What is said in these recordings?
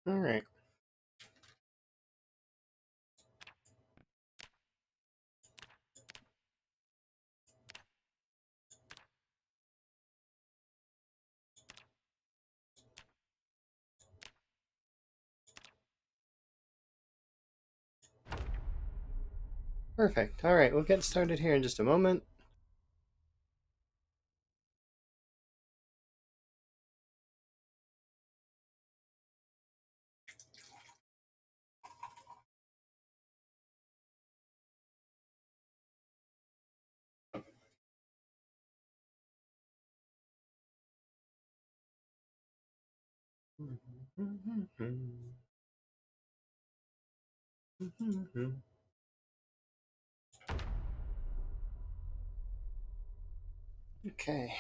All right. Perfect. All right, we'll get started here in just a moment. Okay.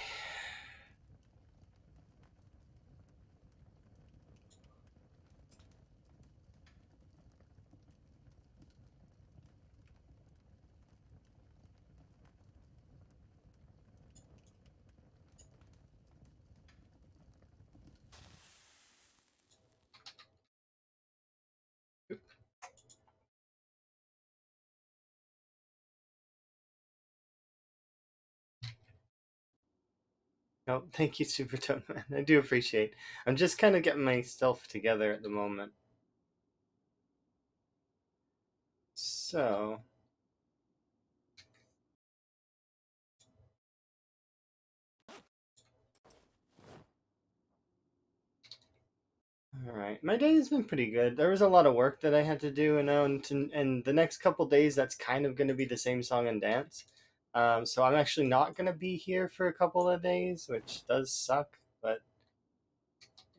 Oh, thank you, Super Tone Man. I do appreciate. I'm just kind of getting myself together at the moment. So, all right. My day has been pretty good. There was a lot of work that I had to do, and the next couple days, that's kind of going to be the same song and dance. So I'm actually not going to be here for a couple of days, which does suck, but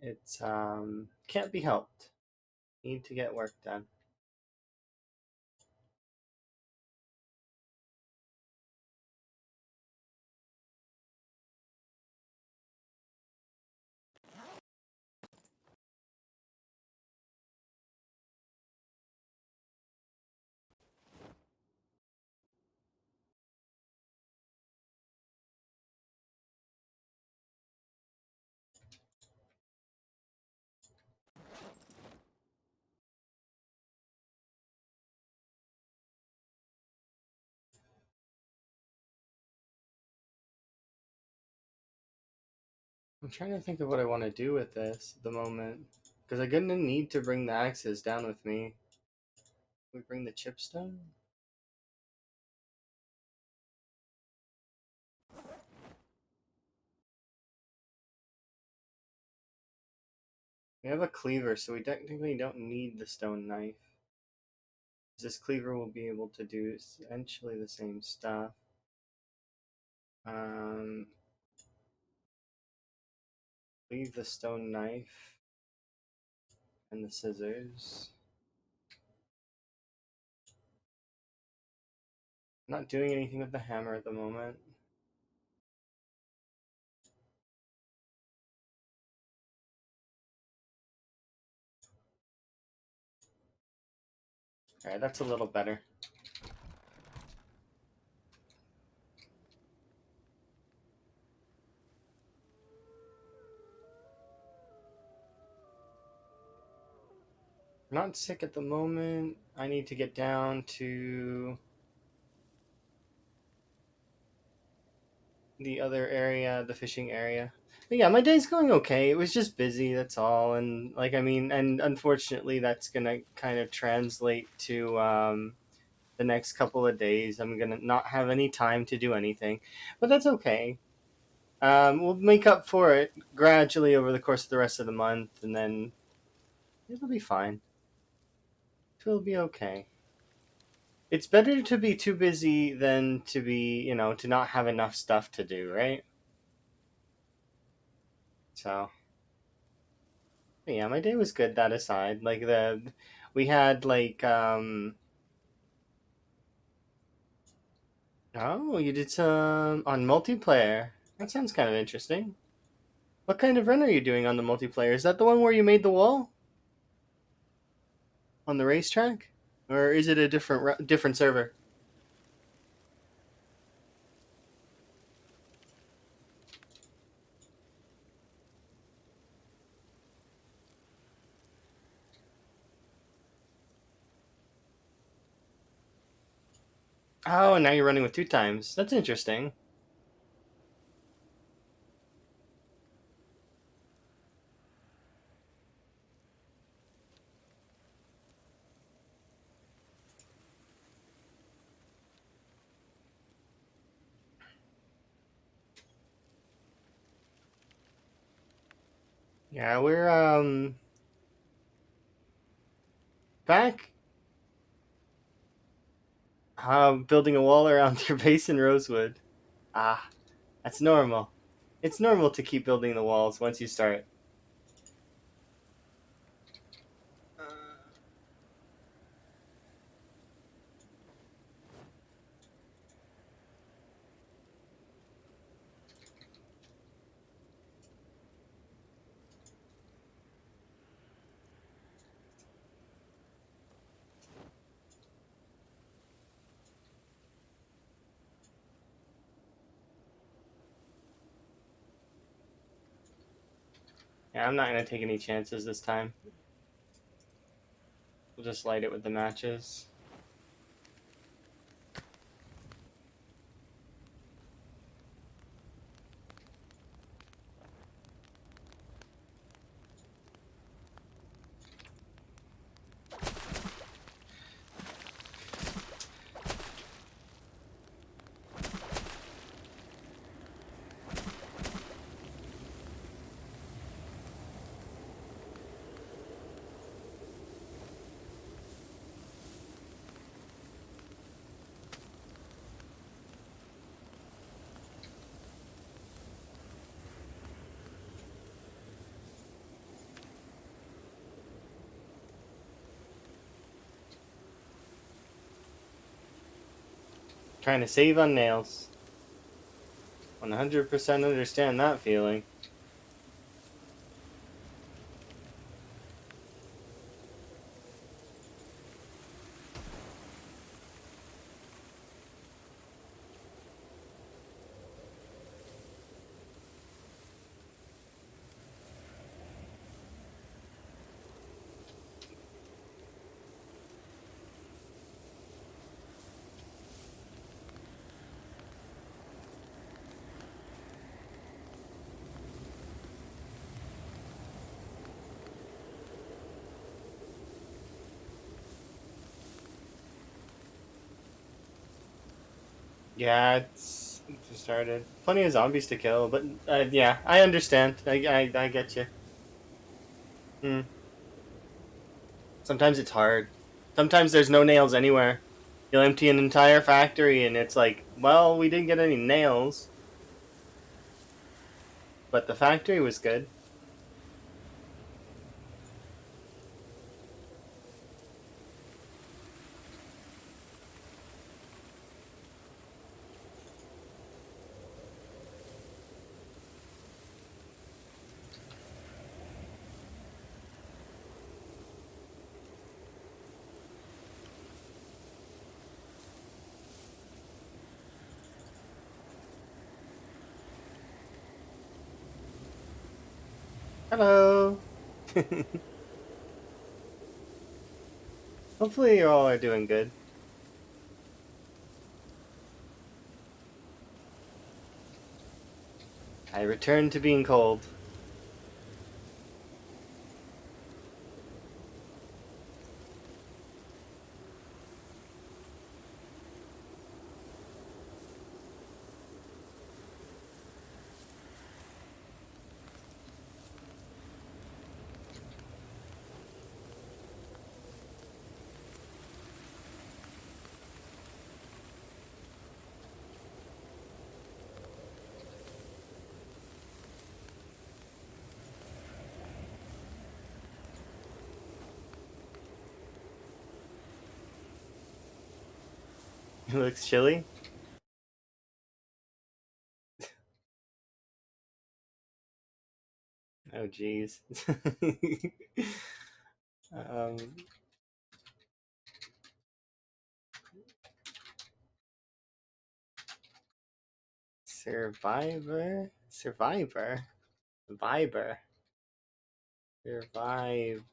it's can't be helped. Need to get work done. I'm trying to think of what I want to do with this at the moment. Because I'm going to need to bring the axes down with me. We bring the chipstone? We have a cleaver, so we technically don't need the stone knife. This cleaver will be able to do essentially the same stuff. Um, leave the stone knife and the scissors. Not doing anything with the hammer at the moment. Alright, that's a little better. I'm not sick at the moment. I need to get down to the other area, the fishing area. But yeah, my day's going okay. It was just busy, that's all. And and unfortunately, that's gonna kind of translate to the next couple of days. I'm gonna not have any time to do anything, but that's okay. We'll make up for it gradually over the course of the rest of the month, and then it'll be fine. It'll be okay. It's better to be too busy than to be, to not have enough stuff to do, right? So, yeah, my day was good. That aside, we had oh, you did some on multiplayer. That sounds kind of interesting. What kind of run are you doing on the multiplayer? Is that the one where you made the wall on the racetrack, or is it a different server? Oh, and now you're running with 2 times. That's interesting. Yeah, we're back building a wall around your base in Rosewood. Ah, that's normal. It's normal to keep building the walls once you start. Yeah, I'm not gonna take any chances this time. We'll just light it with the matches. Trying to save on nails. 100% understand that feeling. Yeah, it's just started. Plenty of zombies to kill, but yeah, I understand. I get you. Hmm. Sometimes it's hard. Sometimes there's no nails anywhere. You'll empty an entire factory, and it's like, well, we didn't get any nails, but the factory was good. Hello. Hopefully, you all are doing good. I return to being cold. It looks chilly. Oh, jeez. um, Survivor? Survivor? Viber? Survivor?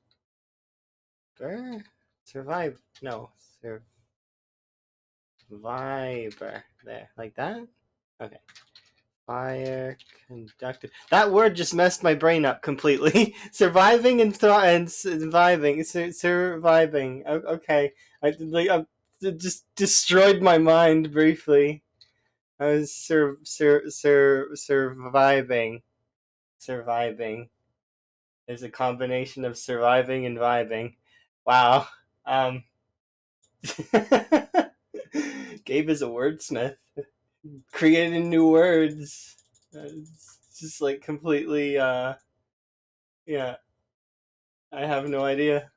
Survive? No. Viber. There, like that? Okay. Fire conducted. That word just messed my brain up completely. Surviving and surviving. Surviving. Okay. I just destroyed my mind briefly. I was surviving. Surviving. There's a combination of surviving and vibing. Wow. Um. Gabe is a wordsmith. Creating new words. It's just like completely. Yeah. I have no idea.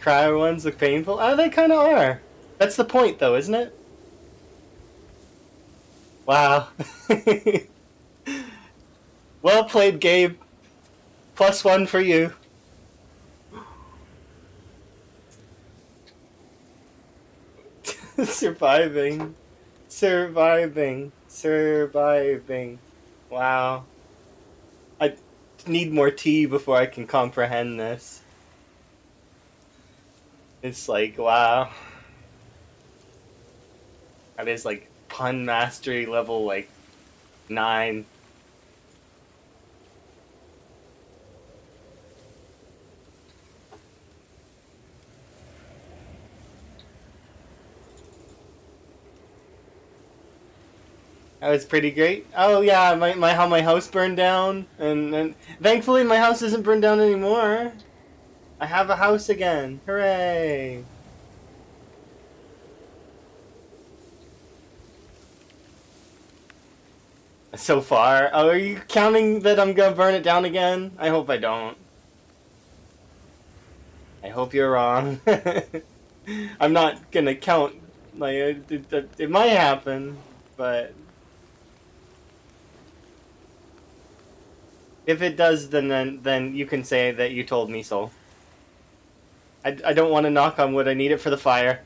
Cryo ones look painful. Oh, they kind of are. That's the point, though, isn't it? Wow. Well played, Gabe. +1 for you. Surviving. Surviving. Surviving. Wow. I need more tea before I can comprehend this. It's like, wow. That is like pun mastery level like 9. That was pretty great. Oh yeah, my how my house burned down, and thankfully my house isn't burned down anymore. I have a house again. Hooray! So far, oh, are you counting that I'm gonna burn it down again? I hope I don't. I hope you're wrong. I'm not gonna count. Like it might happen, but if it does, then you can say that you told me so. I don't want to knock on wood. I need it for the fire.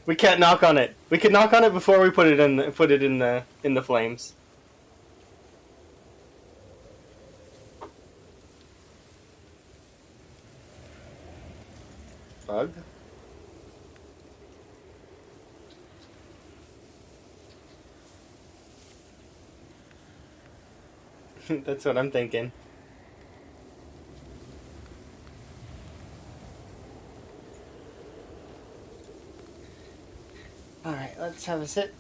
We can't knock on it. We can knock on it before we put it in the flames. Bug? That's what I'm thinking. Alright, let's have a sit.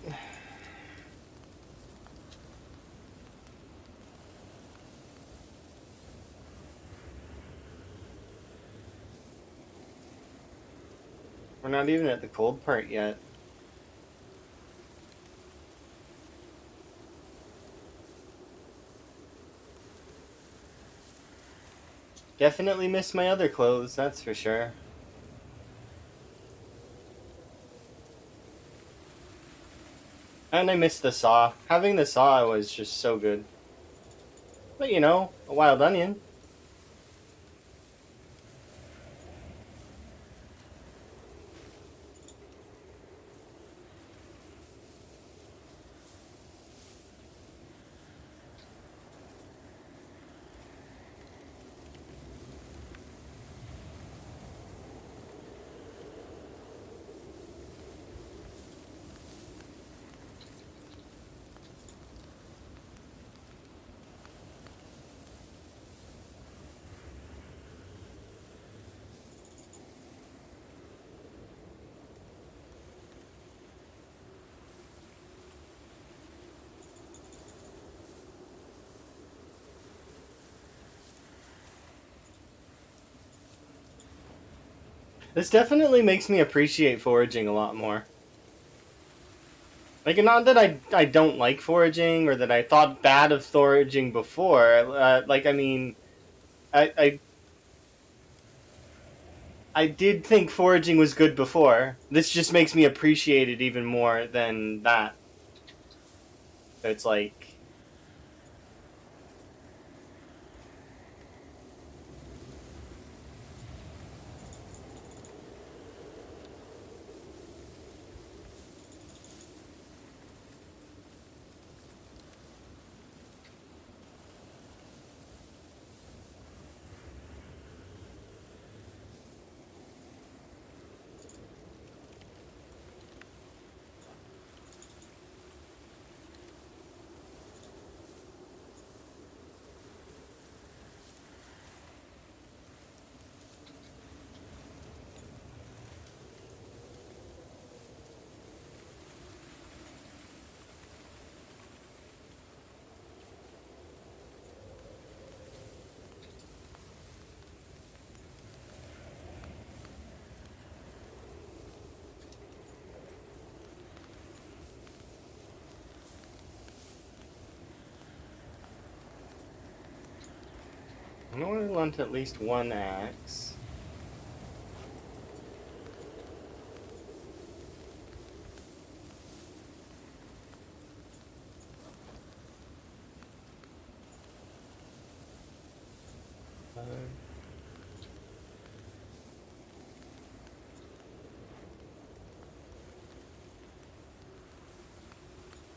We're not even at the cold part yet. Definitely miss my other clothes, that's for sure. And I miss the saw. Having the saw was just so good. But you know, a wild onion. This definitely makes me appreciate foraging a lot more. Like, not that I don't like foraging or that I thought bad of foraging before. Like, I mean, I I did think foraging was good before. This just makes me appreciate it even more than that. So it's like, I know I want at least one axe.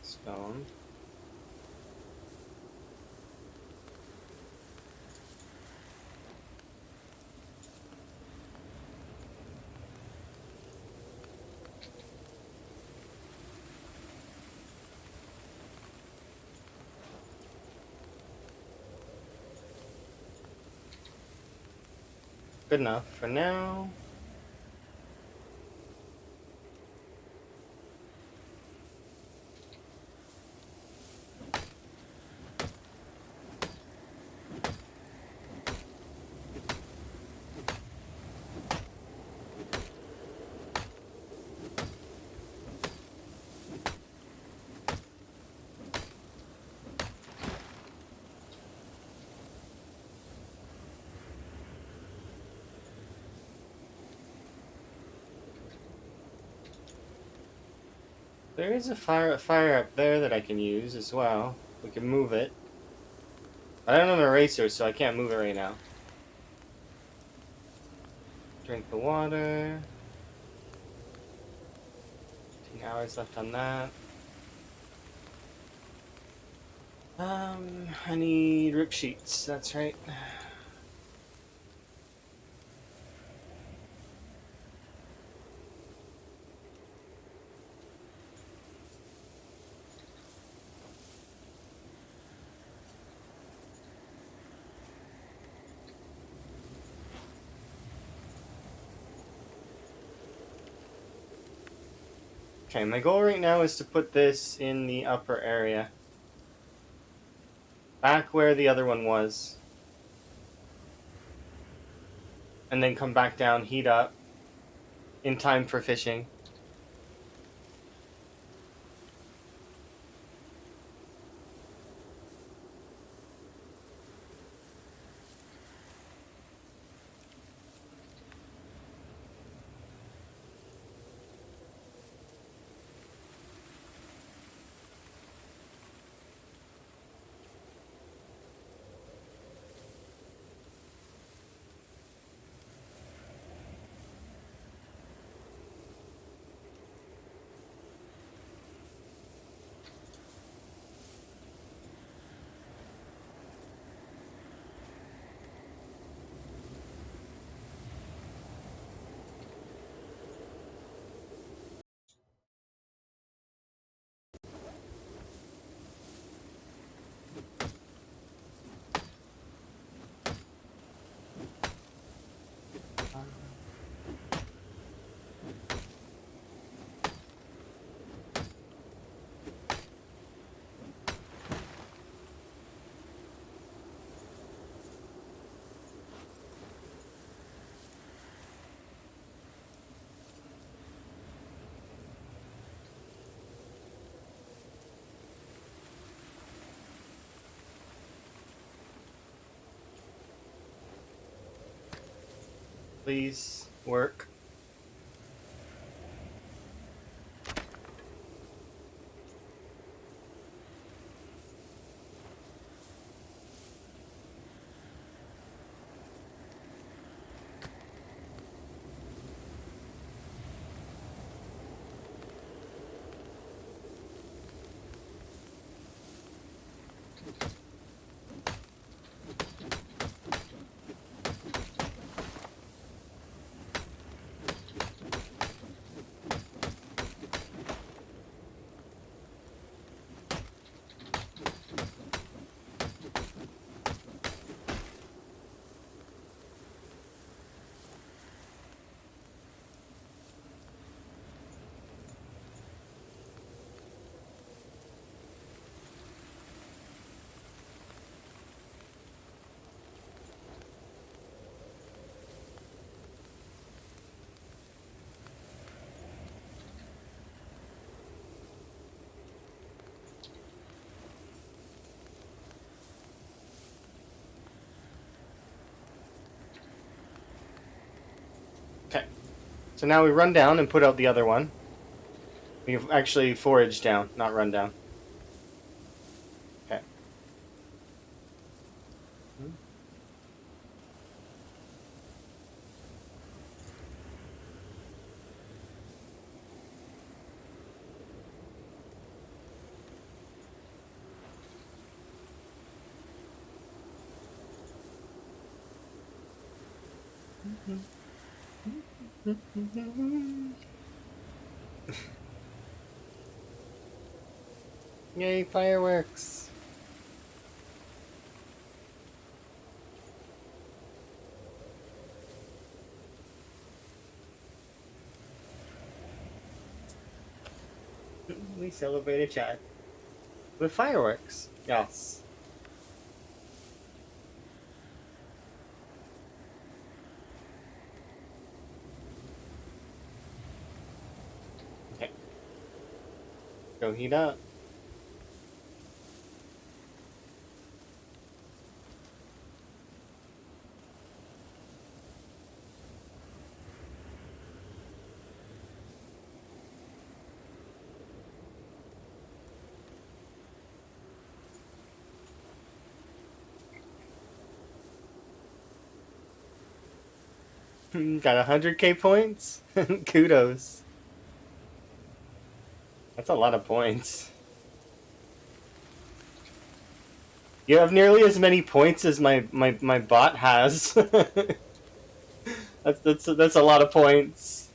Stone. Good enough for now. There is a fire up there that I can use as well. We can move it. I don't have an eraser, so I can't move it right now. Drink the water. 15 hours left on that. I need rip sheets, that's right. Okay, my goal right now is to put this in the upper area. Back where the other one was. And then come back down, heat up. In time for fishing. Please work. So now we run down and put out the other one. We actually forage down, not run down. Okay. Yay, fireworks! We celebrate a chat with fireworks. Yes. Okay. Go heat up. Got 100k points? Kudos. That's a lot of points. You have nearly as many points as my bot has. that's a lot of points.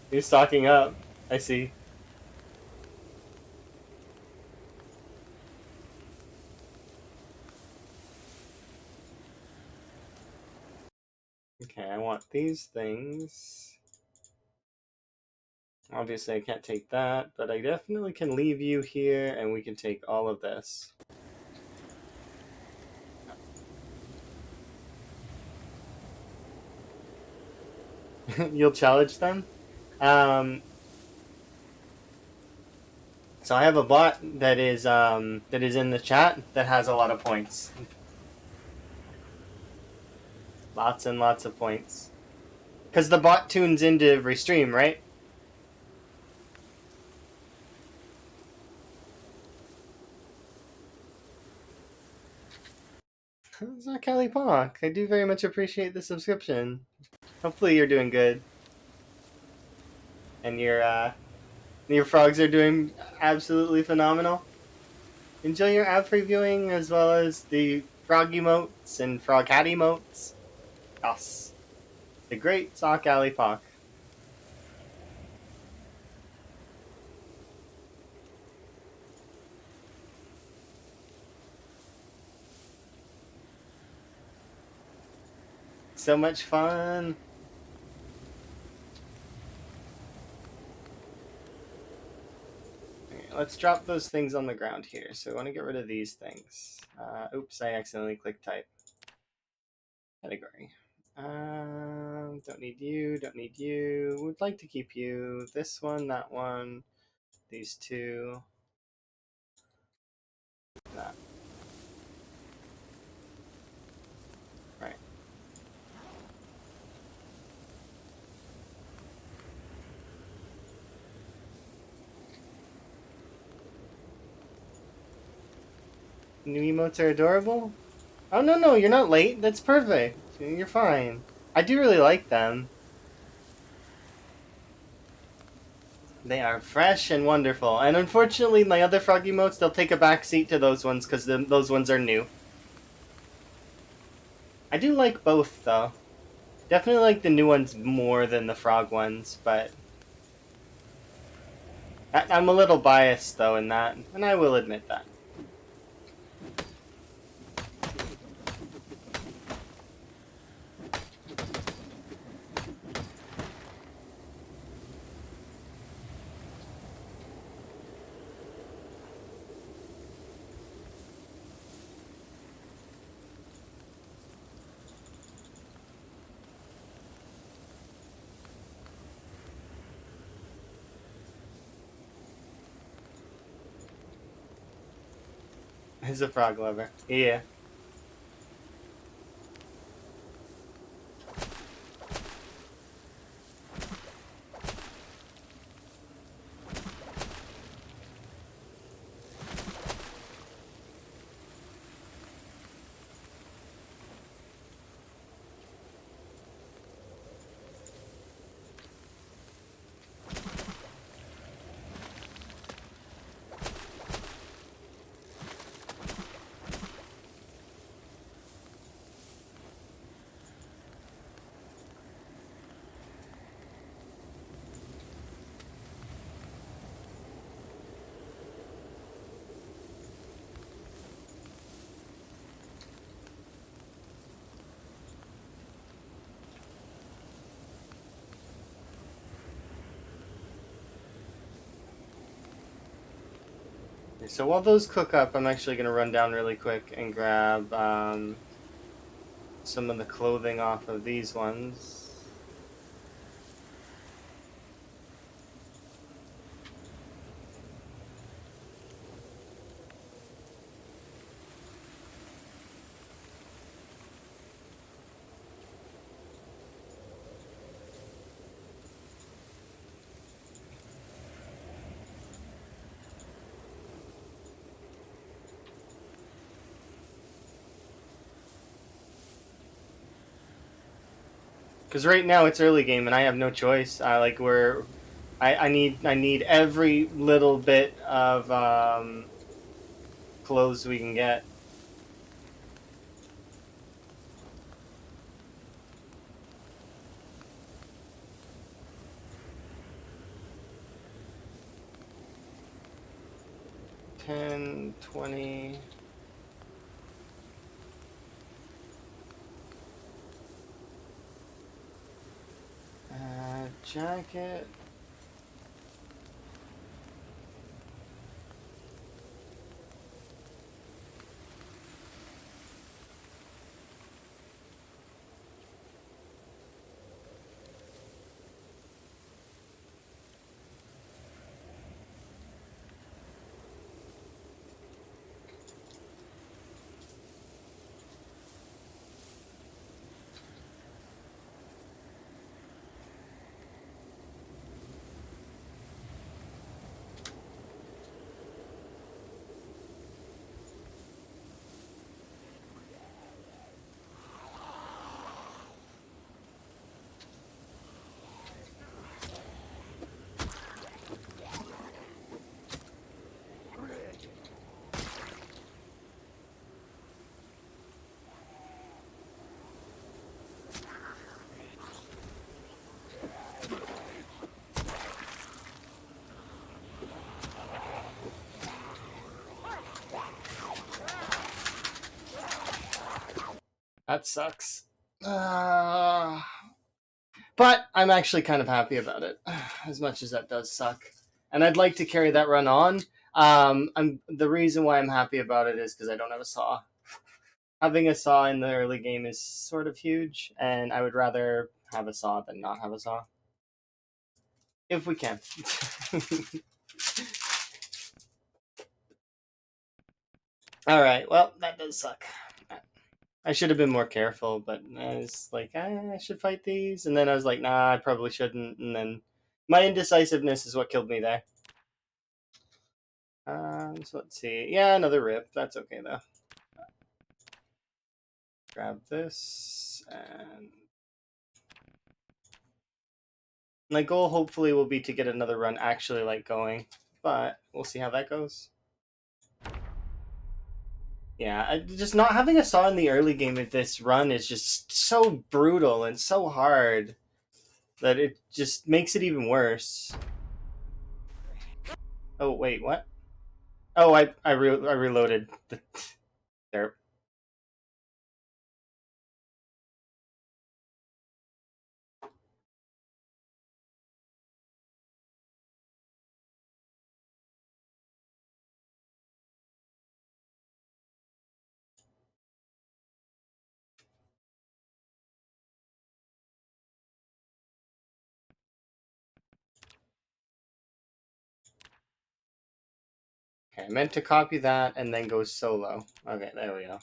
You're stocking up. I see. Okay, I want these things. Obviously, I can't take that, but I definitely can leave you here, and we can take all of this. You'll challenge them? So I have a bot that is in the chat that has a lot of points. Lots and lots of points. Because the bot tunes into every stream, right? Kelly Park, I do very much appreciate the subscription. Hopefully you're doing good. And your frogs are doing absolutely phenomenal. Enjoy your ad-free viewing as well as the frog emotes and frog hat emotes. Yes. The great Sock Alley Park. So much fun. Okay, let's drop those things on the ground here. So I want to get rid of these things. Oops, I accidentally clicked type. Category. Don't need you, don't need you. Would like to keep you. This one, that one, these two. That. Right. New emotes are adorable? Oh, no, you're not late. That's perfect. You're fine. I do really like them. They are fresh and wonderful. And unfortunately, my other frog emotes, they'll take a backseat to those ones because those ones are new. I do like both, though. Definitely like the new ones more than the frog ones, but I'm a little biased, though, in that, and I will admit that. He's a frog lover. Yeah. So while those cook up, I'm actually going to run down really quick and grab some of the clothing off of these ones. Because right now it's early game and I have no choice. I need every little bit of clothes we can get. Ten, 20. Jacket. That sucks. Uh, but I'm actually kind of happy about it, as much as that does suck. And I'd like to carry that run on. The reason why I'm happy about it is because I don't have a saw. Having a saw in the early game is sort of huge, and I would rather have a saw than not have a saw. If we can. Alright, well, that does suck. I should have been more careful, but I was like, I should fight these. And then I was like, nah, I probably shouldn't. And then my indecisiveness is what killed me there. So let's see. Yeah, another rip. That's okay, though. Grab this. And my goal, hopefully, will be to get another run actually, like, going. But we'll see how that goes. Yeah, just not having a saw in the early game of this run is just so brutal and so hard that it just makes it even worse. Oh, wait, what? Oh, I reloaded the there. Okay, I meant to copy that and then go solo. Okay, there we go.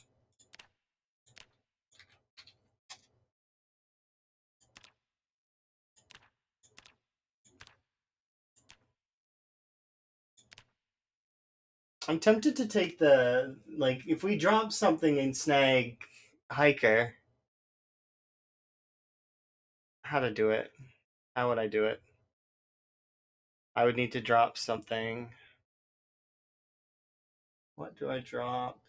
I'm tempted to take the like if we drop something and snag hiker. How to do it? How would I do it? I would need to drop something. What do I drop?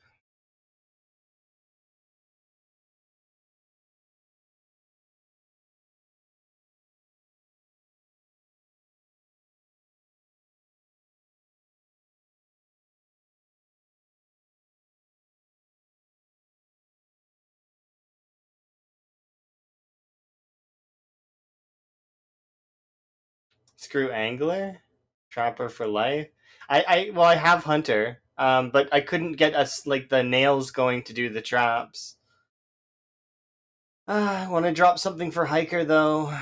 Screw angler, trapper for life. Well, I have Hunter, but I couldn't get us like the nails going to do the traps. I want to drop something for Hiker though.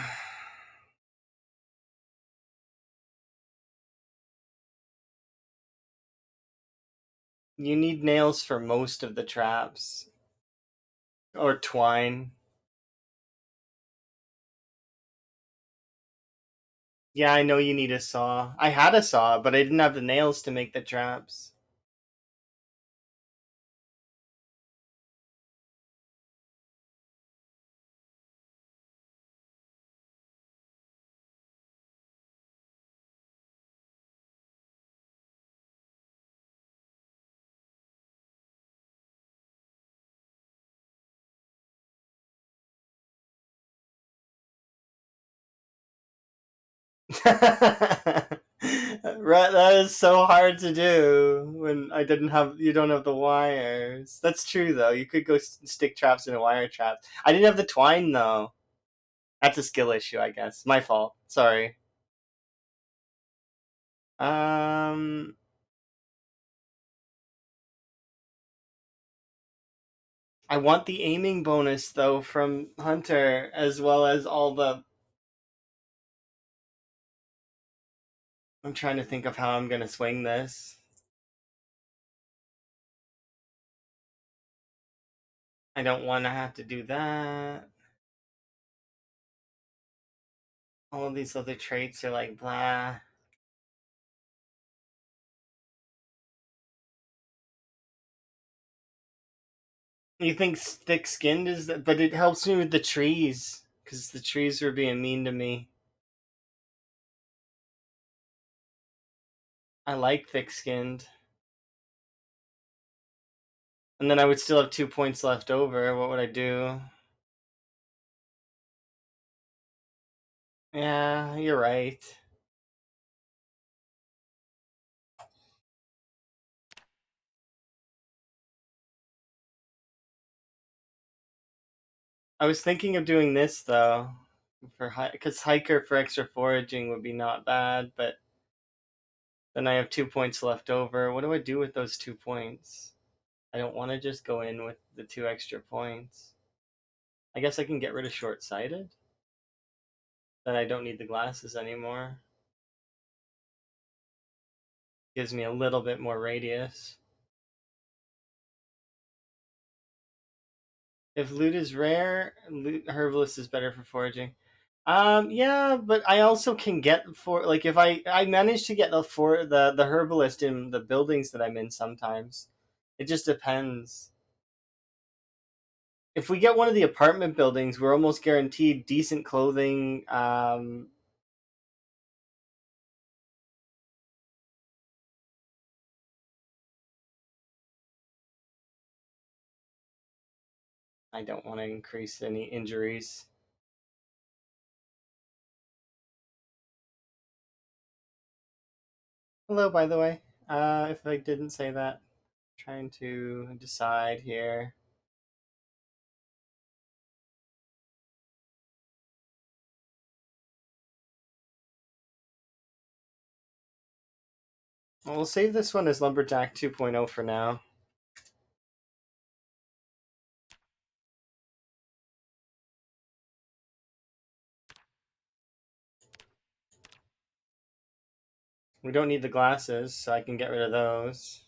You need nails for most of the traps. Or twine. Yeah, I know you need a saw. I had a saw, but I didn't have the nails to make the traps. Right, that is so hard to do when I didn't have. You don't have the wires. That's true though. You could go stick traps in a wire trap. I didn't have the twine though. That's a skill issue, I guess. My fault. Sorry. Um, I want the aiming bonus though from Hunter, as well as all the. I'm trying to think of how I'm gonna swing this. I don't want to have to do that. All of these other traits are like blah. You think thick skinned is that? But it helps me with the trees because the trees were being mean to me. I like thick skinned, and then I would still have 2 points left over. What would I do? Yeah, you're right. I was thinking of doing this though, for because hiker for extra foraging would be not bad, but then I have 2 points left over. What do I do with those 2 points? I don't want to just go in with the 2 extra points. I guess I can get rid of short sighted. Then I don't need the glasses anymore. Gives me a little bit more radius. If loot is rare, herbalist is better for foraging. Yeah, but I also can get for like if I manage to get the herbalist in the buildings that I'm in sometimes. It just depends. If we get one of the apartment buildings, we're almost guaranteed decent clothing. I don't want to increase any injuries. Hello, by the way. If I didn't say that, trying to decide here. Well, we'll save this one as Lumberjack 2.0 for now. We don't need the glasses, so I can get rid of those.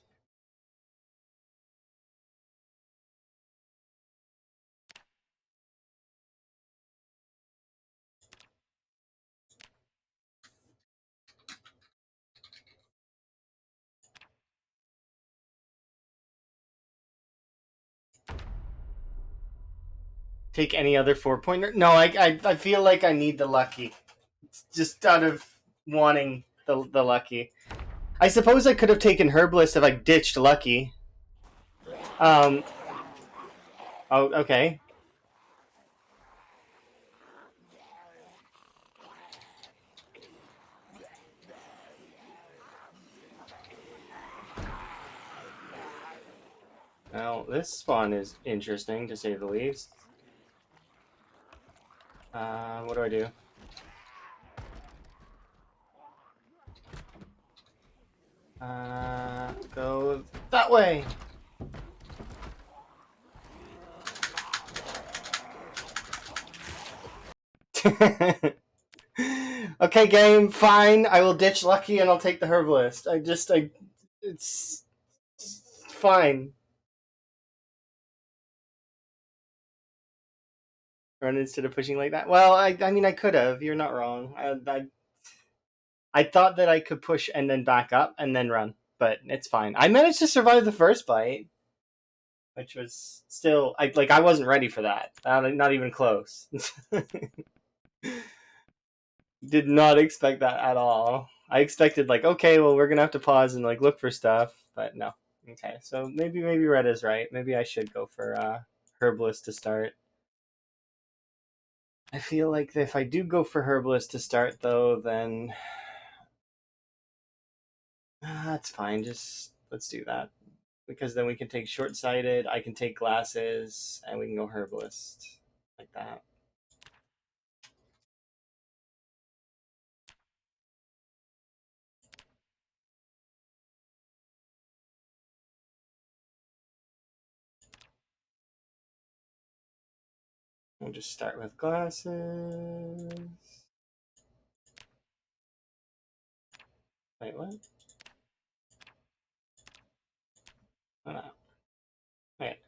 Take any other 4 pointer? No, I feel like I need the lucky. It's just out of wanting the lucky. I suppose I could have taken herbalist if I ditched lucky. Um. Oh, okay. Well, this spawn is interesting to say the least. What do I do? Go that way. Okay, game, fine. I will ditch Lucky and I'll take the herbalist. It's fine. Run instead of pushing like that. Well, I mean, I could have. You're not wrong. I thought that I could push and then back up and then run, but it's fine. I managed to survive the first bite, which was still I wasn't ready for that. Not even close. Did not expect that at all. I expected like, okay, well, we're gonna have to pause and like look for stuff, but no. Okay, so maybe Red is right. Maybe I should go for herbalist to start. I feel like if I do go for herbalist to start though, then that's fine. Just let's do that because then we can take short sighted. I can take glasses, and we can go herbalist like that. We'll just start with glasses. Wait, what? Oh, no. Wait.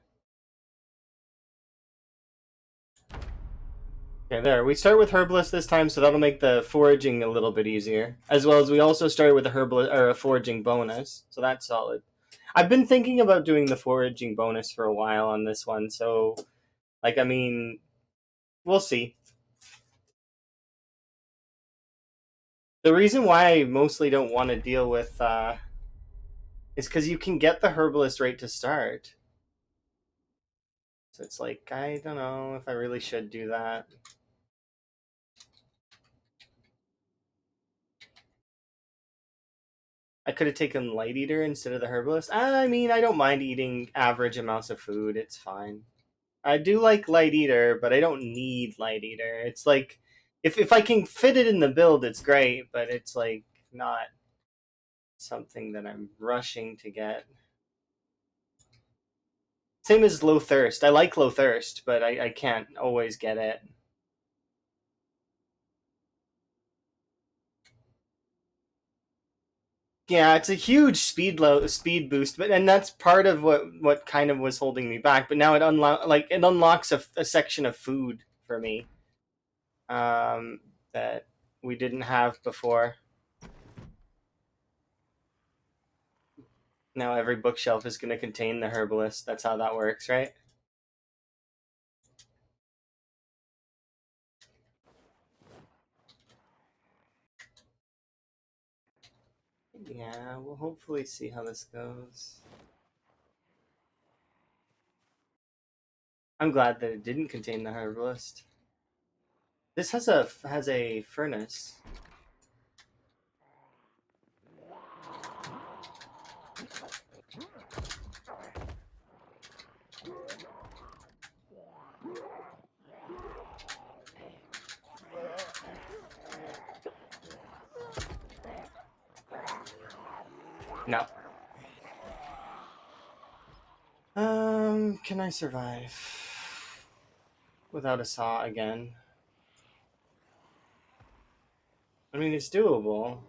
Okay, there. We start with herbalist this time, so that'll make the foraging a little bit easier. As well as we also started with a herbalist or a foraging bonus, so that's solid. I've been thinking about doing the foraging bonus for a while on this one, so like I mean, we'll see. The reason why I mostly don't want to deal with is because you can get the herbalist right to start. So it's like I don't know if I really should do that. I could have taken Light Eater instead of the herbalist. I mean, I don't mind eating average amounts of food. It's fine. I do like Light Eater, but I don't need Light Eater. It's like if I can fit it in the build, it's great, but it's like not something that I'm rushing to get. Same as Low Thirst. I like Low Thirst, but I can't always get it. Yeah, it's a huge speed boost, but and that's part of what kind of was holding me back. But now it unlocks a section of food for me that we didn't have before. Now every bookshelf is going to contain the herbalist. That's how that works, right? Yeah, we'll hopefully see how this goes. I'm glad that it didn't contain the herbalist. This has a furnace. No. Can I survive without a saw again? I mean, it's doable.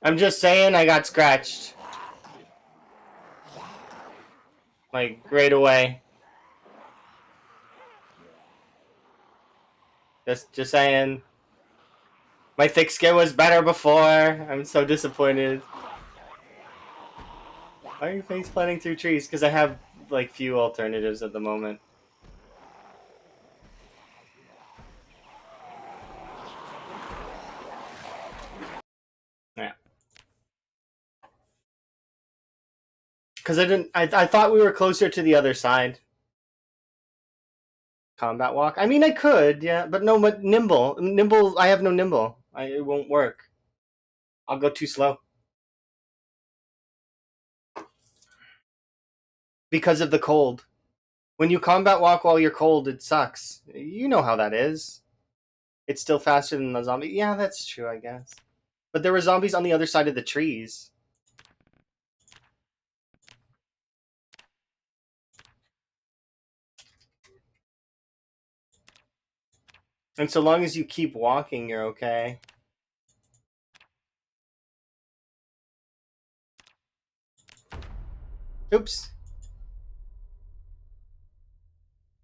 I'm just saying I got scratched. Like, right away. Just saying. My thick skin was better before. I'm so disappointed. Why are you face planting through trees? Because I have, like, few alternatives at the moment. Because I didn't. I thought we were closer to the other side. Combat walk. I mean, I could, yeah, but no. But nimble, nimble. I have no nimble. It won't work. I'll go too slow because of the cold. When you combat walk while you're cold, it sucks. You know how that is. It's still faster than the zombie. Yeah, that's true, I guess. But there were zombies on the other side of the trees. And so long as you keep walking, you're okay. Oops.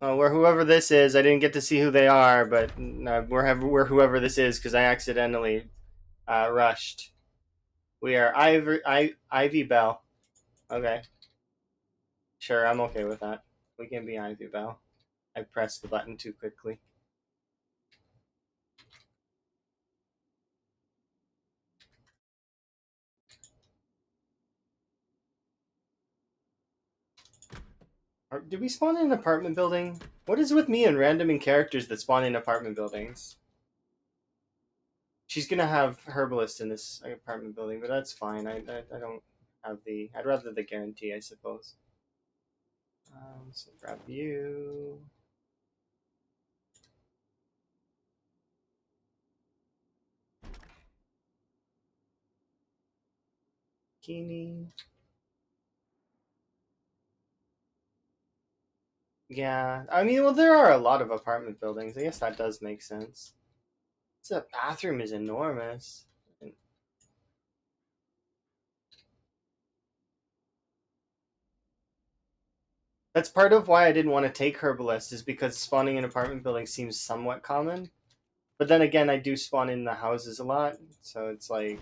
We're whoever this is. I didn't get to see who they are, but we're whoever this is because I accidentally rushed. We are Ivy Bell. Okay, sure, I'm okay with that. We can be Ivy Bell. I pressed the button too quickly. Did we spawn in an apartment building? What is with me and random characters that spawn in apartment buildings? She's gonna have herbalist in this apartment building, but that's fine. I don't have the. I'd rather the guarantee, I suppose. So grab you. Bikini. Yeah, I mean, well, there are a lot of apartment buildings. I guess that does make sense. The bathroom is enormous. That's part of why I didn't want to take herbalist is because spawning in apartment buildings seems somewhat common. But then again, I do spawn in the houses a lot, so it's like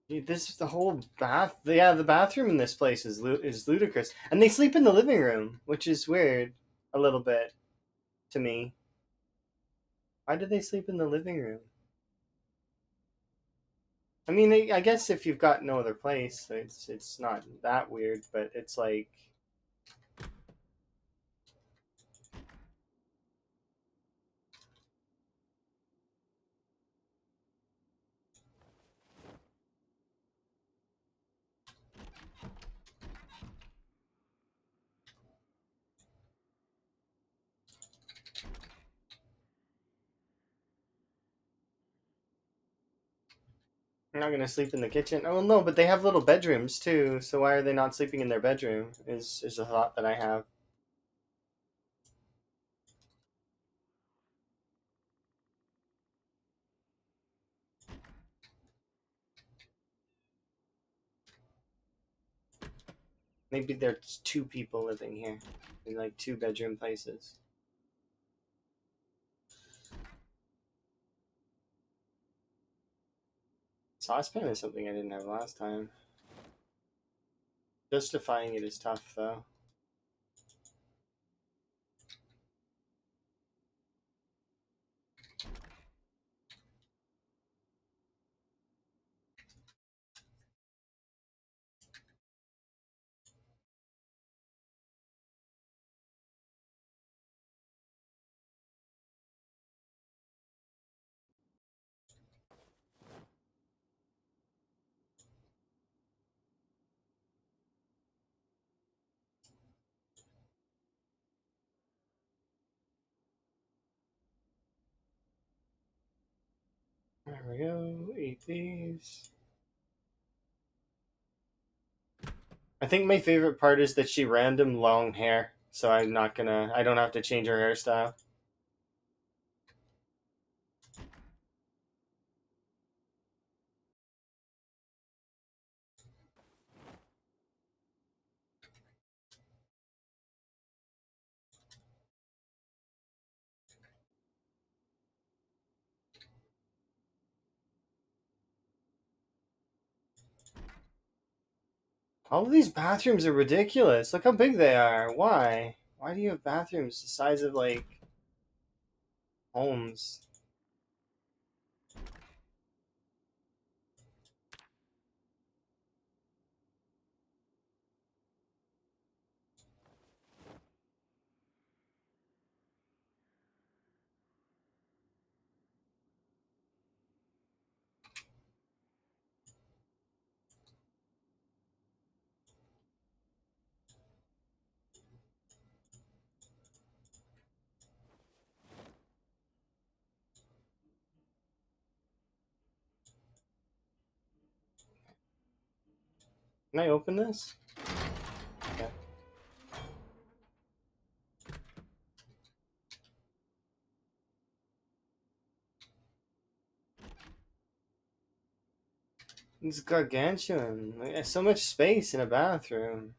dude, this the whole bath. Yeah, the bathroom in this place is ludicrous, and they sleep in the living room, which is weird, a little bit to me. Why do they sleep in the living room? I mean, I guess if you've got no other place, it's not that weird, but it's like I'm not gonna sleep in the kitchen. Oh no, but they have little bedrooms too. So why are they not sleeping in their bedroom? Is a thought that I have. Maybe there's two people living here in like two bedroom places. Saucepan is something I didn't have last time. Justifying it is tough though. There we go. Eat these. I think my favorite part is that she random long hair, so I'm not gonna. I don't have to change her hairstyle. All of these bathrooms are ridiculous. Look how big they are. Why? Why do you have bathrooms the size of like homes? Can I open this? Okay. It's gargantuan. Like, so much space in a bathroom.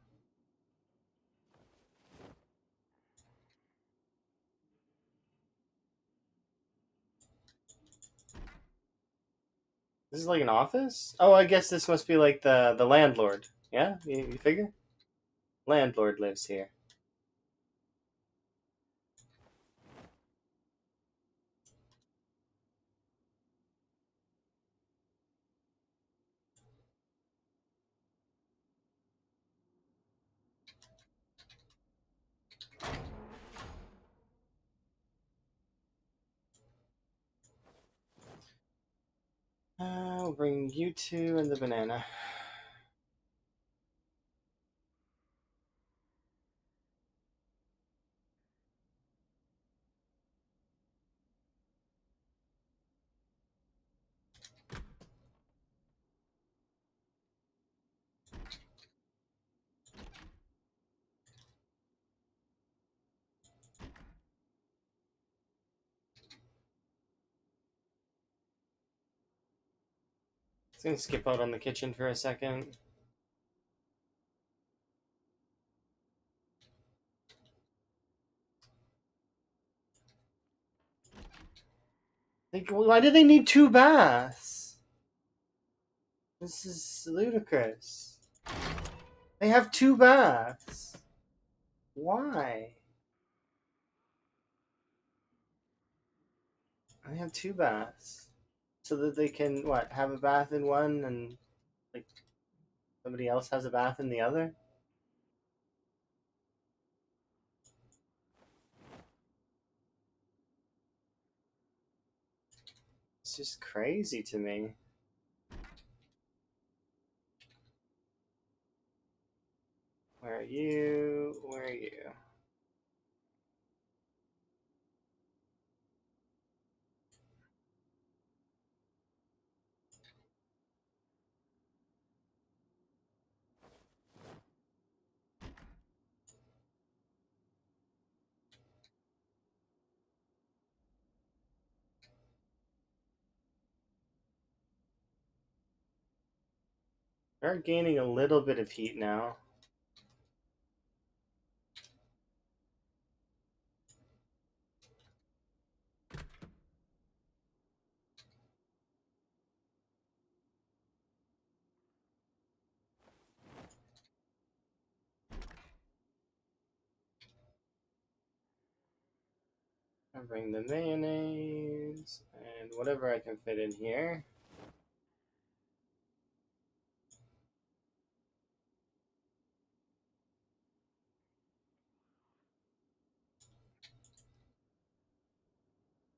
This is like an office? Oh, I guess this must be like the landlord. Yeah? You figure? Landlord lives here. We'll bring you two and the banana. Just gonna skip out on the kitchen for a second. Like, why do they need two baths? This is ludicrous. They have two baths. Why? I have two baths. So that they can, what, have a bath in one and, like, somebody else has a bath in the other? It's just crazy to me. Where are you? Where are you? They're gaining a little bit of heat now. I'll bring the mayonnaise and whatever I can fit in here.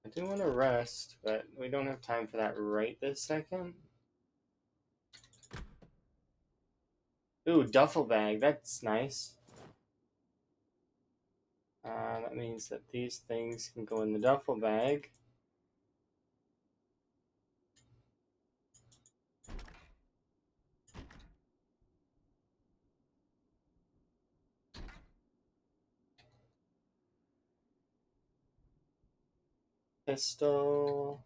I do want to rest, but we don't have time for that right this second. Ooh, duffel bag. That's nice. That means that these things can go in the duffel bag. Pistol.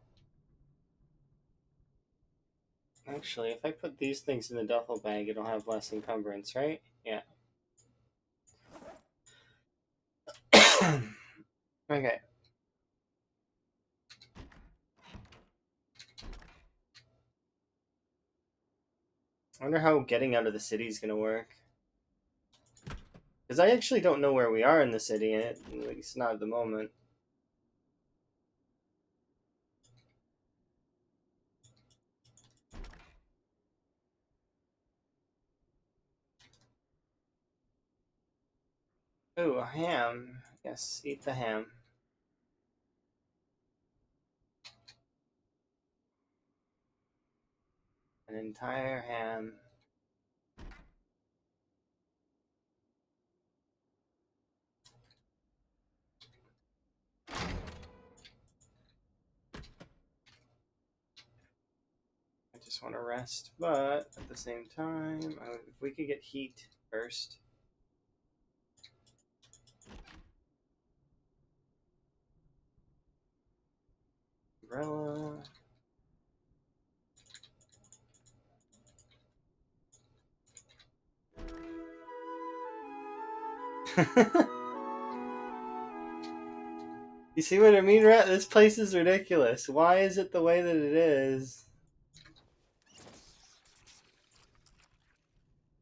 Actually, if I put these things in the duffel bag, it'll have less encumbrance, right? Yeah. Okay. I wonder how getting out of the city is going to work. Because I actually don't know where we are in the city, and at least not at the moment. Ooh, a ham. Yes, eat the ham. An entire ham. I just want to rest, but at the same time, if we could get heat first. Umbrella. You see what I mean, Rat? This place is ridiculous. Why is it the way that it is?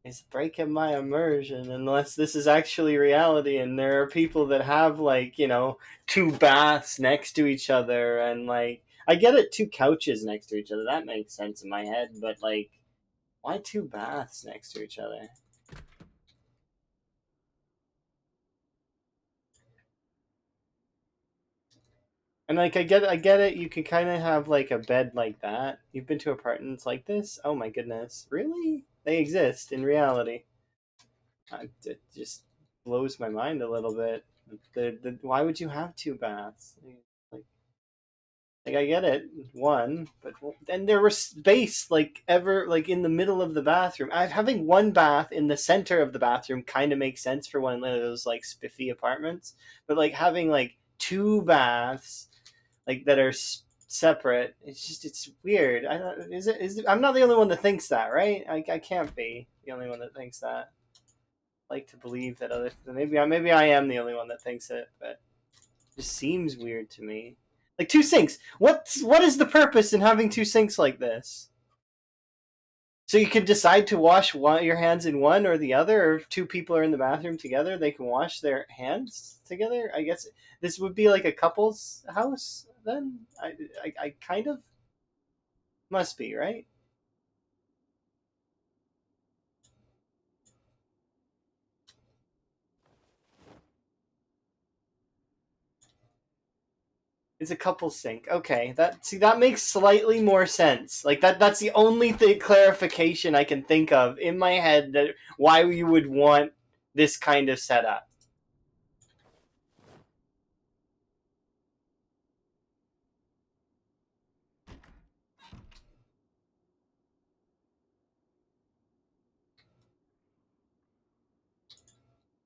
It's breaking my immersion unless this is actually reality and there are people that have, like, two baths next to each other and, like, I get it, two couches next to each other. That makes sense in my head, but, like, why two baths next to each other? And, like, I get it. You can kind of have, like, a bed like that. You've been to apartments like this? Oh my goodness, really? They exist in reality. It just blows my mind a little bit. Why would you have two baths? Like I get it, one, but then there was space like in the middle of the bathroom. Having one bath in the center of the bathroom kind of makes sense for one of those like spiffy apartments, but like having like two baths like that are separate, it's weird. I don't, is it, I'm not the only one that thinks that, right? I can't be the only one that thinks that. Like to believe that other maybe I am the only one that thinks it, but it just seems weird to me. Like two sinks. What is the purpose in having two sinks like this? So you can decide to wash your hands in one or the other, or if two people are in the bathroom together, they can wash their hands together. I guess this would be like a couple's house then. I kind of must be right. It's a couple sink. Okay, that makes slightly more sense. Like that's the only clarification I can think of in my head that why you would want this kind of setup.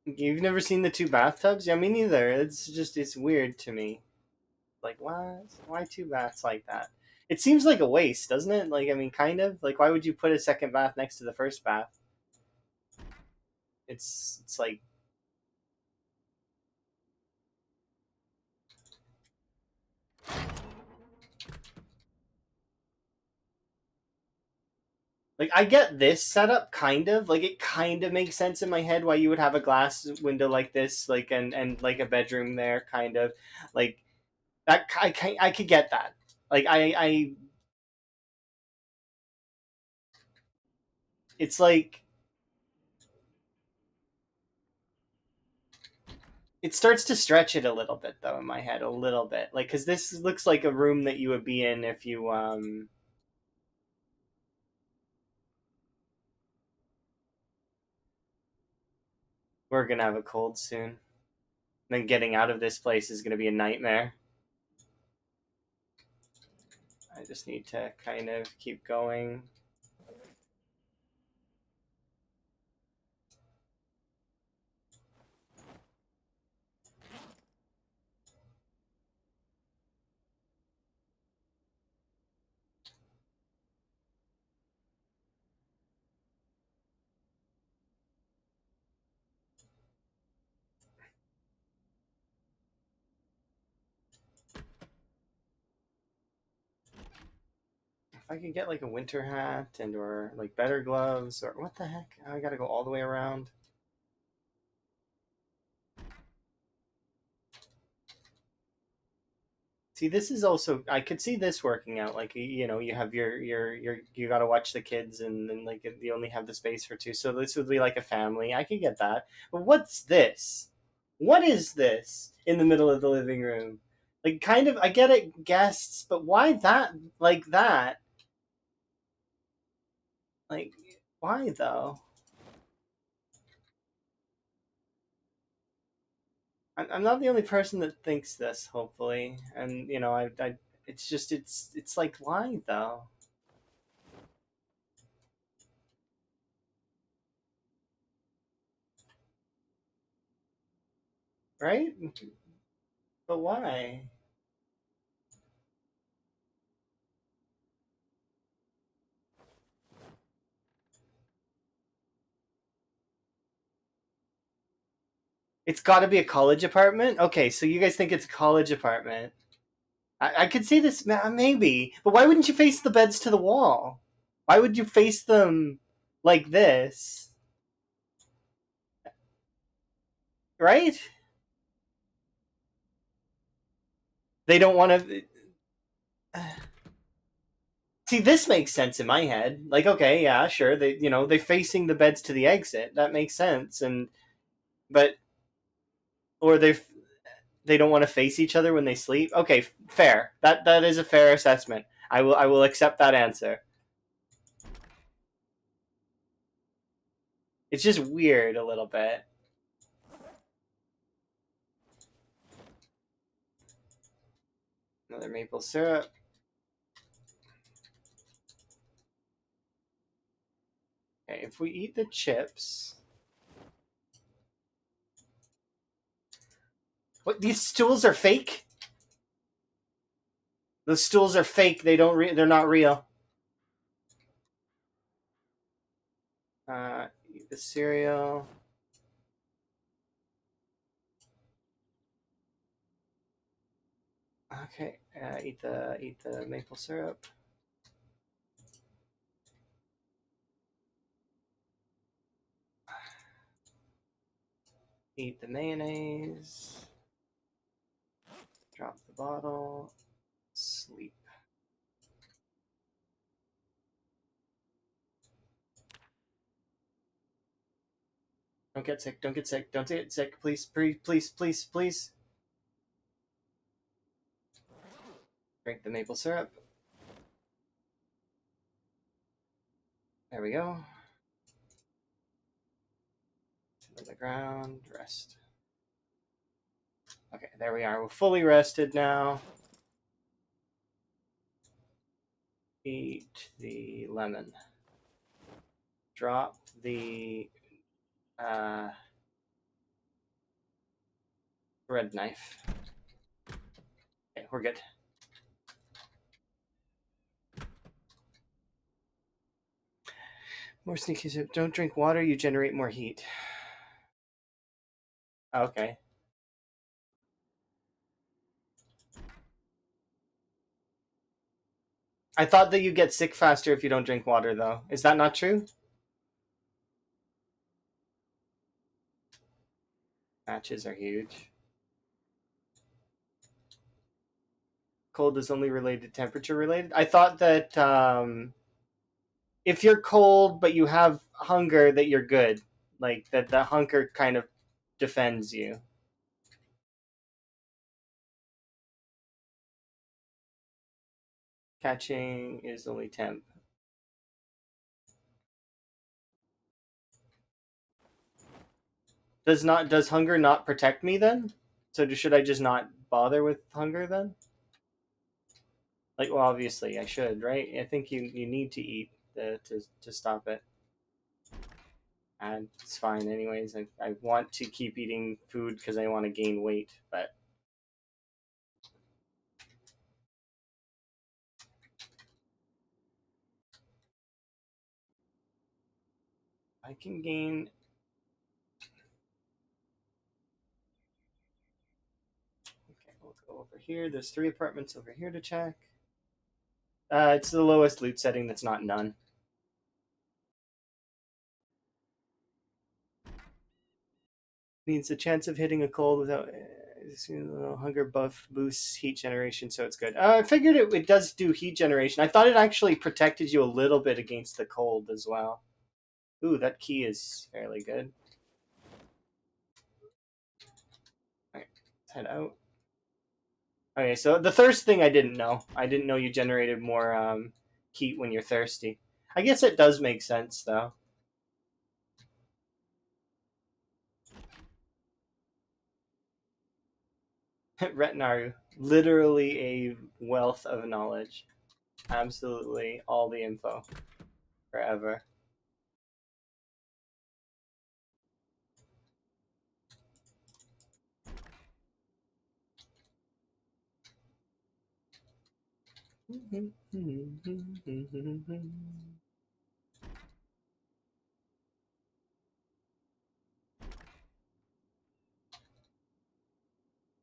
You've never seen the two bathtubs? Yeah, me neither. It's weird to me. Like why two baths like that? It seems like a waste, doesn't it? Like I mean, kind of. Like why would you put a second bath next to the first bath? It's like I get this setup kind of like it kind of makes sense in my head why you would have a glass window like this, like and like a bedroom there, kind of like that. I could get that. Like I it's like it starts to stretch it a little bit though in my head a little bit, like because this looks like a room that you would be in if you we're gonna have a cold soon. Then getting out of this place is gonna be a nightmare. I just need to kind of keep going. If I could get like a winter hat and or like better gloves or what the heck? I gotta go all the way around. See, this is also I could see this working out. Like you have you got to watch the kids, and like you only have the space for two. So this would be like a family. I could get that. But what's this? What is this in the middle of the living room? Like kind of I get it, guests, but why that like that? Like why though? I'm not the only person that thinks this. Hopefully, and I it's just it's like why though? Right? But why? It's got to be a college apartment. Okay, so you guys think it's a college apartment? I could see this maybe, but why wouldn't you face the beds to the wall? Why would you face them like this? Right? They don't want to. See, this makes sense in my head. Like, okay, yeah, sure. They facing the beds to the exit. That makes sense. And but or they don't want to face each other when they sleep. Okay, fair. That is a fair assessment. I will accept that answer. It's just weird a little bit. Another maple syrup. Okay, if we eat the chips. What, these stools are fake? The stools are fake. They're not real. Eat the cereal. Okay, eat the maple syrup. Eat the mayonnaise. Drop the bottle. Sleep. Don't get sick. Don't get sick. Don't get sick. Please, please, please, please, please. Drink the maple syrup. There we go. Sit on the ground. Rest. Okay, there we are. We're fully rested now. Eat the lemon. Drop the bread knife. Okay, we're good. More sneaky soup. Don't drink water, you generate more heat. Okay. I thought that you get sick faster if you don't drink water, though. Is that not true? Matches are huge. Cold is only related temperature related. I thought that if you're cold but you have hunger, that you're good. Like that the hunger kind of defends you. Catching is only temp. Does hunger not protect me then? So should I just not bother with hunger then? Like, well, obviously I should, right? I think you need to eat to stop it. And it's fine anyways. I want to keep eating food because I want to gain weight, but I can gain. Okay, we'll go over here. There's 3 apartments over here to check. It's the lowest loot setting that's not none. Means the chance of hitting a cold without Hunger buff boosts heat generation, so it's good. I figured it does do heat generation. I thought it actually protected you a little bit against the cold as well. Ooh, that key is fairly good. Alright, let's head out. Okay, so the thirst thing I didn't know. I didn't know you generated more heat when you're thirsty. I guess it does make sense, though. Retinaru, literally a wealth of knowledge. Absolutely all the info. Forever.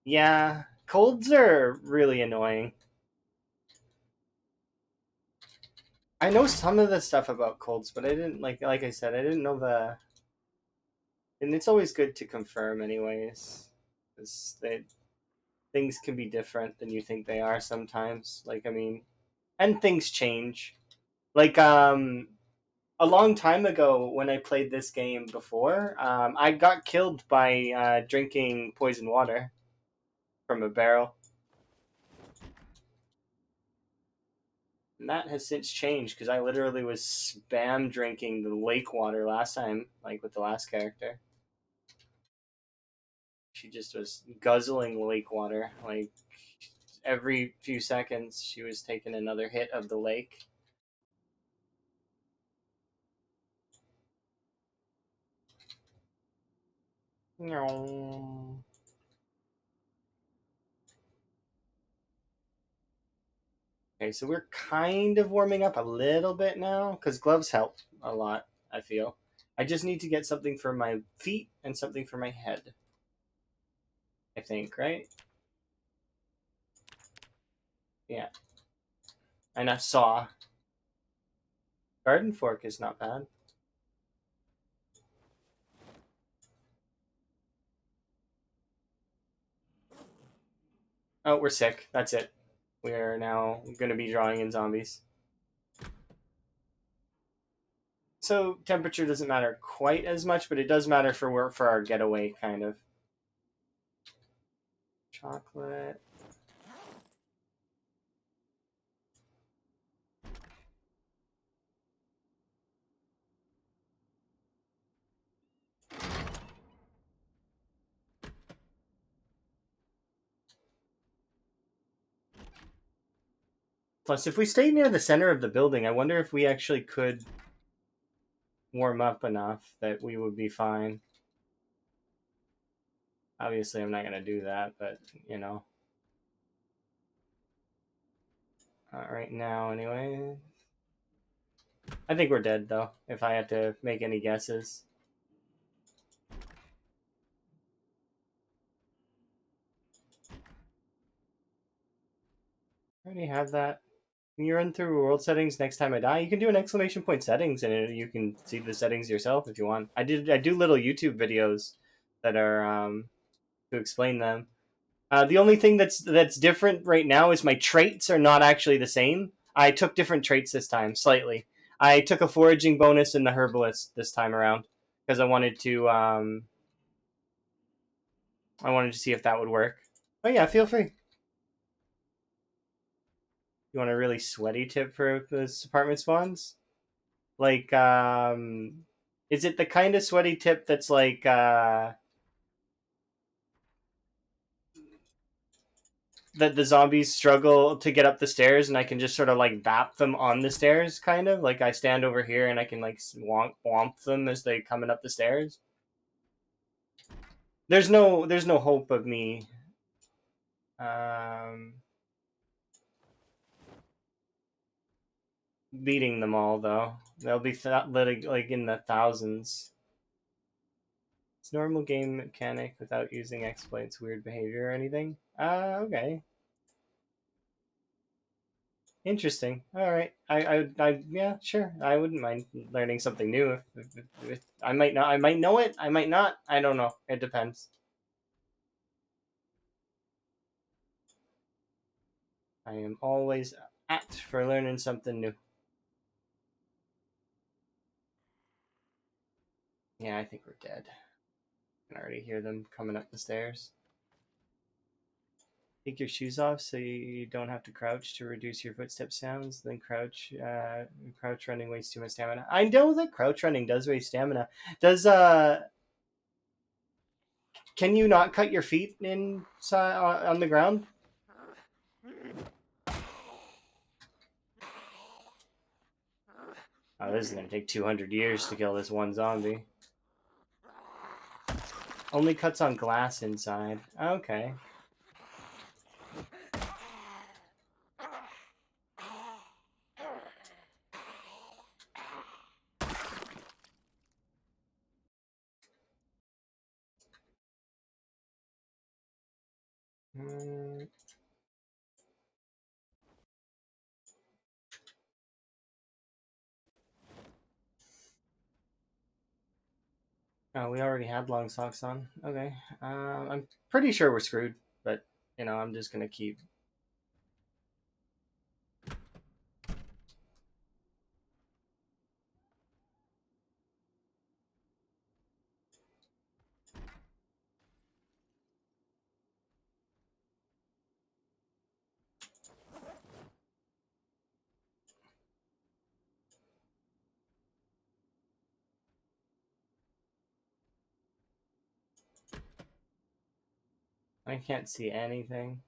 Yeah, colds are really annoying. I know some of the stuff about colds, but I didn't like I said, I didn't know the and it's always good to confirm anyways. Because things can be different than you think they are sometimes. Like I mean and things change. Like a long time ago when I played this game before, I got killed by drinking poison water from a barrel. And that has since changed because I literally was spam drinking the lake water last time, like with the last character. She just was guzzling lake water. Like every few seconds, she was taking another hit of the lake. No. Okay, so we're kind of warming up a little bit now because gloves help a lot, I feel. I just need to get something for my feet and something for my head. I think, right? Yeah. And a saw. Garden fork is not bad. Oh, we're sick. That's it. We are now going to be drawing in zombies. So temperature doesn't matter quite as much, but it does matter for our getaway kind of. Chocolate. Plus, if we stay near the center of the building, I wonder if we actually could warm up enough that we would be fine. Obviously, I'm not going to do that, but, you know. Not right now, anyway. I think we're dead, though, if I had to make any guesses. I already have that. When you run through world settings next time I die, you can do an exclamation point settings, and you can see the settings yourself if you want. I do little YouTube videos that are to explain them. The only thing that's different right now is my traits are not actually the same. I took different traits this time, slightly. I took a foraging bonus in the herbalist this time around because I wanted to see if that would work. Oh yeah, feel free. You want a really sweaty tip for the apartment spawns? Like, is it the kind of sweaty tip that's like that the zombies struggle to get up the stairs, and I can just sort of like bap them on the stairs, kind of like I stand over here and I can like womp them as they coming up the stairs. There's no hope of me um, beating them all though. They'll be like in the thousands. It's normal game mechanic without using exploits, weird behavior or anything. Okay. Interesting. All right. Yeah, sure. I wouldn't mind learning something new. If I might not. I might know it. I might not. I don't know. It depends. I am always apt for learning something new. Yeah, I think we're dead. I can already hear them coming up the stairs. Take your shoes off so you don't have to crouch to reduce your footstep sounds. Then crouch. Crouch running wastes too much stamina. I know that crouch running does waste stamina. Does Can you not cut your feet inside on the ground? Oh, this is gonna take 200 years to kill this one zombie. Only cuts on glass inside. Okay. Mm. Oh, we already had long socks on. Okay. I'm pretty sure we're screwed, but I'm just gonna keep. I can't see anything.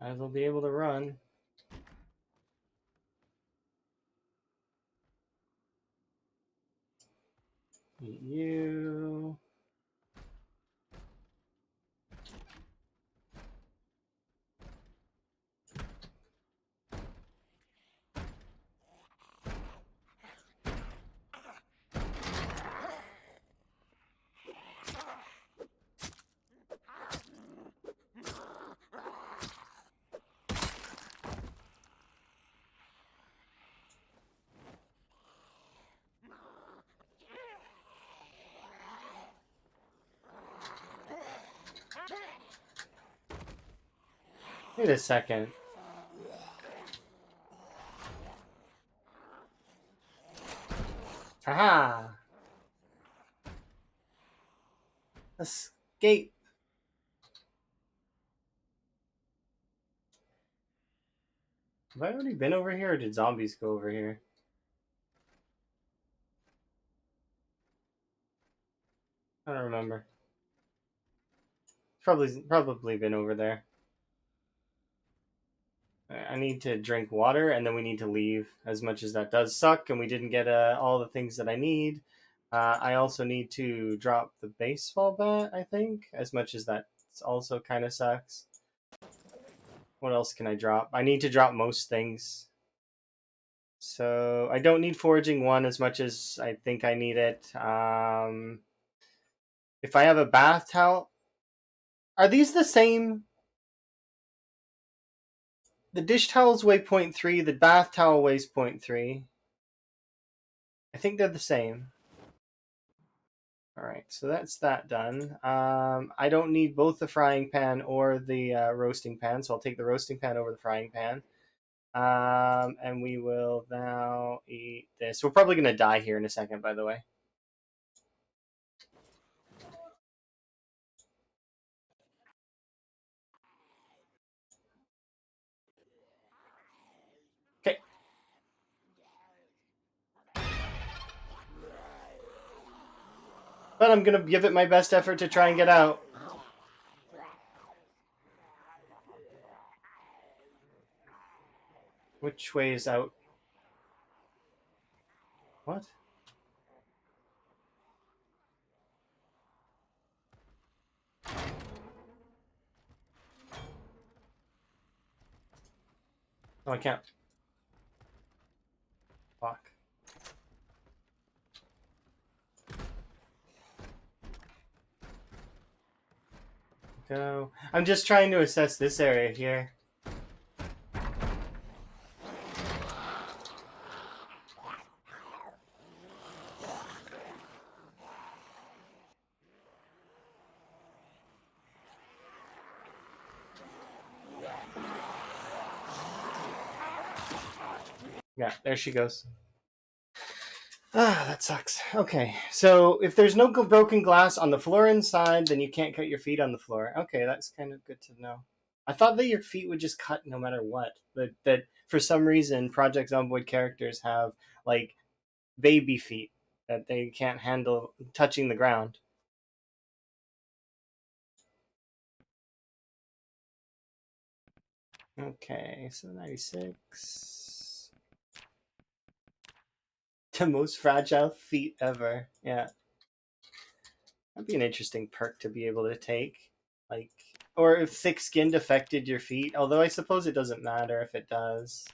I will be able to run. Eat you. Wait a second. Haha! Escape. Have I already been over here, or did zombies go over here? I don't remember. Probably been over there. I need to drink water, and then we need to leave. As much as that does suck, and we didn't get all the things that I need. I also need to drop the baseball bat, I think, as much as that also kind of sucks. What else can I drop? I need to drop most things. So I don't need foraging one as much as I think I need it. If I have a bath towel, are these the same? The dish towels weigh 0.3, the bath towel weighs 0.3. I think they're the same. All right, so that's that done. I don't need both the frying pan or the roasting pan, so I'll take the roasting pan over the frying pan. And we will now eat this. We're probably going to die here in a second, by the way. Okay. but I'm gonna give it my best effort to try and get out. Which way is out? What? Oh, I can't. Fuck. Go. I'm just trying to assess this area here. Yeah, there she goes. Ah, that sucks. Okay, so if there's no broken glass on the floor inside, then you can't cut your feet on the floor. Okay, that's kind of good to know. I thought that your feet would just cut no matter what. That for some reason, Project Zomboid characters have like baby feet that they can't handle touching the ground. Okay, so 96. The most fragile feet ever. Yeah. That'd be an interesting perk to be able to take. Like, or if thick skinned affected your feet, although I suppose it doesn't matter if it does.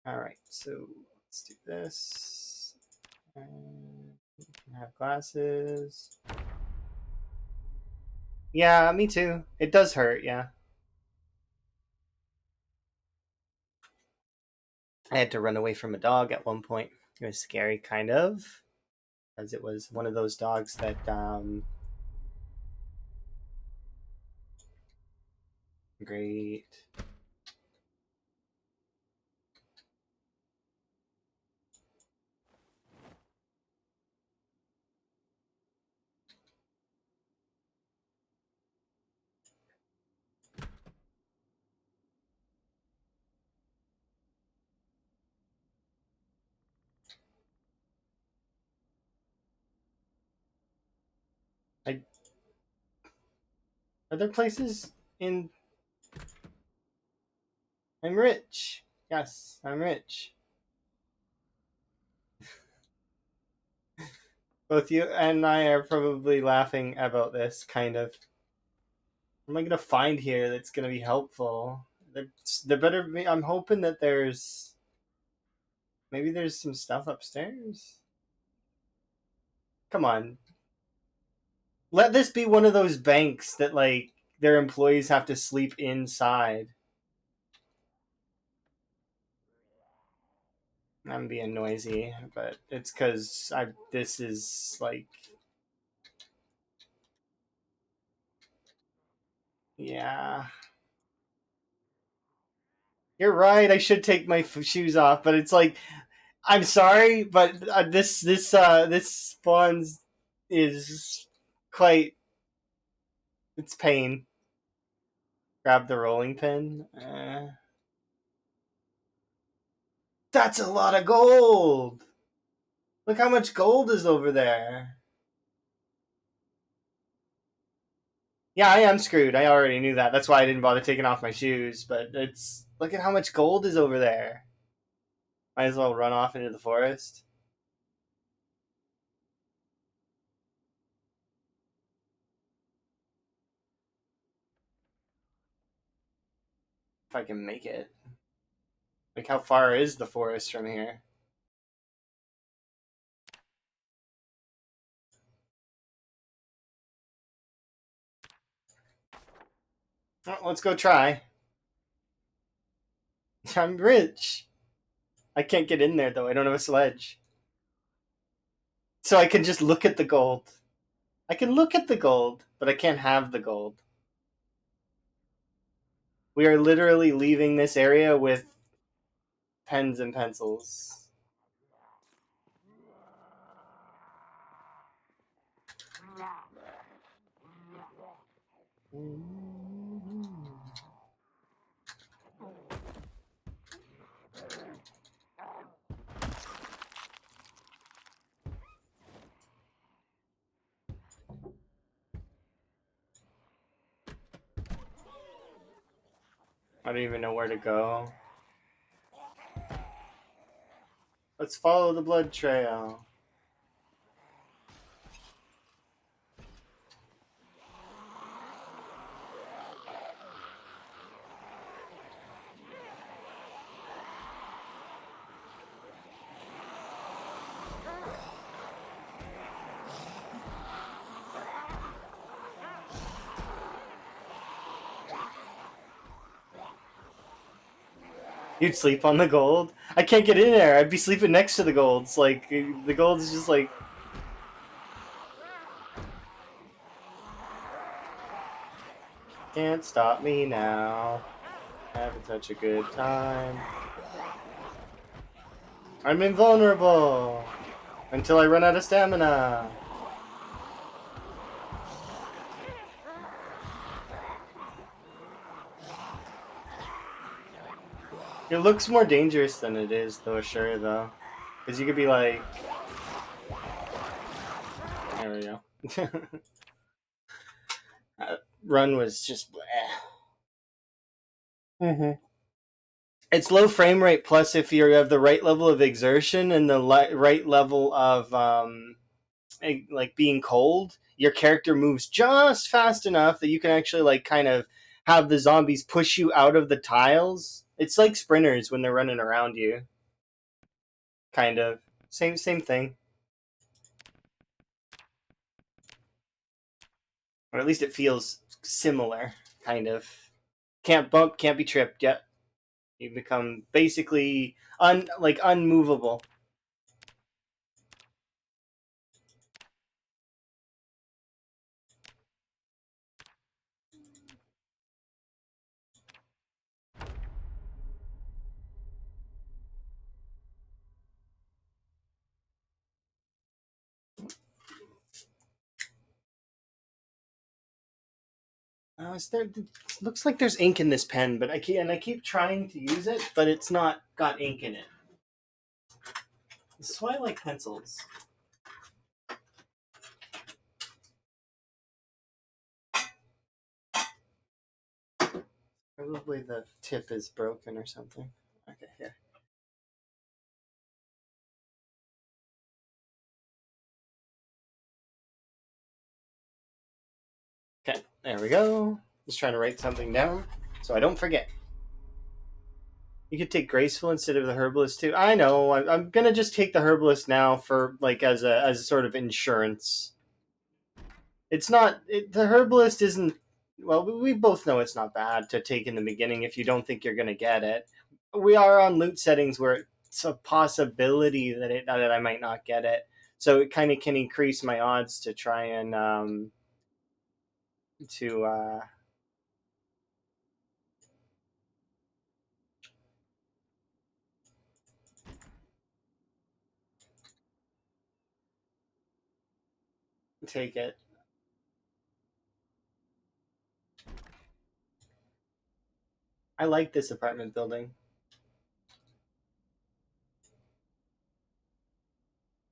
Alright, so let's do this. And you can have glasses. Yeah, me too. It does hurt, yeah. I had to run away from a dog at one point. It was scary, kind of, as it was one of those dogs that great. I, are there places in... I'm rich. Yes, I'm rich. Both you and I are probably laughing about this, kind of. What am I gonna find here that's gonna be helpful? There better be. I'm hoping that there's. Maybe there's some stuff upstairs? Come on. Let this be one of those banks that, like, their employees have to sleep inside. I'm being noisy, but it's because this is, like. Yeah. You're right. I should take my shoes off, but it's like I'm sorry, but this spawns is quite. It's pain. Grab the rolling pin. That's a lot of gold. Look how much gold is over there. Yeah, I am screwed. I already knew that. That's why I didn't bother taking off my shoes. But it's look at how much gold is over there. Might as well run off into the forest. If I can make it. Like, how far is the forest from here? Well, let's go try. I'm rich. I can't get in there, though. I don't have a sledge. So I can just look at the gold. I can look at the gold, but I can't have the gold. We are literally leaving this area with pens and pencils. I don't even know where to go. Let's follow the blood trail. You'd sleep on the gold? I can't get in there. I'd be sleeping next to the golds. Like, the gold's just like... Can't stop me now. Having such a good time. I'm invulnerable! Until I run out of stamina. It looks more dangerous than it is, though, sure, though. Because you could be like... There we go. Run was just bleh. Mm-hmm. It's low frame rate, plus if you have the right level of exertion and the right level of like being cold, your character moves just fast enough that you can actually like kind of have the zombies push you out of the tiles. It's like sprinters when they're running around you. Kind of. Same thing. Or at least it feels similar, kind of. Can't bump, can't be tripped yet. You become basically unmovable. Is there? It looks like there's ink in this pen, but I keep trying to use it, but it's not got ink in it. This is why I like pencils. Probably the tip is broken or something. Okay, here. Okay, there we go. Just trying to write something down so I don't forget. You could take graceful instead of the herbalist too. I know. I'm gonna just take the herbalist now for like as a sort of insurance. It's not the herbalist isn't. Well, we both know it's not bad to take in the beginning if you don't think you're gonna get it. We are on loot settings where it's a possibility that I might not get it, so it kind of can increase my odds to try and to take it. I like this apartment building.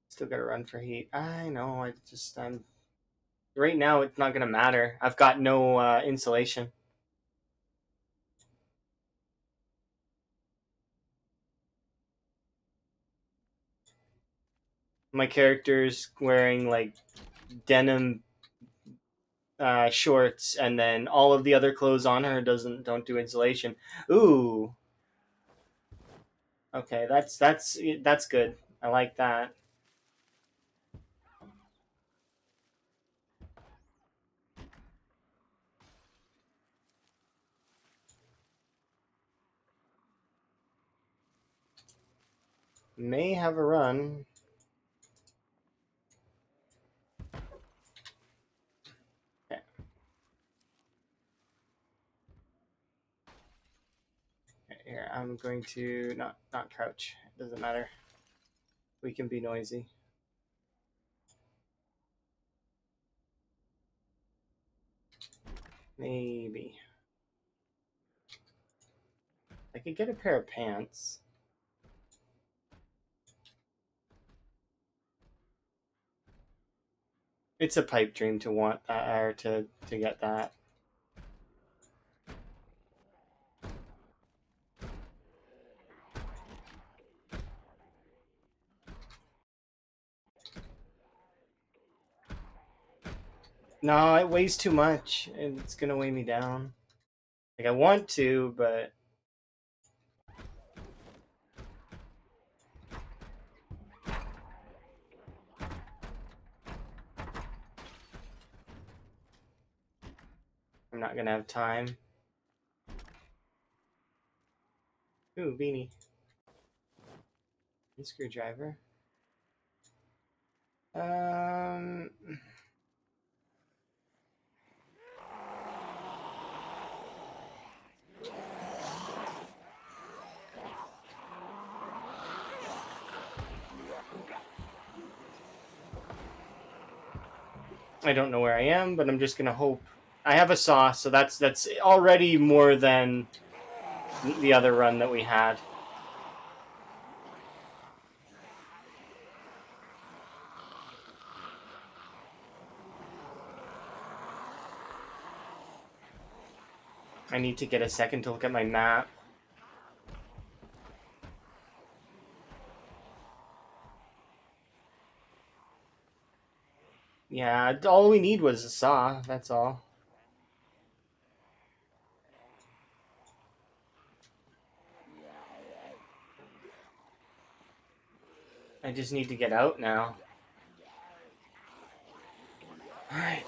Still got to run for heat. I know. I'm right now. It's not gonna matter. I've got no insulation. My character's wearing like denim shorts, and then all of the other clothes on her don't do insulation. Ooh. Okay, that's good. I like that. May have a run. Okay. Here, I'm going to not crouch. It doesn't matter. We can be noisy. Maybe I could get a pair of pants. It's a pipe dream to want that or to get that. No, it weighs too much, and it's gonna weigh me down. Like I want to, but I'm not gonna have time. Ooh, beanie. And screwdriver. Um, I don't know where I am, but I'm just gonna hope. I have a saw, so that's already more than the other run that we had. I need to get a second to look at my map. Yeah, all we need was a saw, that's all. I just need to get out now. Alright.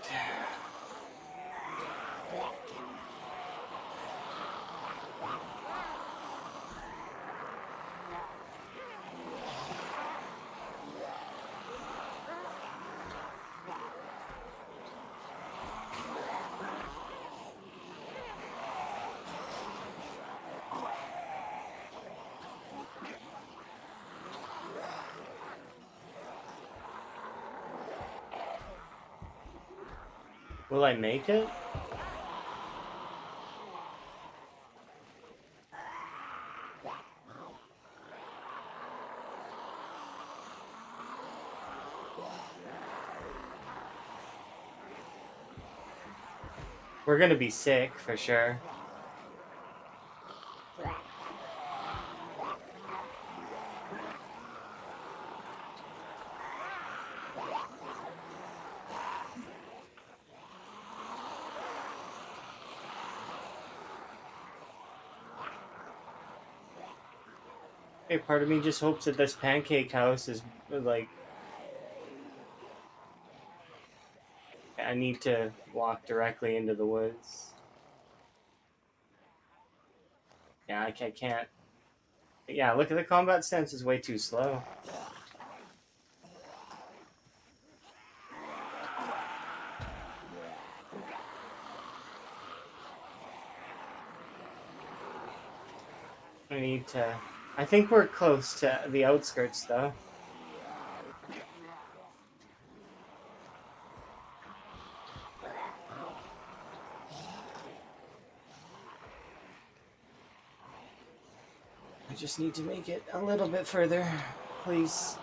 Will I make it? We're gonna be sick, for sure. Hey, part of me just hopes that this pancake house is, like... I need to walk directly into the woods. Yeah, I can't. Yeah, look at the combat stance is way too slow. I need to... I think we're close to the outskirts, though. I just need to make it a little bit further, please.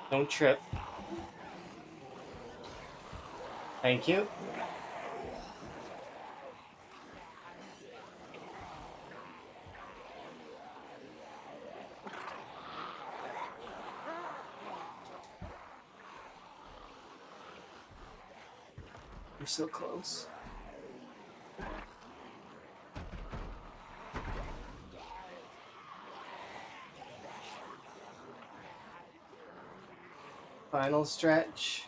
Don't trip. Thank you. We're so close. Final stretch.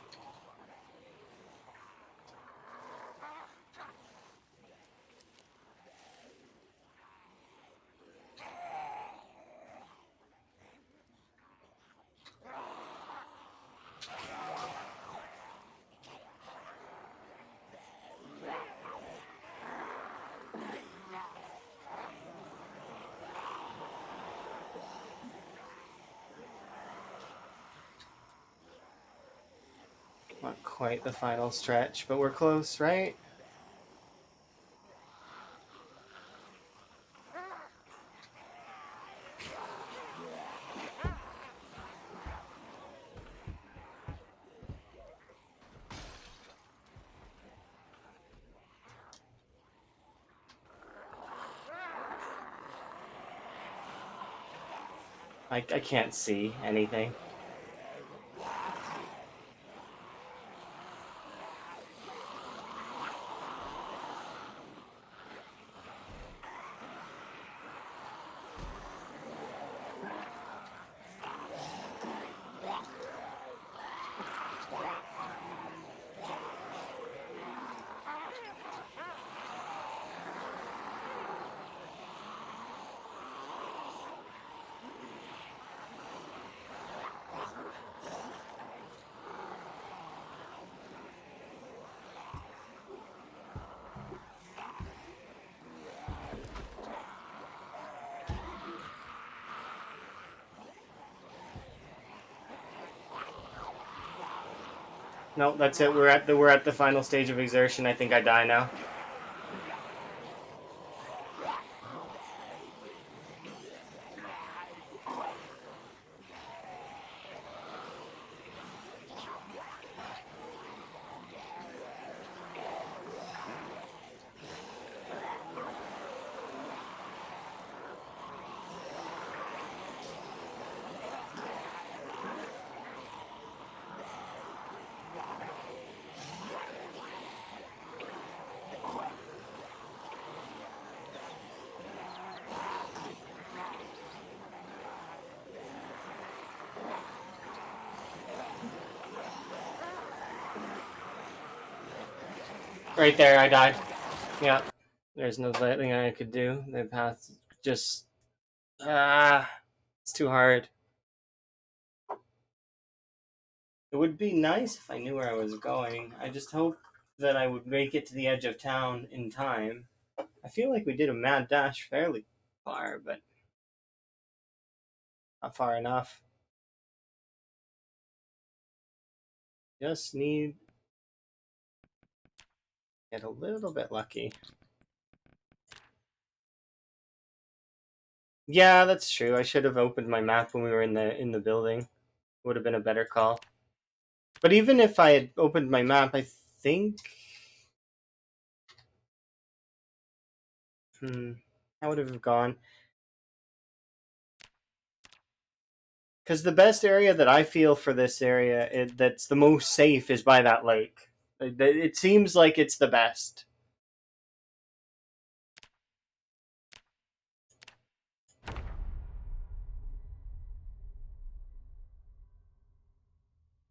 Not quite the final stretch, but we're close, right? I can't see anything. No, that's it. We're at the final stage of exertion. I think I die now. Right there, I died. Yeah. There's no thing I could do. The path just it's too hard. It would be nice if I knew where I was going. I just hope that I would make it to the edge of town in time. I feel like we did a mad dash fairly far, but not far enough. Just need to get a little bit lucky. Yeah, that's true. I should have opened my map when we were in the building. Would have been a better call. But even if I had opened my map, I think I would have gone. Because the best area that I feel for this area that's the most safe is by that lake. It seems like it's the best.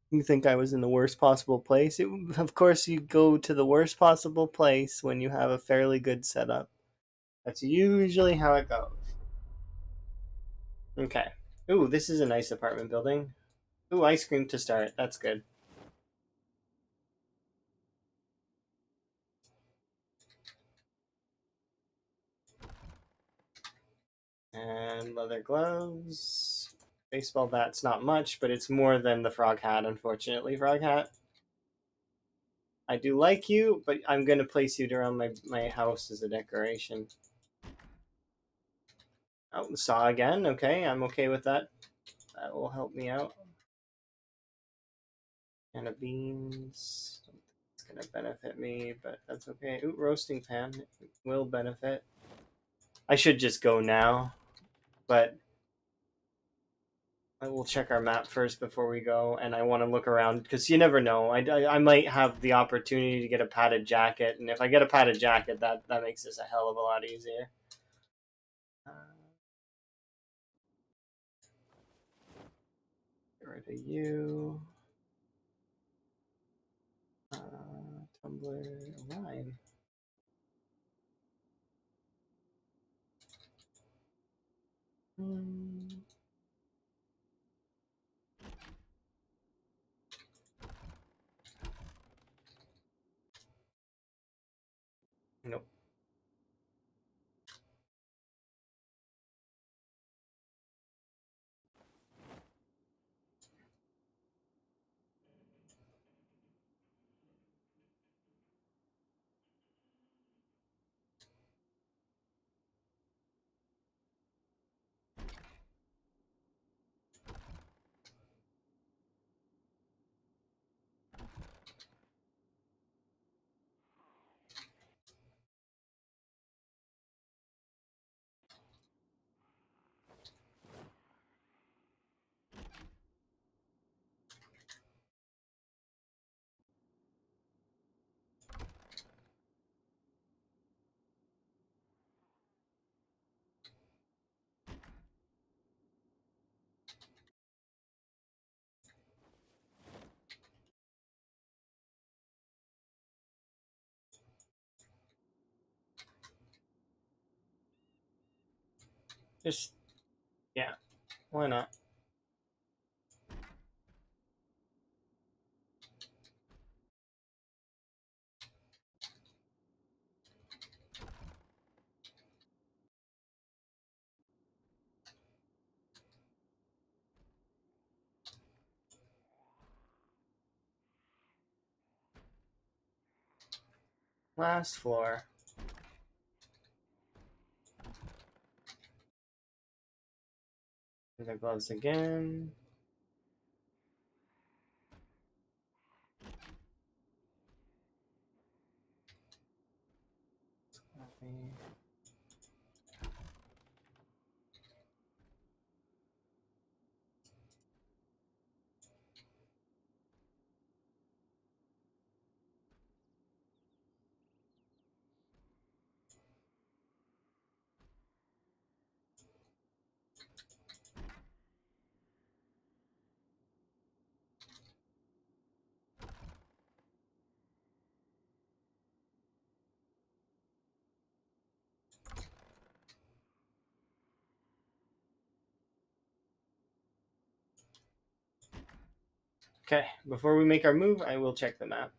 You think I was in the worst possible place? Of course, you go to the worst possible place when you have a fairly good setup. That's usually how it goes. Okay. Ooh, this is a nice apartment building. Ooh, ice cream to start. That's good. And leather gloves. Baseball bat's not much, but it's more than the frog hat, unfortunately. Frog hat. I do like you, but I'm going to place you around my house as a decoration. Oh, saw again. Okay, I'm okay with that. That will help me out. And of beans. It's going to benefit me, but that's okay. Ooh, roasting pan. It will benefit. I should just go now, but I will check our map first before we go, and I want to look around because you never know. I might have the opportunity to get a padded jacket, and if I get a padded jacket, that makes this a hell of a lot easier. Get rid of you. Tumbler, wine. Hmm. Nope. Just, yeah, why not? Last floor. The gloves again. Okay, before we make our move, I will check the map.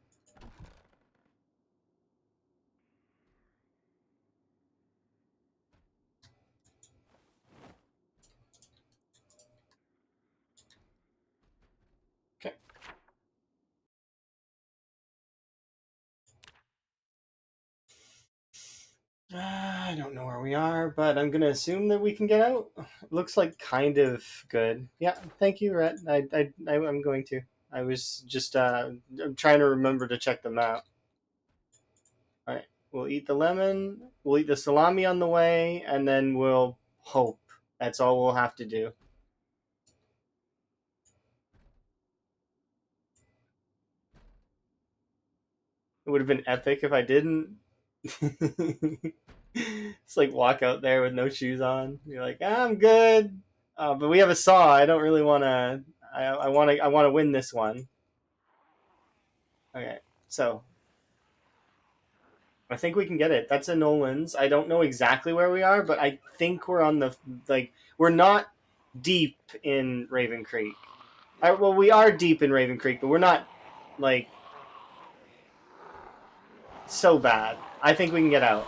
Okay. I don't know where we are, but I'm gonna assume that we can get out. It looks like kind of good. Yeah, thank you, Rhett. I'm going to. I was just I'm trying to remember to check the map. All right, we'll eat the lemon. We'll eat the salami on the way, and then we'll hope. That's all we'll have to do. It would have been epic if I didn't. It's like walk out there with no shoes on. You're like, I'm good, but we have a saw. I don't really want to. I want to. I want to win this one. Okay, so I think we can get it. That's a Nolan's. I don't know exactly where we are, but I think we're on the like. We're not deep in Ravencreek. Well, we are deep in Ravencreek, but we're not like so bad. I think we can get out.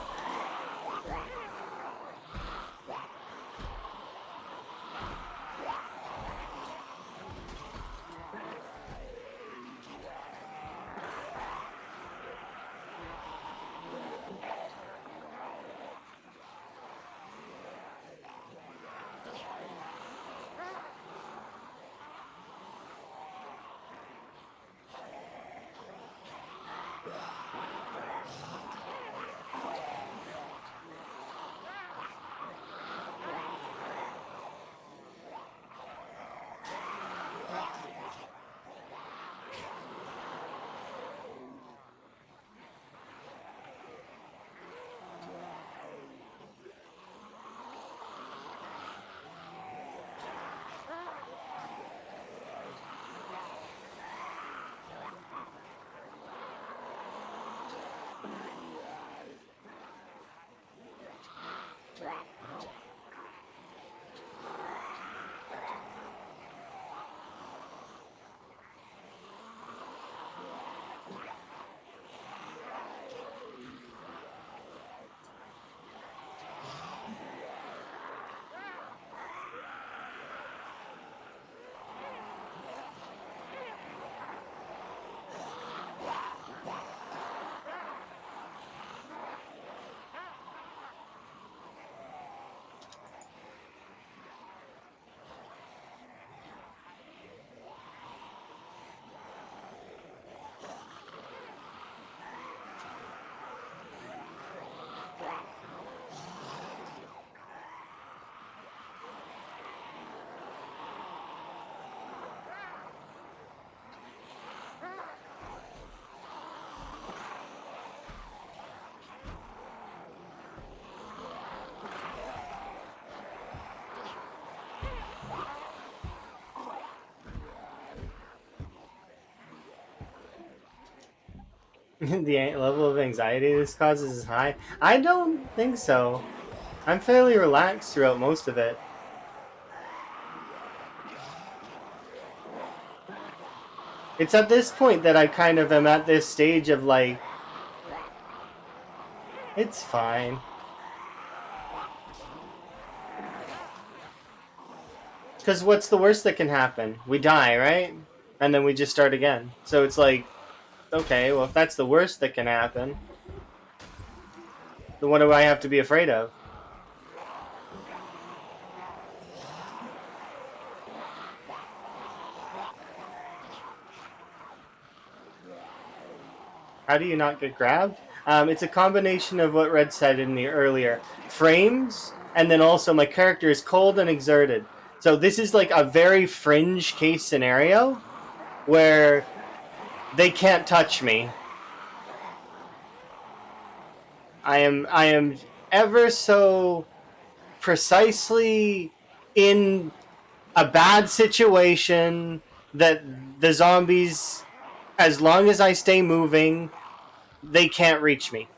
The level of anxiety this causes is high. I don't think so. I'm fairly relaxed throughout most of it. It's at this point that I kind of am at this stage of like, it's fine. Because what's the worst that can happen? We die, right? And then we just start again. So it's like, okay, well, if that's the worst that can happen, then what do I have to be afraid of? How do you not get grabbed? It's a combination of what Red said in the earlier frames, and then also my character is cold and exerted. So this is like a very fringe case scenario where they can't touch me. I am ever so precisely in a bad situation that the zombies, as long as I stay moving, they can't reach me.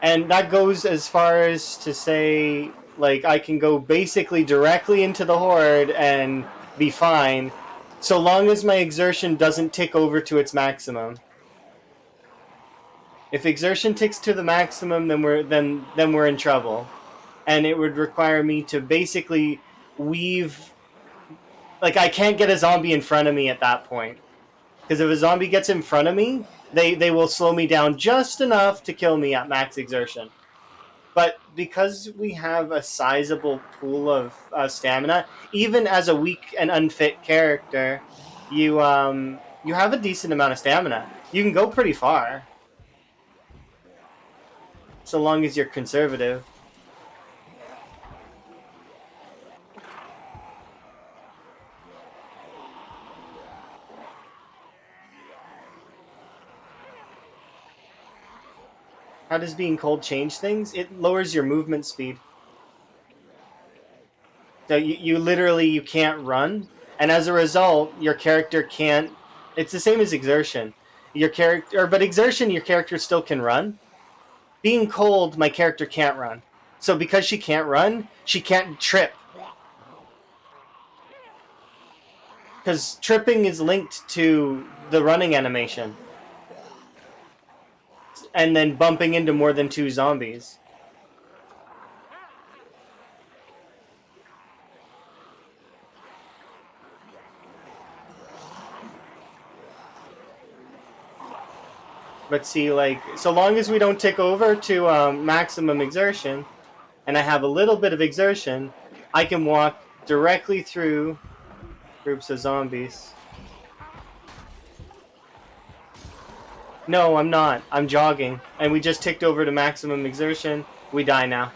And that goes as far as to say, like, I can go basically directly into the horde and be fine, so long as my exertion doesn't tick over to its maximum. If exertion ticks to the maximum, then we're in trouble, and it would require me to basically weave. Like, I can't get a zombie in front of me at that point, because if a zombie gets in front of me, they will slow me down just enough to kill me at max exertion. But because we have a sizable pool of stamina, even as a weak and unfit character, you have a decent amount of stamina. You can go pretty far, so long as you're conservative. How does being cold change things? It lowers your movement speed. So you literally you can't run, and as a result, your character can't. It's the same as exertion. Your character, but exertion, your character still can run. Being cold, my character can't run. So because she can't run, she can't trip. Because tripping is linked to the running animation, and then bumping into more than two zombies. But see, like, so long as we don't tick over to maximum exertion, and I have a little bit of exertion, I can walk directly through groups of zombies. No, I'm not. I'm jogging, and we just ticked over to maximum exertion. We die now.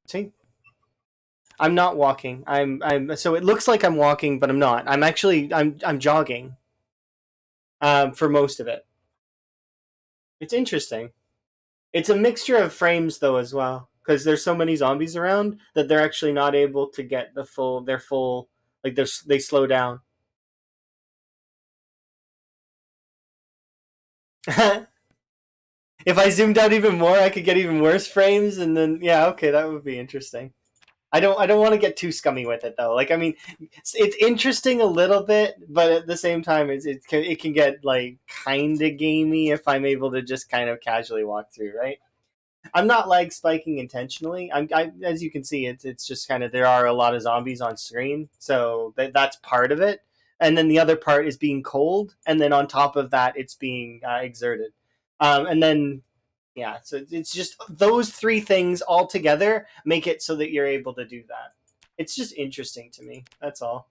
See, I'm not walking. I'm so it looks like I'm walking, but I'm not. I'm jogging. For most of it. It's interesting. It's a mixture of frames though as well, because there's so many zombies around that they're actually not able to get their full like they slow down. If I zoomed out even more, I could get even worse frames, and then yeah, okay, that would be interesting. I don't want to get too scummy with it though. Like I mean, it's interesting a little bit, but at the same time, it can get like kind of gamey if I'm able to just kind of casually walk through, right? I'm not like spiking intentionally. As you can see, it's just kind of there are a lot of zombies on screen, so that's part of it. And then the other part is being cold, and then on top of that, it's being exerted. And then yeah, so it's just those three things all together make it so that you're able to do that. It's just interesting to me. That's all.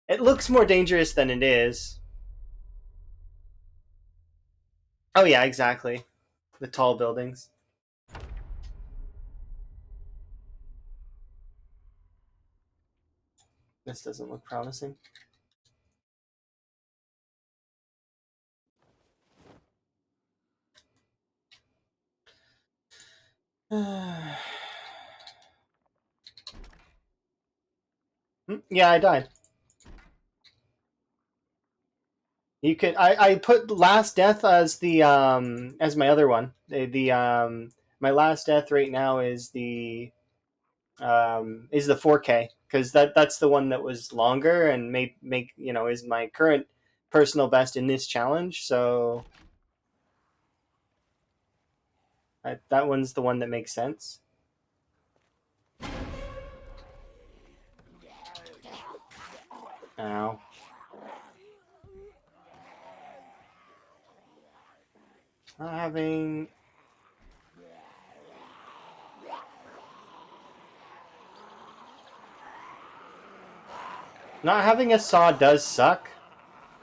It looks more dangerous than it is. Oh yeah, exactly. The tall buildings. This doesn't look promising. Yeah, I died. You could. I put Last Death as the as my other one. The my Last Death right now is the 4K because that's the one that was longer and make is my current personal best in this challenge. So that one's the one that makes sense. Ow. Not having not having a saw does suck,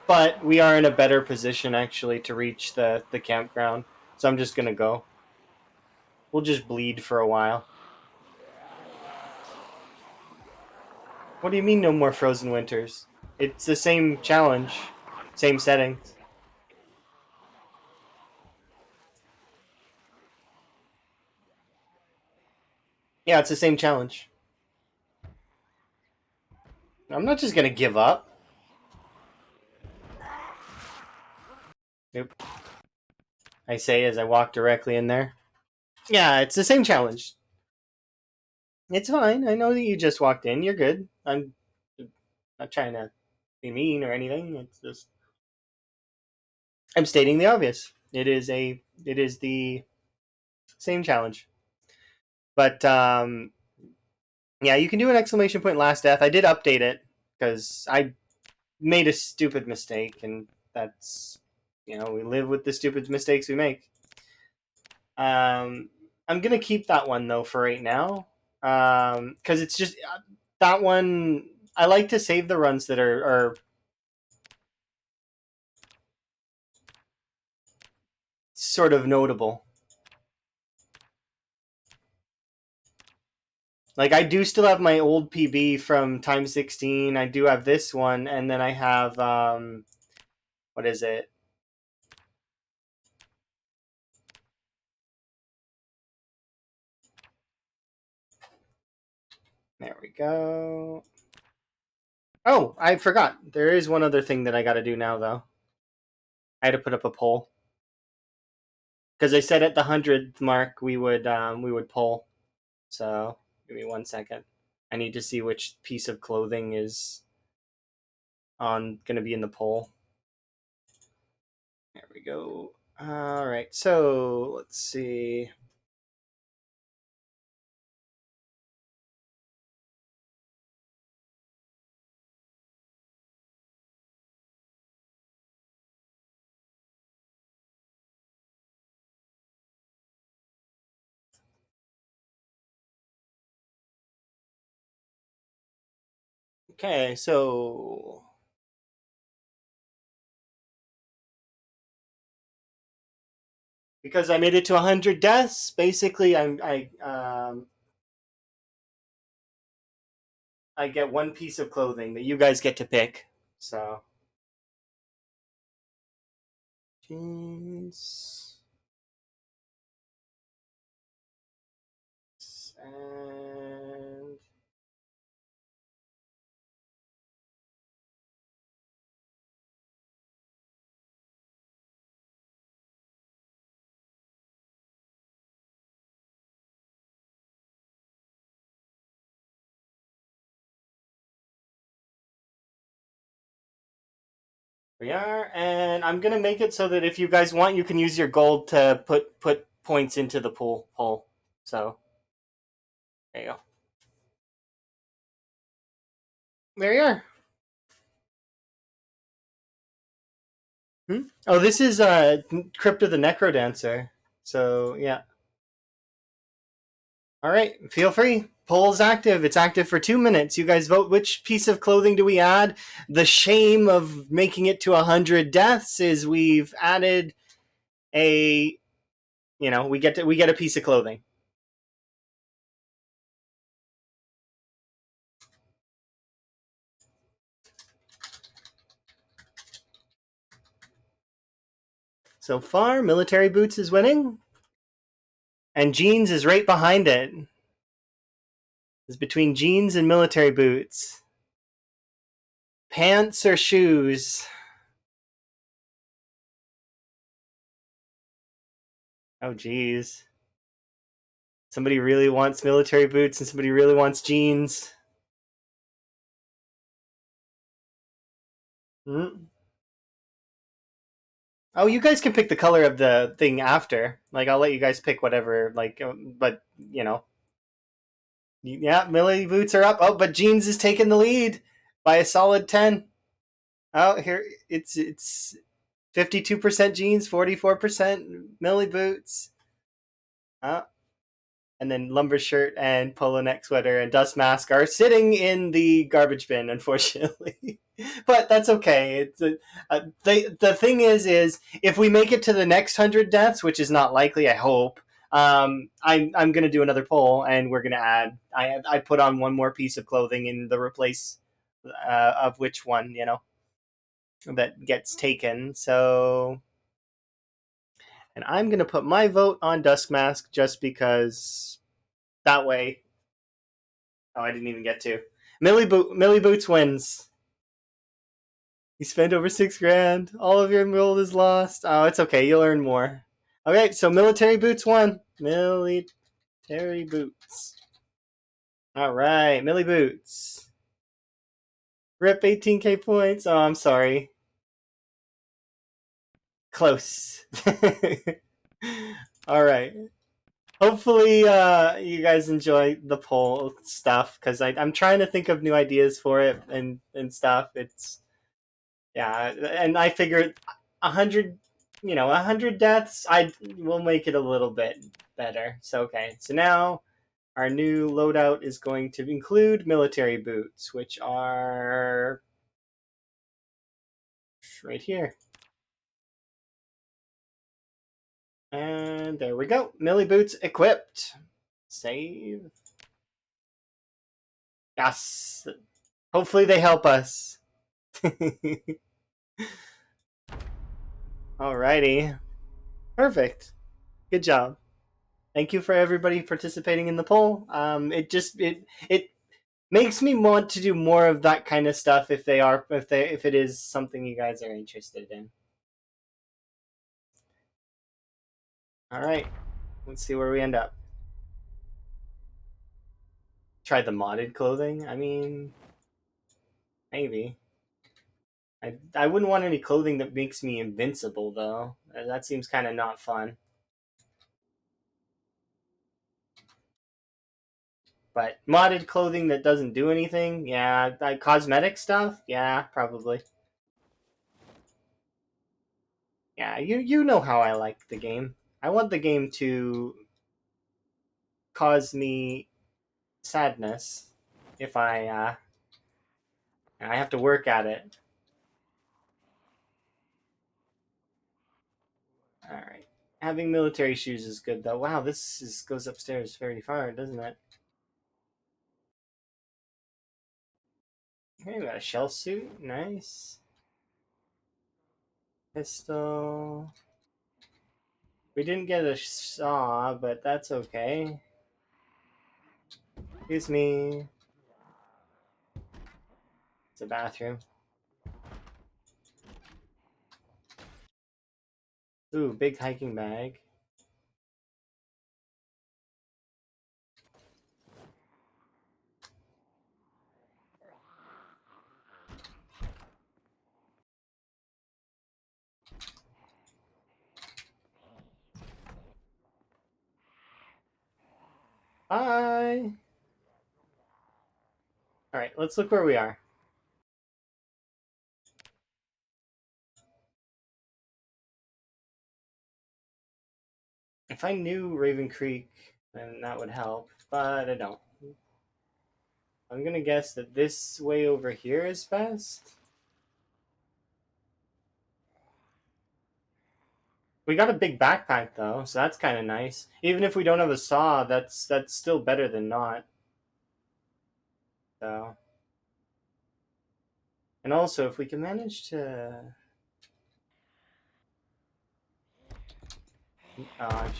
but we are in a better position actually to reach the campground. So I'm just gonna go. We'll just bleed for a while. What do you mean no more frozen winters? It's the same challenge, same settings. Yeah, it's the same challenge. I'm not just gonna give up. Nope. I say as I walk directly in there. Yeah, it's the same challenge. It's fine. I know that you just walked in. You're good. I'm not trying to be mean or anything. It's just I'm stating the obvious. It is the same challenge. But yeah, you can do an exclamation point last death. I did update it because I made a stupid mistake, and that's we live with the stupid mistakes we make. I'm gonna keep that one though for right now, because it's just that one. I like to save the runs that are sort of notable. Like I do still have my old PB from time 16. I do have this one, and then I have what is it? There we go. Oh, I forgot. There is one other thing that I got to do now, though. I had to put up a poll because I said at the 100th mark we would poll. So give me 1 second. I need to see which piece of clothing is on going to be in the poll. There we go. All right. So let's see. Okay, so because I made it to 100 deaths, basically I get one piece of clothing that you guys get to pick. So jeans and we are, and I'm gonna make it so that if you guys want, you can use your gold to put points into the poll. So there you go. There you are. Hmm? Oh, this is Crypt of the Necrodancer. So yeah. All right, feel free. Poll's active. It's active for 2 minutes. You guys vote. Which piece of clothing do we add? The shame of making it to 100 deaths is we've added a, we get a piece of clothing. So far, military boots is winning, and jeans is right behind it. It's between jeans and military boots. Pants or shoes? Oh, geez. Somebody really wants military boots and somebody really wants jeans. Hmm. Oh, you guys can pick the color of the thing after. Like, I'll let you guys pick whatever. Like, but you know, yeah, Millie boots are up. Oh, but jeans is taking the lead by a solid 10. Oh, here it's 52% jeans, 44% Millie boots. Oh, and then lumber shirt and polo neck sweater and dust mask are sitting in the garbage bin, unfortunately. But that's okay. The thing is if we make it to the next 100 deaths, which is not likely, I hope. I'm gonna do another poll, and we're gonna add. I put on one more piece of clothing in the replace of which one that gets taken. So, and I'm gonna put my vote on Dusk Mask just because that way. Oh, I didn't even get to. Millie Boots wins. You spent over 6 grand. All of your gold is lost. Oh, it's okay. You'll earn more. Okay, so military boots won. Military boots. All right, Millie Boots. Rip 18k points. Oh, I'm sorry. Close. All right. Hopefully, you guys enjoy the poll stuff because I'm trying to think of new ideas for it and stuff. It's yeah, and I figured 100, 100 deaths, I will make it a little bit better. So okay, so now our new loadout is going to include military boots, which are right here. And there we go. Millie boots equipped. Save. Yes. Hopefully they help us. Alrighty. Perfect. Good job. Thank you for everybody participating in the poll. It makes me want to do more of that kind of stuff if it is something you guys are interested in. All right, let's see where we end up. Try the modded clothing. I mean, maybe. I wouldn't want any clothing that makes me invincible though. That seems kind of not fun. But modded clothing that doesn't do anything, yeah. Like cosmetic stuff, yeah, probably. Yeah, you know how I like the game. I want the game to cause me sadness if I have to work at it. All right. Having military shoes is good though. Wow, goes upstairs very far, doesn't it? Okay, we got a shell suit. Nice. Pistol. We didn't get a saw, but that's okay. Excuse me. It's a bathroom. Ooh, big hiking bag. Bye. All right, let's look where we are. If I knew Ravencreek, then that would help, but I don't. I'm gonna guess that this way over here is best. We got a big backpack though, so that's kind of nice. Even if we don't have a saw, that's still better than not. So, and also if we can manage to, gosh,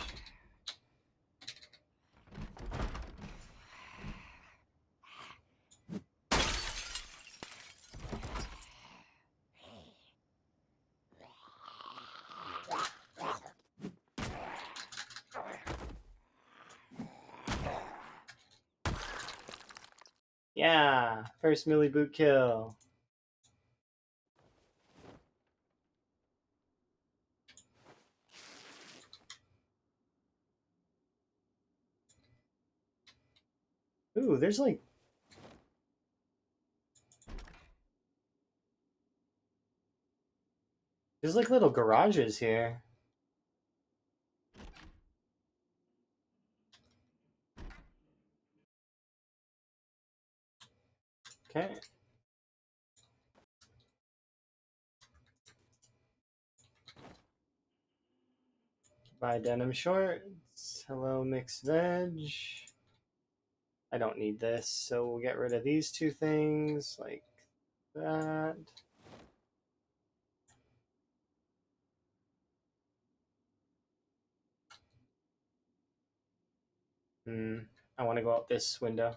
Yeah, first melee boot kill. Ooh, there's like little garages here. Okay. Buy denim shorts. Hello, mixed veg. I don't need this, so we'll get rid of these two things like that. I want to go out this window.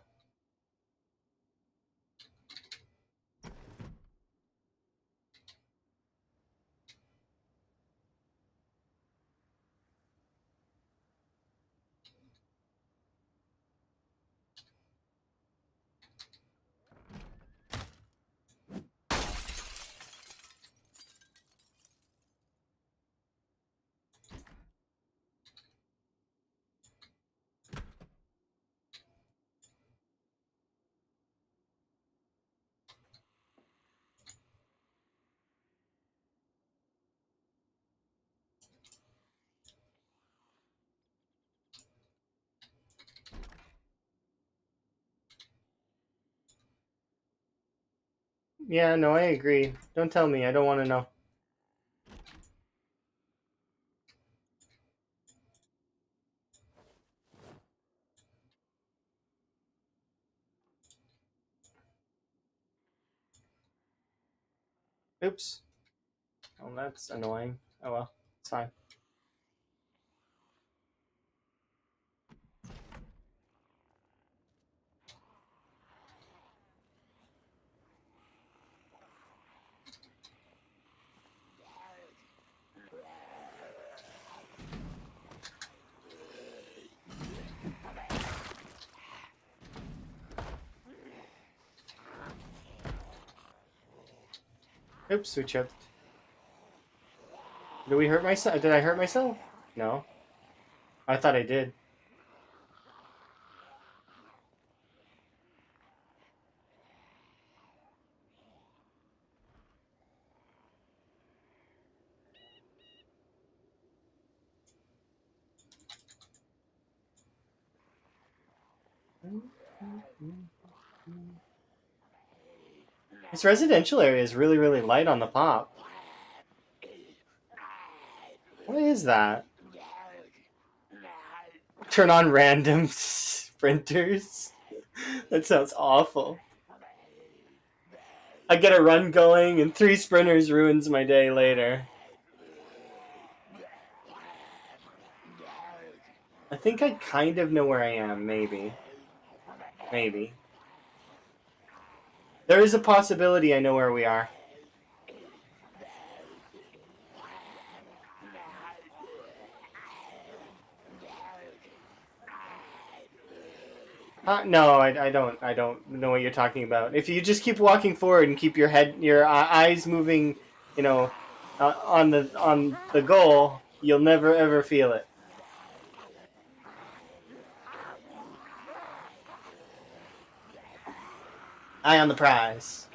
Yeah, no, I agree. Don't tell me. I don't want to know. Oops. Oh, that's annoying. Oh well, it's fine. Oops, we tripped. Did we hurt myself? Did I hurt myself? No. I thought I did. This residential area is really, really light on the pop. What is that? Turn on random sprinters? That sounds awful. I get a run going and 3 sprinters ruins my day later. I think I kind of know where I am, maybe. Maybe. There is a possibility I know where we are. No, I don't know what you're talking about. If you just keep walking forward and keep your eyes moving, you know, on the goal, you'll never ever feel it. Eye on the prize.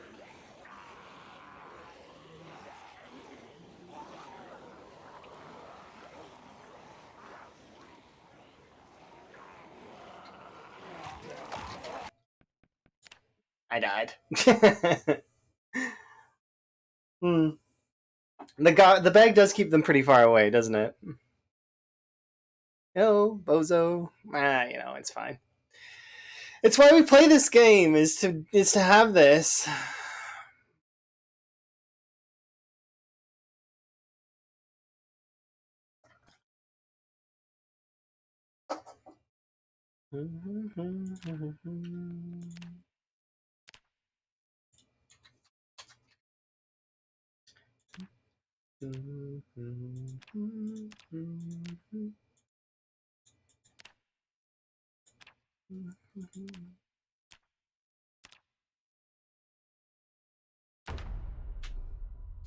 I died. Hmm. The bag does keep them pretty far away, doesn't it? Oh, bozo. It's fine. It's why we play this game is to have this.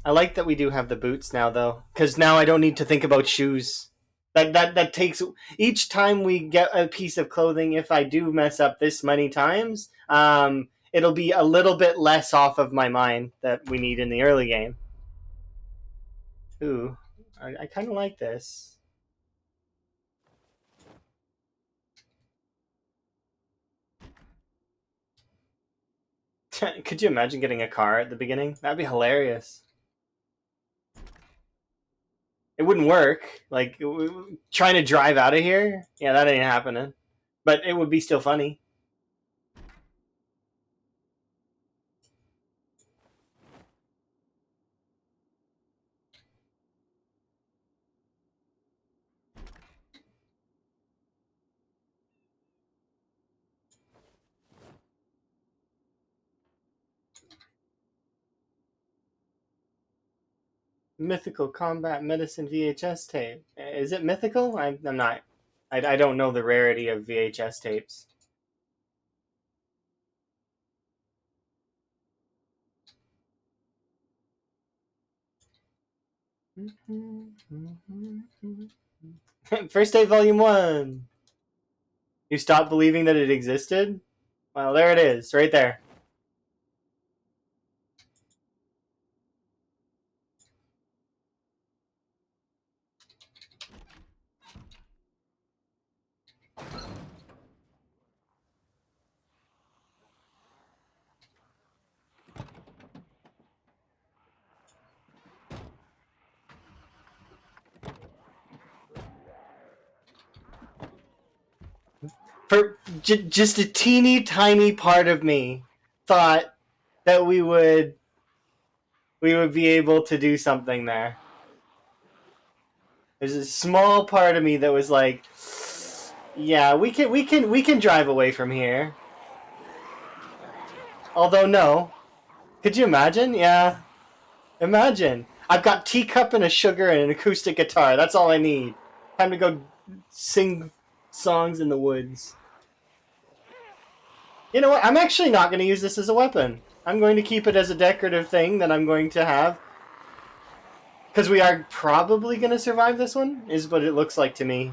I like that we do have the boots now, though, because now I don't need to think about shoes. That takes each time we get a piece of clothing. If I do mess up this many times, it'll be a little bit less off of my mind that we need in the early game. Ooh, I kind of like this. Could you imagine getting a car at the beginning? That'd be hilarious. It wouldn't work. Like trying to drive out of here. Yeah, that ain't happening. But it would be still funny. Mythical Combat Medicine VHS tape. Is it mythical? I'm not. I don't know the rarity of VHS tapes. First Aid Volume 1. You stopped believing that it existed? Well, there it is, right there. For just a teeny tiny part of me thought that we would be able to do something there. There's a small part of me that was like, yeah, we can drive away from here. Although no. Could you imagine? Yeah. Imagine. I've got teacup and a sugar and an acoustic guitar. That's all I need. Time to go sing songs in the woods. You know what? I'm actually not going to use this as a weapon. I'm going to keep it as a decorative thing that I'm going to have. Because we are probably going to survive this one, is what it looks like to me.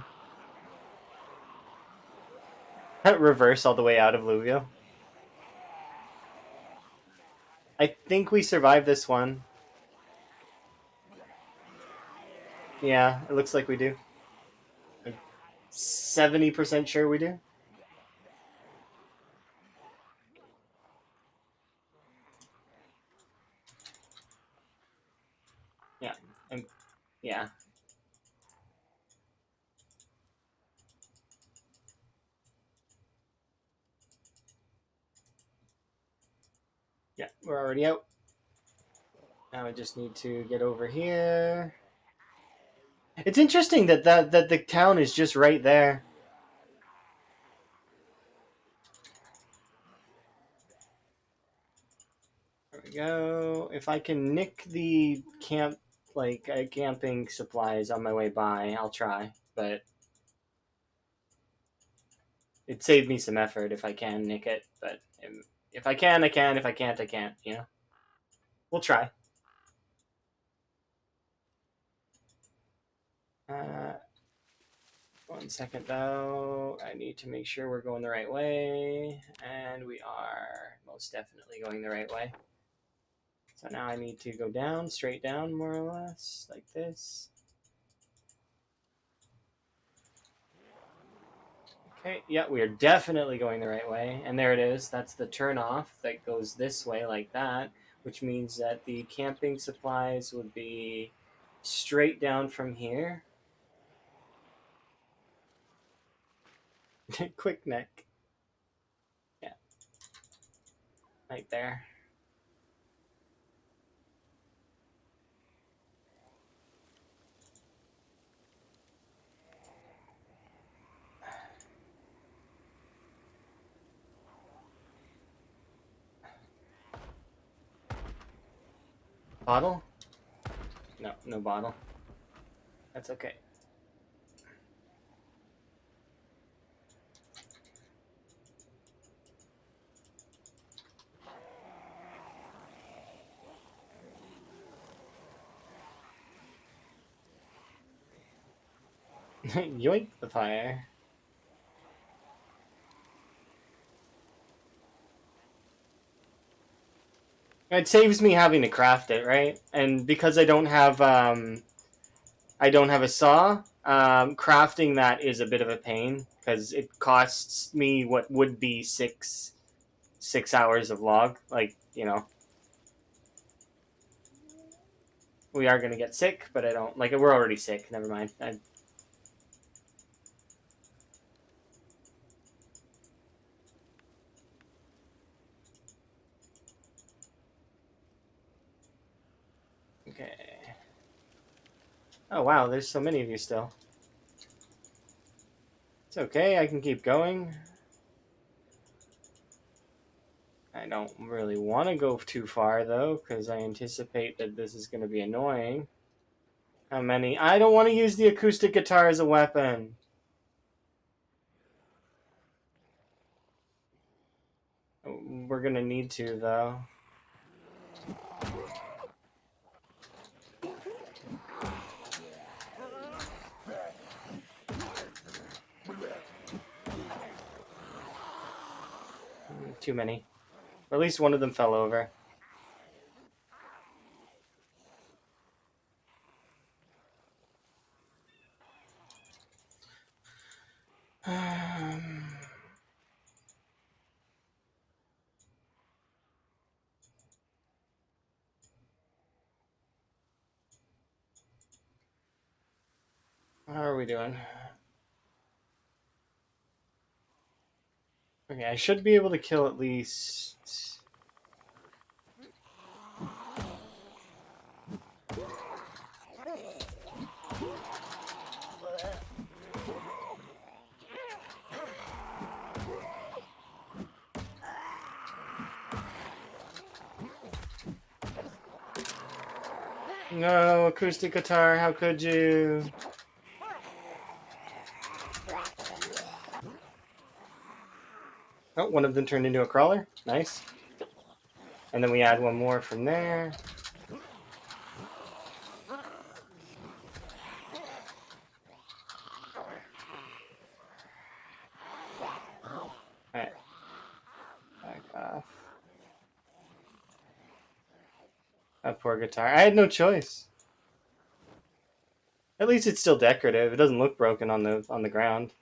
Reverse all the way out of Louisville. I think we survived this one. Yeah, it looks like we do. I'm 70% sure we do. Yeah. Yeah. Yeah, we're already out. Now I just need to get over here. It's interesting that the town is just right there. There we go. If I can nick the camping supplies on my way by, I'll try. But it saved me some effort if I can nick it. But if I can, I can. If I can't, I can't. You know, we'll try. Uh, 1 second though. I need to make sure we're going the right way, and we are most definitely going the right way. So now I need to go down, straight down, more or less, like this. Okay, yeah, we are definitely going the right way. And there it is. That's the turnoff that goes this way like that, which means that the camping supplies would be straight down from here. Quick neck. Yeah. Right there. Bottle? No, no bottle. That's okay. Yoink the fire. It saves me having to craft it, right? And because I don't have a saw, crafting that is a bit of a pain because it costs me what would be 6 hours of log. Like, you know, we are gonna get sick, but I don't like it. We're already sick. Never mind. Okay. Oh wow, there's so many of you still. It's okay. I can keep going. I don't really want to go too far though, because I anticipate that this is going to be annoying. How many? I don't want to use the acoustic guitar as a weapon. We're going to need to though. Too many. Or at least one of them fell over. How are we doing? Okay, I should be able to kill at least... No, acoustic guitar, how could you? Oh, one of them turned into a crawler. Nice. And then we add one more from there. Alright. Back off. That poor guitar. I had no choice. At least it's still decorative. It doesn't look broken on the ground.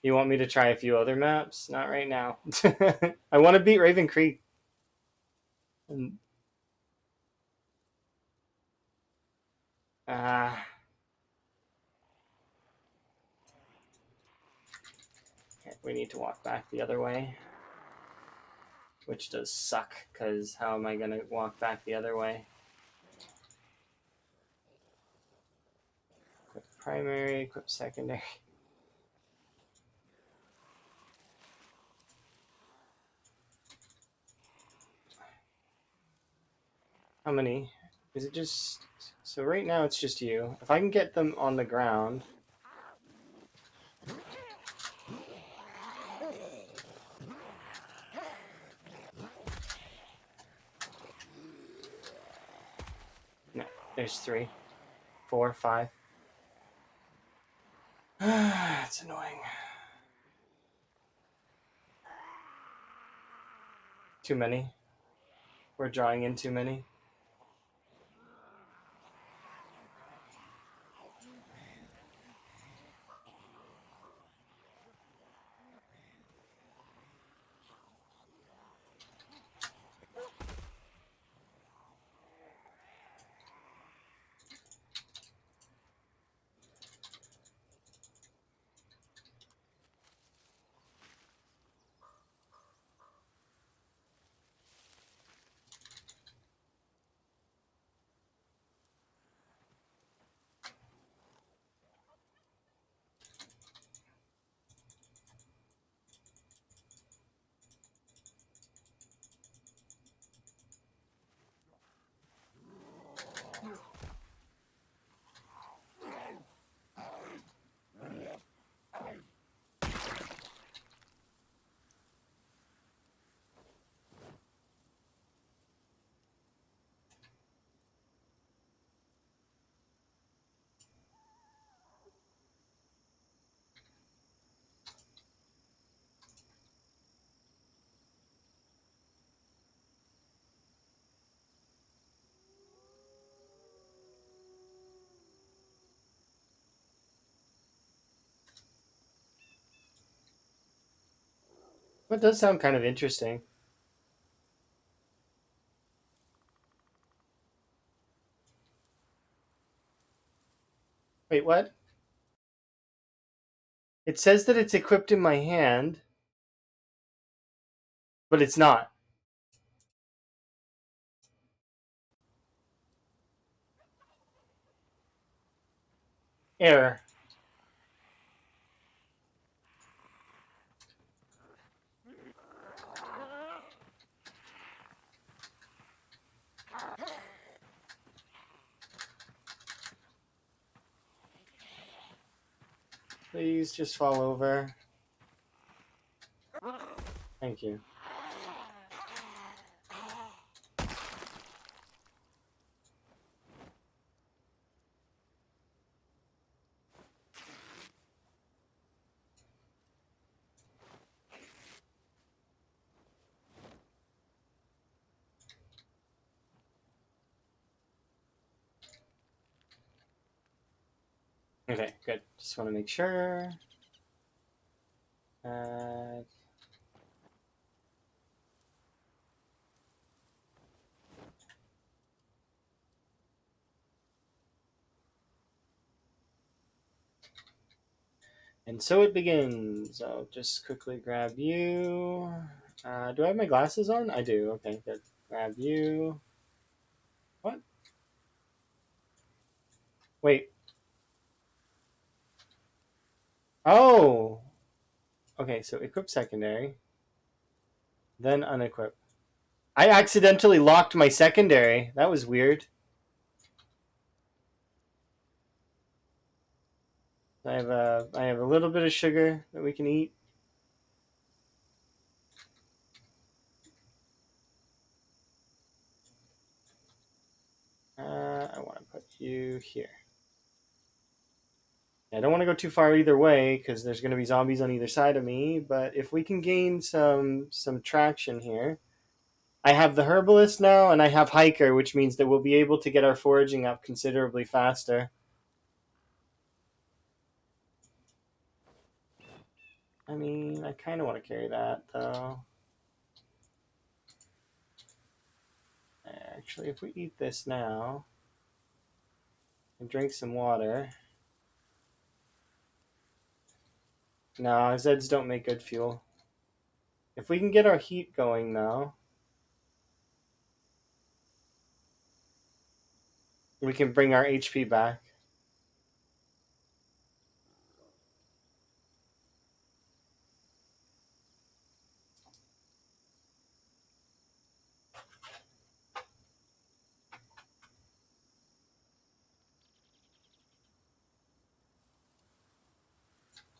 You want me to try a few other maps? Not right now. I want to beat Ravencreek. And, uh, we need to walk back the other way. Which does suck, because how am I going to walk back the other way? Equip primary, equip secondary. How many? Is it just... So right now it's just you. If I can get them on the ground... No, there's 3, 4, 5. It's annoying. Too many. We're drawing in too many. That does sound kind of interesting. Wait, what? It says that it's equipped in my hand, but it's not. Error. Please just fall over. Thank you. Okay, good. Just want to make sure. Uh, and so it begins. I'll just quickly grab you. Do I have my glasses on? I do. Okay, good. Grab you. What? Wait. Oh! Okay, so equip secondary, then unequip. I accidentally locked my secondary. That was weird. I have a little bit of sugar that we can eat. I want to put you here. I don't want to go too far either way because there's going to be zombies on either side of me. But if we can gain some traction here, I have the herbalist now, and I have hiker, which means that we'll be able to get our foraging up considerably faster. I mean, I kind of want to carry that though. Actually, if we eat this now and drink some water. No, Zeds don't make good fuel. If we can get our heat going though, we can bring our HP back.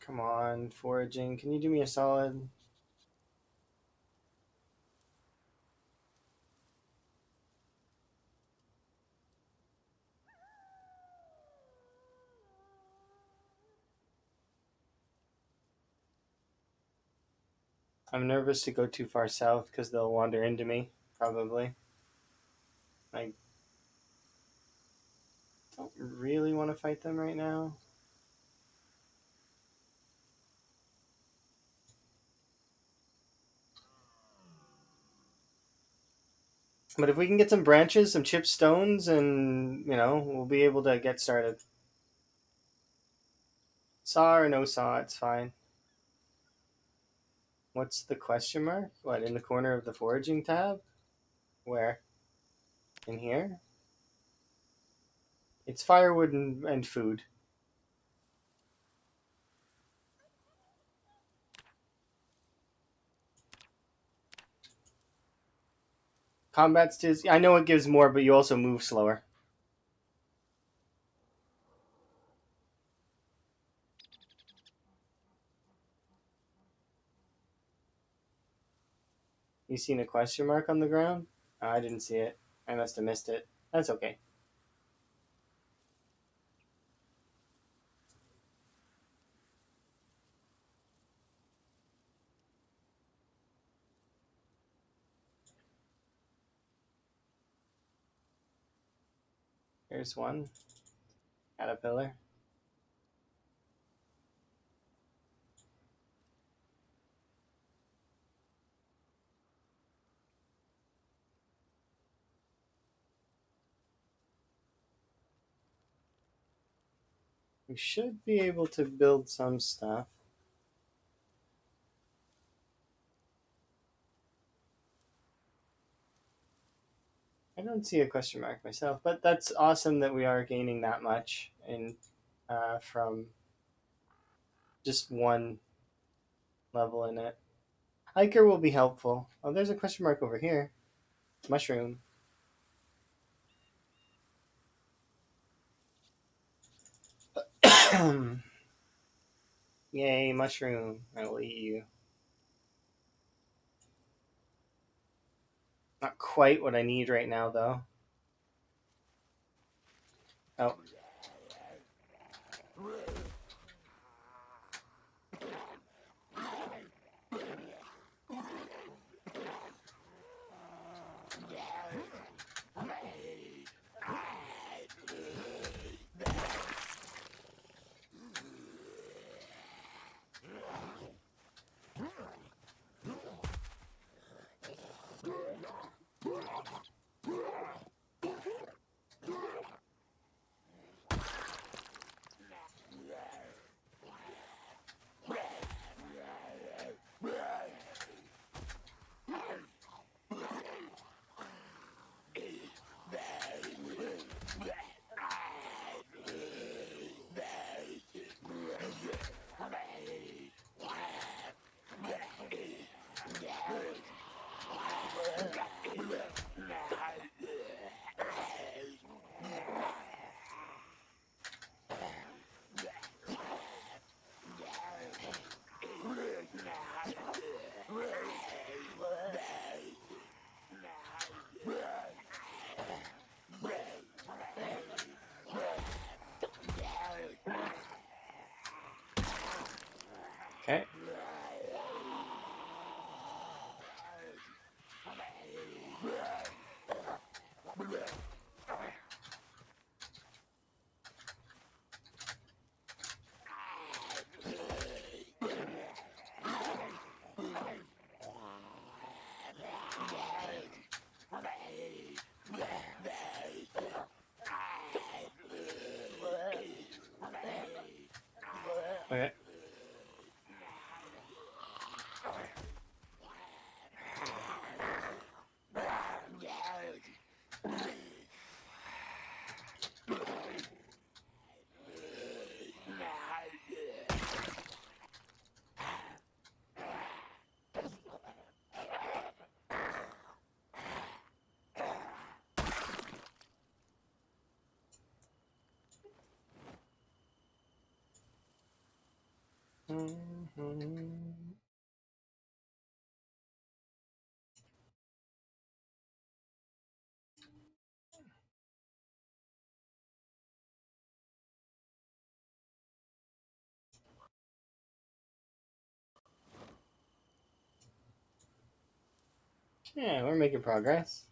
Come on, foraging. Can you do me a solid? I'm nervous to go too far south because they'll wander into me, probably. I don't really want to fight them right now. But if we can get some branches, some chipped stones, and, we'll be able to get started. Saw or no saw, it's fine. What's the question mark? What, in the corner of the foraging tab? Where? In here? It's firewood and food. Combat stis. I know it gives more, but you also move slower. You seen a question mark on the ground? Oh, I didn't see it. I must have missed it. That's okay. Here's one. Caterpillar. We should be able to build some stuff. I don't see a question mark myself, but that's awesome that we are gaining that much in from just one level in it. Hiker will be helpful. Oh, there's a question mark over here. Mushroom. Yay, mushroom. I will eat you. Not quite what I need right now, though. Oh. Okay. Okay. Mhm. Yeah, we're making progress.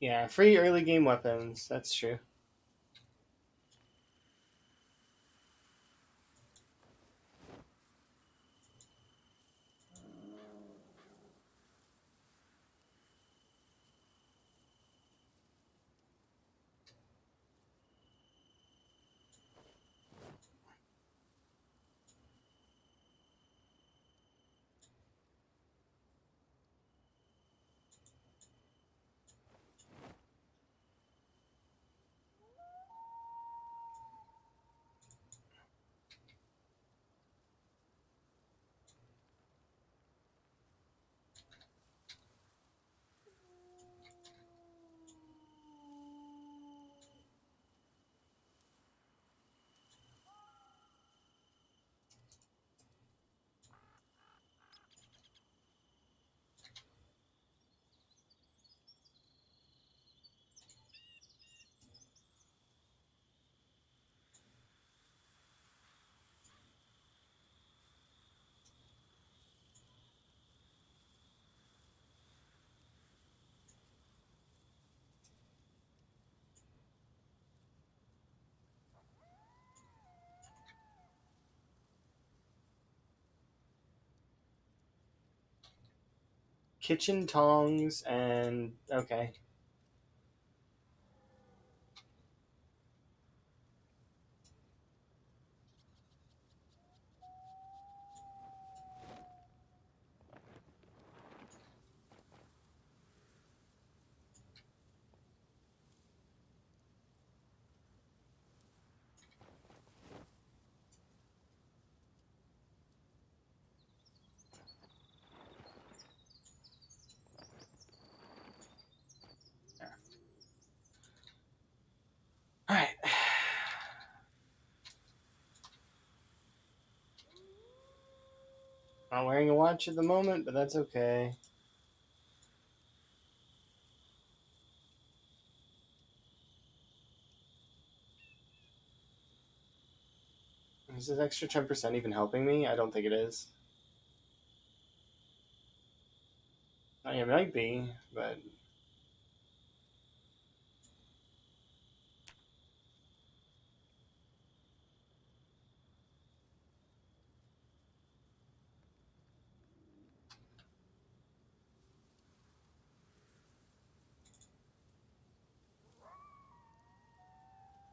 Yeah, free early game weapons. That's true. kitchen tongs and okay. All right. Not wearing a watch at the moment, but that's okay. Is this extra 10% even helping me? I don't think it is. I mean, it might be, but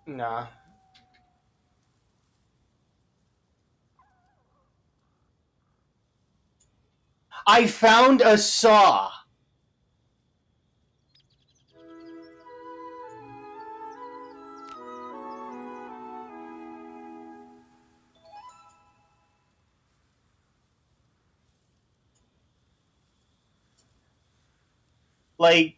nah. I found a saw. Like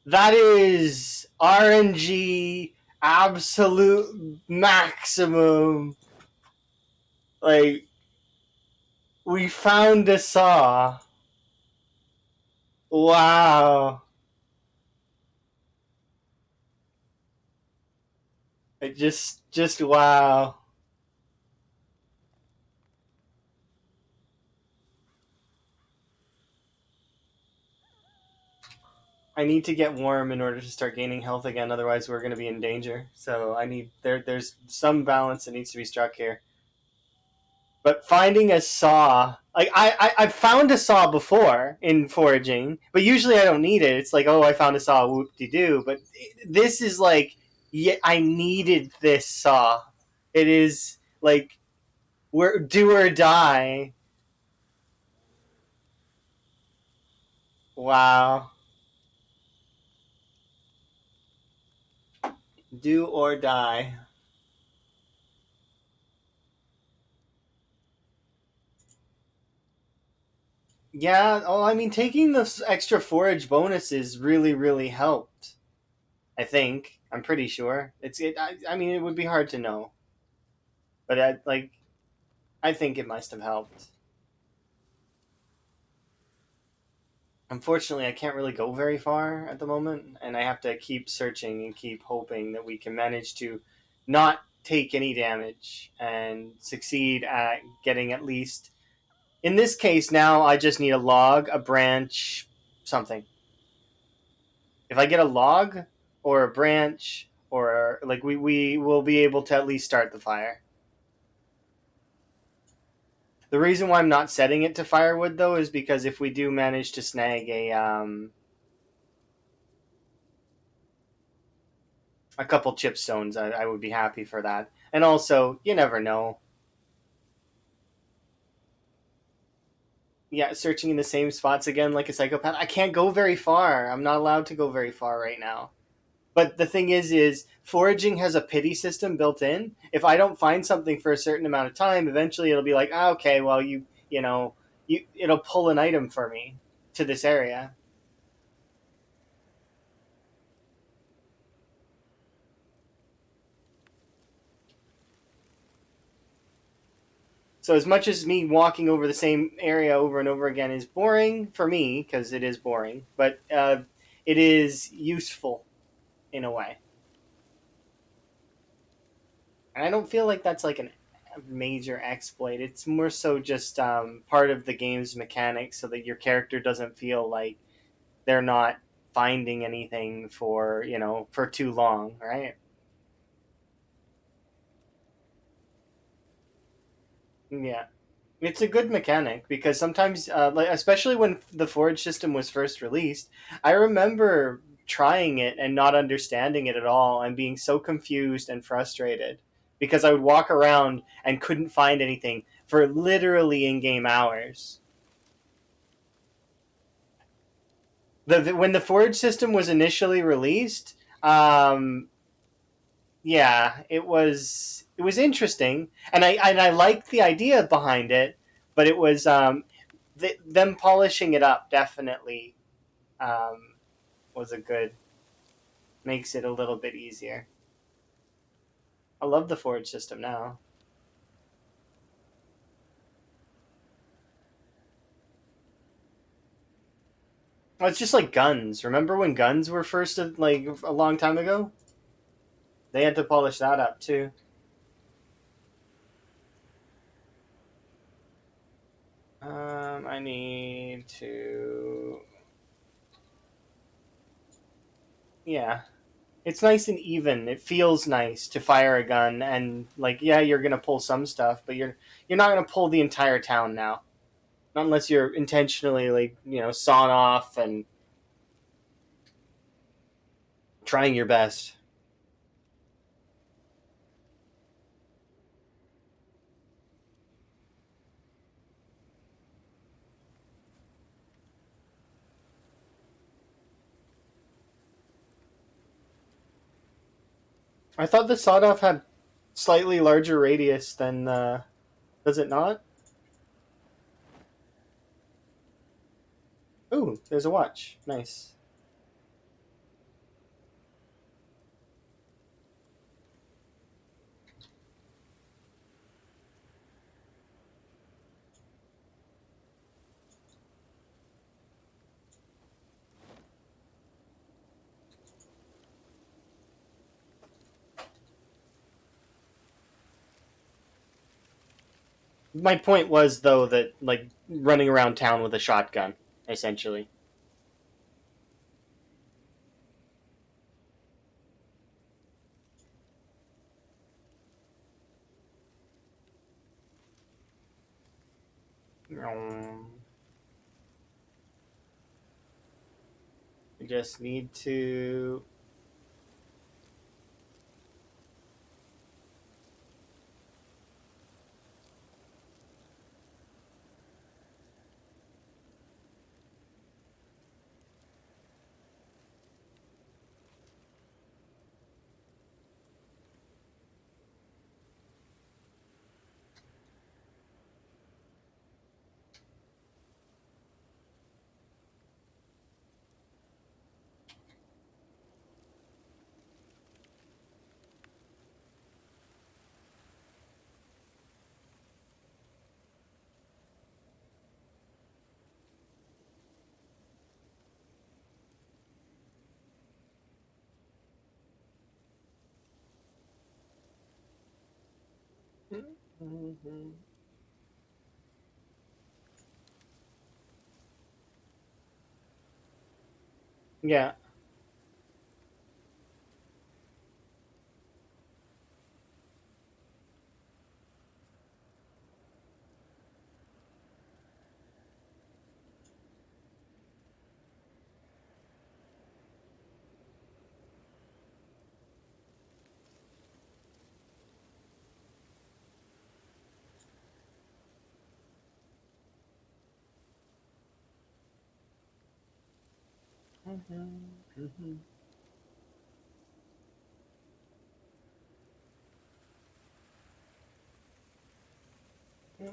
that is RNG absolute maximum. Like we found a saw. Wow. It just wow. I need to get warm in order to start gaining health again. Otherwise, we're going to be in danger. So I need there's some balance that needs to be struck here. But finding a saw, like I found a saw before in foraging, but usually I don't need it. It's like, oh, I found a saw, whoop de doo. But this is like, yeah, I needed this saw. It is like we're do or die. Wow, do or die. Yeah. Oh, I mean, taking the extra forage bonuses really helped. I think I'm pretty sure it's it. I mean, it would be hard to know, but I think it must have helped. Unfortunately, I can't really go very far at the moment, and I have to keep searching and keep hoping that we can manage to not take any damage and succeed at getting at least. In this case, now I just need a log, a branch, something. If I get a log or a branch, or like we will be able to at least start the fire. The reason why I'm not setting it to firewood though is because if we do manage to snag a couple chipstones, I would be happy for that. And also, you never know. Yeah, searching in the same spots again like a psychopath. I can't go very far. I'm not allowed to go very far right now. But the thing is foraging has a pity system built in. If I don't find something for a certain amount of time, eventually it'll be like, ah, okay, well you know, it'll pull an item for me to this area. So as much as me walking over the same area over and over again is boring for me because it is boring, but it is useful in a way. And I don't feel like that's like a major exploit. It's more so just part of the game's mechanics, so that your character doesn't feel like they're not finding anything for for too long, right? Yeah. It's a good mechanic because sometimes, like especially when the Forge system was first released, I remember trying it and not understanding it at all and being so confused and frustrated because I would walk around and couldn't find anything for literally in-game hours. When the Forge system was initially released, yeah, it was interesting, and I liked the idea behind it, but it was them polishing it up definitely um, was a good makes it a little bit easier. I love the Forge system now. Well, it's just like guns. Remember when guns were first like a long time ago? They had to polish that up too. I need to. Yeah, it's nice and even. It feels nice to fire a gun and like yeah, you're gonna pull some stuff, but you're not gonna pull the entire town now. Not unless you're intentionally like sawing off and trying your best. I thought the sawed off had slightly larger radius than does it not? Ooh, there's a watch. Nice. My point was though that like running around town with a shotgun, essentially. We just need to. Yeah.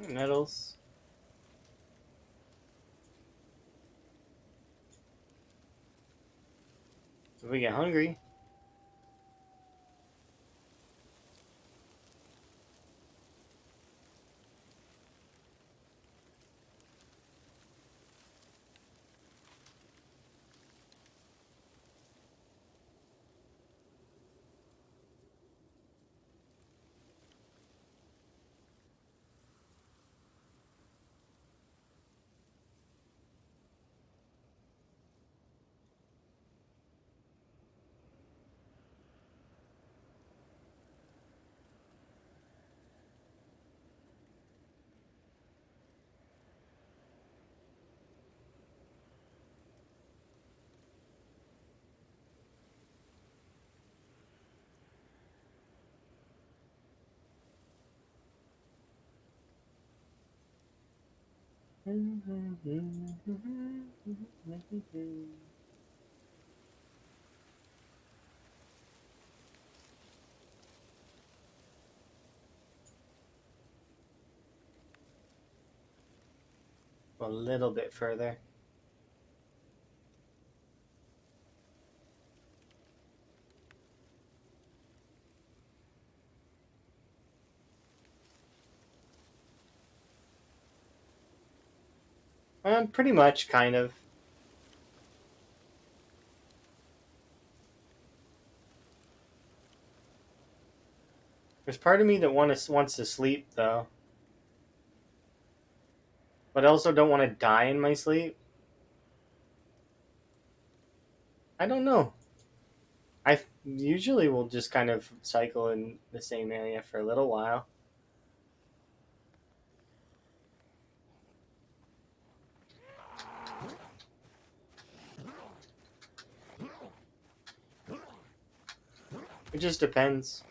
Medals. If we get hungry. A little bit further. Pretty much, kind of. There's part of me that wants to sleep, though. But I also don't want to die in my sleep. I don't know. I usually will just kind of cycle in the same area for a little while. It just depends.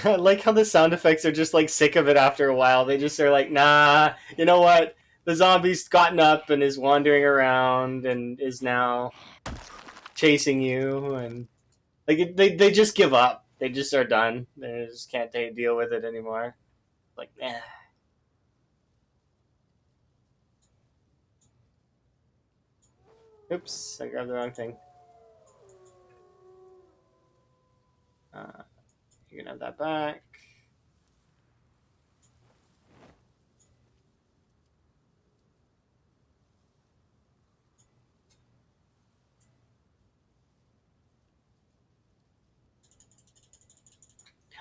I like how the sound effects are just like sick of it after a while. They just are like, nah, you know what? The zombie's gotten up and is wandering around and is now chasing you, and like they just give up. They just are done. They just can't deal with it anymore. Like, eh. Oops, I grabbed the wrong thing. You can have that back.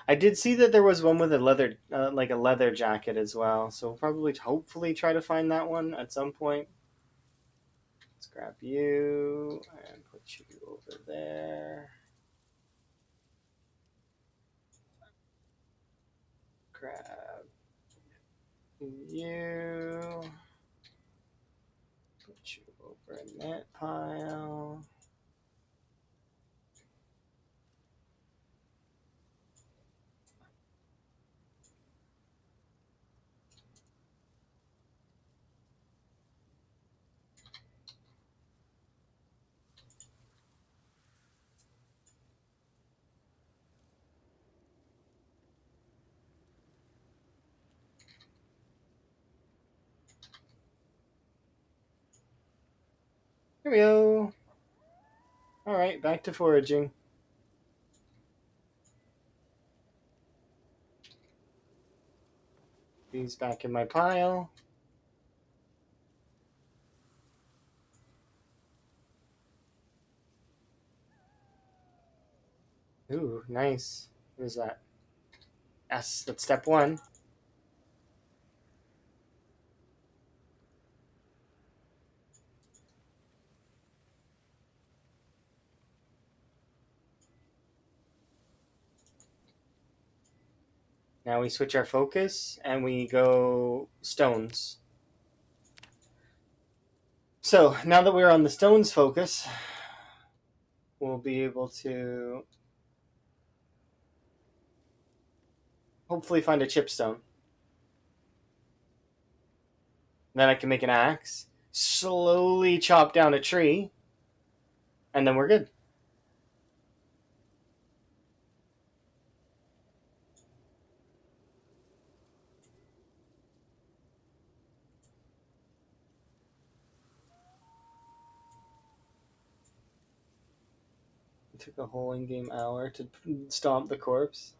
I did see that there was one with a leather, like a leather jacket as well. So we'll probably, hopefully, try to find that one at some point. Let's grab you and put you over there. Grab you. Put you over in that pile. Here we go. All right, back to foraging. These back in my pile. Ooh, nice. What is that? Yes, that's step one. Now we switch our focus and we go stones. So now that we're on the stones focus, we'll be able to hopefully find a chipstone. Then I can make an axe, slowly chop down a tree, and then we're good. It took a whole in-game hour to stomp the corpse.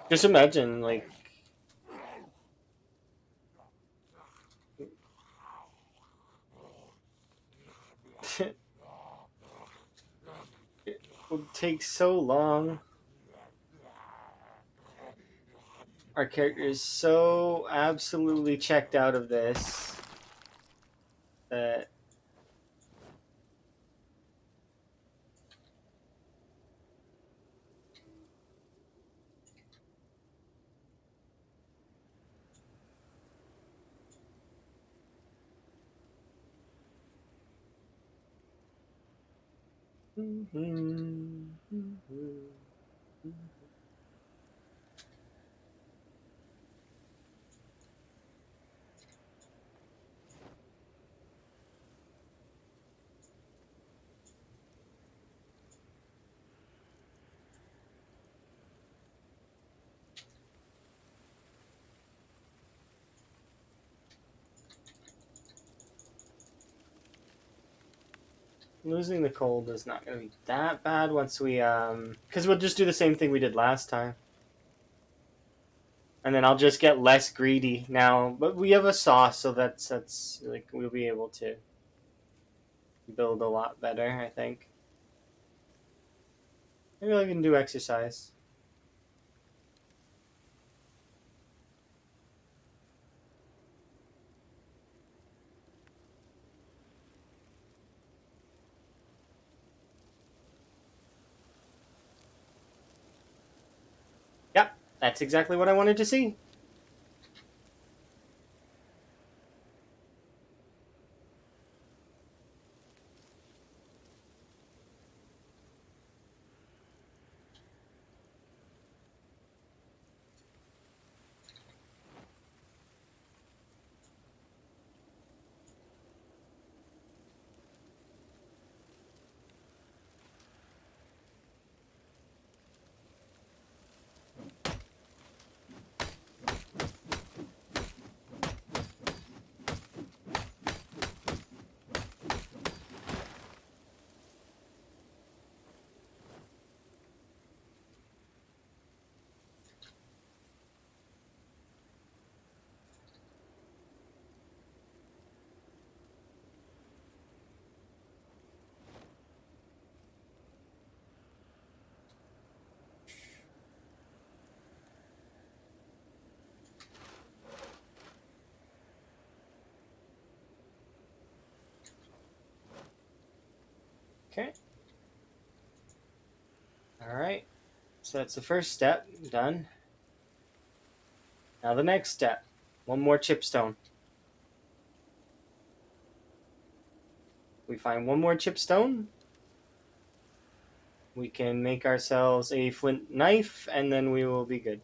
Just imagine, like, it would take so long. Our character is so absolutely checked out of this that losing the cold is not going to be that bad once we because we'll just do the same thing we did last time, and then I'll just get less greedy now. But we have a sauce, so that's like we'll be able to build a lot better, I think. Maybe I can do exercise. Yep, that's exactly what I wanted to see. Okay. All right. So that's the first step done. Now the next step. One more chipstone. We find one more chipstone. We can make ourselves a flint knife, and then we will be good.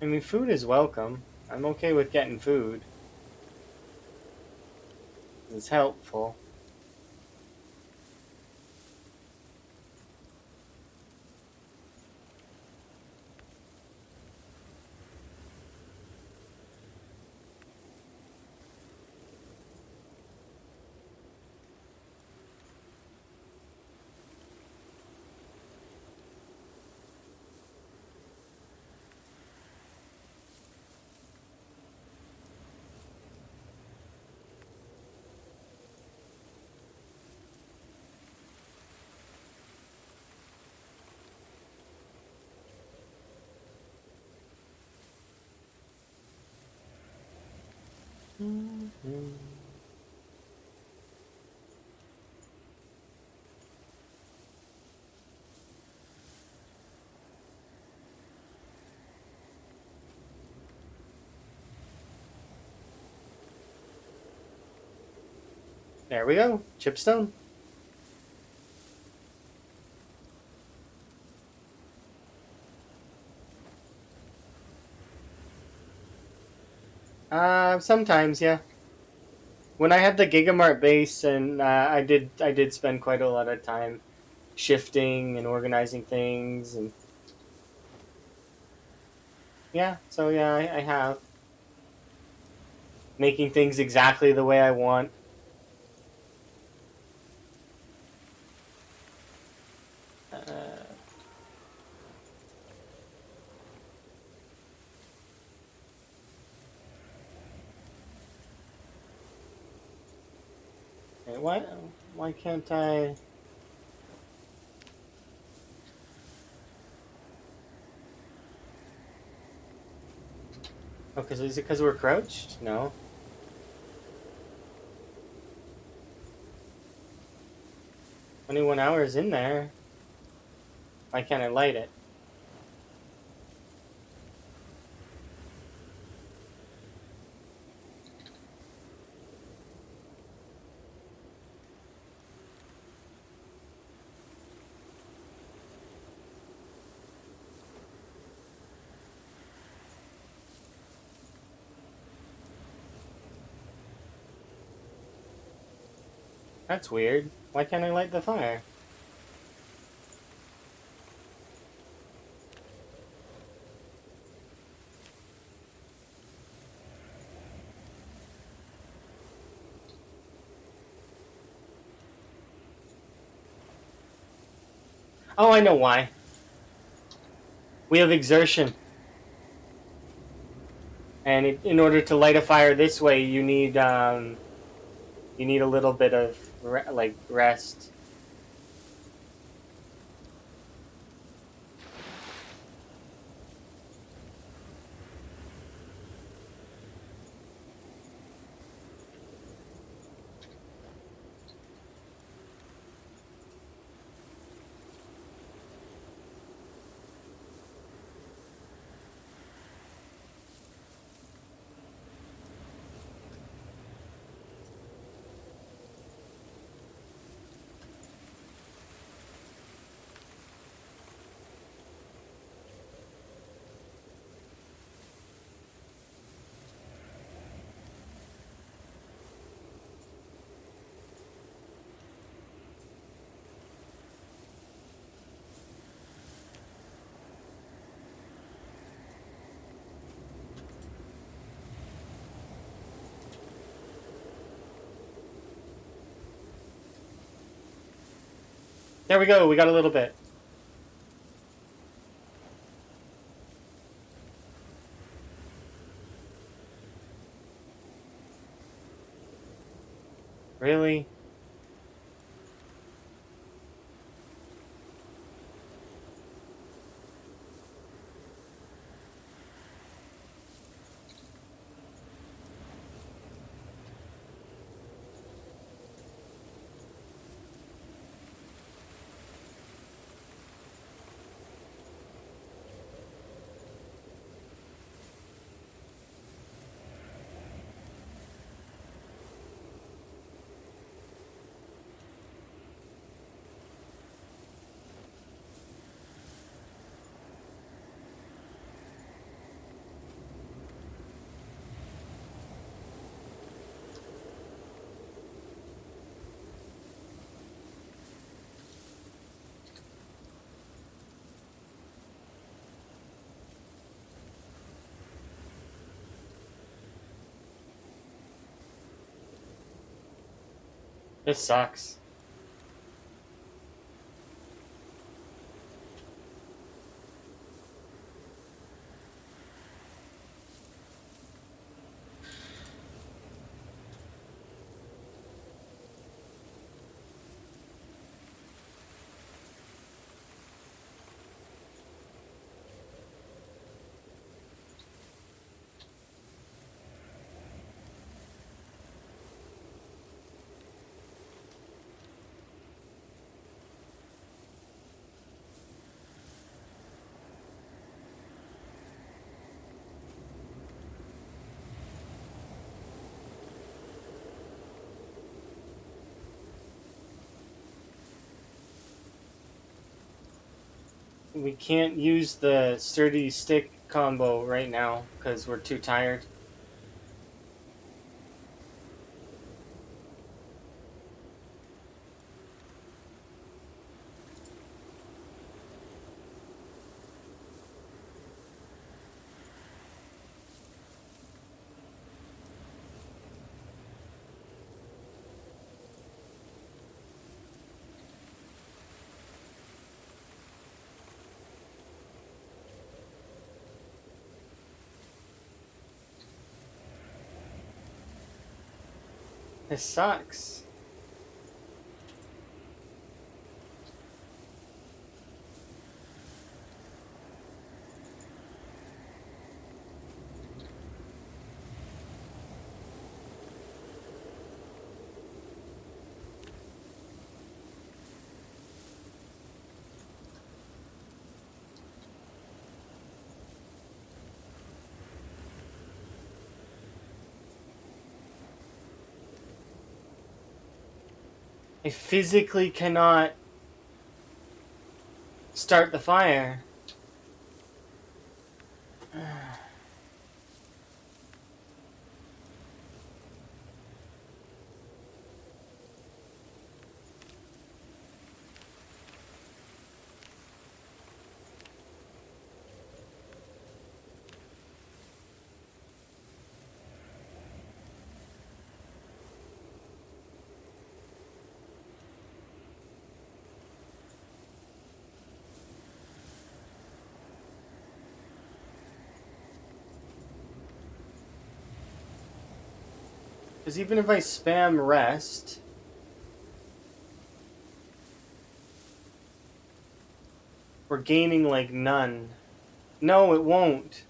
I mean, food is welcome. I'm okay with getting food. It's helpful. There we go. Chipstone. Sometimes, yeah. When I had the Gigamart base, and I did spend quite a lot of time shifting and organizing things, and yeah. So yeah, I have making things exactly the way I want. Uh, why can't I? Oh, because is it because we're crouched? No. 21 hours in there. Why can't I light it? That's weird. Why can't I light the fire? Oh, I know why. We have exertion, and in order to light a fire this way, you need a little bit of like rest. There we go. We got a little bit. Really? This sucks. We can't use the sturdy stick combo right now because we're too tired. This sucks. I physically cannot start the fire. Because even if I spam rest, we're gaining like none. No, it won't.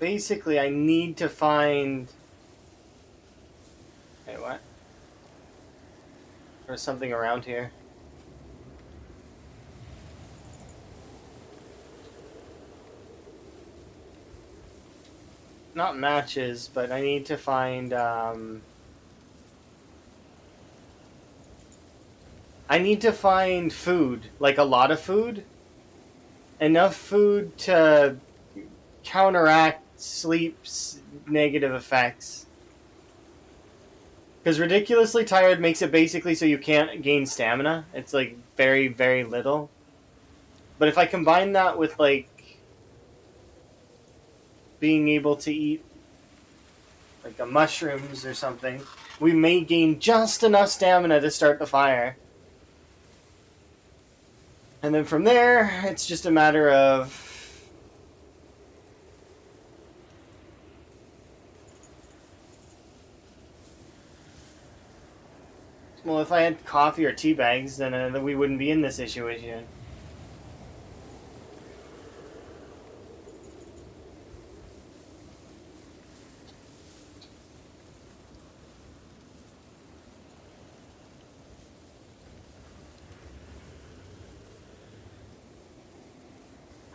Basically, I need to find... Wait, what? There's something around here. Not matches, but I need to find, I need to find food. Like, a lot of food. Enough food to counteract sleep's negative effects. Because ridiculously tired makes it basically so you can't gain stamina. It's like very, very little. But if I combine that with like being able to eat like a mushrooms or something, we may gain just enough stamina to start the fire. And then from there, it's just a matter of... Well, if I had coffee or tea bags, then we wouldn't be in this situation.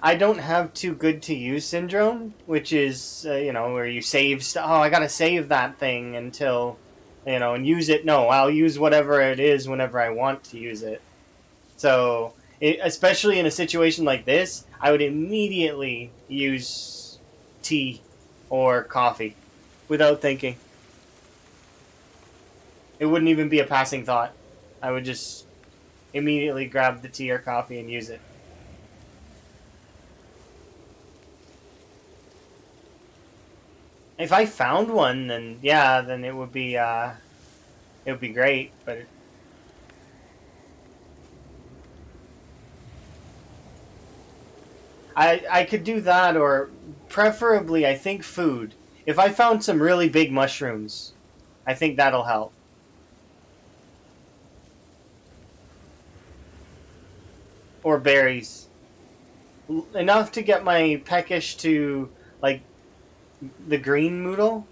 I don't have too good to use syndrome, which is where you save oh, I gotta save that thing until and use it. No, I'll use whatever it is whenever I want to use it. So, especially in a situation like this, I would immediately use tea or coffee without thinking. It wouldn't even be a passing thought. I would just immediately grab the tea or coffee and use it. If I found one, then yeah, then it would be great. But I could do that, or preferably I think food. If I found some really big mushrooms, I think that'll help. Or berries, enough to get my peckish to like the green moodle.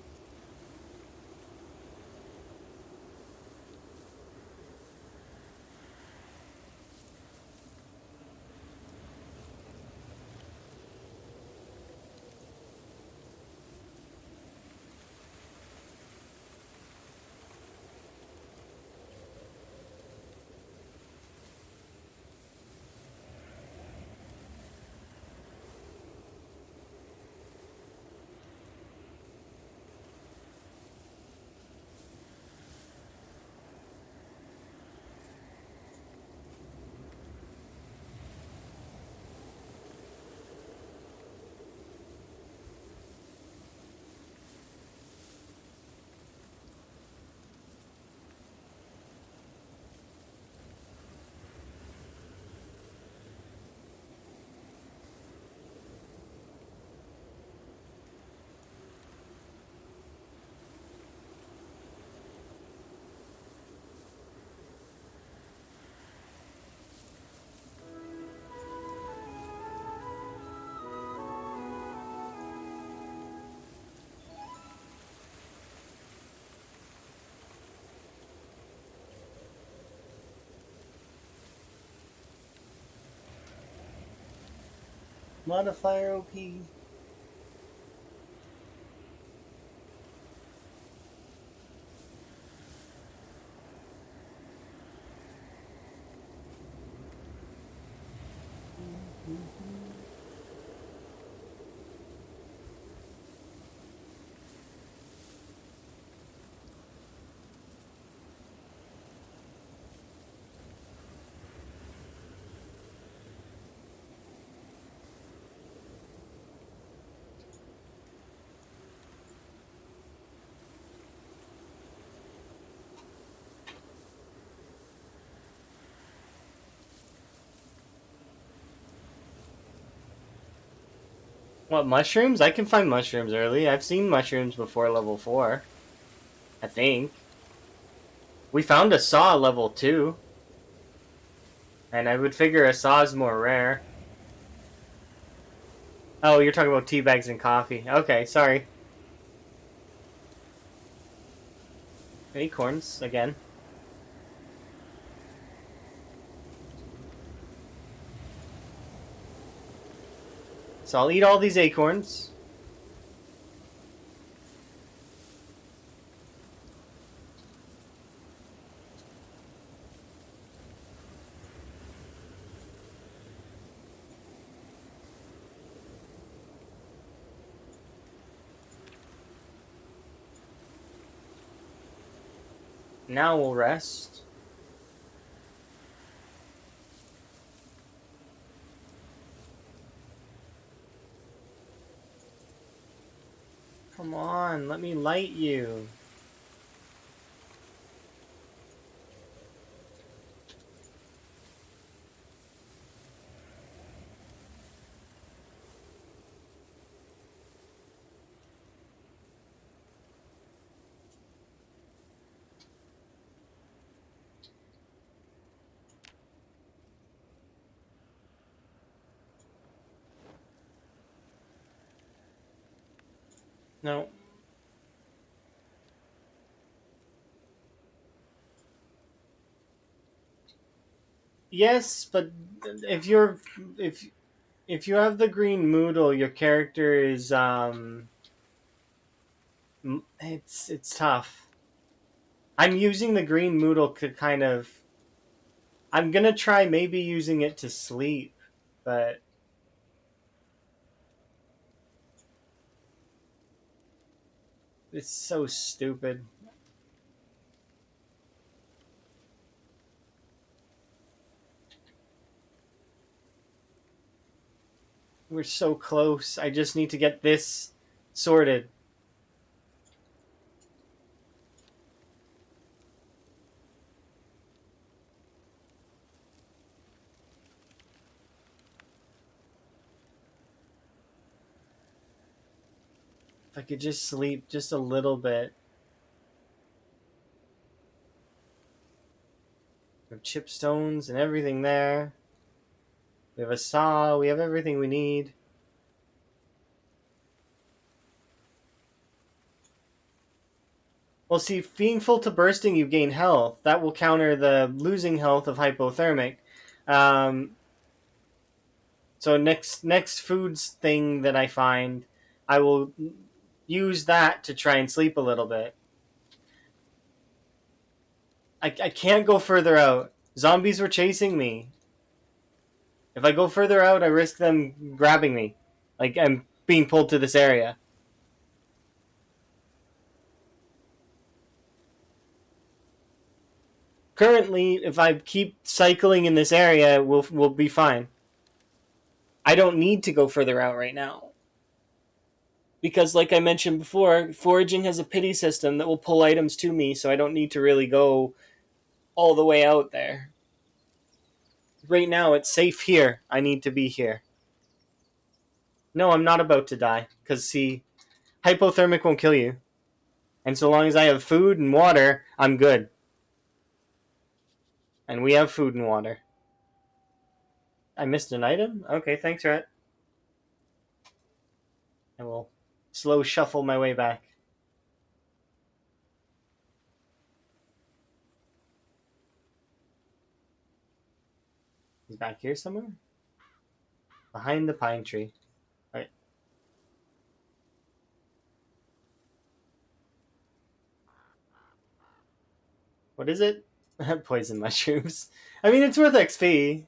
Modifier OP. What, mushrooms? I can find mushrooms early. I've seen mushrooms before level 4. I think. We found a saw level 2. And I would figure a saw is more rare. Oh, you're talking about tea bags and coffee. Okay, sorry. Acorns, again. So I'll eat all these acorns. Now we'll rest. Come on, let me light you. No. Yes, but if you're if if you have the green Moodle, your character is it's tough. I'm using the green Moodle to kind of. I'm gonna try maybe using it to sleep, but it's so stupid. We're so close. I just need to get this sorted. If I could just sleep just a little bit. We have chipstones and everything there. We have a saw. We have everything we need. Well, see, being full to bursting, you gain health. That will counter the losing health of hypothermic. Um, so next foods thing that I find, I will use that to try and sleep a little bit. I can't go further out. Zombies were chasing me. If I go further out, I risk them grabbing me. Like I'm being pulled to this area. Currently, if I keep cycling in this area, we'll be fine. I don't need to go further out right now. Because, like I mentioned before, foraging has a pity system that will pull items to me, so I don't need to really go all the way out there. Right now, it's safe here. I need to be here. No, I'm not about to die. Because, see, hypothermic won't kill you. And so long as I have food and water, I'm good. And we have food and water. I missed an item? Okay, thanks, Rhett. I will slow shuffle my way back. He's back here somewhere? Behind the pine tree. Alright. What is it? Poison mushrooms. I mean, it's worth XP.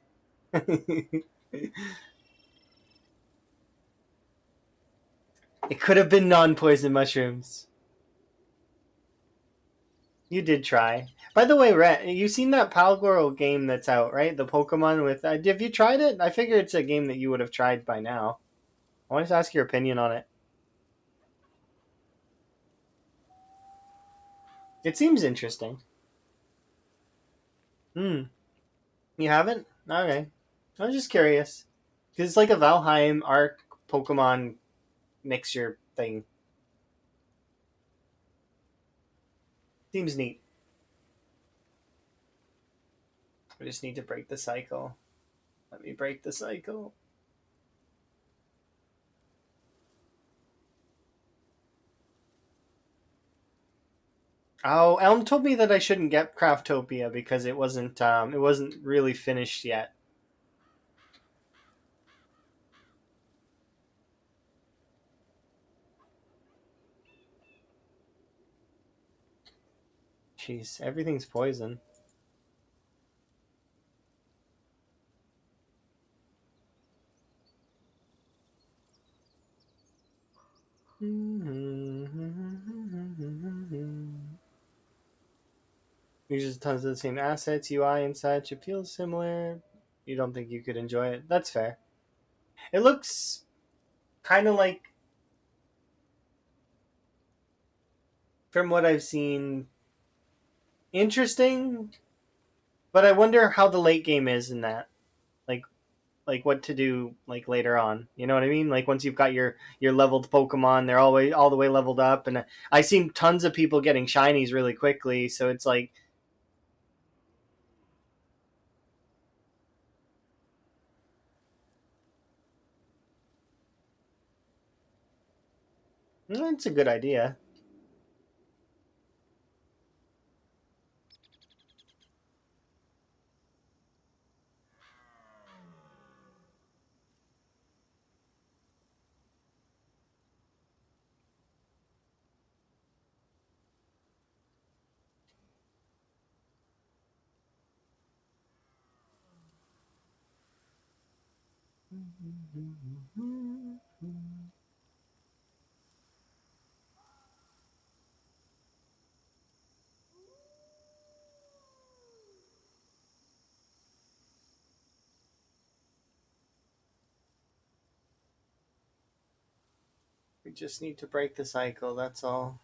It could have been non-poison mushrooms. You did try. By the way, Rhett, you seen that Palgoro game that's out, right? The Pokemon with. Have you tried it? I figure it's a game that you would have tried by now. I wanted to ask your opinion on it. It seems interesting. Hmm. You haven't? Okay. I was just curious. Because it's like a Valheim Arc Pokemon mixture thing. Seems neat. I just need to break the cycle. Let me break the cycle. Oh, Elm told me that I shouldn't get Craftopia because it wasn't really finished yet. Jeez, everything's poison. Uses tons of the same assets, UI and such. It feels similar. You don't think you could enjoy it? That's fair. It looks kind of like, from what I've seen, interesting. But I wonder how the late game is in that. Like, like what to do like later on. You know what I mean? Like once you've got your leveled Pokemon, they're all the way leveled up, and I've seen tons of people getting shinies really quickly. So it's like, it's a good idea. We just need to break the cycle, that's all.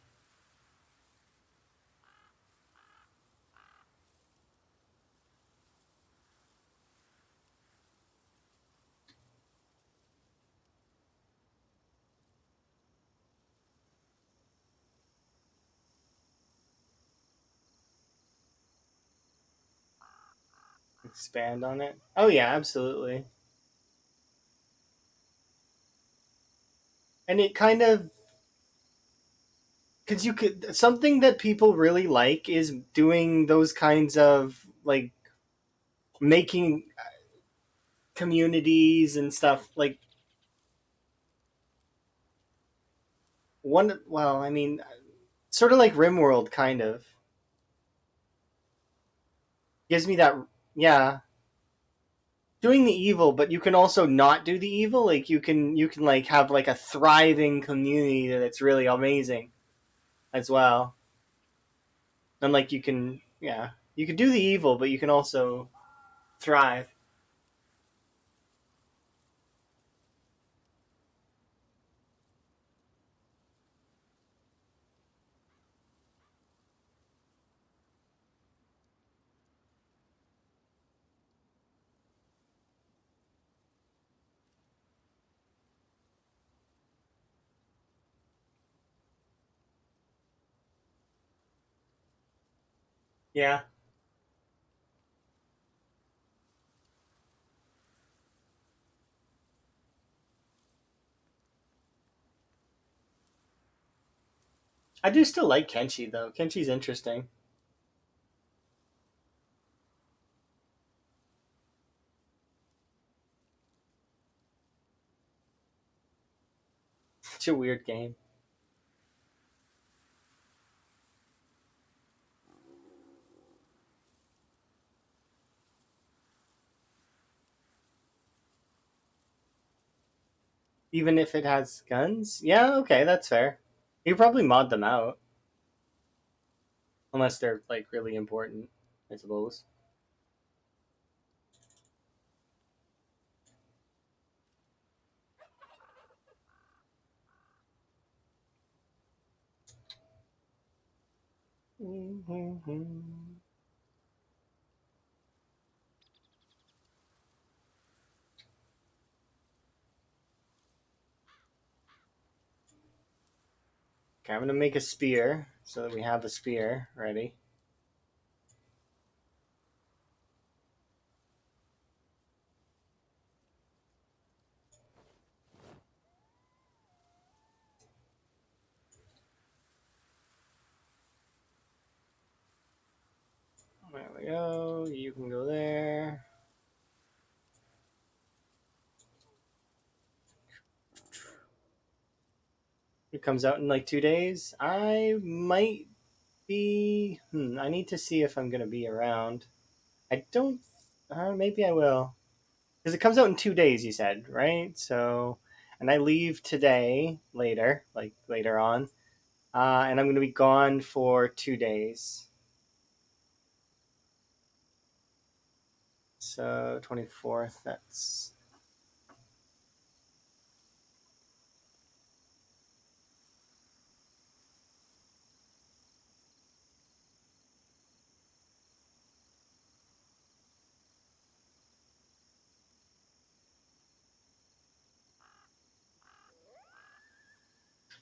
Expand on it. Oh yeah, absolutely. And it kind of, because you could, something that people really like is doing those kinds of like making communities and stuff like one, well, I mean, sort of like RimWorld kind of gives me that, yeah, doing the evil, but you can also not do the evil. Like you can like have like a thriving community that's really amazing as well. And like you can, yeah, you can do the evil, but you can also thrive. Yeah, I do still like Kenshi though. Kenshi's interesting. Such a weird game. Even if it has guns, yeah, okay, that's fair. You could probably mod them out unless they're like really important, I suppose. Okay, I'm gonna make a spear so that we have a spear ready. There we go. You can go there. It comes out in like 2 days. I might be. I need to see if I'm gonna be around. I don't. Maybe I will. Because it comes out in 2 days. You said right. So, and I leave today later, like later on, and I'm gonna be gone for 2 days. So 24th. That's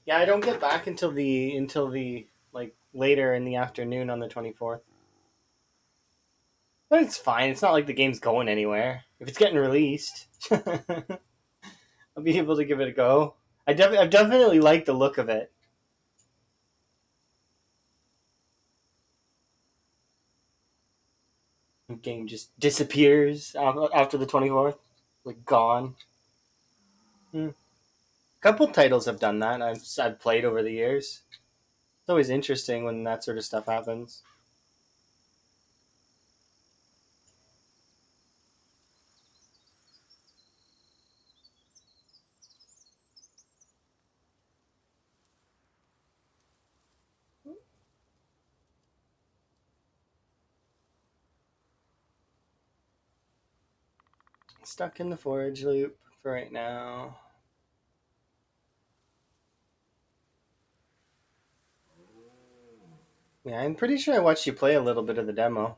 yeah. I don't get back until the like later in the afternoon on the 24th. But it's fine. It's not like the game's going anywhere. If it's getting released, I'll be able to give it a go. I definitely like the look of it. The game just disappears after the 24th, like gone. Hmm. A couple titles have done that. I've played over the years. It's always interesting when that sort of stuff happens. Stuck in the forage loop for right now. Yeah, I'm pretty sure I watched you play a little bit of the demo.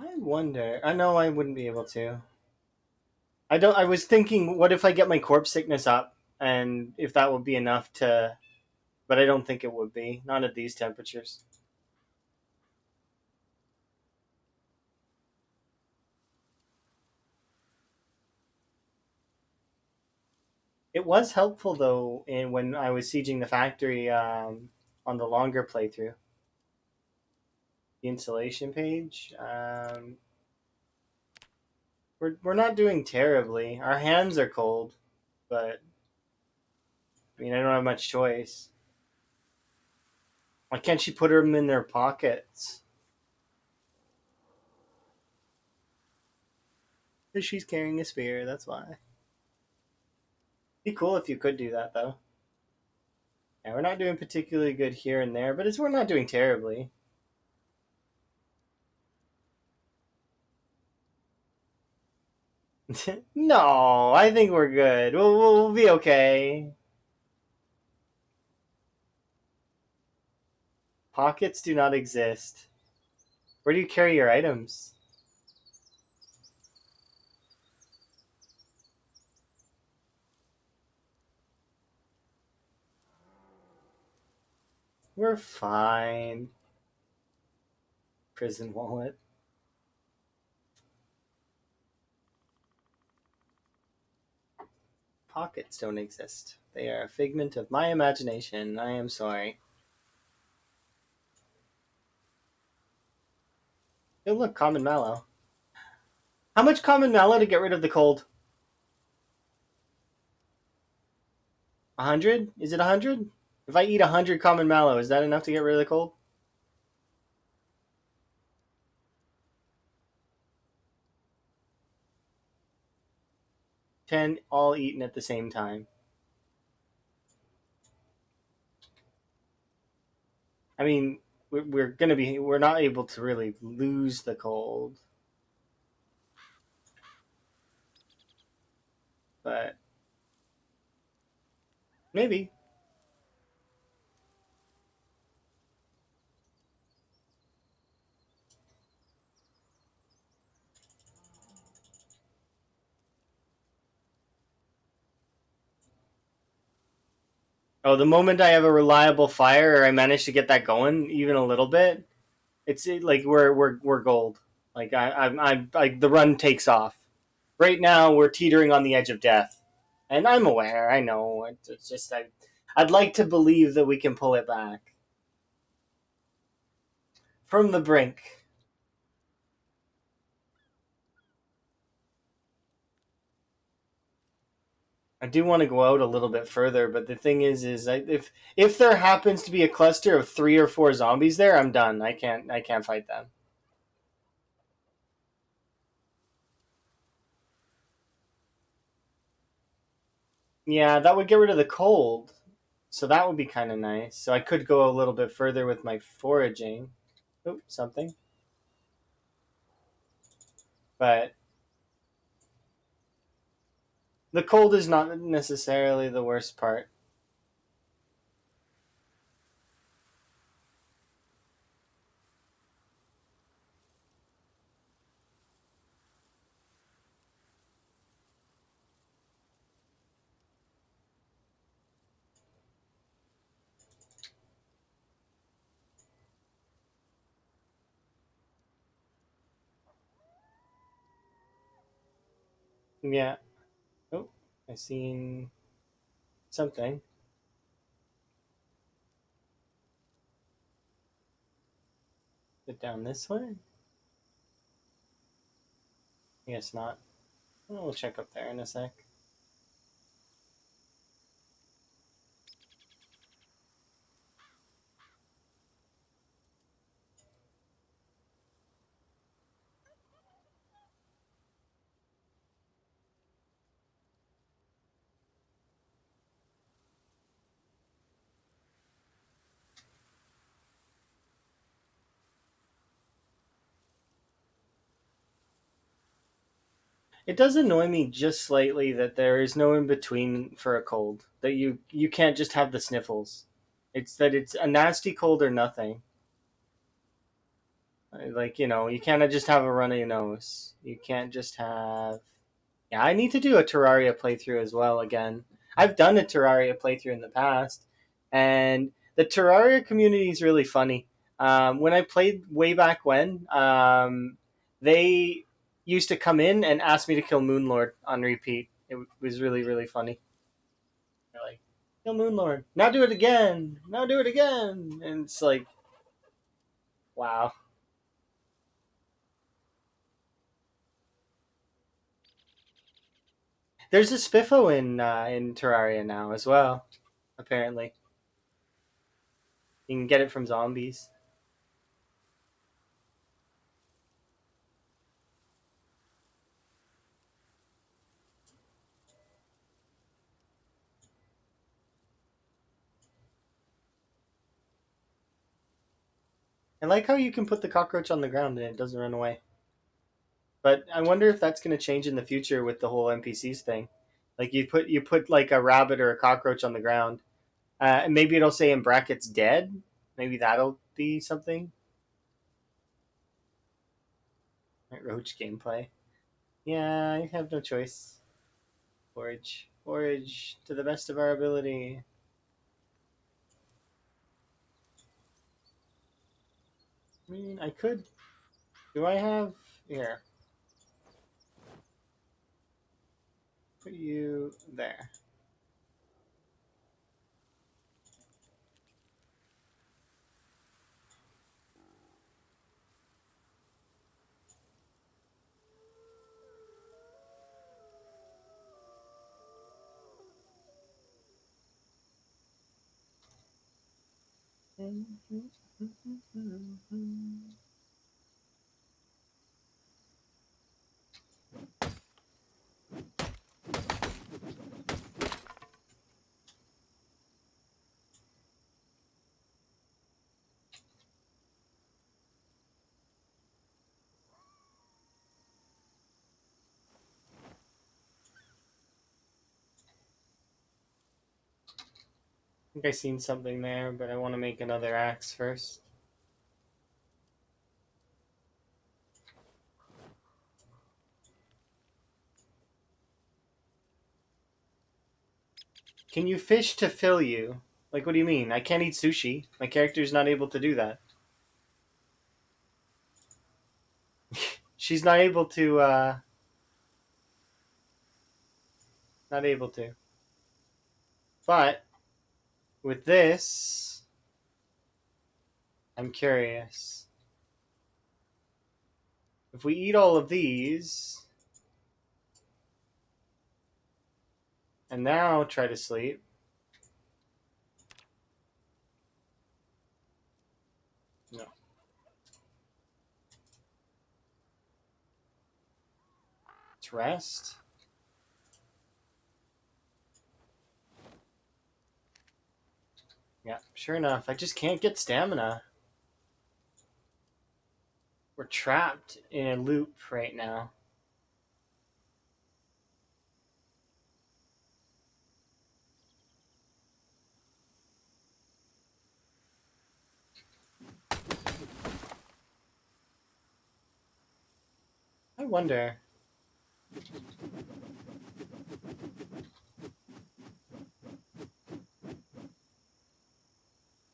I wonder. I know I wouldn't be able to. I don't. I was thinking, what if I get my corpse sickness up, and if that would be enough to. But I don't think it would be. Not at these temperatures. It was helpful though, in when I was sieging the factory on the longer playthrough. The installation page. We're not doing terribly. Our hands are cold, but I mean I don't have much choice. Why can't she put them in their pockets? Because she's carrying a spear. That's why. Be cool if you could do that though. Yeah, we're not doing particularly good here and there, but we're not doing terribly. No, I think we're good. We'll be okay. Pockets do not exist. Where do you carry your items? We're fine. Prison wallet. Pockets don't exist. They are a figment of my imagination. I am sorry. Oh, look, common mallow. How much common mallow to get rid of the cold? 100? Is it 100? If I eat 100 common mallow, is that enough to get rid of the cold? 10 all eaten at the same time. I mean, we're not able to really lose the cold, but maybe. Oh, the moment I have a reliable fire, or I manage to get that going even a little bit, like we're gold. Like the run takes off. Right now, we're teetering on the edge of death, and I'm aware. I know. It's just I'd like to believe that we can pull it back from the brink. I do want to go out a little bit further, but the thing is if there happens to be a cluster of 3 or 4 zombies there, I'm done. I can't fight them. Yeah, that would get rid of the cold, so that would be kind of nice. So I could go a little bit further with my foraging. Oh, something. But the cold is not necessarily the worst part. Yeah. Oh, I seen something. Get down this way? I guess not. Oh, we'll check up there in a sec. It does annoy me just slightly that there is no in between for a cold. That you can't just have the sniffles. It's that it's a nasty cold or nothing. Like, you can't just have a runny nose. You can't just have. Yeah, I need to do a Terraria playthrough as well again. I've done a Terraria playthrough in the past, and the Terraria community is really funny. When I played way back when, they used to come in and ask me to kill Moonlord on repeat. It was really, really funny. They're like, kill Moonlord. Now do it again. Now do it again. And it's like, wow. There's a Spiffo in Terraria now as well. Apparently, you can get it from zombies. I like how you can put the cockroach on the ground and it doesn't run away. But I wonder if that's going to change in the future with the whole NPCs thing. Like you put like a rabbit or a cockroach on the ground, and maybe it'll say in brackets dead. Maybe that'll be something. Right, roach gameplay. Yeah, I have no choice. Forage, forage to the best of our ability. I mean, I could. Do I have here? Put you there. I think I seen something there, but I want to make another axe first. Can you fish to fill you? Like, what do you mean? I can't eat sushi. My character's not able to do that. She's not able to, not able to. But with this, I'm curious. If we eat all of these, and now try to sleep, no. Let's rest. Yeah, sure enough, I just can't get stamina. We're trapped in a loop right now. I wonder.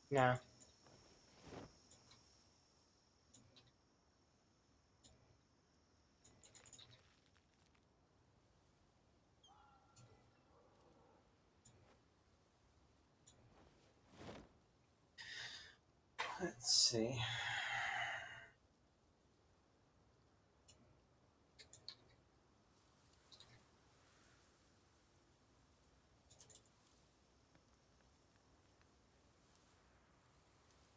Nah. Let's see.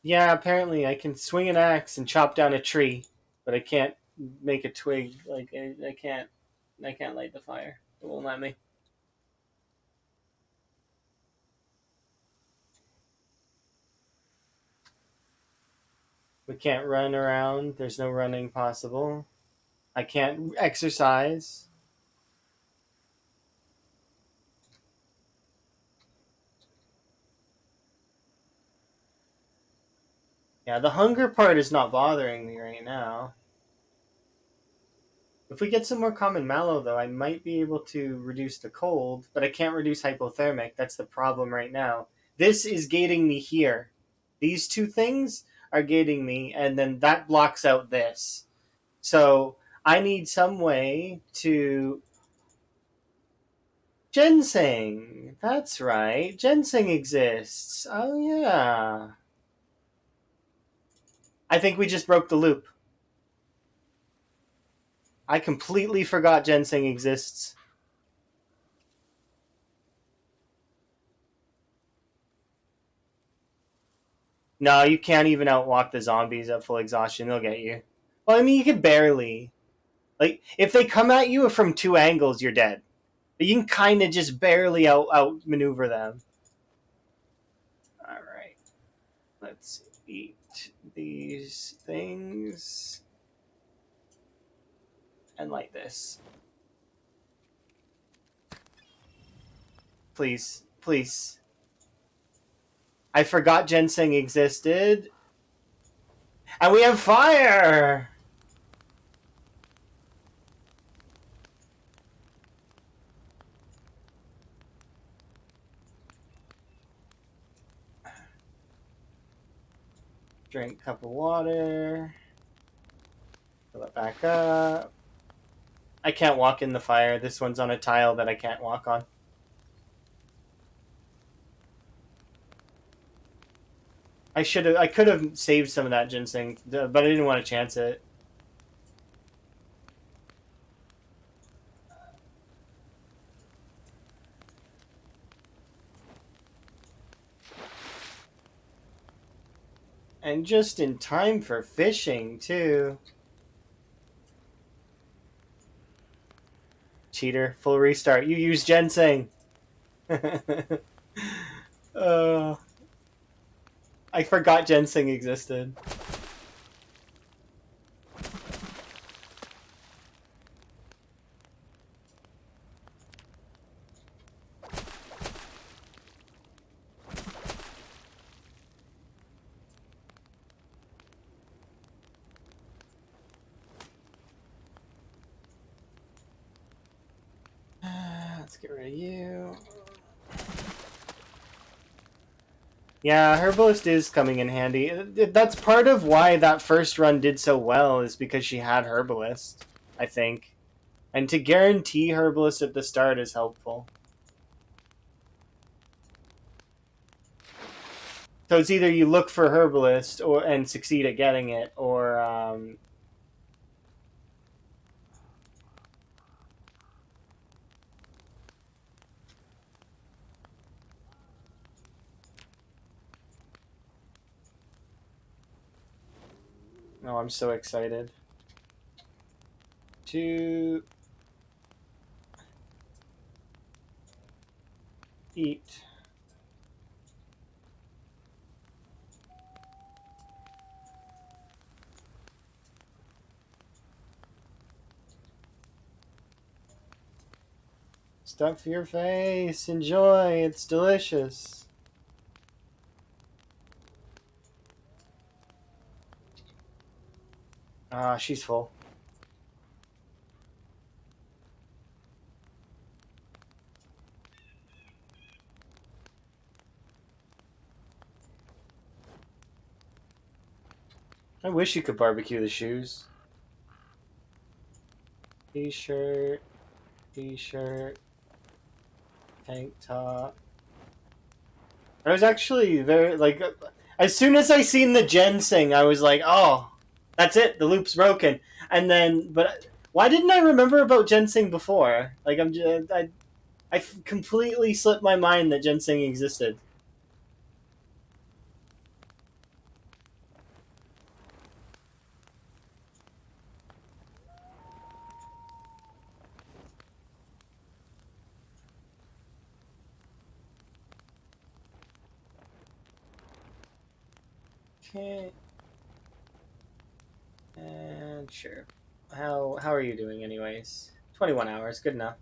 Yeah, apparently I can swing an axe and chop down a tree, but I can't make a twig. Like I can't. I can't light the fire. It won't let me. We can't run around. There's no running possible. I can't exercise. Yeah, the hunger part is not bothering me right now. If we get some more common mallow, though, I might be able to reduce the cold, but I can't reduce hypothermic. That's the problem right now. This is gating me here. These two things are gating me, and then that blocks out this. So I need some way to. Ginseng! That's right. Ginseng exists. Oh, yeah. I think we just broke the loop. I completely forgot ginseng exists. No, you can't even outwalk the zombies at full exhaustion. They'll get you. Well, I mean, you can barely. Like, if they come at you from two angles, you're dead. But you can kind of just barely outmaneuver them. All right. Let's eat these things. And like this. Please. Please. I forgot ginseng existed. And we have fire! Drink a cup of water. Fill it back up. I can't walk in the fire. This one's on a tile that I can't walk on. I could have saved some of that ginseng, but I didn't want to chance it. And just in time for fishing, too. Cheater. Full restart. You use ginseng. uh, I forgot ginseng existed. Let's get rid of you. Yeah, Herbalist is coming in handy. That's part of why that first run did so well, is because she had Herbalist, I think. And to guarantee Herbalist at the start is helpful. So it's either you look for Herbalist and succeed at getting it, or oh, I'm so excited to eat. Stuff your face. Enjoy. It's delicious. Ah, she's full. I wish you could barbecue the shoes. T-shirt. T-shirt. Tank top. I was actually very, like, as soon as I seen the ginseng, I was like, oh, that's it. The loop's broken. And then, but why didn't I remember about ginseng before? Like, I completely slipped my mind that ginseng existed. Okay. And sure. How are you doing, anyways? 21 hours, good enough.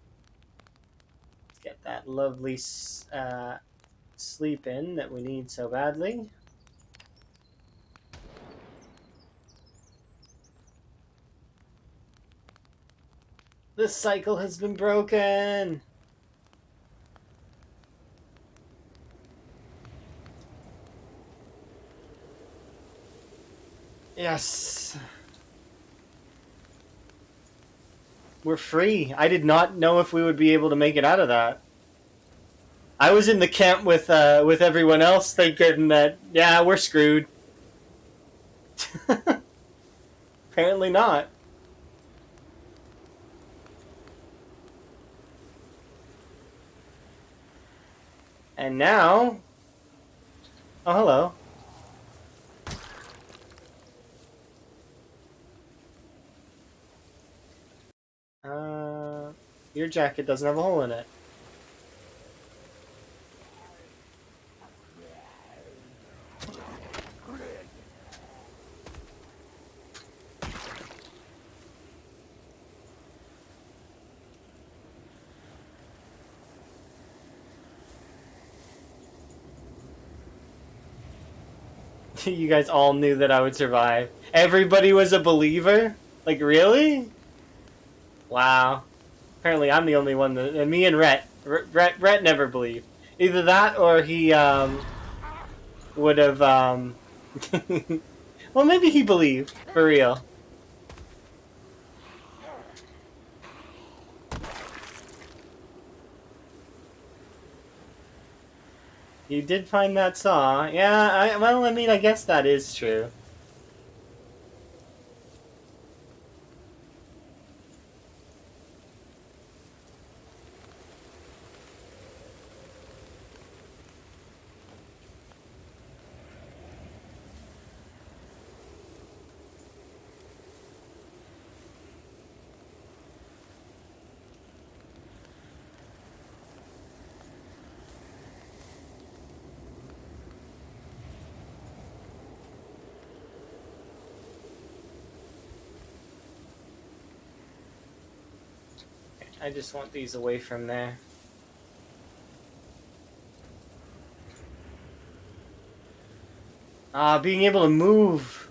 Let's get that lovely sleep in that we need so badly. This cycle has been broken. Yes. We're free. I did not know if we would be able to make it out of that. I was in the camp with everyone else thinking that, yeah, we're screwed. Apparently not. And now... Oh, hello. Your jacket doesn't have a hole in it. You guys all knew that I would survive. Everybody was a believer? Like, really? Wow. Apparently I'm the only one that... And me and Rhett never believed. Either that or he, would have, well, maybe he believed. For real. You did find that saw. Yeah, well, I mean, I guess that is true. I just want these away from there. Being able to move.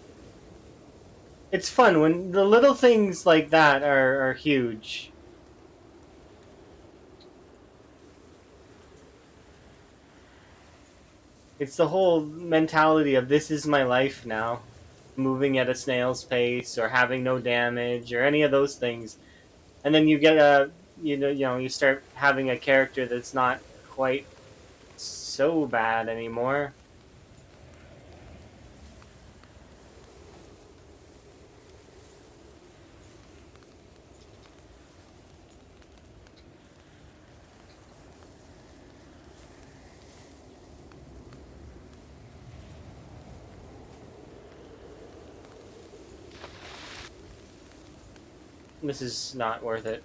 It's fun when the little things like that are huge. It's the whole mentality of this is my life now. Moving at a snail's pace or having no damage or any of those things. And then you get you start having a character that's not quite so bad anymore. This is not worth it.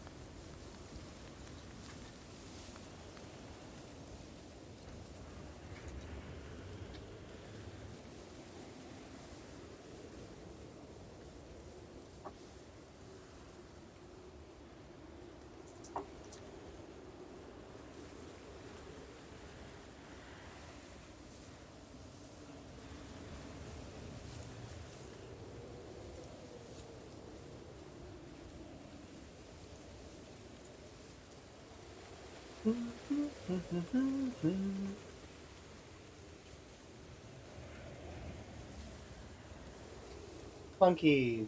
Funkies.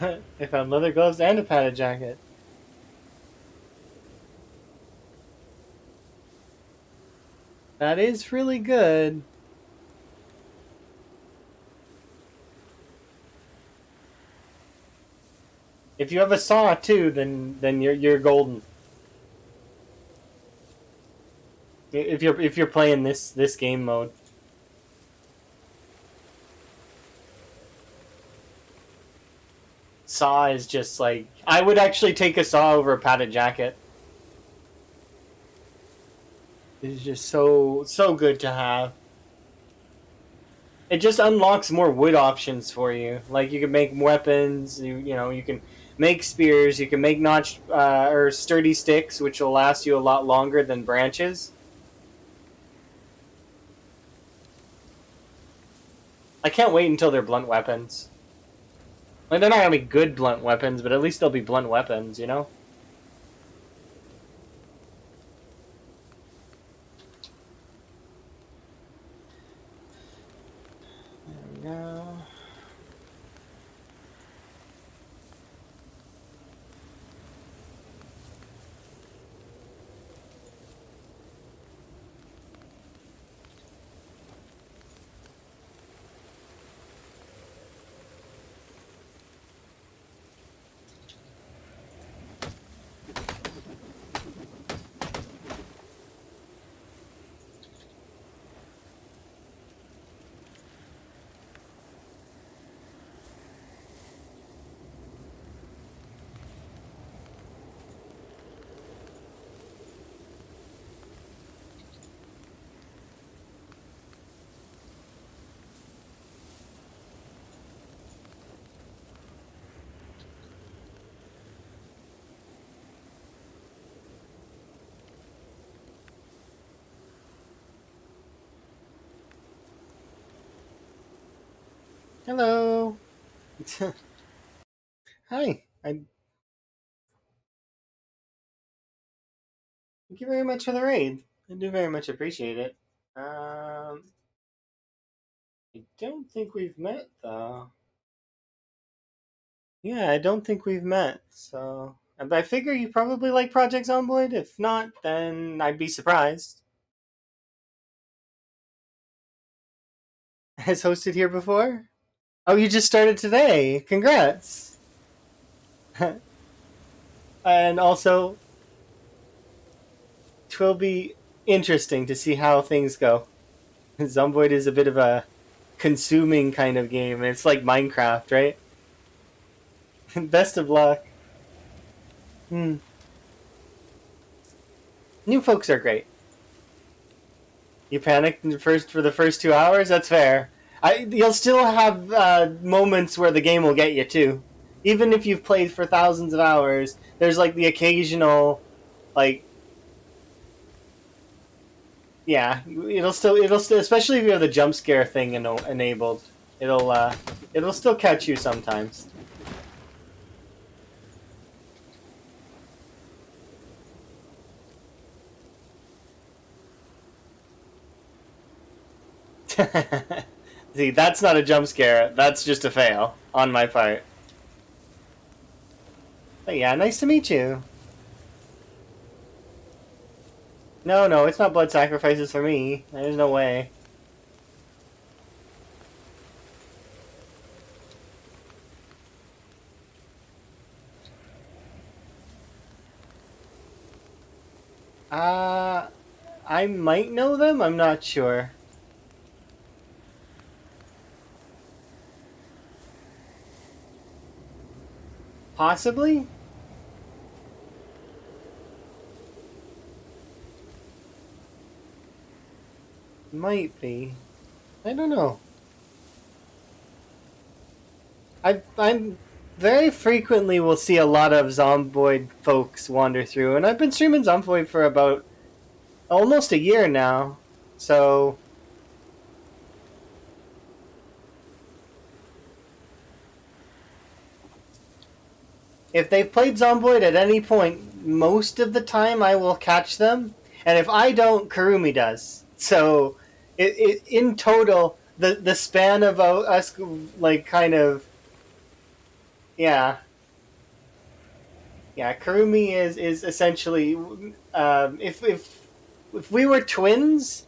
I found leather gloves and a padded jacket. That is really good. If you have a saw too, then you're golden. If you're playing this game mode. Saw is just like I would actually take a saw over a padded jacket. It's just so good to have. It just unlocks more wood options for you. Like you can make weapons. You can make spears. You can make notched or sturdy sticks, which will last you a lot longer than branches. I can't wait until they're blunt weapons. Like they're not gonna be good blunt weapons, but at least they'll be blunt weapons. There we go. Hello. Hi. Thank you very much for the raid. I do very much appreciate it. I don't think we've met though. Yeah, I don't think we've met. So I figure you probably like Project Zomboid. If not, then I'd be surprised. Has hosted here before? Oh, you just started today. Congrats. And also, it will be interesting to see how things go. Zomboid is a bit of a consuming kind of game. It's like Minecraft, right? Best of luck. Hmm. New folks are great. You panicked for the first 2 hours. That's fair. You'll still have moments where the game will get you too. Even if you've played for thousands of hours, there's like the occasional, like, yeah, it'll still, especially if you have the jump scare thing enabled. It'll still catch you sometimes. See, that's not a jump scare. That's just a fail on my part. But yeah, nice to meet you. No, no, it's not blood sacrifices for me. There's no way. Uh, I might know them. I'm not sure. Possibly? Might be. I don't know. I'm very frequently will see a lot of Zomboid folks wander through, and I've been streaming Zomboid for about almost a year now. So if they've played Zomboid at any point, most of the time I will catch them, and if I don't, Karumi does. So in total, the span of us like kind of Yeah, yeah. Kurumi is essentially if we were twins,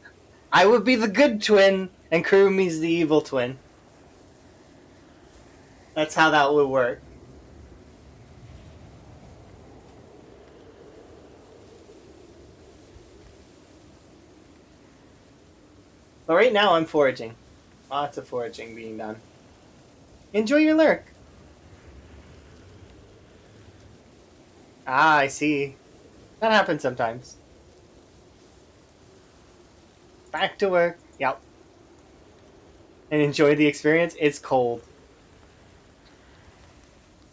I would be the good twin, and Kurumi's the evil twin. That's how that would work. But right now, I'm foraging. Lots of foraging being done. Enjoy your lurk. Ah, I see. That happens sometimes. Back to work. Yep. And enjoy the experience. It's cold.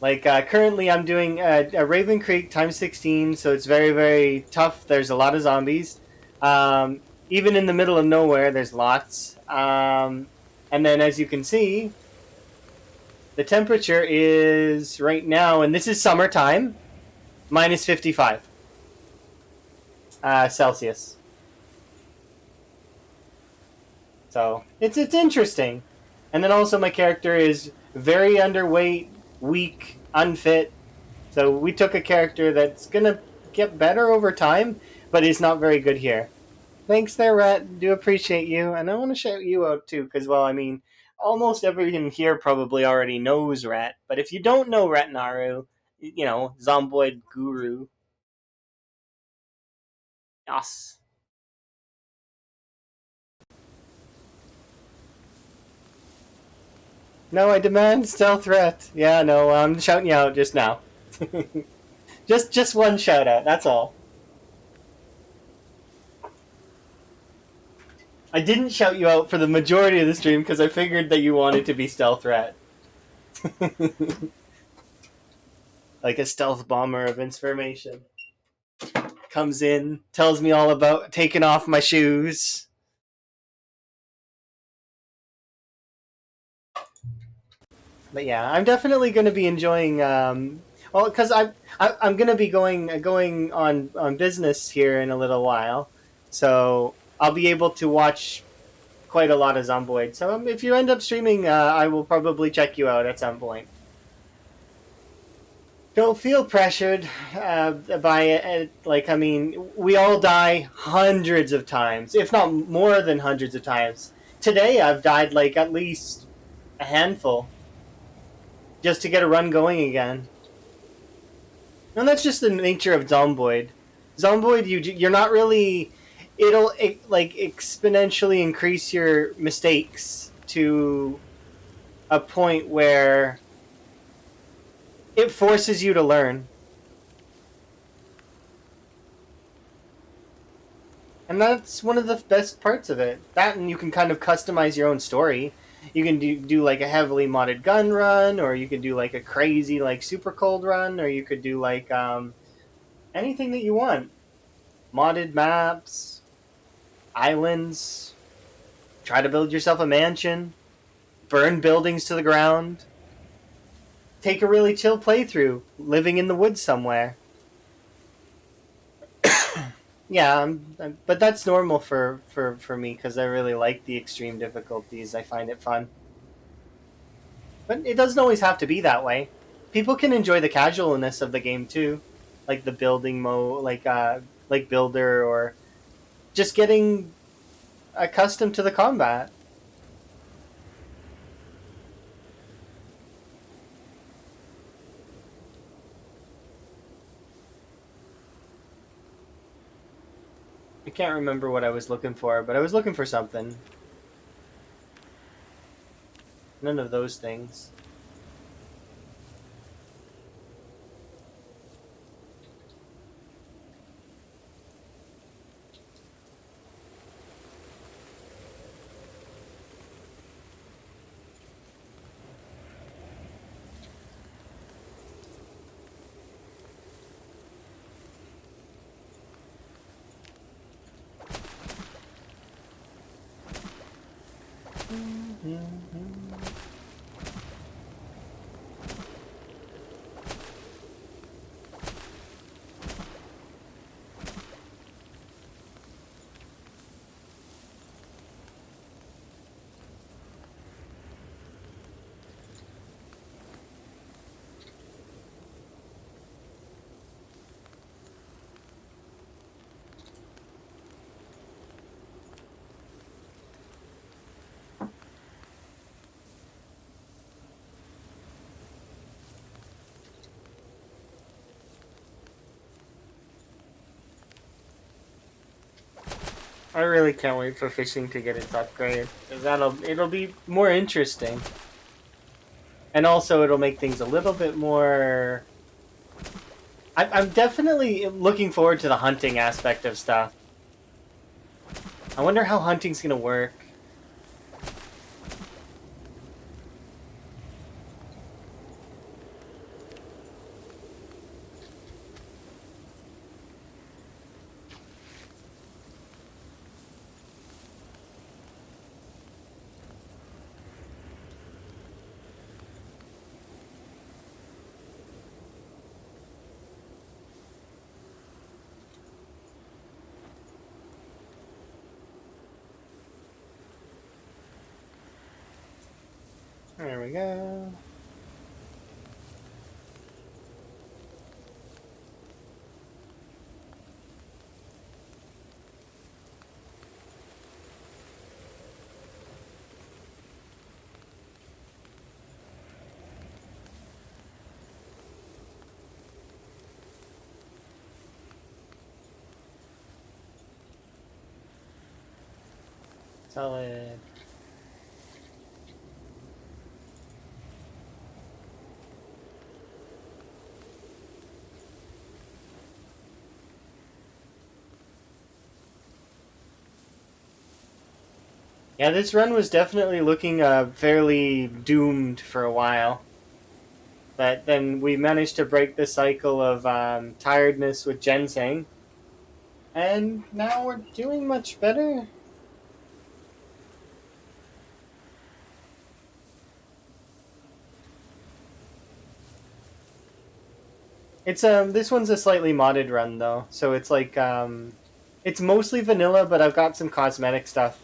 Like currently, I'm doing a Ravencreek times 16, so it's very very tough. There's a lot of zombies. Even in the middle of nowhere, there's lots. And then, as you can see, the temperature is right now, and this is summertime, minus 55 Celsius. So it's interesting. And then also my character is very underweight, weak, unfit. So we took a character that's gonna get better over time, but is not very good here. Thanks there, Rat. Do appreciate you, and I want to shout you out too, because well, I mean, almost everyone here probably already knows Rat. But if you don't know Rat Naru, you know Zomboid Guru. Yes. No, I demand stealth Rat. Yeah, no, I'm shouting you out just now. just one shout out. That's all. I didn't shout you out for the majority of the stream because I figured that you wanted to be stealth rat. Like a stealth bomber of information. Comes in, tells me all about taking off my shoes. But yeah, I'm definitely going to be enjoying. Well, because I'm going to be going on business here in a little while, so I'll be able to watch quite a lot of Zomboid. So if you end up streaming, I will probably check you out at some point. Don't feel pressured by it. Like, I mean, we all die hundreds of times, if not more than hundreds of times. Today, I've died like at least a handful just to get a run going again. And that's just the nature of Zomboid. Zomboid, you're not really. Like exponentially increase your mistakes to a point where it forces you to learn. And that's one of the best parts of it. That, and you can kind of customize your own story. You can do like a heavily modded gun run, or you can do like a crazy like super cold run, or you could do like anything that you want. Modded maps, islands. Try to build yourself a mansion. Burn buildings to the ground. Take a really chill playthrough, living in the woods somewhere. Yeah, but that's normal for me because I really like the extreme difficulties. I find it fun. But it doesn't always have to be that way. People can enjoy the casualness of the game too, like the building mode, like builder, or just getting accustomed to the combat. I can't remember what I was looking for, but I was looking for something. None of those things. I really can't wait for fishing to get its upgrade. 'Cause it'll be more interesting. And also it'll make things a little bit more... I'm definitely looking forward to the hunting aspect of stuff. I wonder how hunting's gonna work. There we go. Solid. Yeah, this run was definitely looking fairly doomed for a while. But then we managed to break the cycle of tiredness with ginseng. And now we're doing much better. It's this one's a slightly modded run though, so it's like it's mostly vanilla, but I've got some cosmetic stuff.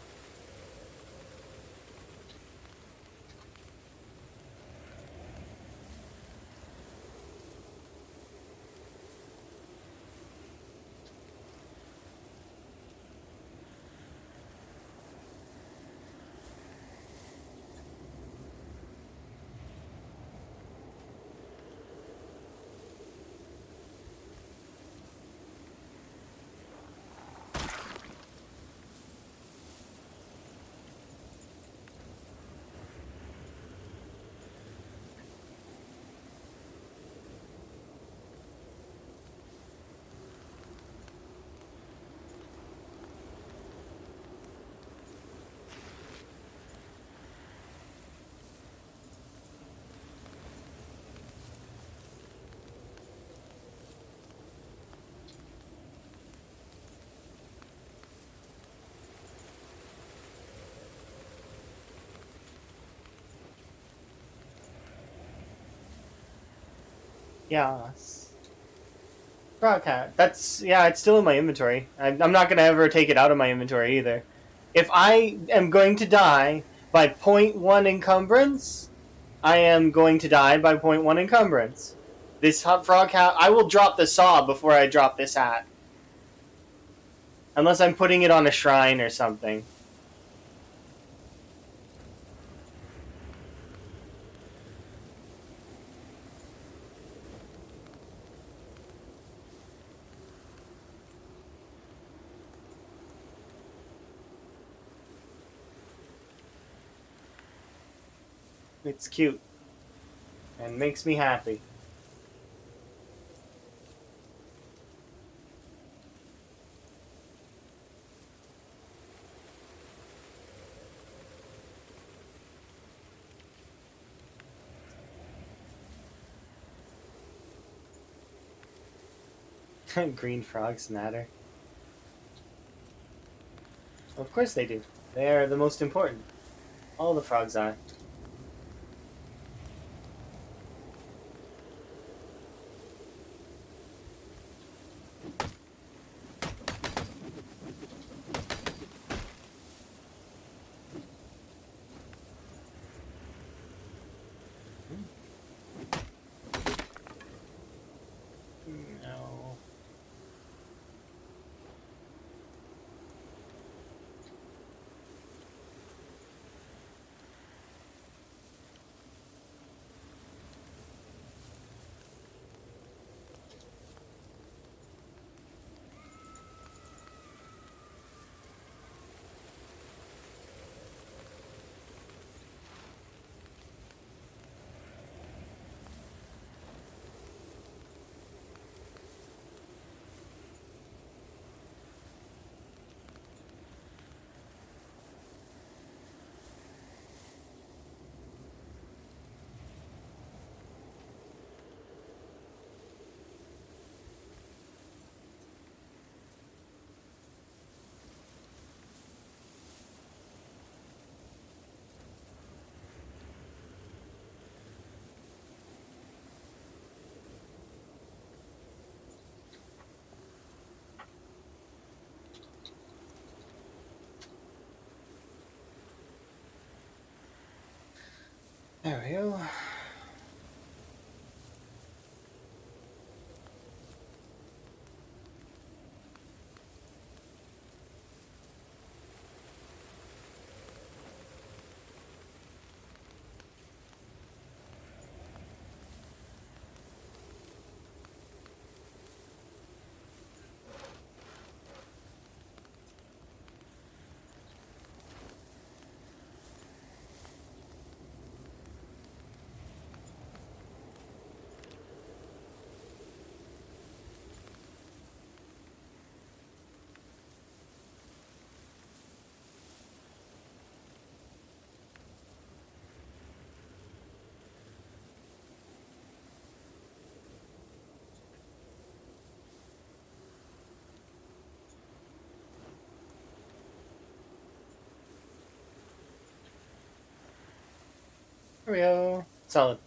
Yes. Broadcat. That's yeah. It's still in my inventory. I'm not gonna ever take it out of my inventory either. If I am going to die by .1 encumbrance, I am going to die by .1 encumbrance. This frog hat. I will drop the saw before I drop this hat, unless I'm putting it on a shrine or something. It's cute and makes me happy. Green frogs matter. Of course they do. They are the most important. All the frogs are. No. There we go. There we go. Solid.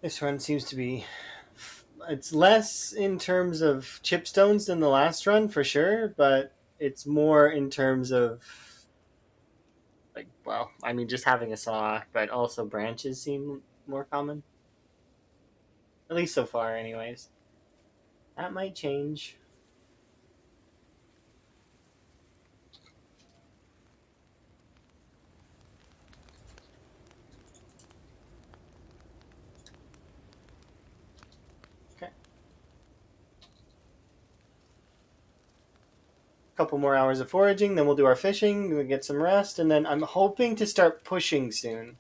This run seems to be. It's less in terms of chipstones than the last run for sure, but it's more in terms of like, well, I mean, just having a saw, but also branches seem more common. At least so far, anyways. That might change. Okay. Couple more hours of foraging, then we'll do our fishing, we'll get some rest, and then I'm hoping to start pushing soon.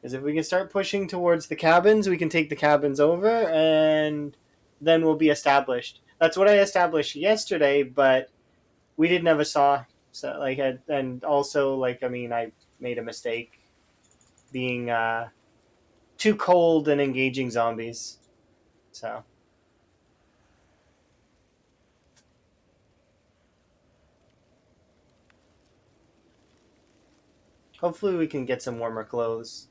Because if we can start pushing towards the cabins, we can take the cabins over, and then we'll be established. That's what I established yesterday, but we didn't have a saw. So like, and also like, I mean, I made a mistake being too cold and engaging zombies. So hopefully we can get some warmer clothes.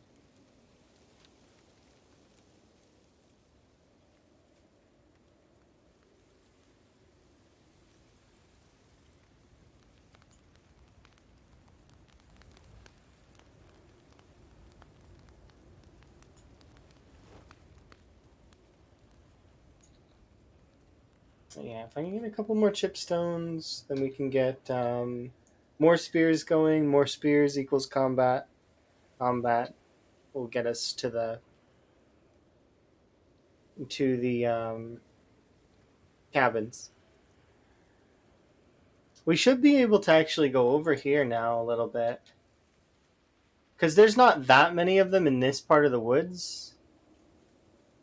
So yeah, if I can get a couple more chipstones, then we can get more spears going. More spears equals combat. Combat will get us to the cabins. We should be able to actually go over here now a little bit. Because there's not that many of them in this part of the woods.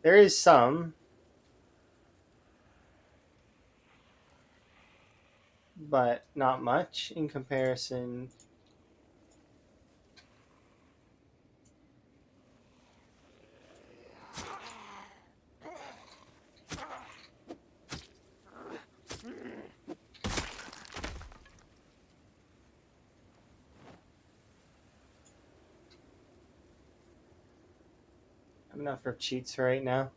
There is some, but not much in comparison. enough for cheats right now.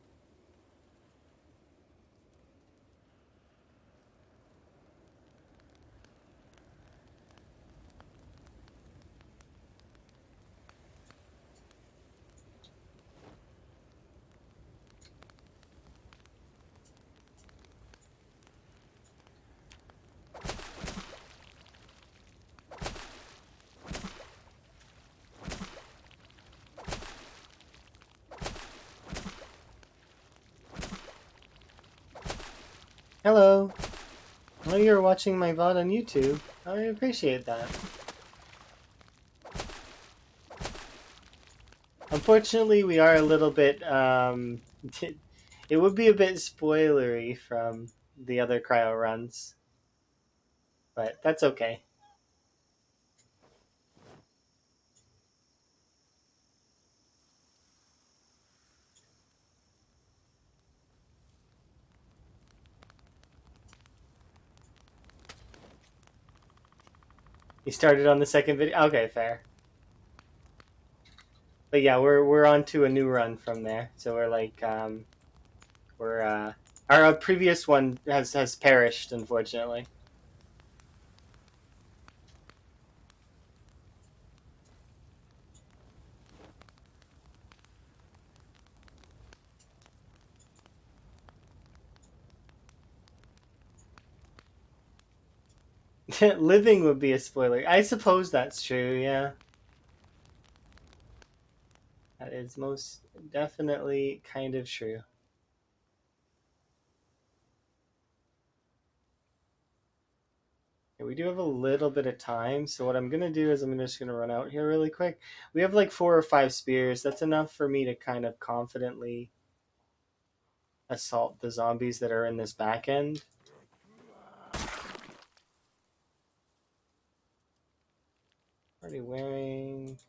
Hello. Well, you're watching my VOD on YouTube. I appreciate that. Unfortunately, we are a little bit. It would be a bit spoilery from the other cryo runs, but that's okay. You started on the second video. Okay, fair. But yeah, we're on to a new run from there. So we're like we're our previous one has perished, unfortunately. Living would be a spoiler. I suppose that's true, yeah. That is most definitely kind of true. Okay, we do have a little bit of time, so what I'm gonna do is I'm just gonna run out here really quick. We have like 4 or 5 spears. That's enough for me to kind of confidently assault the zombies that are in this back end. Already wearing.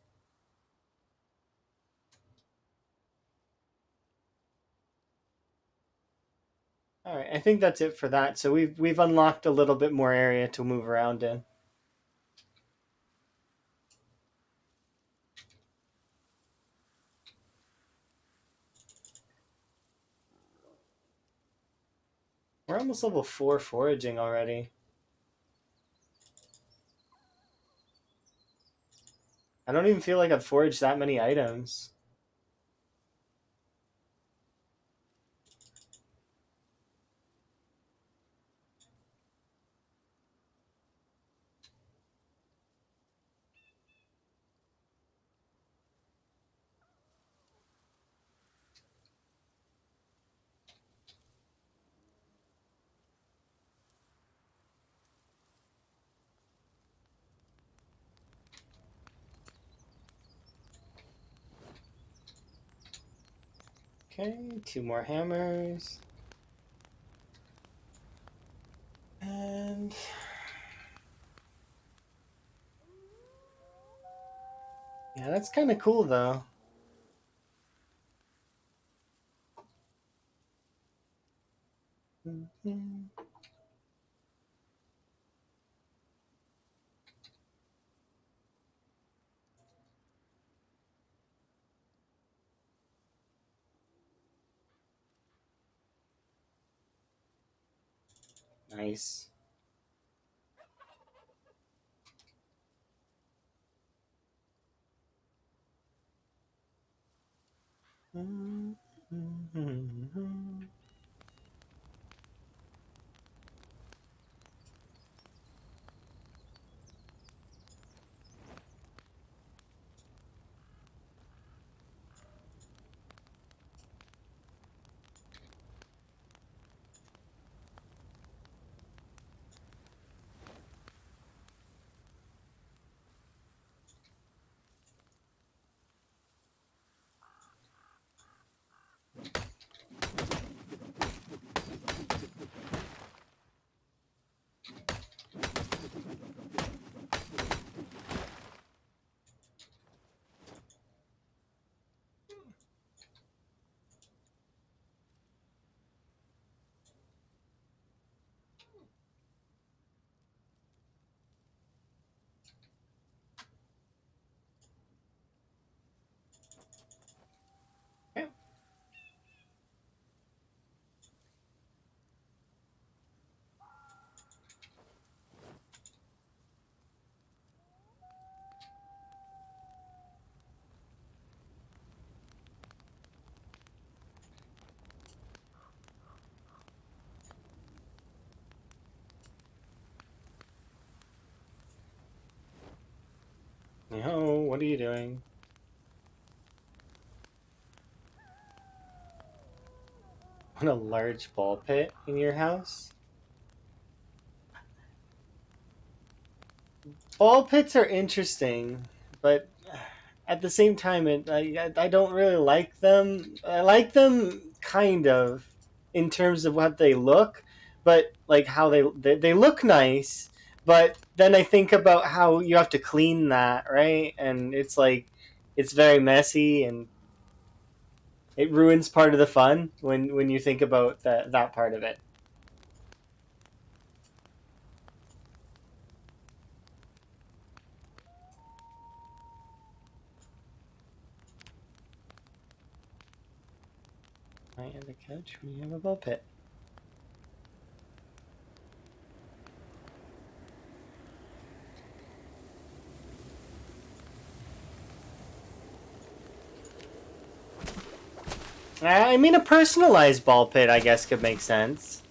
All right, I think that's it for that. So we've unlocked a little bit more area to move around in. We're almost level 4 foraging already. I don't even feel like I've foraged that many items. Okay, 2 more hammers. And yeah, that's kind of cool though. Nice. are you doing? Want a large ball pit in your house? Ball pits are interesting, but at the same time, I don't really like them. I like them kind of in terms of what they look, but like how they look nice. But then I think about how you have to clean that, right? And it's like it's very messy and it ruins part of the fun when you think about that part of it. I have a couch. We have a ball pit. I mean, a personalized ball pit, I guess, could make sense.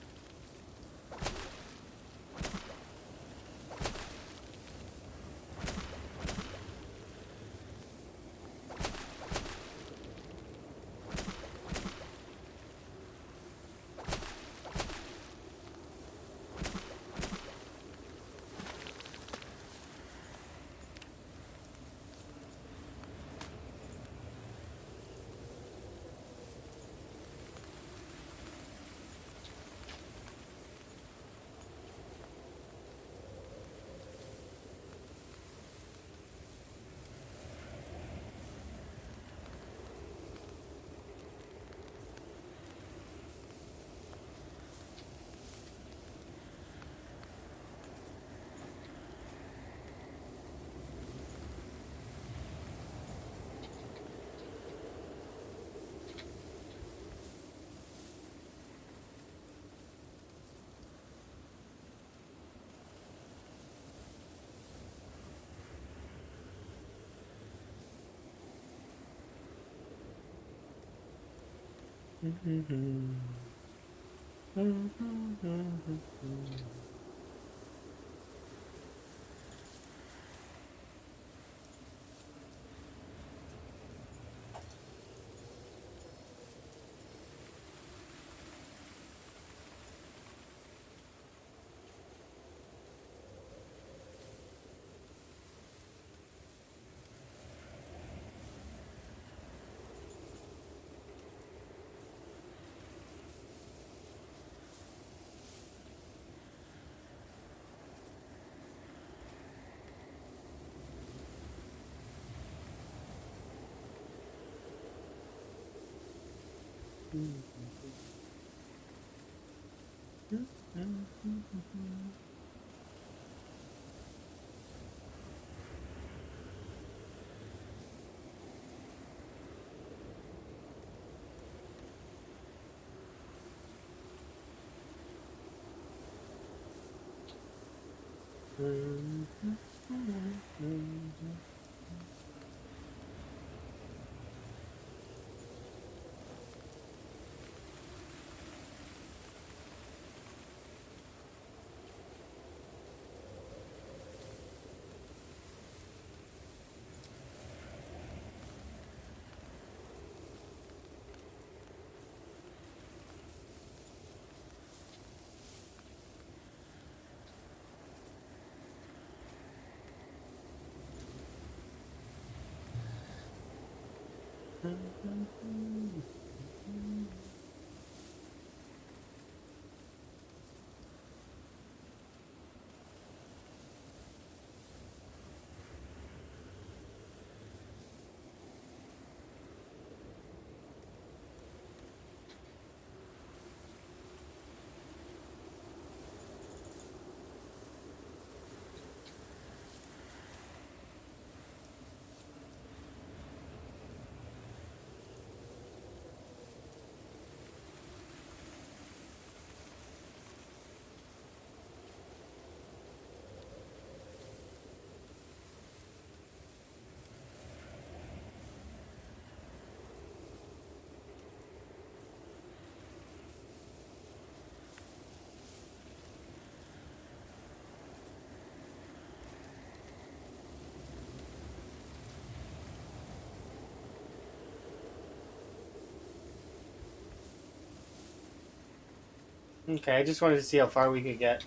Okay, I just wanted to see how far we could get.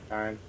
Darn.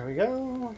we go.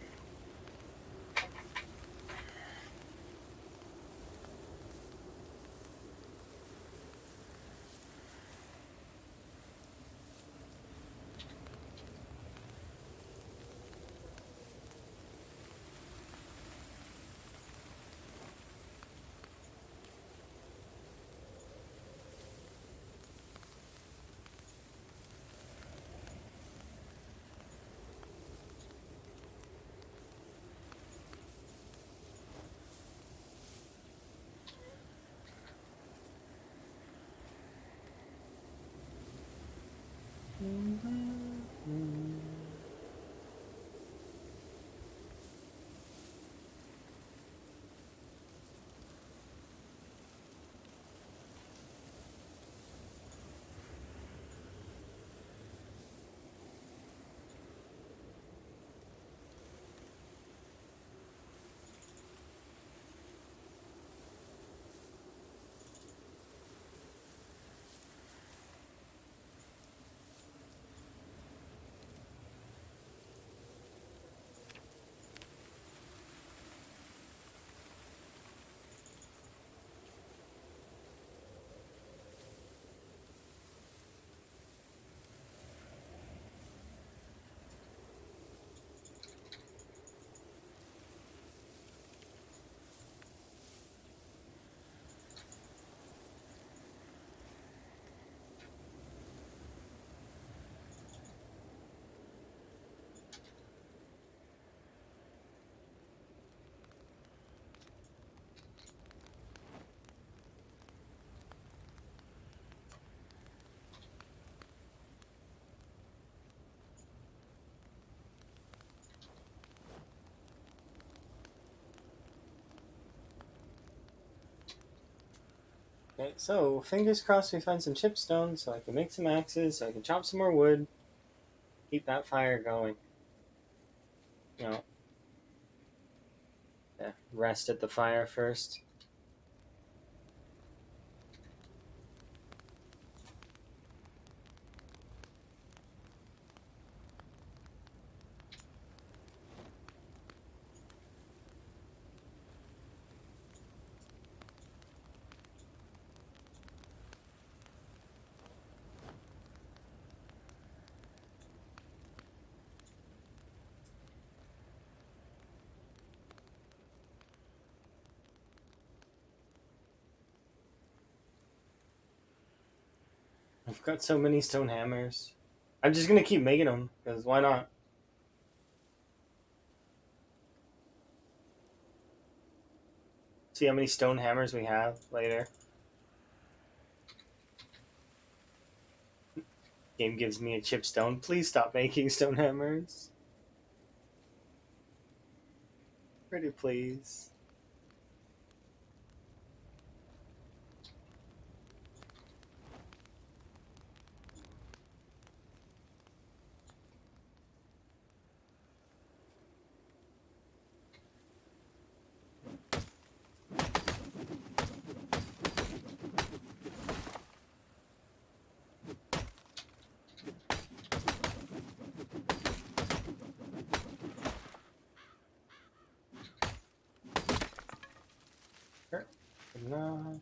Okay, so fingers crossed we find some chipstone so I can make some axes, so I can chop some more wood, keep that fire going. You know, yeah, rest at the fire first. I've got so many stone hammers. I'm just gonna keep making them, because why not? See how many stone hammers we have later. Game gives me a chipstone. Please stop making stone hammers. Pretty please. Sure. No.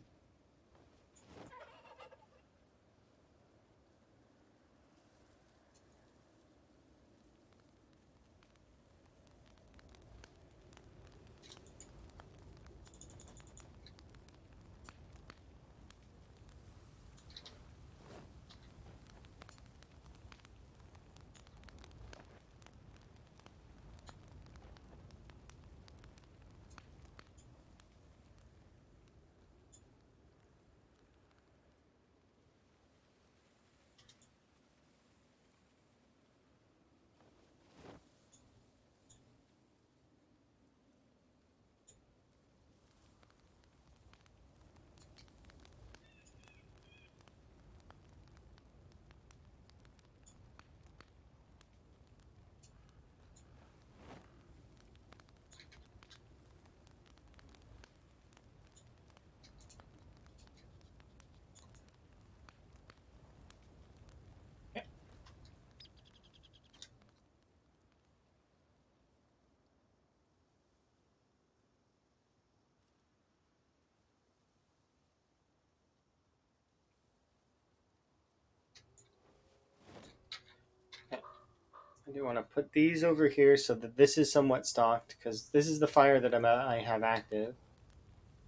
I do want to put these over here so that this is somewhat stocked, because this is the fire that I have active.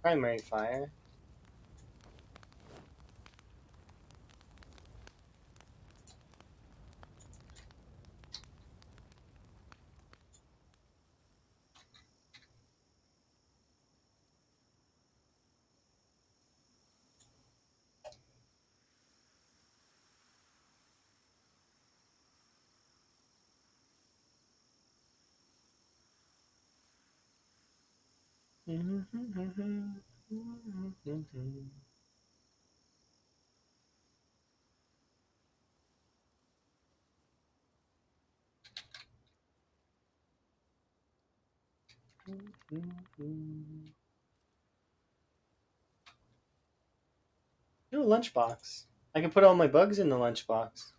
Primary fire. Do a lunchbox. I can put all my bugs in the lunchbox.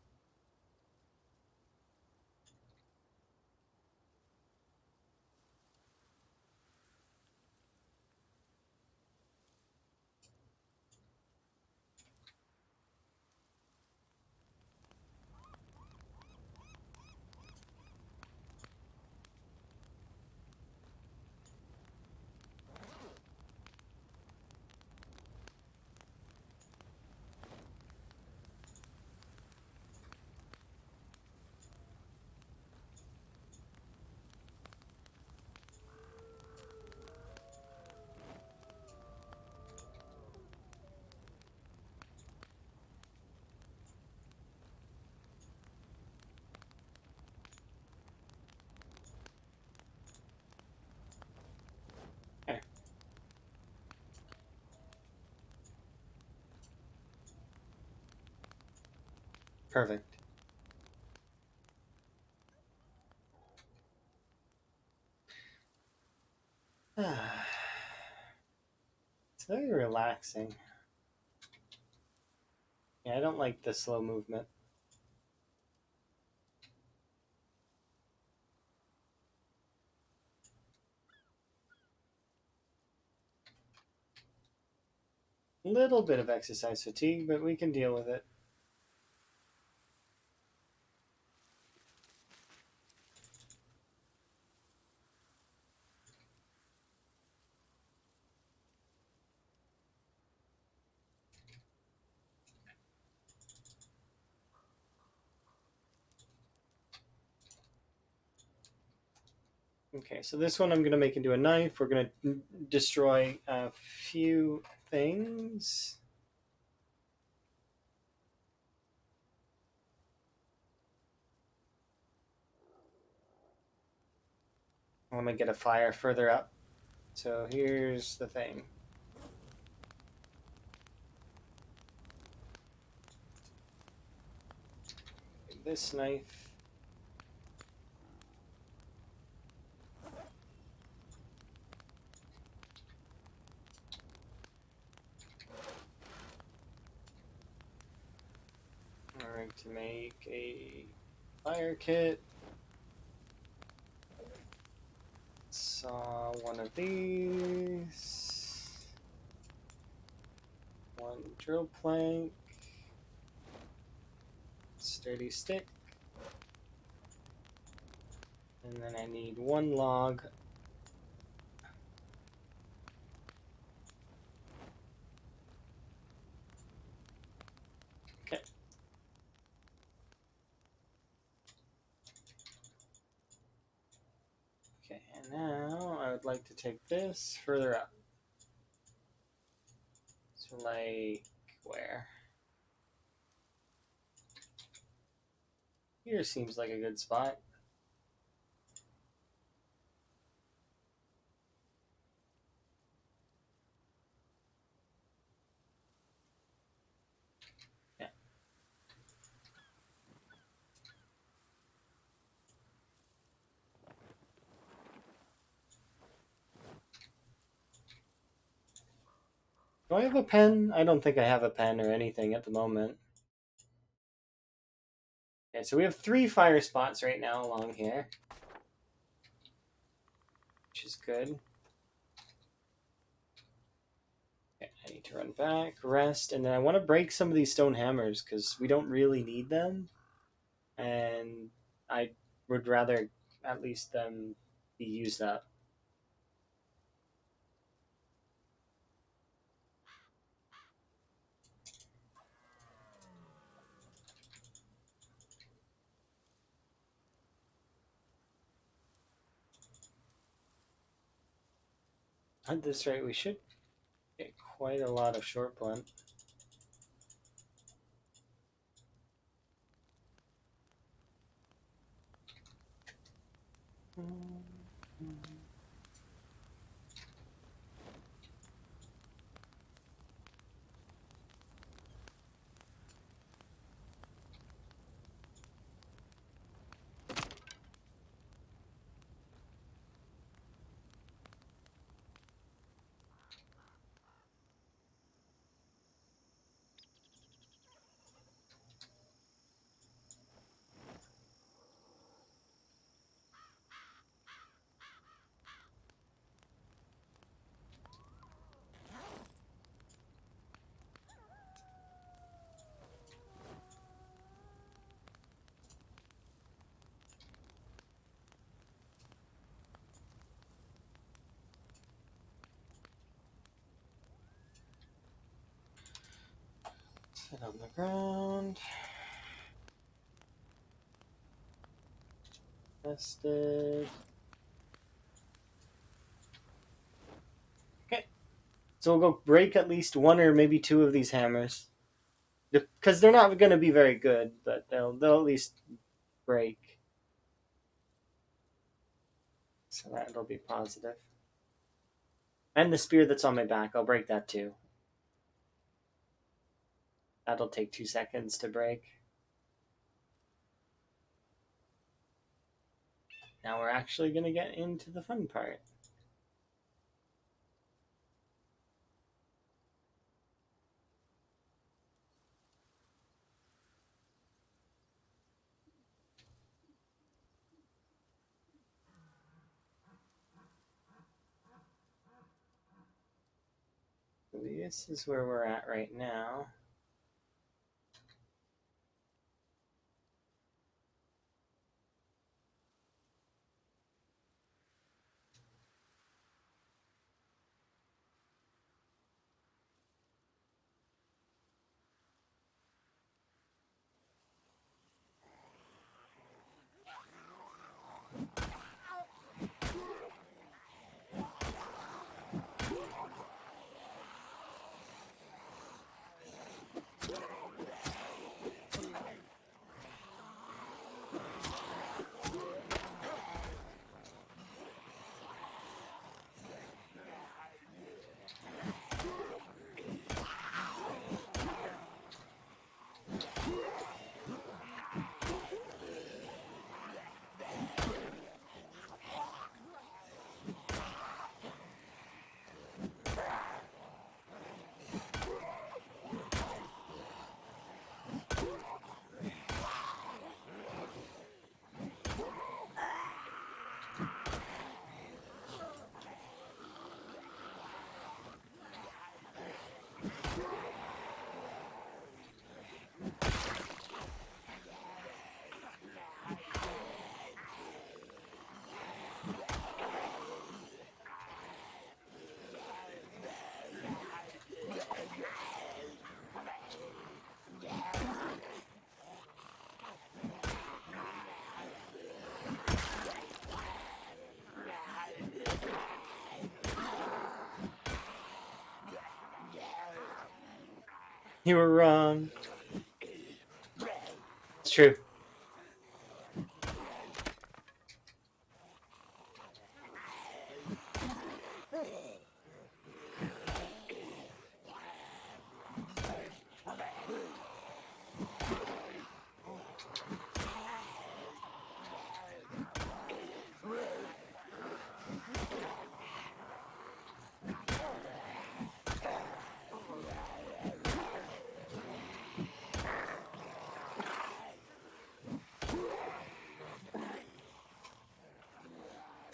Okay. Perfect. It's very relaxing. Yeah, I don't like the slow movement. Little bit of exercise fatigue, but we can deal with it. Okay, so this one I'm going to make into a knife. We're going to destroy a few things. I'm going to get a fire further up. So here's the thing. This knife. Alright, to make a fire kit. Saw one of these. One drill plank. Sturdy stick. And then I need one log. Okay. Okay, and now I would like to take this further up. So like where? Here seems like a good spot. Yeah. Do I have a pen? I don't think I have a pen or anything at the moment. Okay, so we have 3 fire spots right now along here, which is good. Okay, I need to run back, rest, and then I want to break some of these stone hammers because we don't really need them. And I would rather at least them be used up. At this rate, we should get quite a lot of short blunt. Sit on the ground. Tested. Okay. So we'll go break at least one or maybe two of these hammers. Because they're not going to be very good, but they'll at least break. So that'll be positive. And the spear that's on my back, I'll break that too. That'll take 2 seconds to break. Now we're actually going to get into the fun part. So this is where we're at right now. You were wrong. It's true.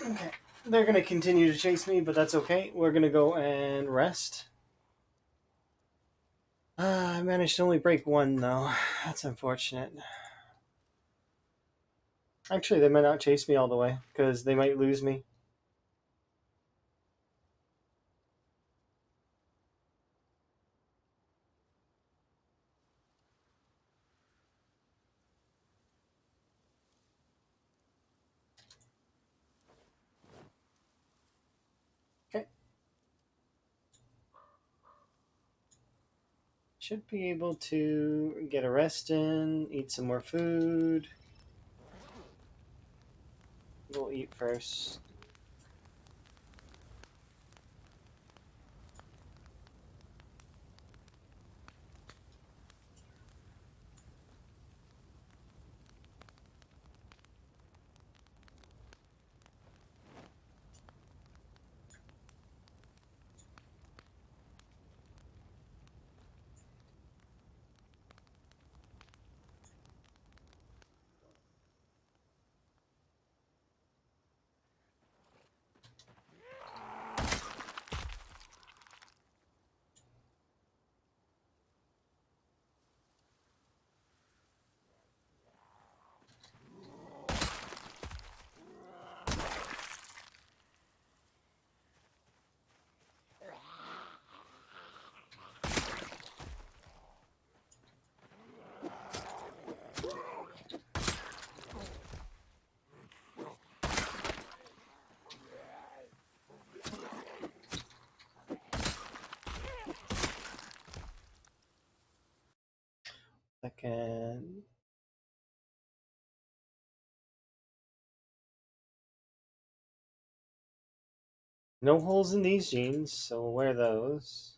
Okay. They're going to continue to chase me, but that's okay. We're going to go and rest. I managed to only break one, though. That's unfortunate. Actually, they might not chase me all the way because they might lose me. Okay. Should be able to get a rest in, eat some more food. We'll eat first. Second. No holes in these jeans, so we'll wear those.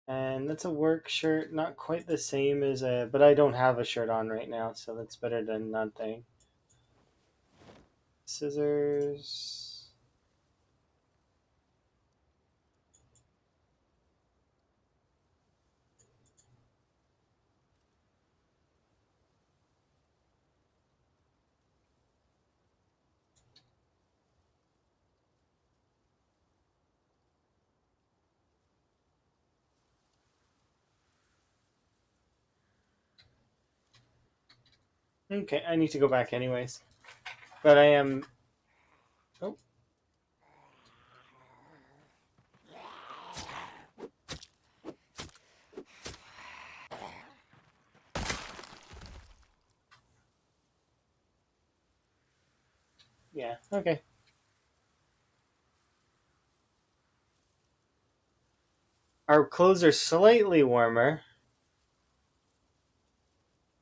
And that's a work shirt, not quite the same as a, but I don't have a shirt on right now, so that's better than nothing. Scissors. Okay, I need to go back anyways. But I am. Oh, yeah, okay. Our clothes are slightly warmer.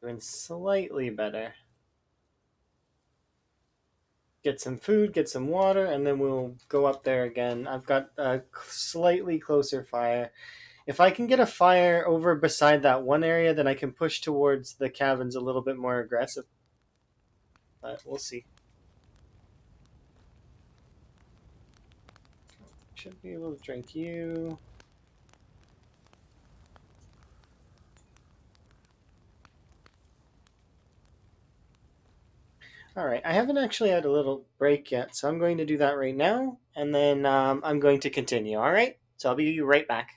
Doing slightly better. Get some food, get some water, and then we'll go up there again. I've got a slightly closer fire. If I can get a fire over beside that one area, then I can push towards the cabins a little bit more aggressive. But we'll see. Should be able to drink you. All right, I haven't actually had a little break yet, so I'm going to do that right now, and then I'm going to continue. All right, so I'll be right back.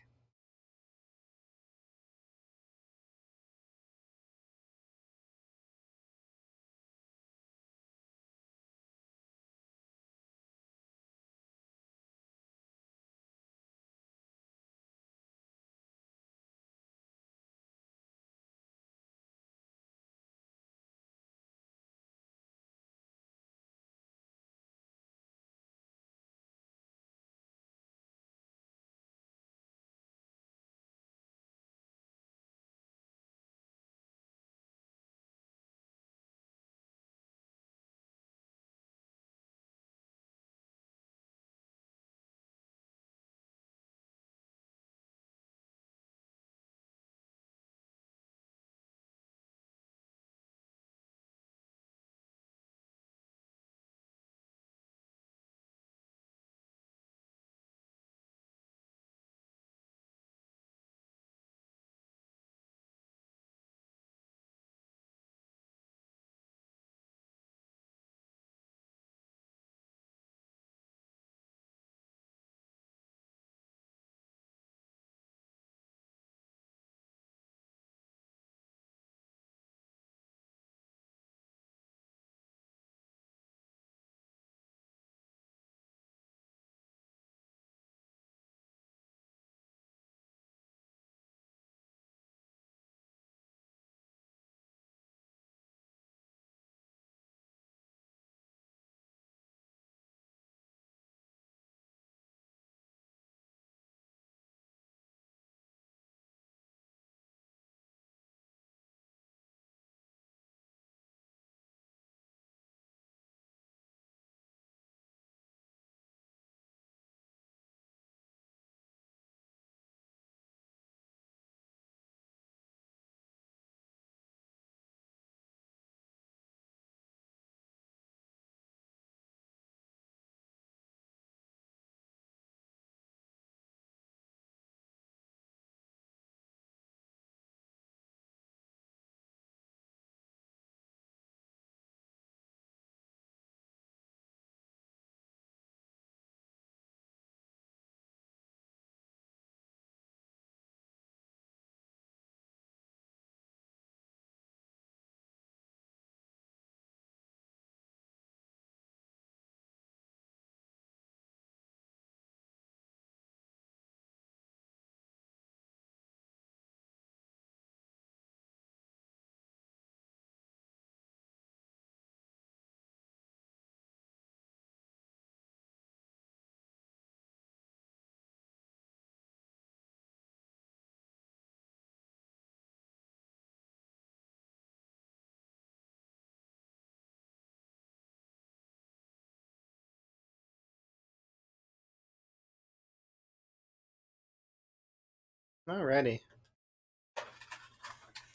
Alrighty.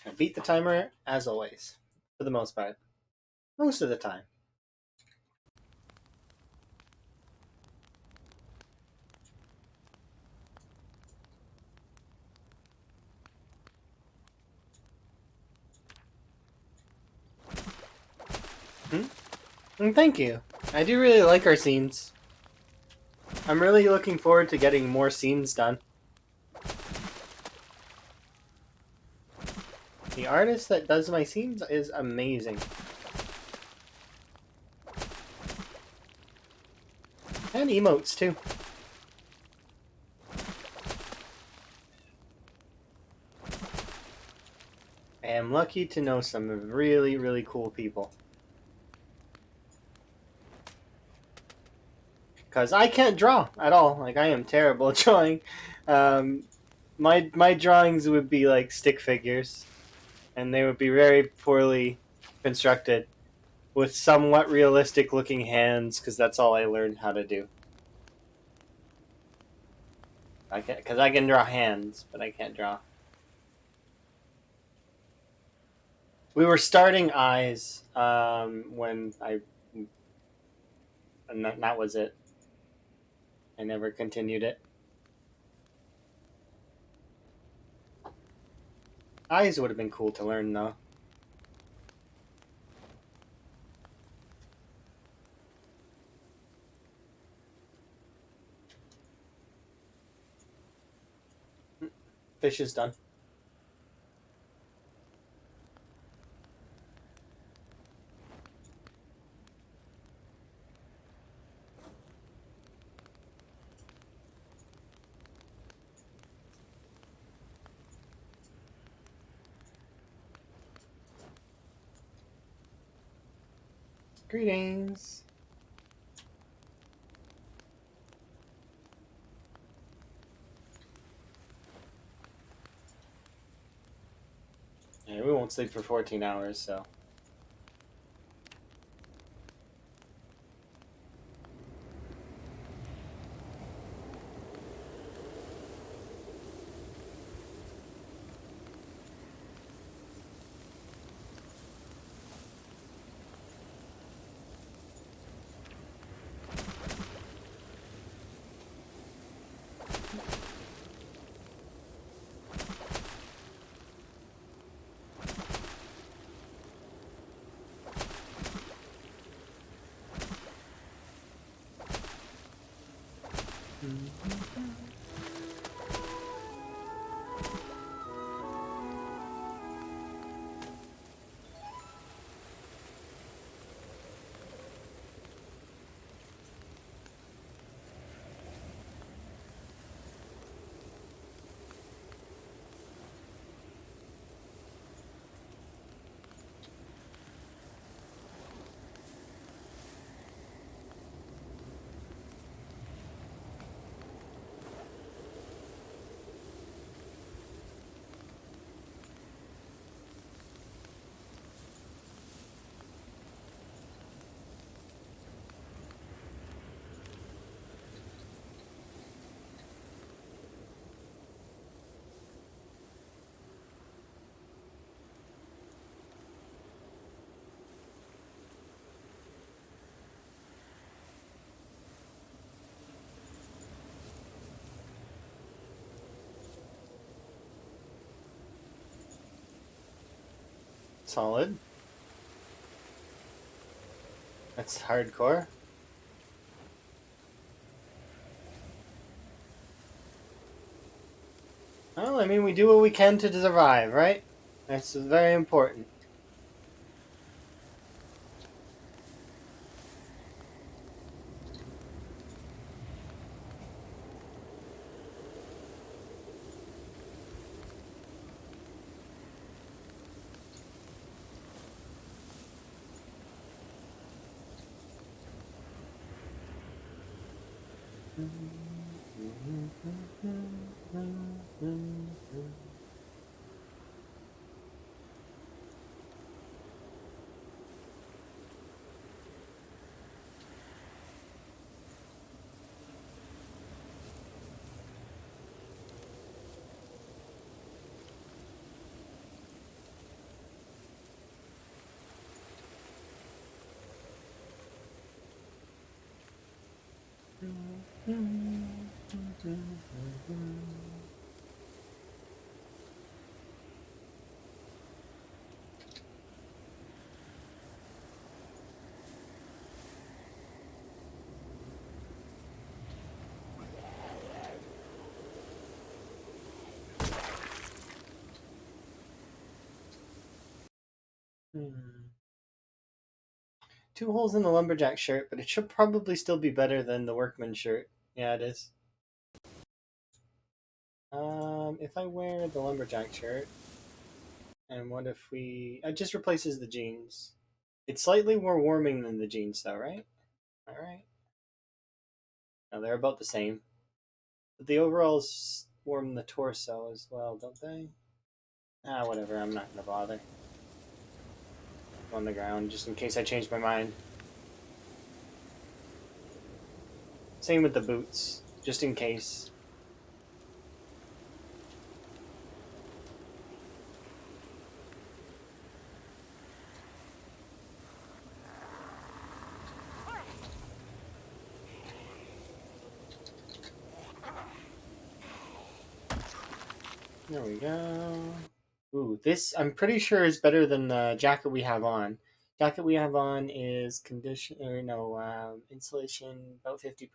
I beat the timer as always, for the most part. Most of the time. And thank you. I do really like our scenes. I'm really looking forward to getting more scenes done. The artist that does my scenes is amazing. And emotes, too. I am lucky to know some really, really cool people. Because I can't draw at all. Like, I am terrible at drawing. My drawings would be like stick figures. And they would be very poorly constructed. With somewhat realistic looking hands, because that's all I learned how to do. Because I can draw hands, but I can't draw. We were starting eyes when and that was it. I never continued it. Eyes would have been cool to learn, though. Fish is done. Greetings. Yeah, we won't sleep for 14 hours, so. Solid. That's hardcore. Well, I mean, we do what we can to survive, right? That's very important. Two holes in the lumberjack shirt, but it should probably still be better than the workman shirt. Yeah, it is. If I wear the lumberjack shirt, and what if we? It just replaces the jeans. It's slightly more warming than the jeans, though, right? All right. No, they're about the same. But the overalls warm the torso as well, don't they? Ah, whatever. I'm not gonna bother. On the ground, just in case I change my mind. Same with the boots, just in case. There we go. Ooh, this I'm pretty sure is better than the jacket we have on. Jacket we have on is condition or no insulation about 50%.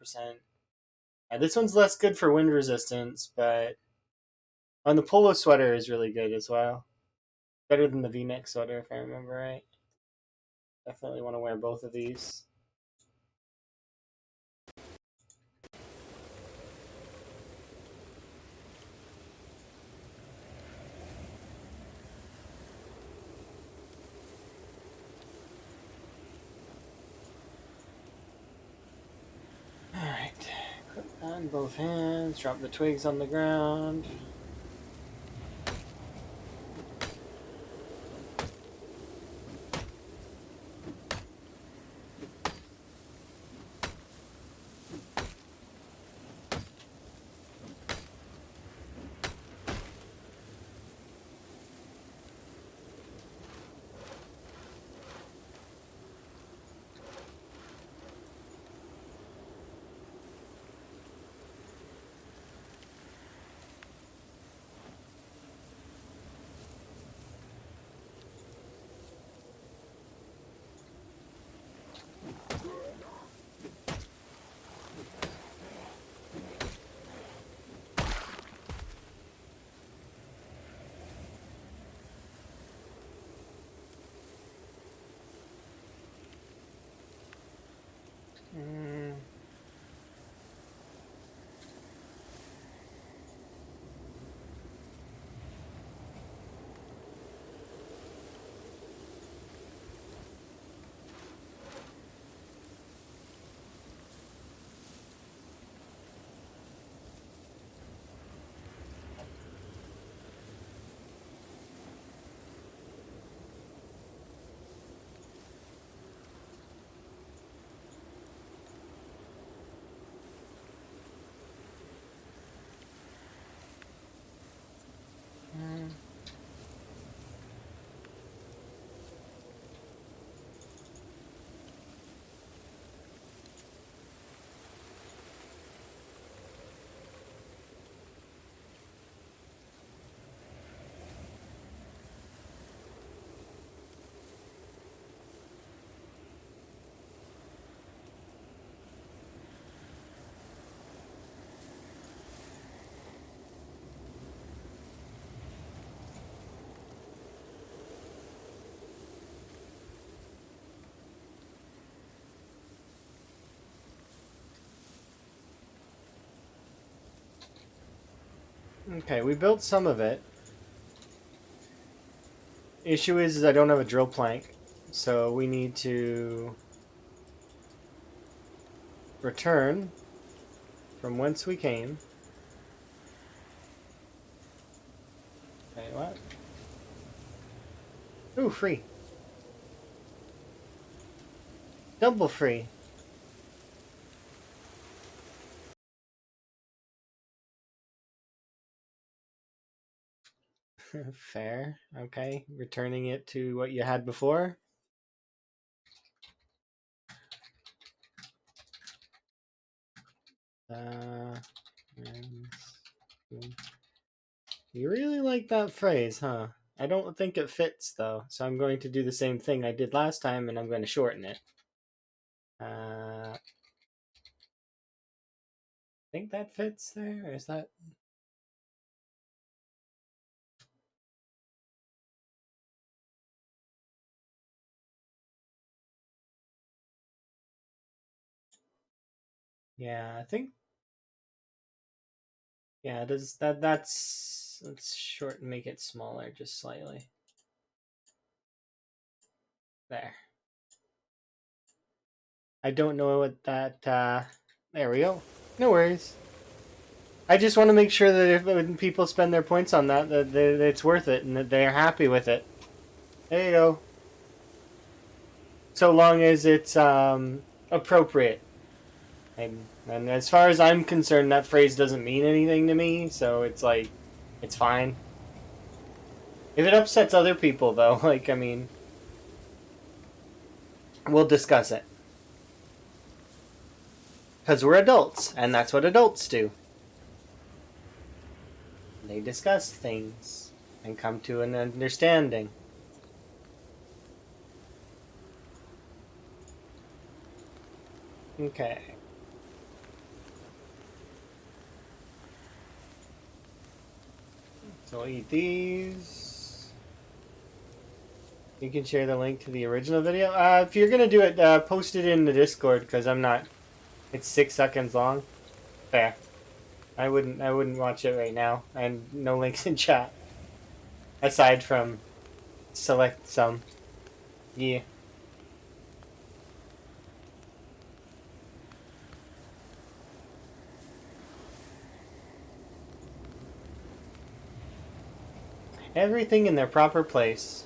This one's less good for wind resistance, but on the polo sweater is really good as well. Better than the V-neck sweater if I remember right. Definitely want to wear both of these. Alright. Clip on both hands, drop the twigs on the ground. Mm. Mm. Okay, we built some of it. Issue is I don't have a drill plank, so we need to return from whence we came. Wait, what? Ooh, free. Double free. Fair. Okay, returning it to what you had before. You really like that phrase, huh? I don't think it fits though, so I'm going to do the same thing I did last time, and I'm going to shorten it. I think that fits there. Or is that? Yeah, I think. Yeah, does that? That's. Let's shorten, make it smaller, just slightly. There. I don't know what that. There we go. No worries. I just want to make sure that if when people spend their points on that, that it's worth it and that they're happy with it. There you go. So long as it's appropriate. And as far as I'm concerned, that phrase doesn't mean anything to me, so it's like, it's fine. If it upsets other people, though, like, I mean, we'll discuss it. Because we're adults, and that's what adults do. They discuss things and come to an understanding. Okay. So I'll eat these. You can share the link to the original video. If you're gonna do it, post it in the Discord because I'm not. It's 6 seconds long. There. I wouldn't watch it right now, and no links in chat. Aside from select some. Yeah. Everything in their proper place.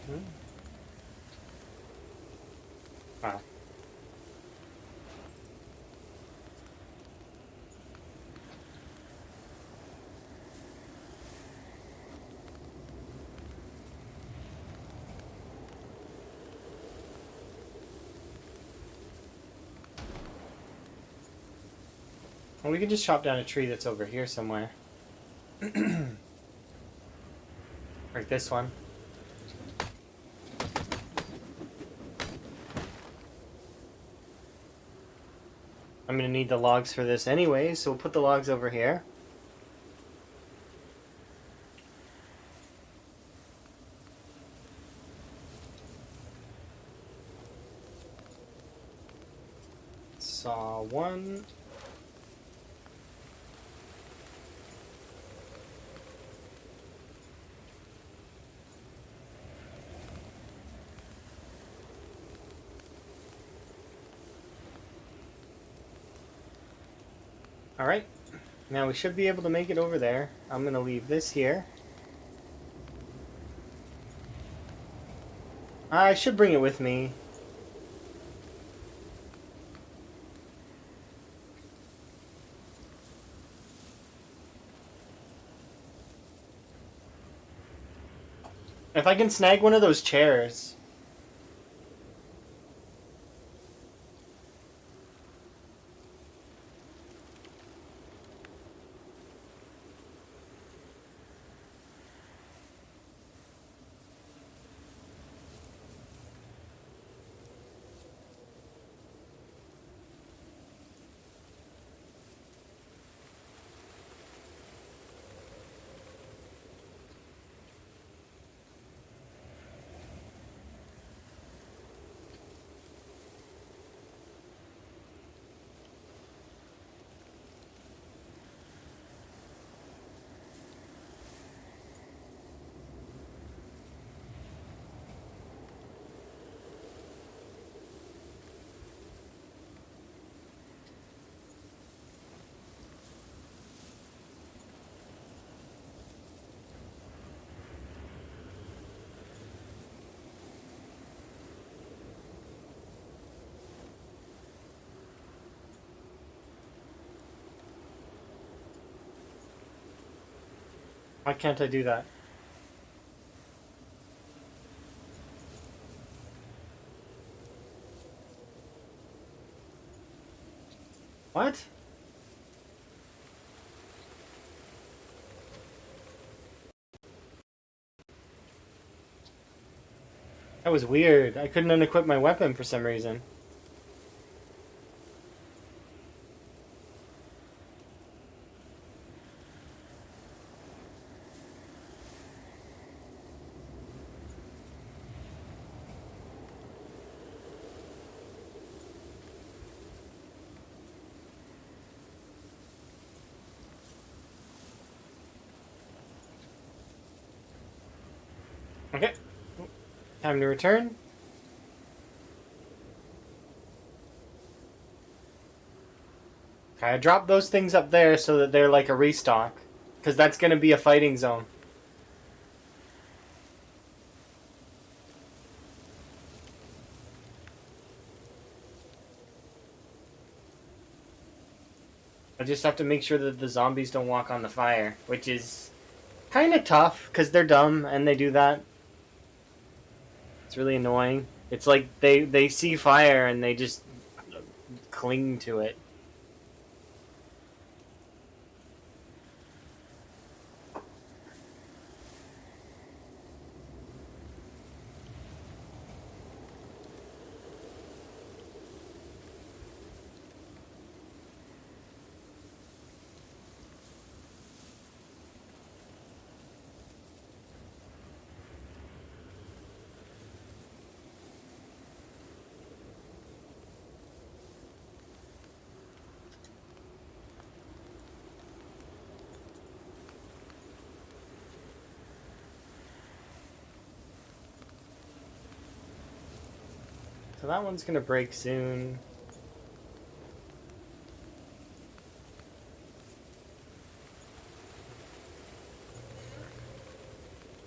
Hmm. Wow. Well, we can just chop down a tree that's over here somewhere. Like this one. I'm gonna need the logs for this anyway, so we'll put the logs over here. Saw one. Alright. Now we should be able to make it over there. I'm gonna leave this here. I should bring it with me. If I can snag one of those chairs. Why can't I do that? What? That was weird. I couldn't unequip my weapon for some reason. Okay. Time to return. Okay, I dropped those things up there so that they're like a restock. Because that's going to be a fighting zone. I just have to make sure that the zombies don't walk on the fire, which is kind of tough because they're dumb and they do that. It's really annoying. It's like they see fire and they just cling to it. So that one's gonna break soon.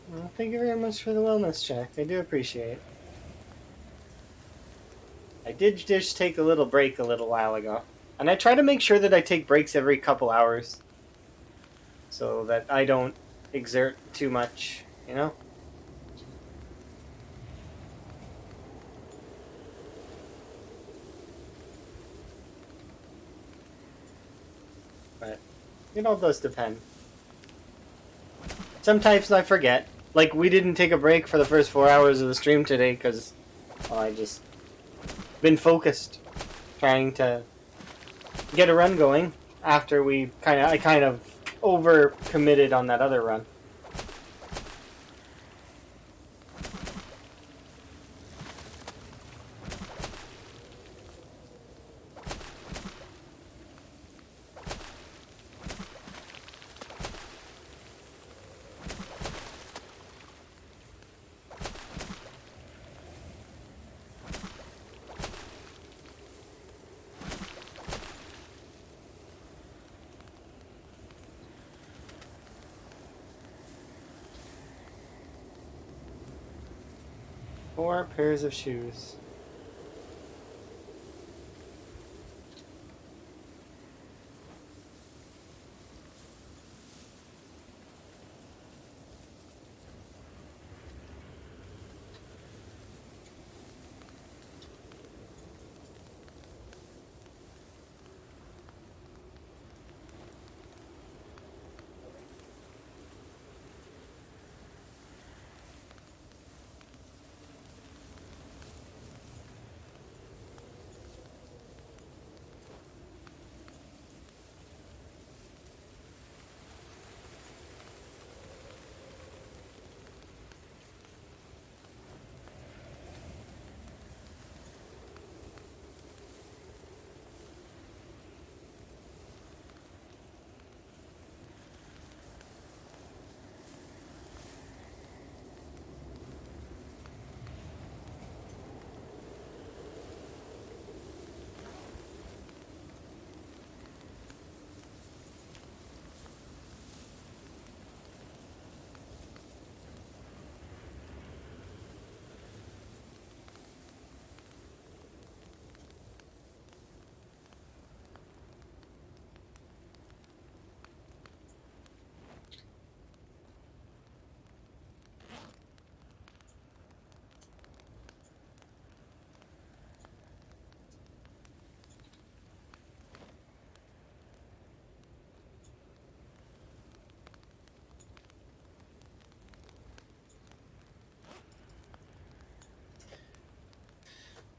Well, thank you very much for the wellness check. I do appreciate it. I did just take a little break a little while ago. And I try to make sure that I take breaks every couple hours. So that I don't exert too much, you know? But it all does depend. Sometimes I forget. Like, we didn't take a break for the first 4 hours of the stream today because, well, I just been focused trying to get a run going after I kind of over committed on that other run. Four pairs of shoes.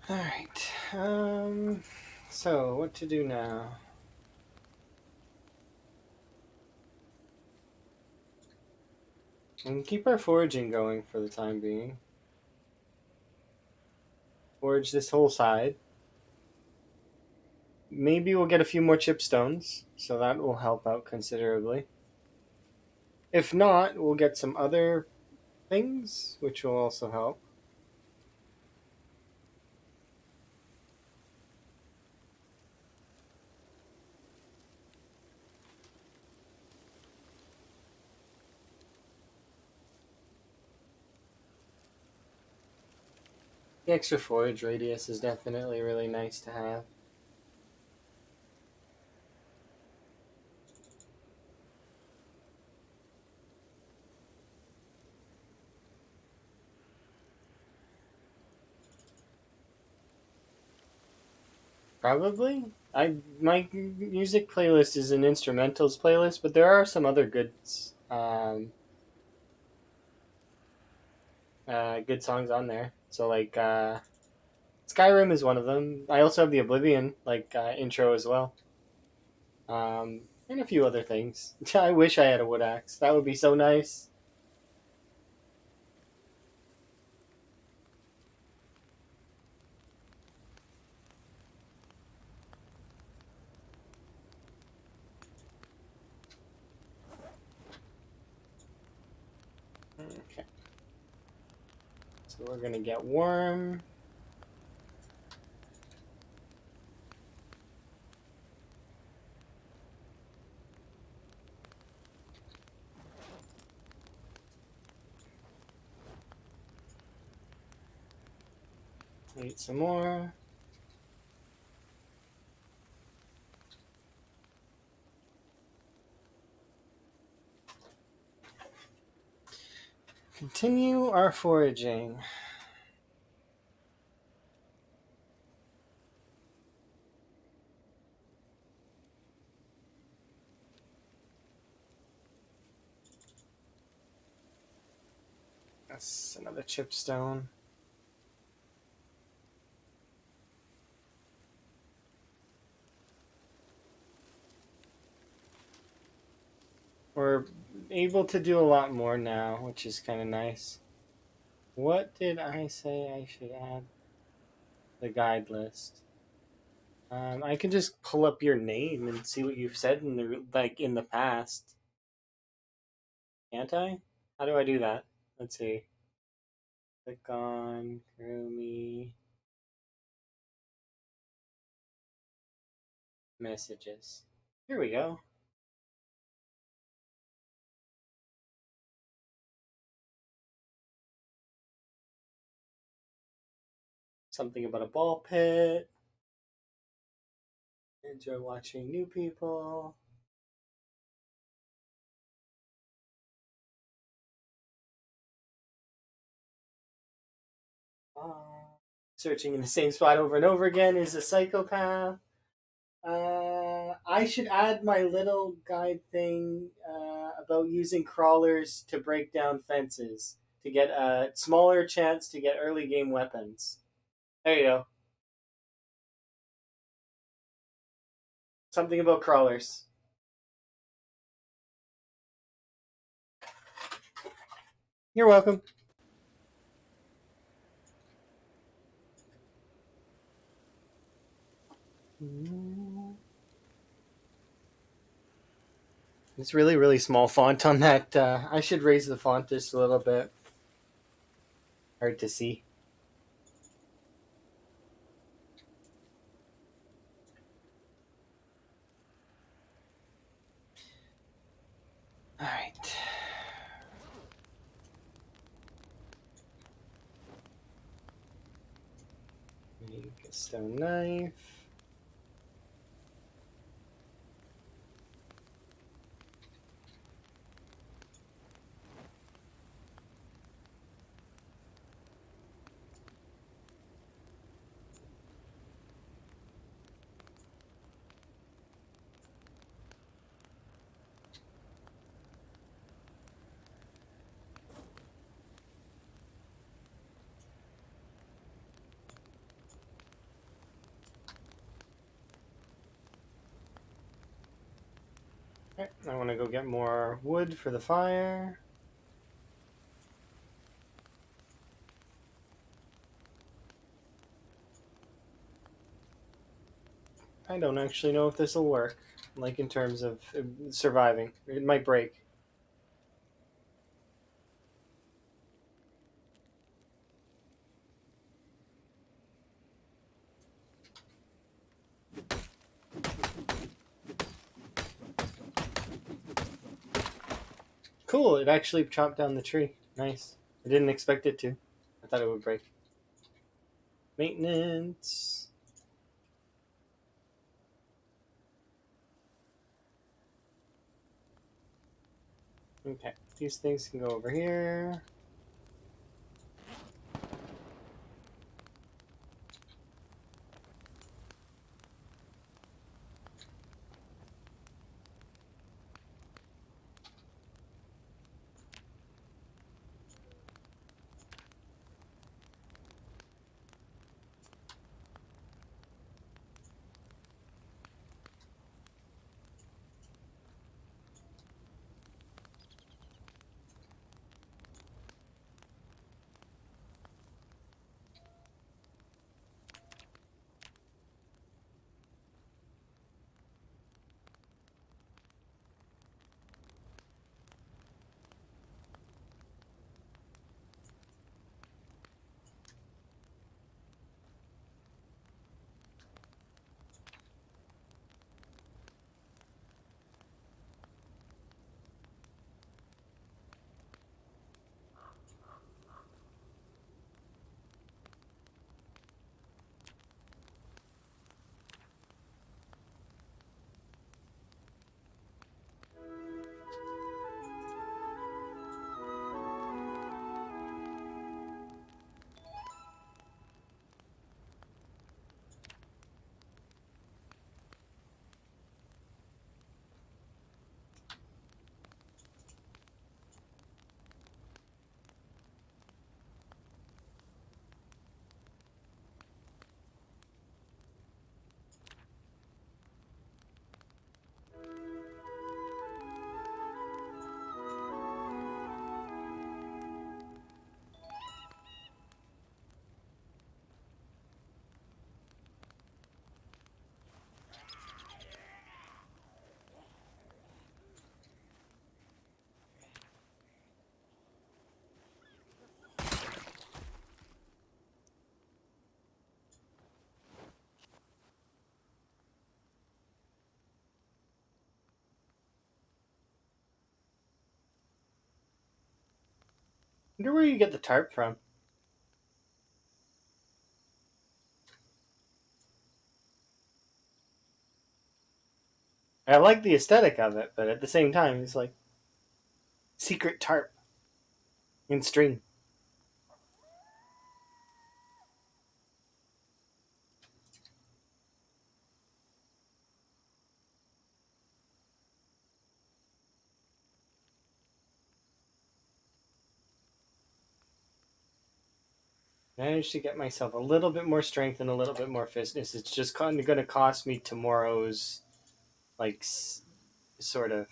All right. So what to do now? And keep our foraging going for the time being. Forage this whole side. Maybe we'll get a few more chipstones, so that will help out considerably. If not, we'll get some other things, which will also help. The extra forage radius is definitely really nice to have. Probably. My music playlist is an instrumentals playlist, but there are some other good songs on there. So like Skyrim is one of them. I also have the Oblivion intro as well, and a few other things. I wish I had a wood axe. That would be so nice. Okay, so we're gonna get warm. Eat some more. Continue our foraging. That's another chipstone. We're able to do a lot more now, which is kind of nice. What did I say I should add? The guide list. I can just pull up your name and see what you've said in the past. Can't I? How do I do that? Let's see. Click on Kurumi messages. Here we go. Something about a ball pit. Enjoy watching new people. Searching in the same spot over and over again is a psychopath. I should add my little guide thing about using crawlers to break down fences to get a smaller chance to get early game weapons. There you go. Something about crawlers. You're welcome. It's really, really small font on that. I should raise the font just a little bit. Hard to see. All right. Make a stone knife. Okay, I want to go get more wood for the fire. I don't actually know if this will work, like in terms of surviving. It might break. Cool, it actually chopped down the tree. Nice. I didn't expect it to. I thought it would break. Maintenance. Okay, these things can go over here. Wonder where you get the tarp from. I like the aesthetic of it, but at the same time, it's like secret tarp in string. Managed to get myself a little bit more strength and a little bit more fitness. It's just kind of going to cost me tomorrow's, like, sort of.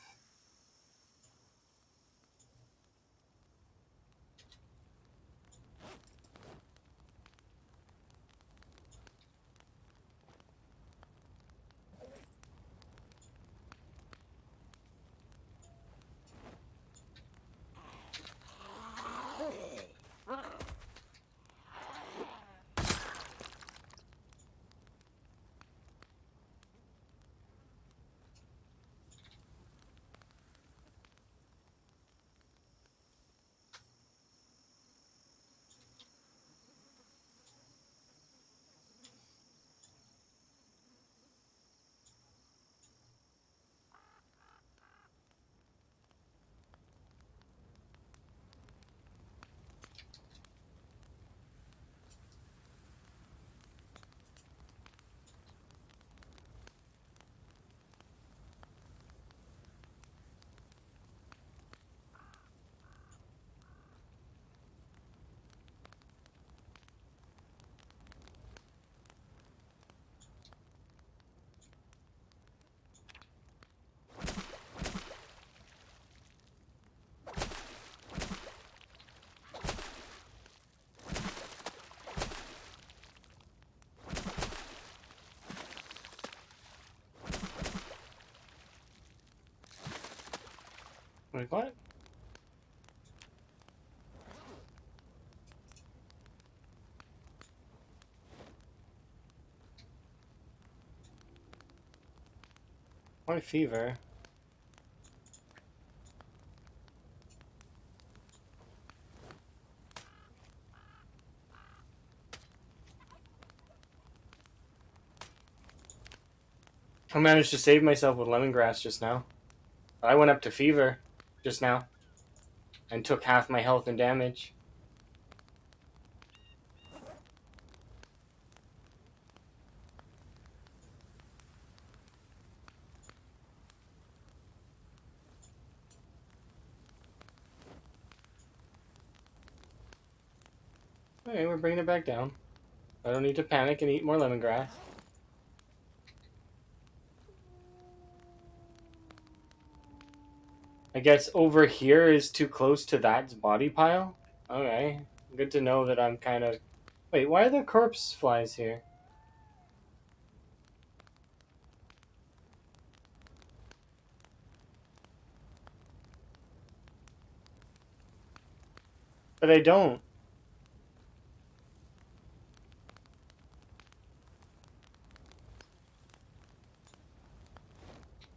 Like, what? Why fever? I managed to save myself with lemongrass just now. I went up to fever just now and took half my health and damage. Okay, we're bringing it back down. I don't need to panic and eat more lemongrass. I guess over here is too close to that body pile? Okay. Good to know that I'm kind of... Wait, why are there corpse flies here? But I don't.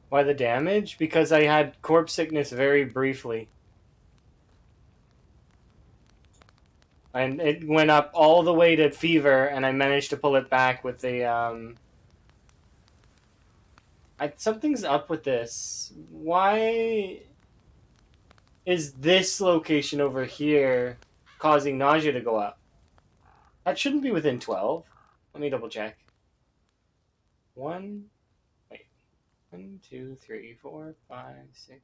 Why the damage? Because I had corpse sickness very briefly. And it went up all the way to fever, and I managed to pull it back with the, something's up with this. Why is this location over here causing nausea to go up? That shouldn't be within 12. Let me double check. One, wait. 1, 2, 3, 4, 5, 6.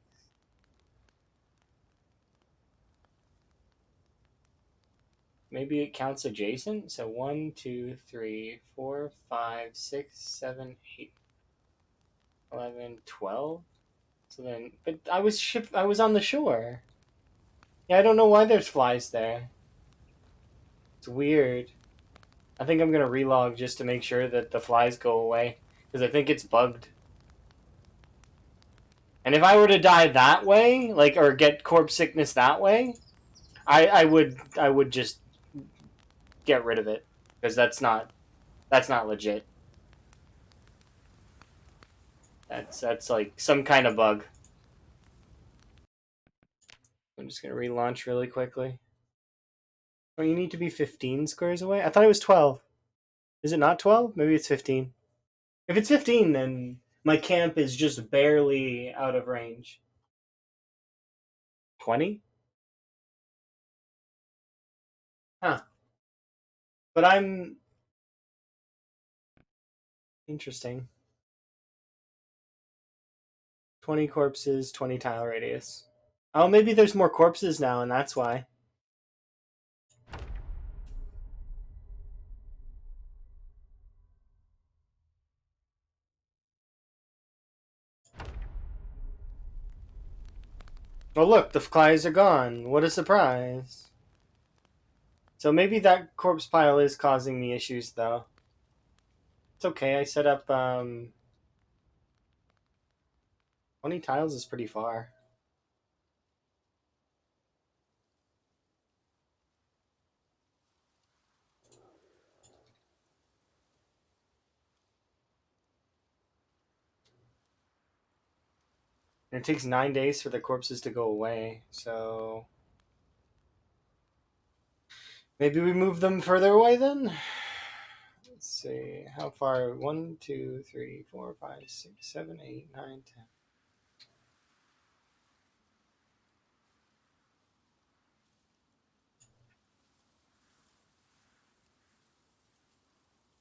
Maybe it counts adjacent. So 1, 2, 3, 4, 5, 6, 7, 8, 11, 12. So then, but I was on the shore. Yeah, I don't know why there's flies there. It's weird. I think I'm gonna relog just to make sure that the flies go away, because I think it's bugged. And if I were to die that way, like, or get corpse sickness that way, I would just get rid of it, because that's not legit. That's like some kind of bug. I'm just gonna relaunch really quickly. Oh, you need to be 15 squares away? I thought it was 12. Is it not 12? Maybe it's 15. If it's 15, then my camp is just barely out of range. 20? Huh. But I'm... Interesting. 20 corpses, 20 tile radius. Oh, maybe there's more corpses now, and that's why. Oh, look, the flies are gone. What a surprise. So maybe that corpse pile is causing me issues, though. It's okay, I set up, 20 tiles is pretty far. And it takes 9 days for the corpses to go away, so... Maybe we move them further away, then? Let's see, how far? 1, 2, 3, 4, 5, 6, 7, 8, 9, 10.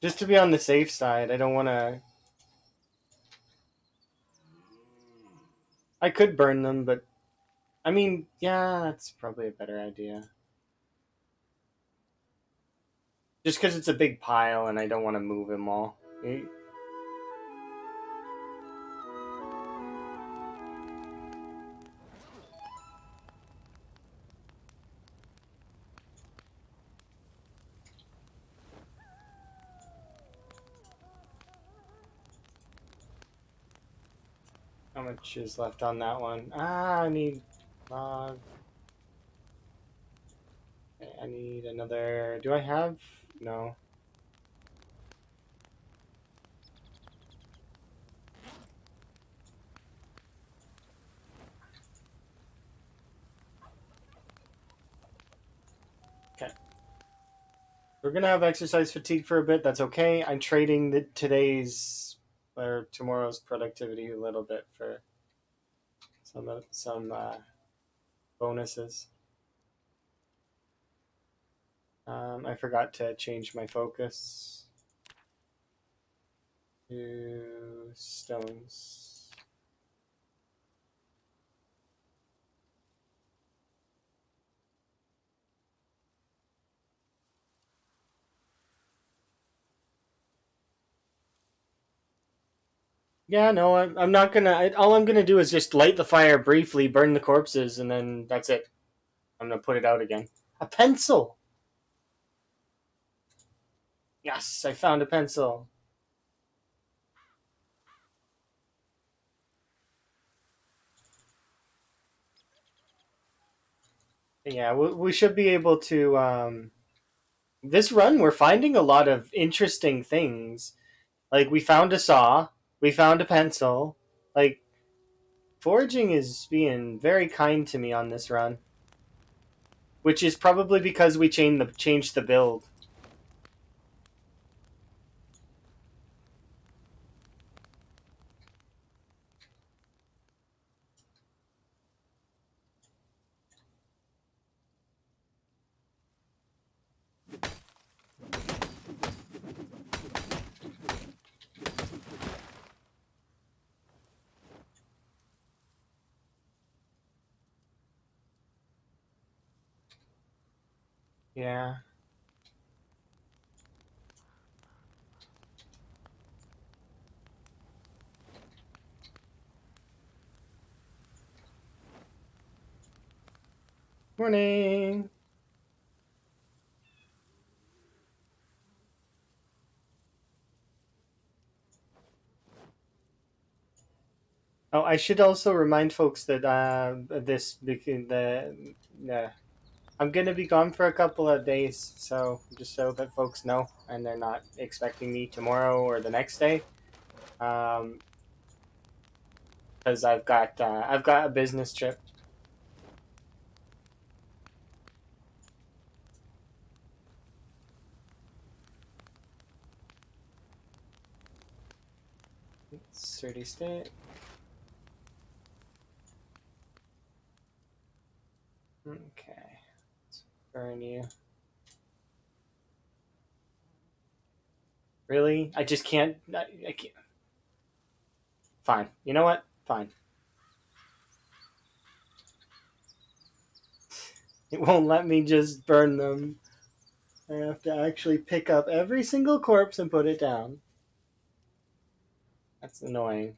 Just to be on the safe side, I don't want to... I could burn them, but... I mean, yeah, that's probably a better idea. Just because it's a big pile and I don't want to move them all. How much is left on that one? I need log. Okay, I need another. Do I have? No. Okay. We're gonna have exercise fatigue for a bit. That's okay. I'm trading today's or tomorrow's productivity a little bit for some bonuses. I forgot to change my focus to stones. Yeah, no, I'm not gonna. All I'm gonna do is just light the fire briefly, burn the corpses, and then that's it. I'm gonna put it out again. A pencil. Yes, I found a pencil. Yeah, we should be able to. This run, we're finding a lot of interesting things. Like we found a saw, we found a pencil. Like foraging is being very kind to me on this run, which is probably because we changed the build. Yeah. Morning. Oh, I should also remind folks that I'm gonna be gone for a couple of days, so just so that folks know, and they're not expecting me tomorrow or the next day, because I've got a business trip. Sturdy state. Okay, let's burn you. Really? I just can't. I can't. Fine. You know what? Fine. It won't let me just burn them. I have to actually pick up every single corpse and put it down. That's annoying.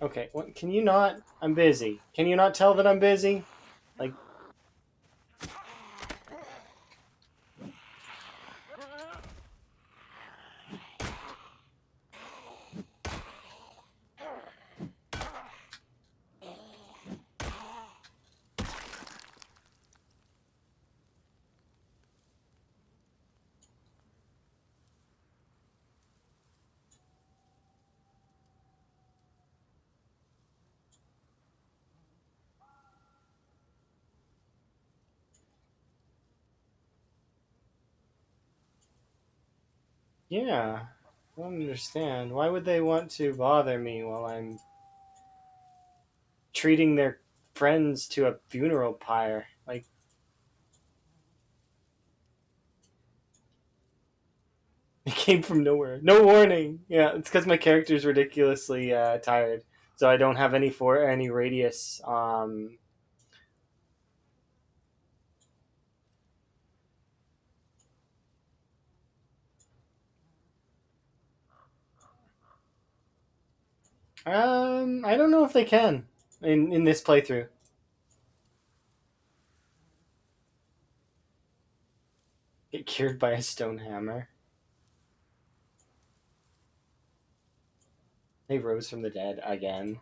Okay, what? Can you not? I'm busy. Can you not tell that I'm busy? Like, yeah. I don't understand. Why would they want to bother me while I'm treating their friends to a funeral pyre? Like, it came from nowhere. No warning. Yeah, it's because my character's ridiculously tired, so I don't have any radius. I don't know if they can in this playthrough get cured by a stone hammer. They rose from the dead again.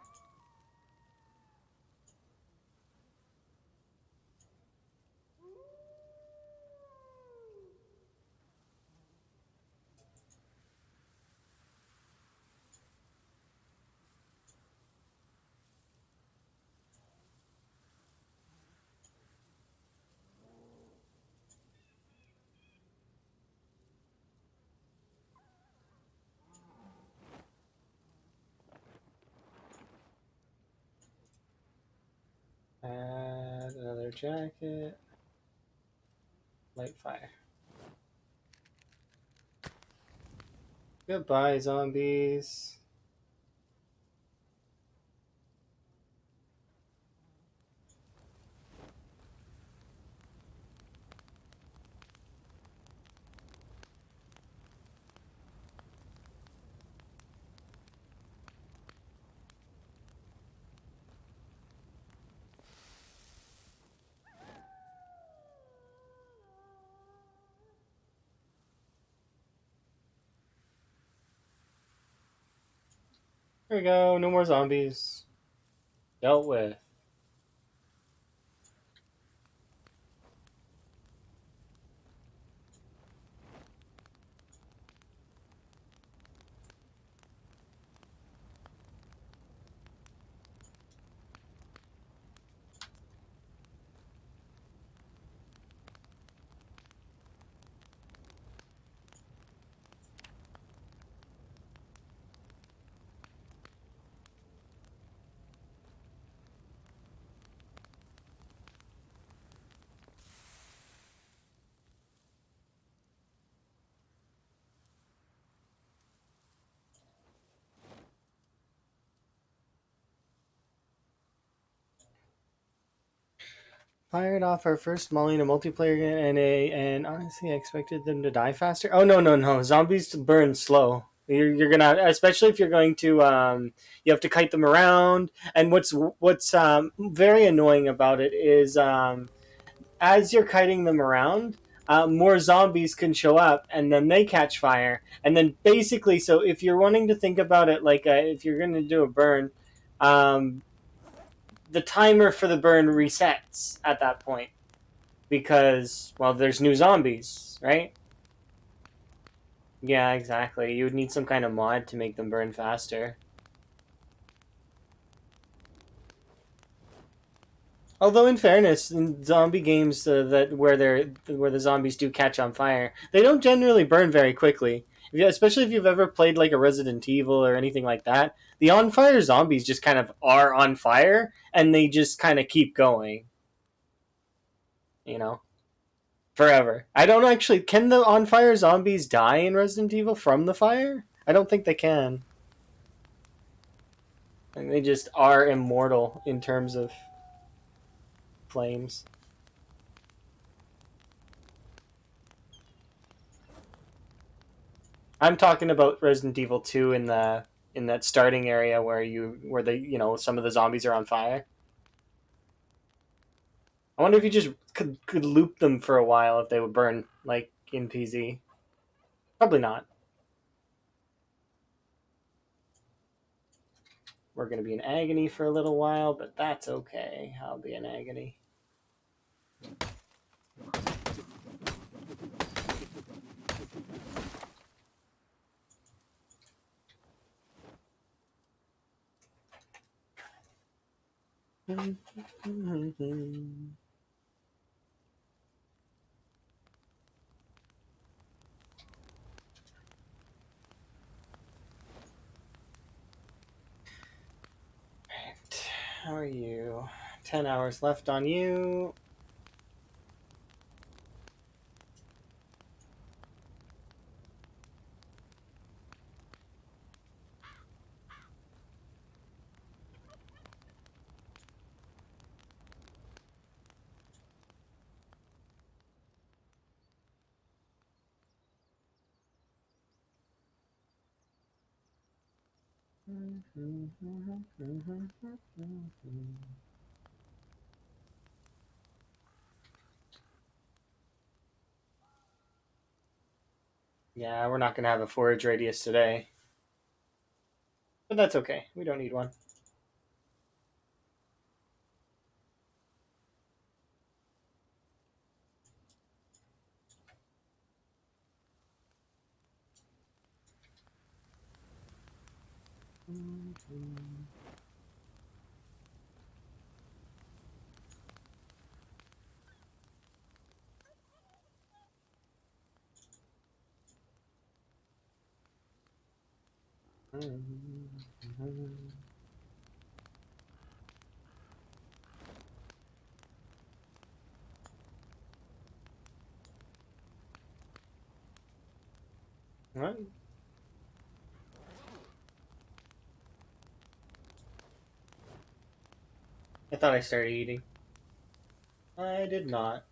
Add another jacket. Light fire. Goodbye, zombies. There we go. No more zombies. Dealt with. Fired off our first Molly in a multiplayer and honestly, I expected them to die faster. Oh no! Zombies burn slow. You're gonna, especially if you're going to, you have to kite them around. And what's very annoying about it is, as you're kiting them around, more zombies can show up, and then they catch fire. And then basically, so if you're wanting to think about it like if you're going to do a burn, um, the timer for the burn resets at that point because, well, there's new zombies, right? Yeah, exactly. You would need some kind of mod to make them burn faster. Although, in fairness, in zombie games where the zombies do catch on fire, they don't generally burn very quickly. Especially if you've ever played like a Resident Evil or anything like that, the on fire zombies just kind of are on fire and they just kind of keep going. You know, forever. I don't actually. Can the on fire zombies die in Resident Evil from the fire? I don't think they can. And they just are immortal in terms of flames. I'm talking about Resident Evil 2 in that starting area where they some of the zombies are on fire. I wonder if you just could loop them for a while if they would burn like in PZ. Probably not. We're gonna be in agony for a little while, but that's okay. I'll be in agony. How are you? 10 hours left on you. Yeah, we're not gonna have a forage radius today. But that's okay. We don't need one. What? I thought I started eating. I did not.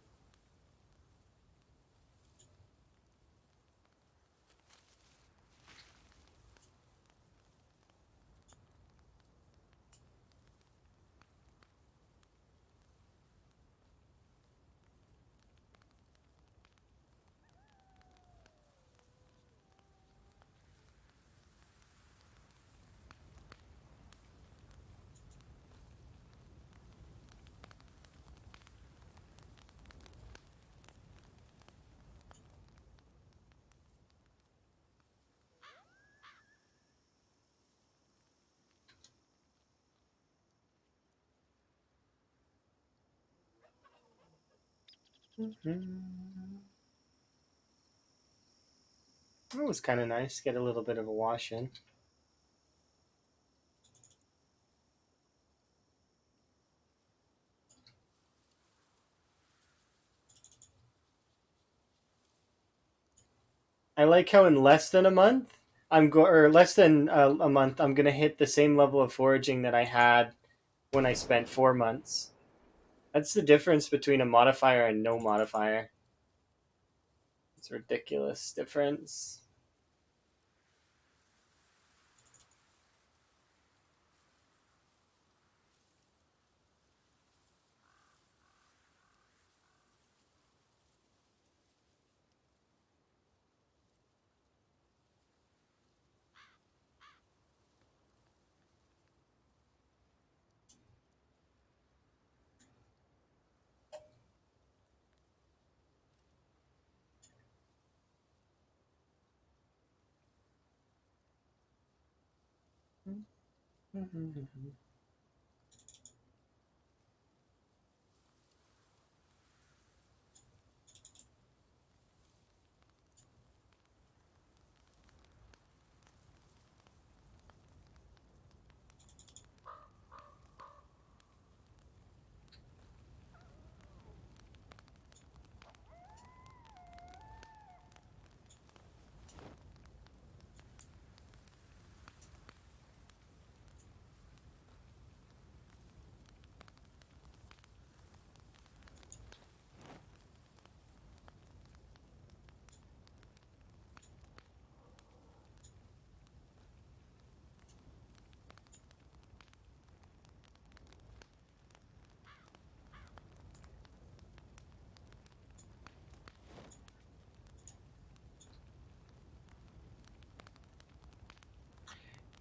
It was kind of nice. Get a little bit of a wash in. I like how in less than a month, or less than a month, I'm gonna hit the same level of foraging that I had when I spent 4 months. That's the difference between a modifier and no modifier. It's a ridiculous difference.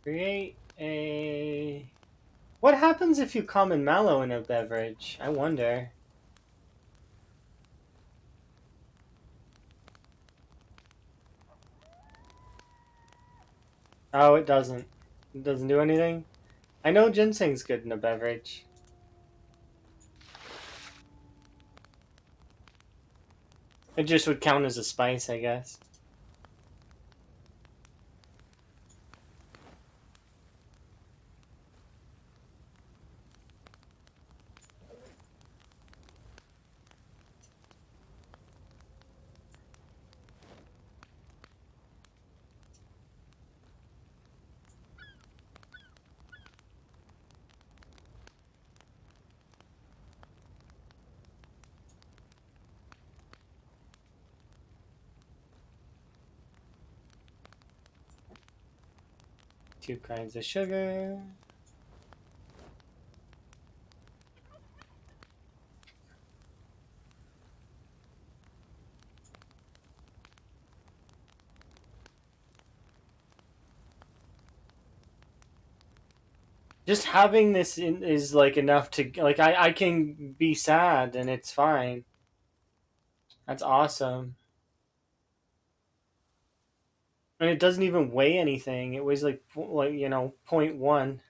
Create a. What happens if you common mallow in a beverage? I wonder. Oh, it doesn't. It doesn't do anything? I know ginseng's good in a beverage. It just would count as a spice, I guess. 2 kinds of sugar. Just having this is like enough to like I can be sad and it's fine. That's awesome. And it doesn't even weigh anything. It weighs like you know, point 0.1.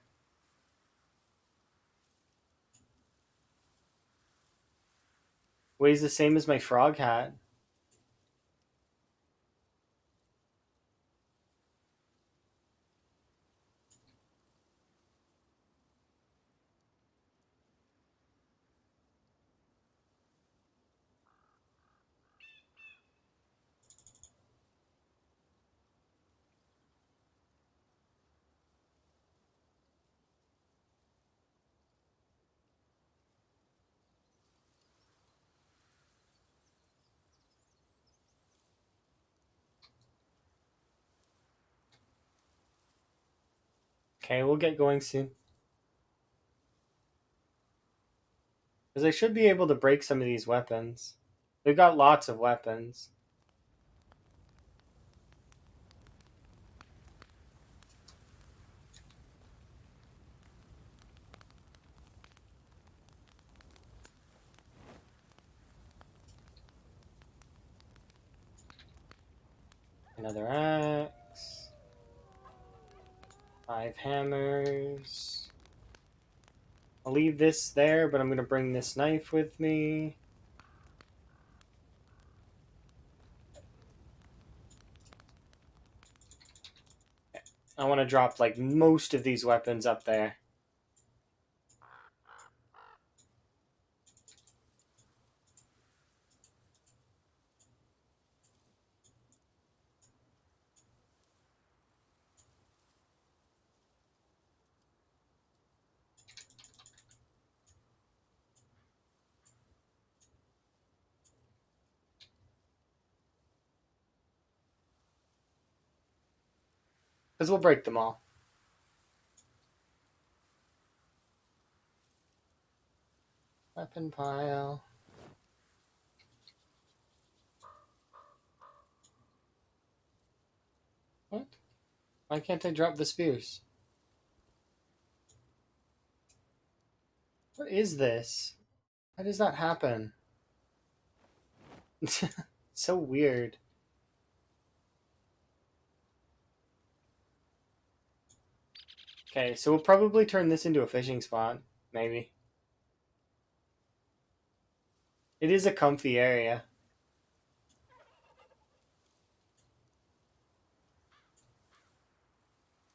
Weighs the same as my frog hat. Okay, we'll get going soon. Because I should be able to break some of these weapons. They've got lots of weapons. Another axe. 5 hammers. I'll leave this there, but I'm going to bring this knife with me. I want to drop like most of these weapons up there. Because we'll break them all. Weapon pile. What? Why can't I drop the spears? What is this? How does that happen? So weird. Okay, so we'll probably turn this into a fishing spot. Maybe. It is a comfy area.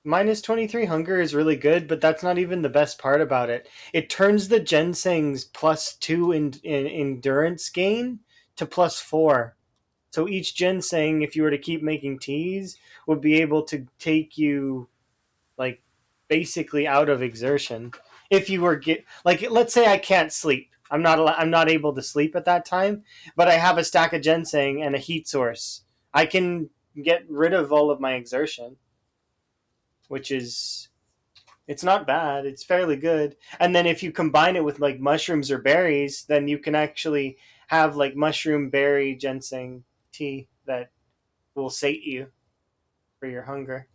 Minus 23 hunger is really good, but that's not even the best part about it. It turns the ginseng's +2 in endurance gain to +4. So each ginseng, if you were to keep making teas, would be able to take you like basically out of exertion. If you were get like, let's say I can't sleep. I'm not able to sleep at that time, but I have a stack of ginseng and a heat source. I can get rid of all of my exertion, which is it's not bad. It's fairly good. And then if you combine it with like mushrooms or berries, then you can actually have like mushroom berry ginseng tea that will sate you for your hunger.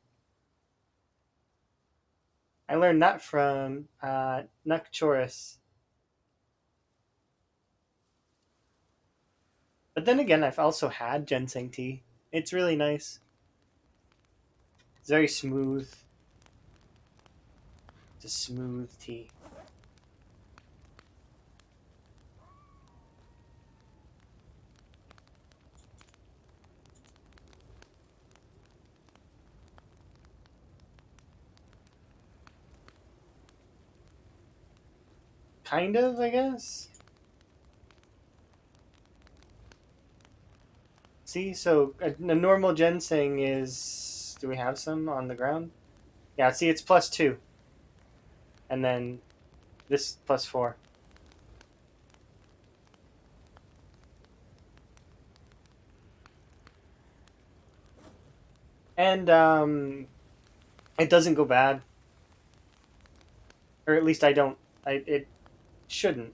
I learned that from Nukchoris. But then again, I've also had ginseng tea. It's really nice. It's very smooth. It's a smooth tea. Kind of, I guess. See, so a normal ginseng is. Do we have some on the ground? Yeah, see, it's +2. And then this +4. And it doesn't go bad. Or at least I don't. It shouldn't.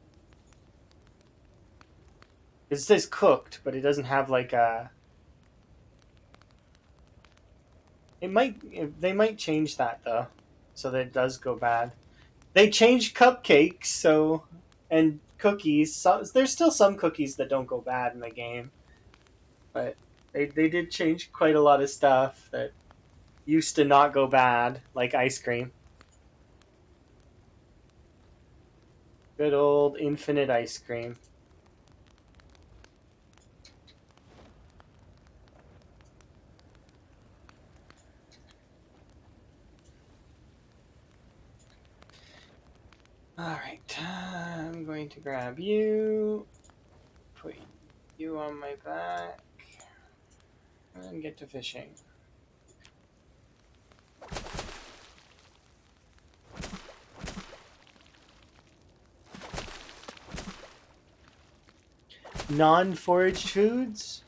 It says cooked, but it doesn't have like a. It might. They might change that though, so that it does go bad. They changed cupcakes, so and cookies. So, there's still some cookies that don't go bad in the game, but they did change quite a lot of stuff that used to not go bad, like ice cream. Good old infinite ice cream. Alright, I'm going to grab you, put you on my back, and get to fishing. Non-foraged foods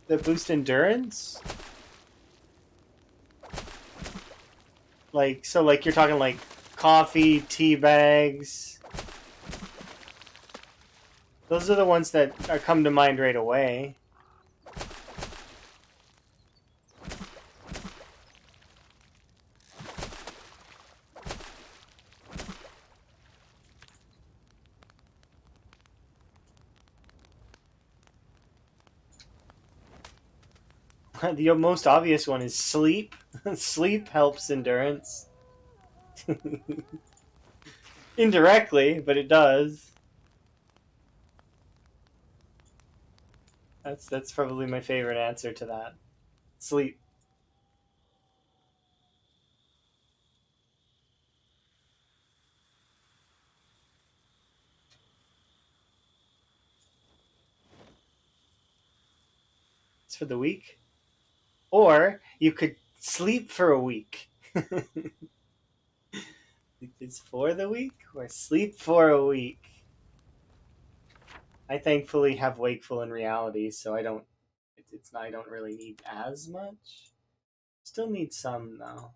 that boost endurance? Like, so like you're talking like coffee, tea bags. Those are the ones that come to mind right away. The most obvious one is sleep. Sleep helps endurance. Indirectly, but it does. That's probably my favorite answer to that. Sleep. It's for the week. Or you could sleep for a week. It's for the week or sleep for a week. I thankfully have wakeful in reality, so I don't. It's I don't really need as much. Still need some though.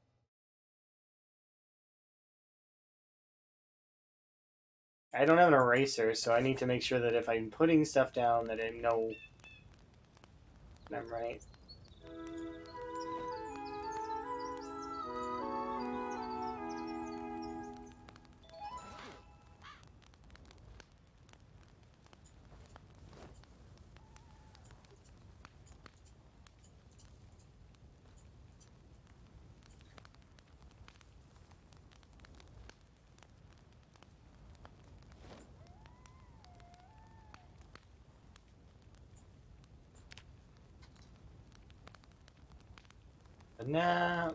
I don't have an eraser, so I need to make sure that if I'm putting stuff down, that I know I'm right. A nap.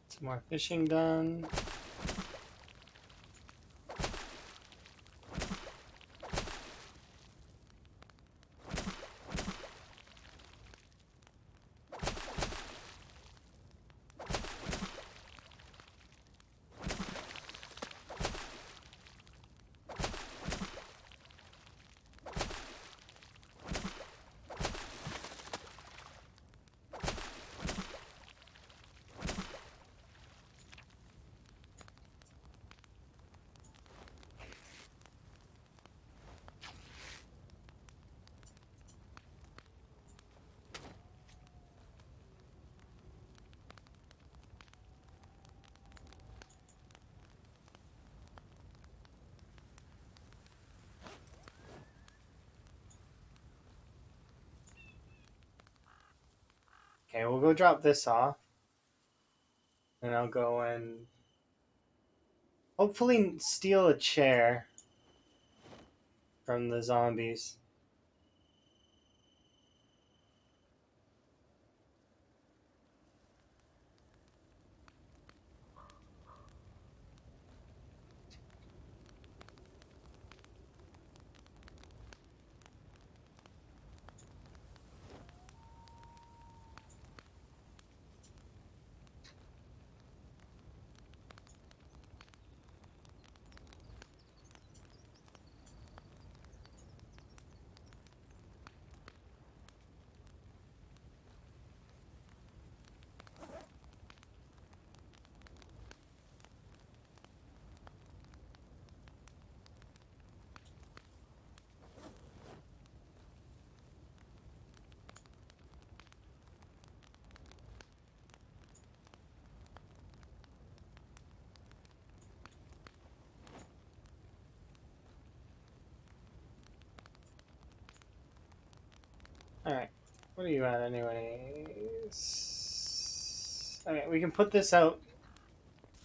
Some more fishing done. Okay, we'll go drop this off. And I'll go and hopefully steal a chair from the zombies. What are you at, anyways? Okay, we can put this out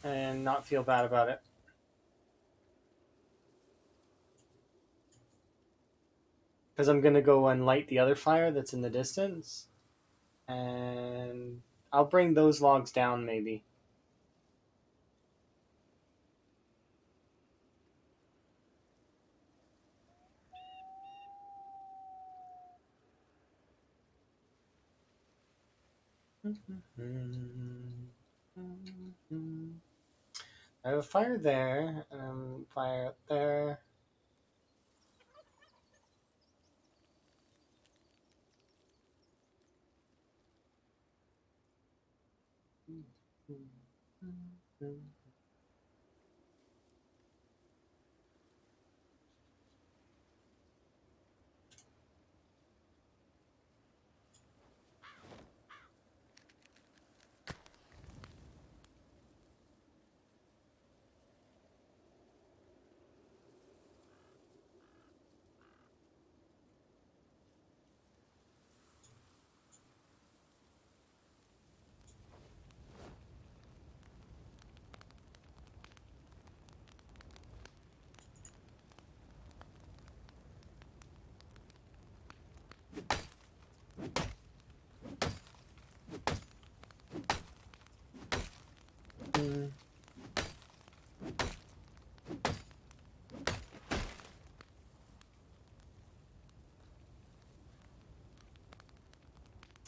and not feel bad about it. Because I'm gonna go and light the other fire that's in the distance, and I'll bring those logs down maybe. I have a fire there, and fire up there.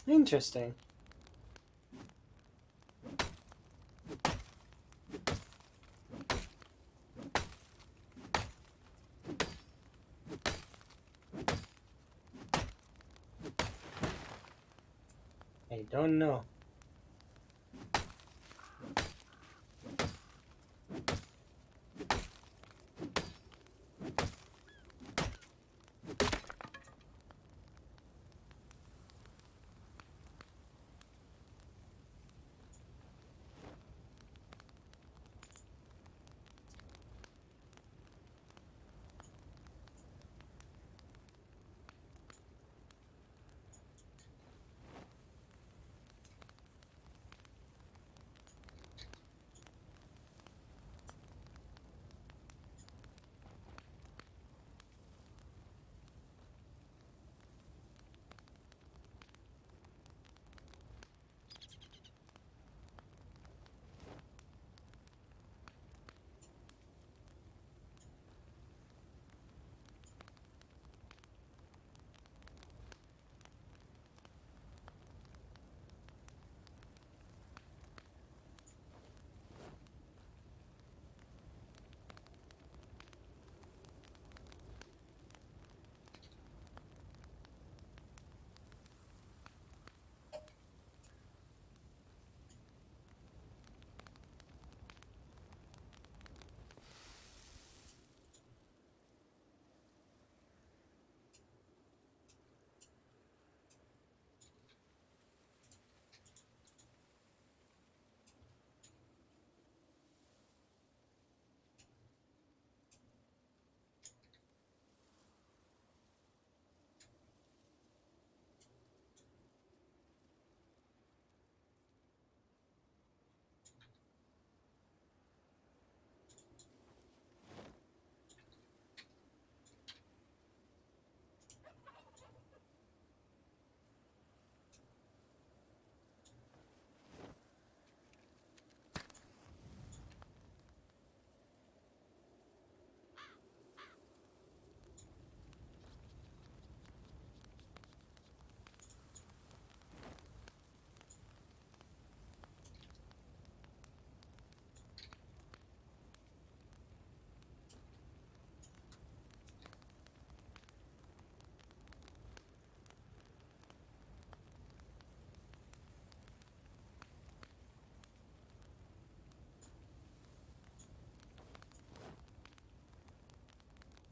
Interesting. I don't know.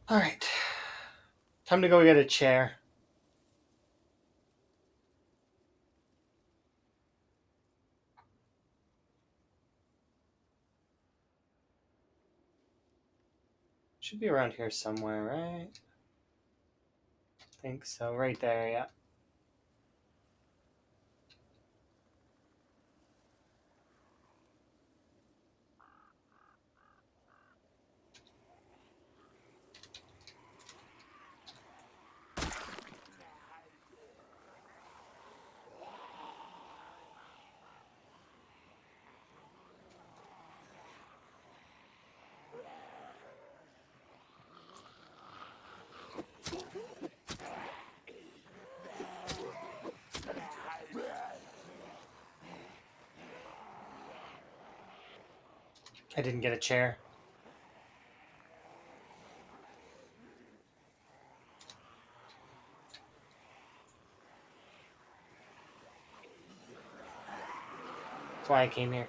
All right. Time to go get a chair. Should be around here somewhere, right? I think so. Right there, yeah. I didn't get a chair. That's why I came here.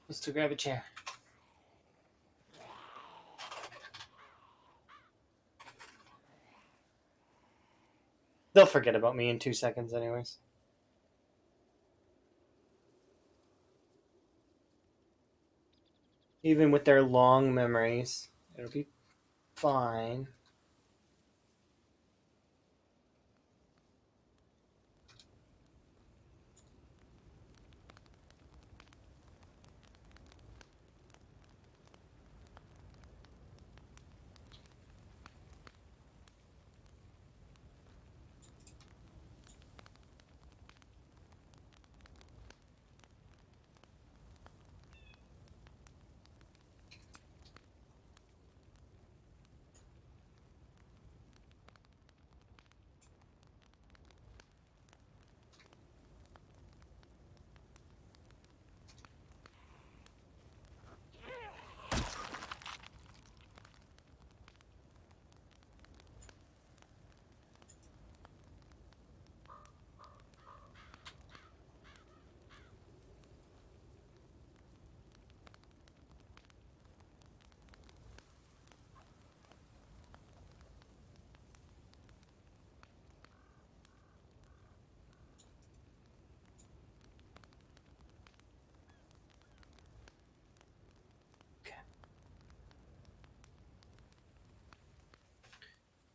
Just to grab a chair. They'll forget about me in 2 seconds anyways. Even with their long memories, it'll be fine.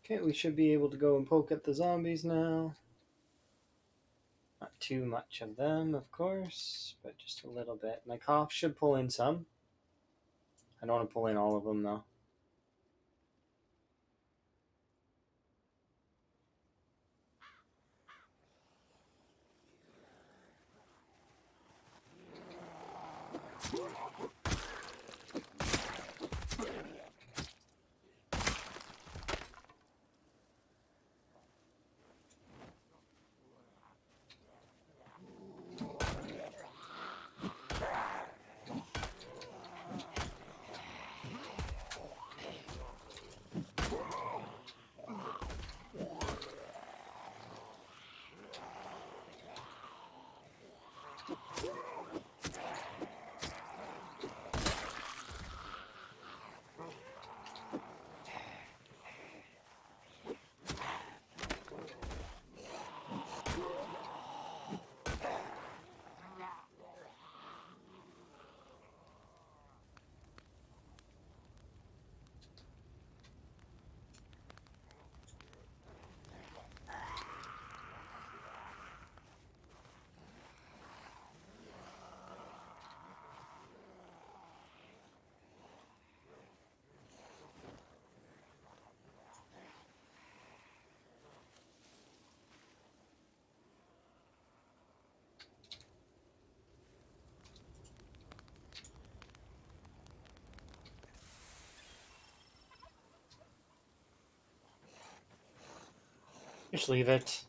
Okay, we should be able to go and poke at the zombies now. Not too much of them, of course, but just a little bit. My cough should pull in some. I don't want to pull in all of them, though. Just leave it.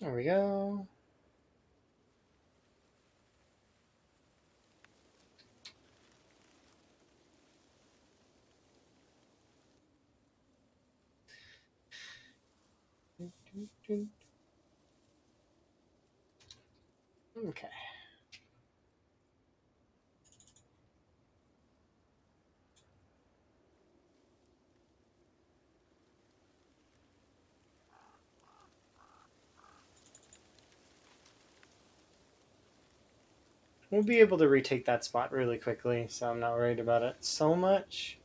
There we go. Okay. We'll be able to retake that spot really quickly, so I'm not worried about it so much.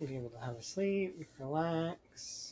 Be able to have a sleep, relax.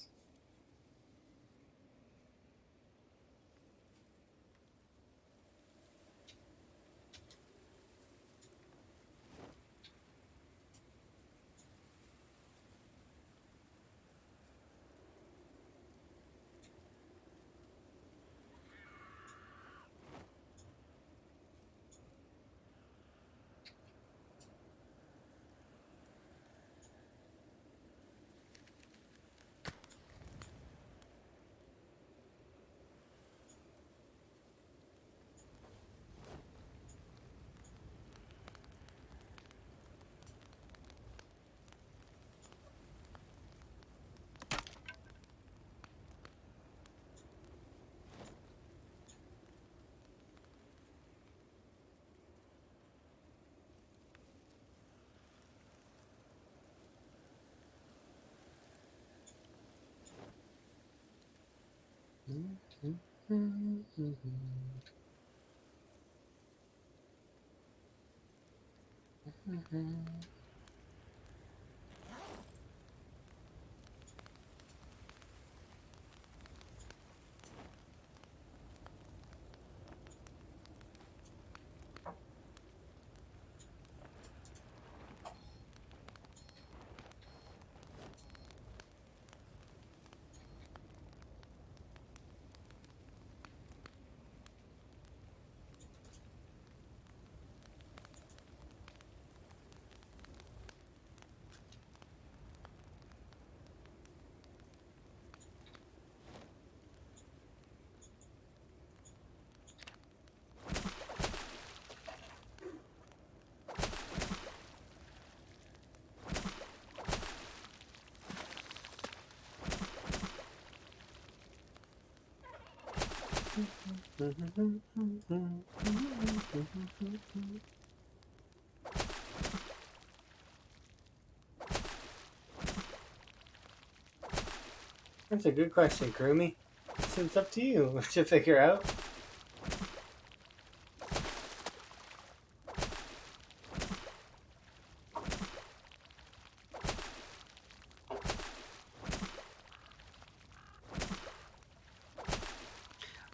That's a good question, Kurumi. It's up to you to figure out.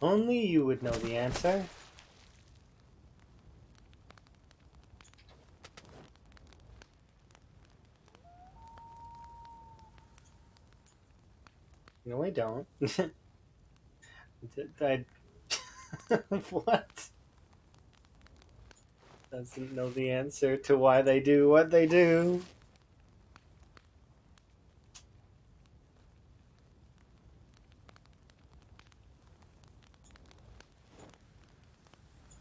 Only you would know the answer. No, I don't. I what? Doesn't know the answer to why they do what they do.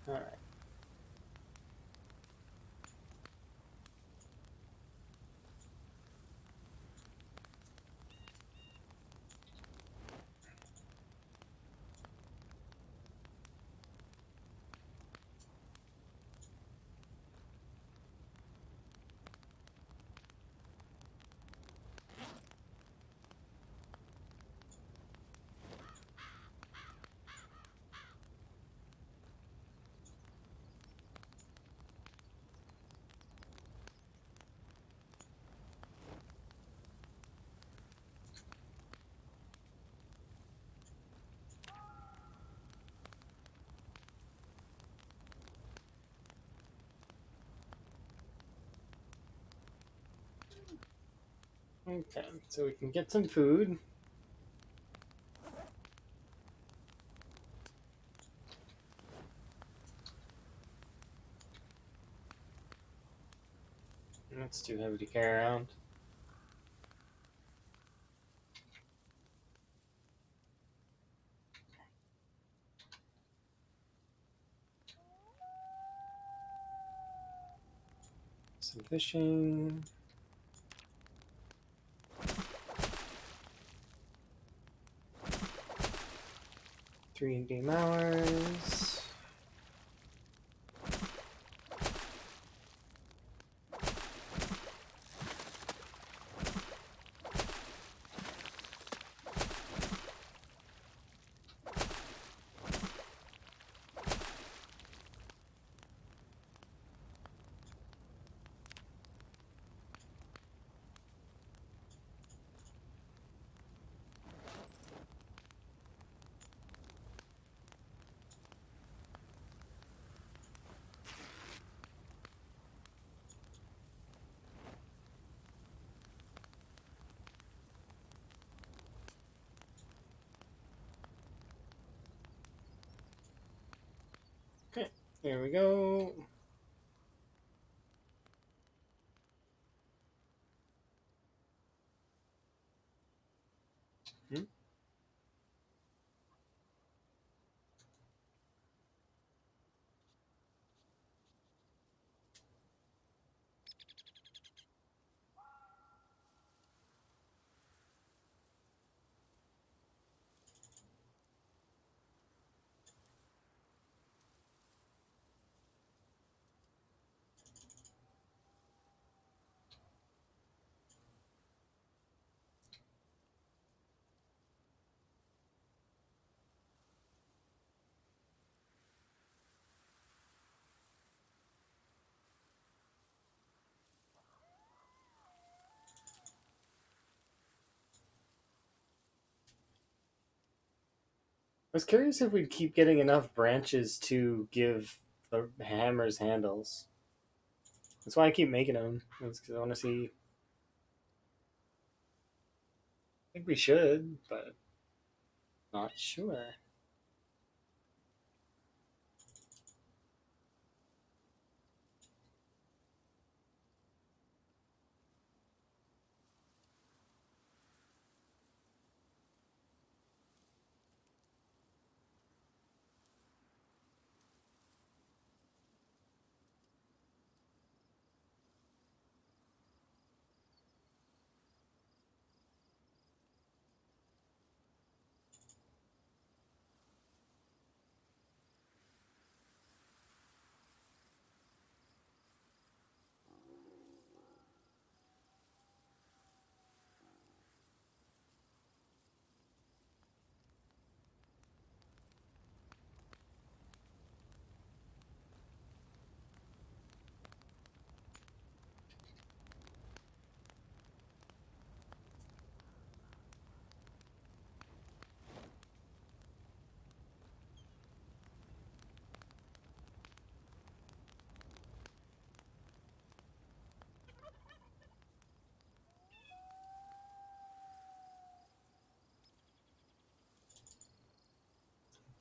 All right. Okay, so we can get some food. That's too heavy to carry around. Some fishing. 3 in-game hours. There we go. Hmm? I was curious if we'd keep getting enough branches to give the hammers handles. That's why I keep making them. That's because I want to see. I think we should, but not sure.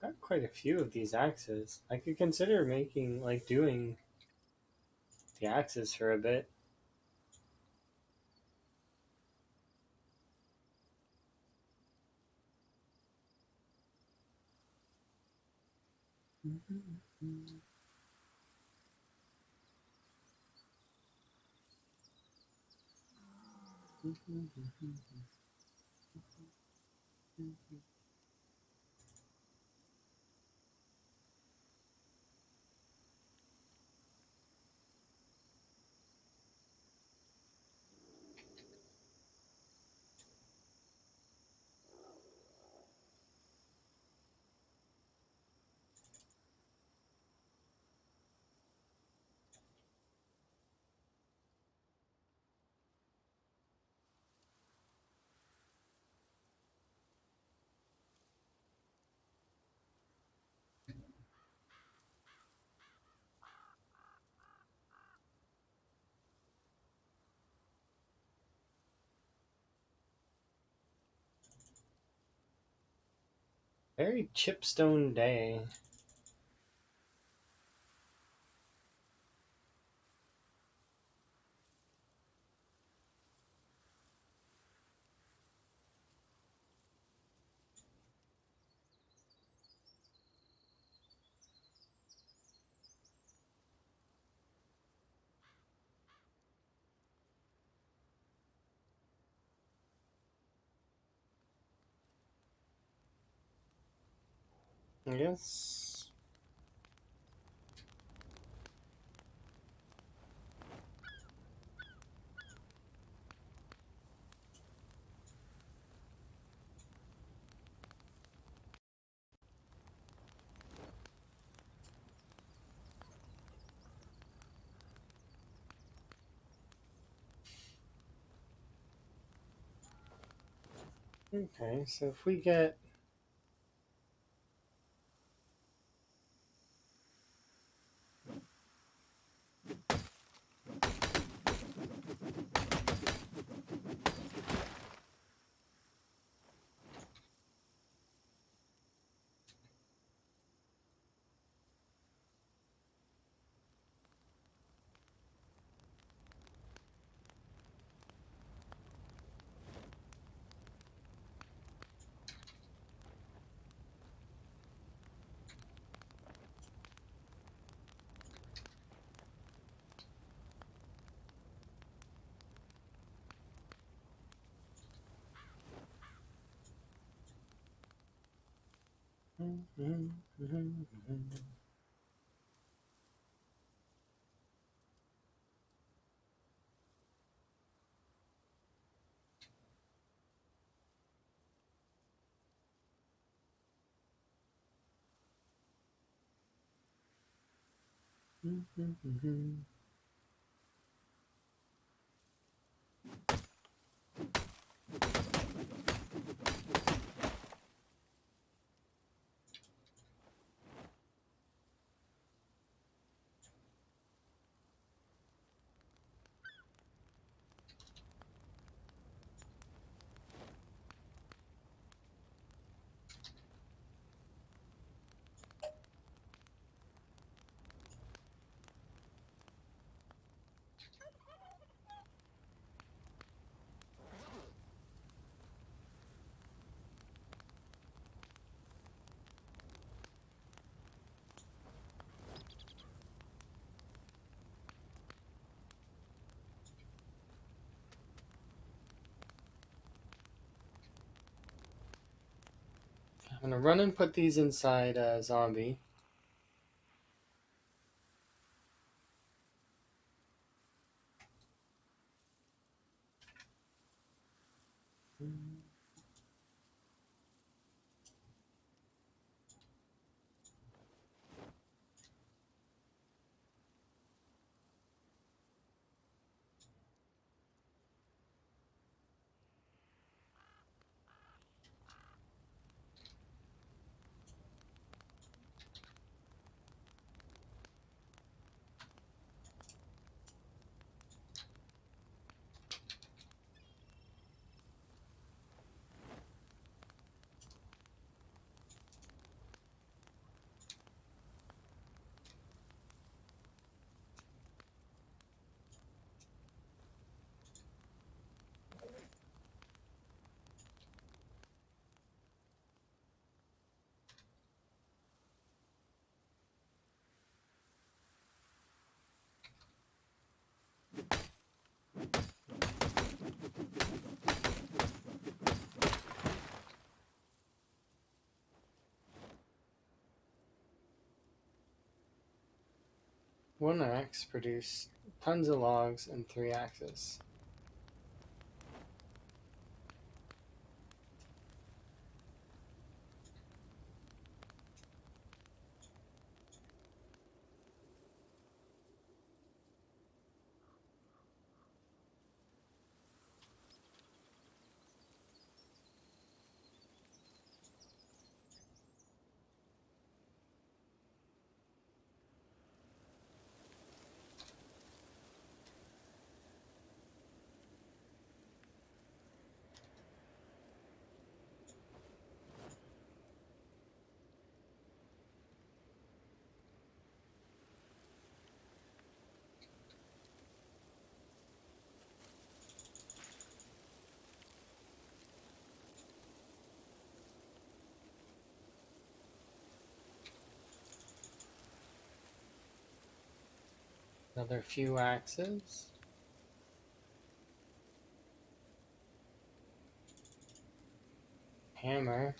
Got quite a few of these axes. I could consider making, like, doing the axes for a bit. Very chipstone day. I guess. Okay, so if we get. I'm gonna run and put these inside a zombie. One axe produced tons of logs and 3 axes. Another few axes. Hammer.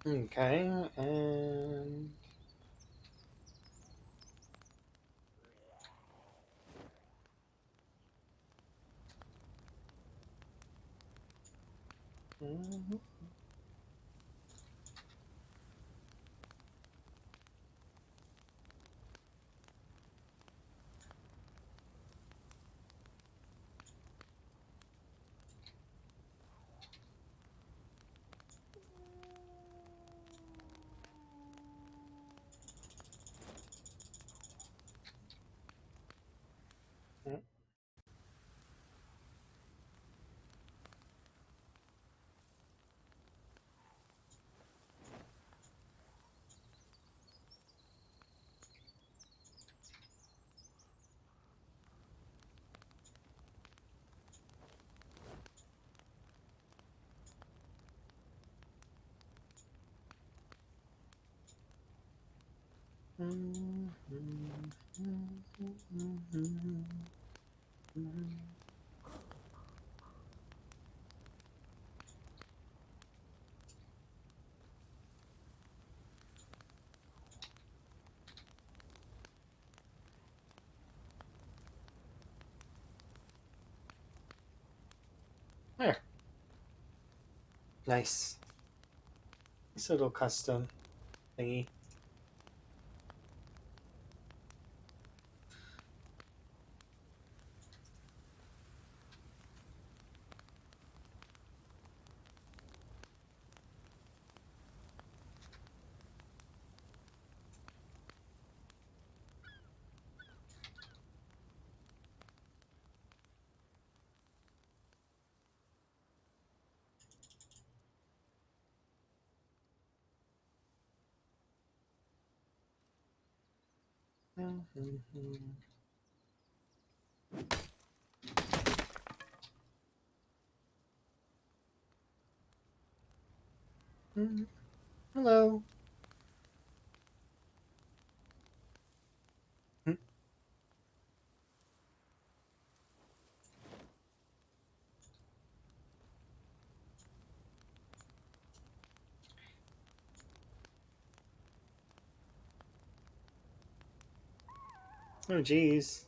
Okay, and mhm. There, nice. This little custom thingy. Hello. Oh, jeez.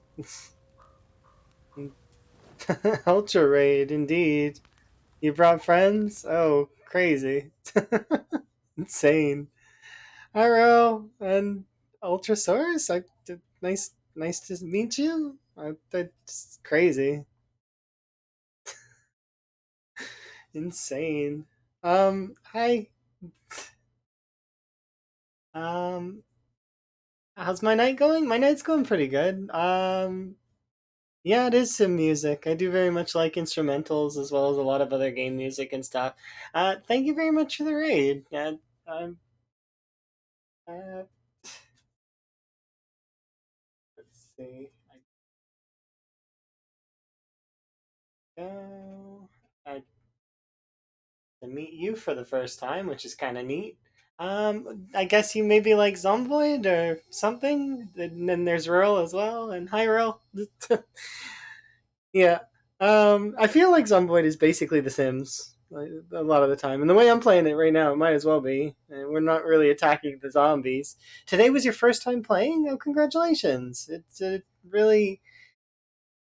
Ultra raid, indeed. You brought friends? Oh, crazy. Insane. Iro and Ultrasaurus. Nice to meet you. That's crazy. Insane. Hi. Um, how's my night going? My night's going pretty good. Yeah, it is sim music. I do very much like instrumentals as well as a lot of other game music and stuff. Thank you very much for the raid. Um, uh, let's see. I go. I to meet you for the first time, which is kind of neat. I guess you maybe like Zomboid or something. And then there's Rural as well, and hi Rural. Yeah. I feel like Zomboid is basically The Sims like, a lot of the time, and the way I'm playing it right now, it might as well be. We're not really attacking the zombies. Today was your first time playing? Oh, congratulations! It's a really,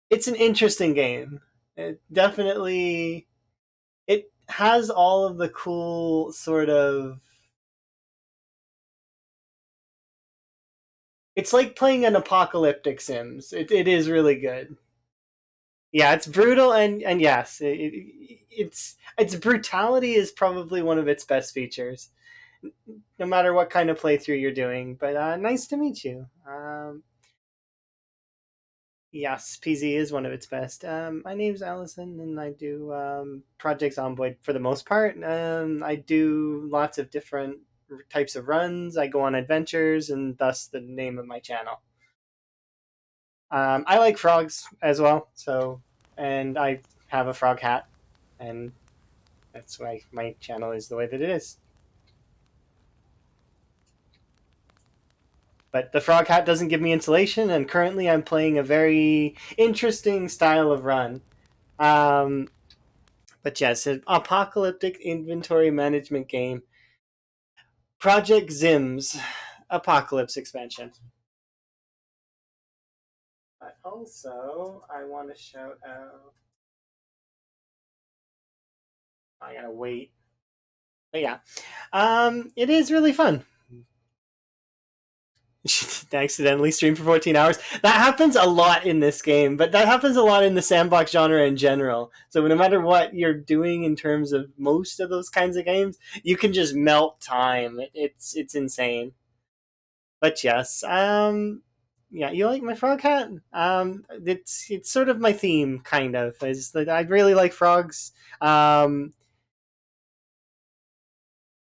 it's an interesting game. It definitely, it has all of the cool sort of. It's like playing an apocalyptic Sims. It is really good. Yeah, it's brutal and yes, its brutality is probably one of its best features, no matter what kind of playthrough you're doing. But nice to meet you. Yes, PZ is one of its best. My name's Allison, and I do projects on Boyd for the most part. I do lots of different types of runs. I go on adventures, and thus the name of my channel. I like frogs as well, so and I have a frog hat, and that's why my channel is the way that it is. But the frog hat doesn't give me insulation, and currently I'm playing a very interesting style of run. Um, but yes, an apocalyptic inventory management game. Project Zim's Apocalypse expansion. But also, I want to shout out. I gotta wait. But yeah, it is really fun. Accidentally stream for 14 hours. That happens a lot in this game, but that happens a lot in the sandbox genre in general. So no matter what you're doing in terms of most of those kinds of games, you can just melt time. It's insane. But yes, yeah, you like my frog hat? It's sort of my theme, kind of. Is that I really like frogs, um,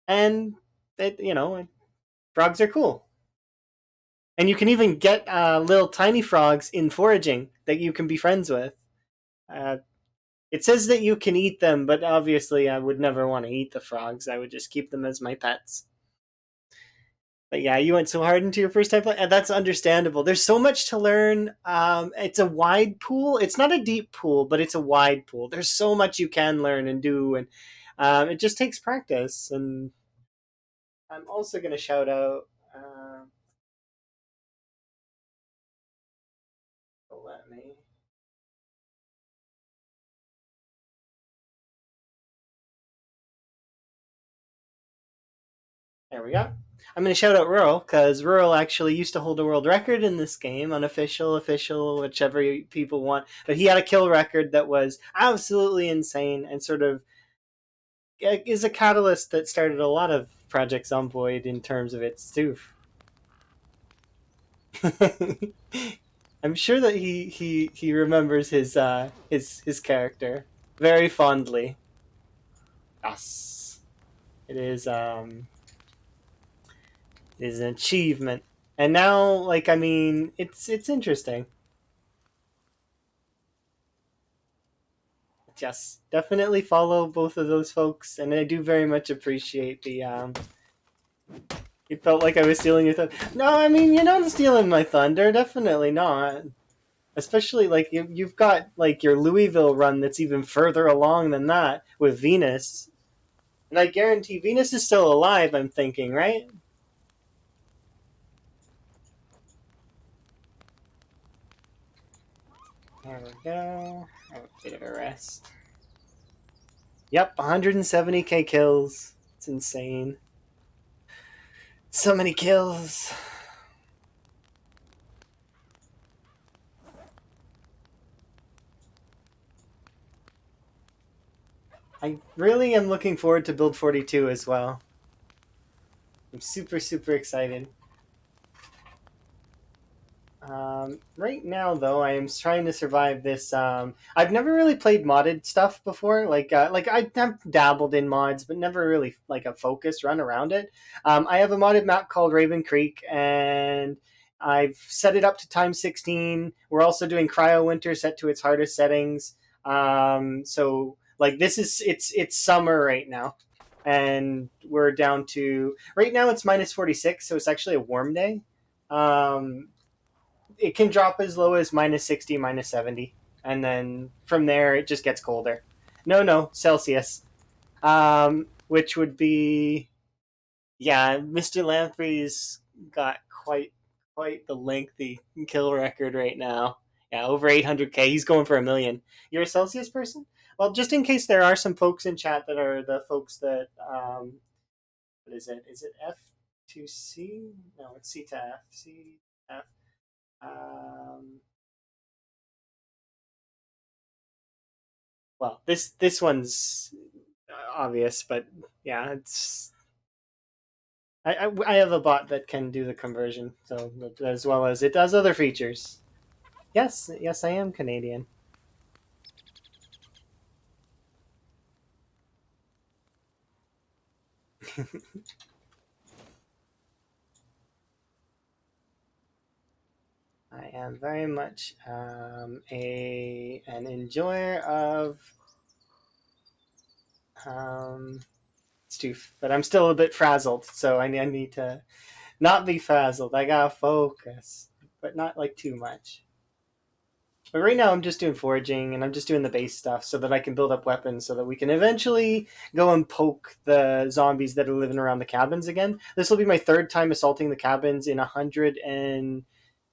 and frogs are cool. And you can even get little tiny frogs in foraging that you can be friends with. Uh, it says that you can eat them, but obviously I would never want to eat the frogs. I would just keep them as my pets. But yeah, you went so hard into your first time play, and that's understandable. There's so much to learn. It's a wide pool. It's not a deep pool, but it's a wide pool. There's so much you can learn and do, and it just takes practice. And I'm also going to shout out. Let me. There we go. I'm going to shout out Rural because Rural actually used to hold a world record in this game, unofficial, official, whichever people want. But he had a kill record that was absolutely insane and sort of is a catalyst that started a lot of Project Zomboid in terms of its stoof. I'm sure that he remembers his character very fondly. Yes, it is an achievement. And now, like, I mean, it's interesting. Yes, definitely follow both of those folks, and I do very much appreciate the. It felt like I was stealing your thunder. No, I mean you're not stealing my thunder. Definitely not. Especially like you've got like your Louisville run that's even further along than that with Venus, and I guarantee Venus is still alive. I'm thinking, right? There we go. A bit of a rest. Yep, 170k kills. It's insane. So many kills. I really am looking forward to Build 42 as well. I'm super, super excited. Right now, though, I am trying to survive this. I've never really played modded stuff before. Like I have dabbled in mods, but never really like a focused run around it. I have a modded map called Ravencreek, and I've set it up to time 16. We're also doing Cryo Winter set to its hardest settings. So like this is it's summer right now, and we're down to right now it's minus 46, so it's actually a warm day. Um, it can drop as low as minus 60, minus 70. And then from there, it just gets colder. No, Celsius. Which would be, yeah, Mr. Lamprey's got quite the lengthy kill record right now. Yeah, over 800k. He's going for 1 million. You're a Celsius person? Well, just in case there are some folks in chat that are the folks that, what is it? Is it F2C? No, it's C to F. C to F. Um, well, this one's obvious, but yeah, it's I have a bot that can do the conversion, so as well as it does other features. Yes, I am Canadian. I am very much a an enjoyer of um, stoof, but I'm still a bit frazzled, so I need to not be frazzled. I gotta focus, but not like too much. But right now I'm just doing foraging and I'm just doing the base stuff so that I can build up weapons so that we can eventually go and poke the zombies that are living around the cabins again. This will be my third time assaulting the cabins in 100 and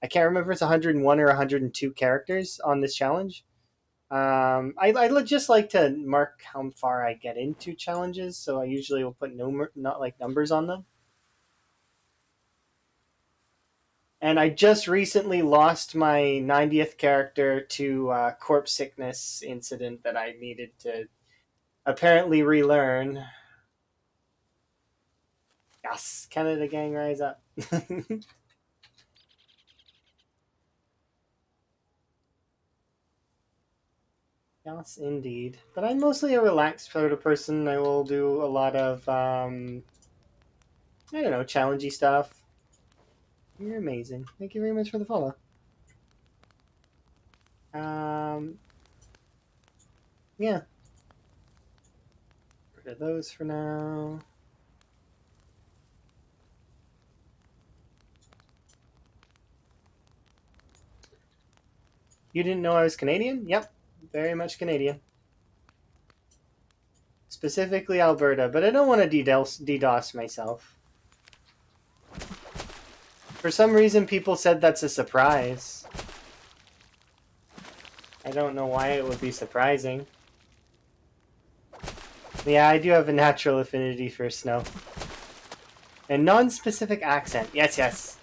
I can't remember if it's 101 or 102 characters on this challenge. I just like to mark how far I get into challenges, so I usually will put not like numbers on them. And I just recently lost my 90th character to corpse sickness incident that I needed to apparently relearn. Yes, Canada gang, rise up. Yes, indeed. But I'm mostly a relaxed sort of person. I will do a lot of, I don't know, challengey stuff. You're amazing. Thank you very much for the follow. Um, yeah. Rid of those for now. You didn't know I was Canadian? Yep, very much Canadian. Specifically Alberta, but I don't want to DDoS myself. For some reason, people said that's a surprise. I don't know why it would be surprising. Yeah, I do have a natural affinity for snow. A non-specific accent. Yes, yes.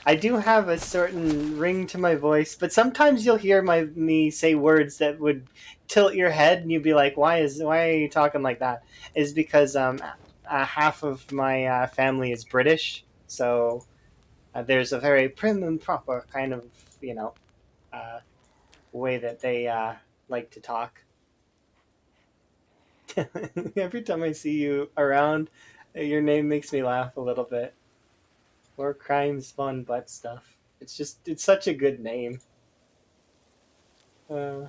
I do have a certain ring to my voice, but sometimes you'll hear me say words that would tilt your head, and you'd be like, "Why are you talking like that?" Is because half of my family is British, so there's a very prim and proper kind of uh, way that they like to talk. Every time I see you around, your name makes me laugh a little bit. Or crime spawn butt stuff. It's such a good name. Uh,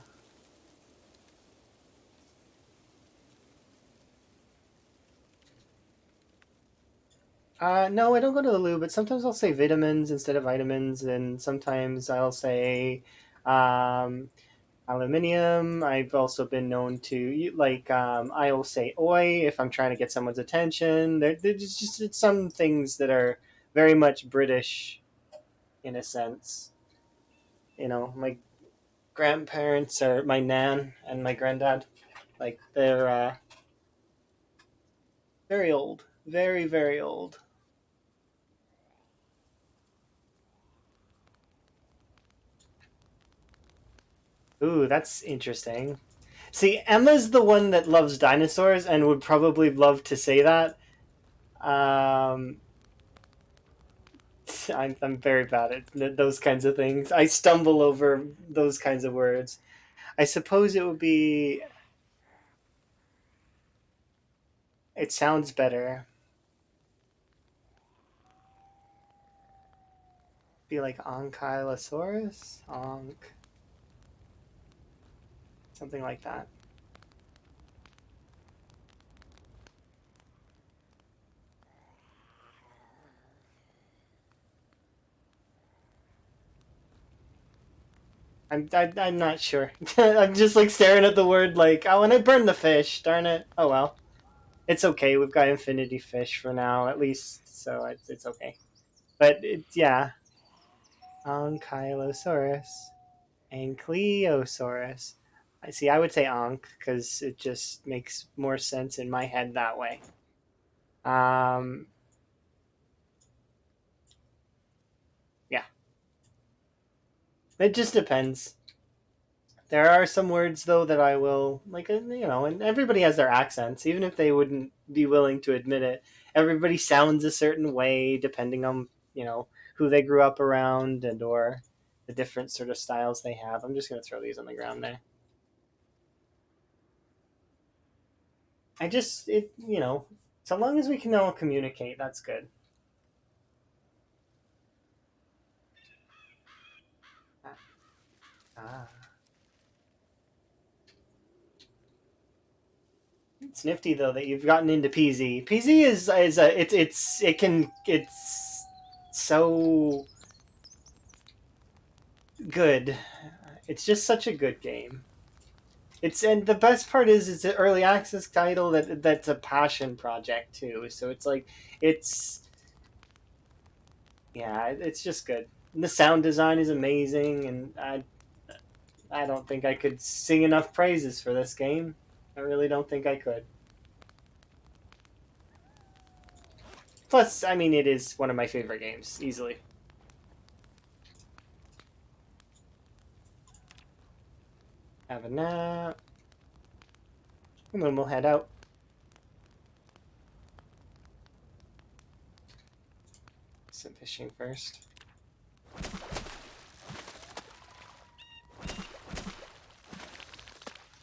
no, I don't go to the loo, but sometimes I'll say vitamins instead of vitamins, and sometimes I'll say um, aluminium. I've also been known to I'll say oi if I'm trying to get someone's attention. There's just some things that are very much British in a sense. My grandparents or my nan and my granddad, like they're very old, very very old. Ooh, that's interesting. See, Emma's the one that loves dinosaurs and would probably love to say that. Um, I'm very bad at those kinds of things. I stumble over those kinds of words. I suppose it would be. It sounds better. Be like Ankylosaurus? Something like that. I'm not sure. I'm just like staring at the word like, oh, and I burned the fish. Darn it. Oh well. It's okay. We've got infinity fish for now, at least, so it's okay. But yeah, Ankylosaurus, Ankylosaurus. I see. I would say Ankh because it just makes more sense in my head that way. Um, yeah, it just depends. There are some words though that I will like, and everybody has their accents, even if they wouldn't be willing to admit it. Everybody sounds a certain way depending on who they grew up around and or the different sort of styles they have. I'm just gonna throw these on the ground there. I just so long as we can all communicate, that's good. Ah. It's nifty though that you've gotten into PZ. PZ is a it's so good. It's just such a good game. And the best part is it's an early access title that's a passion project too. So it's like it's yeah, it's just good. And the sound design is amazing, and I don't think I could sing enough praises for this game. I really don't think I could. Plus, I mean, it is one of my favorite games, easily. Have a nap. And then we'll head out. Some fishing first.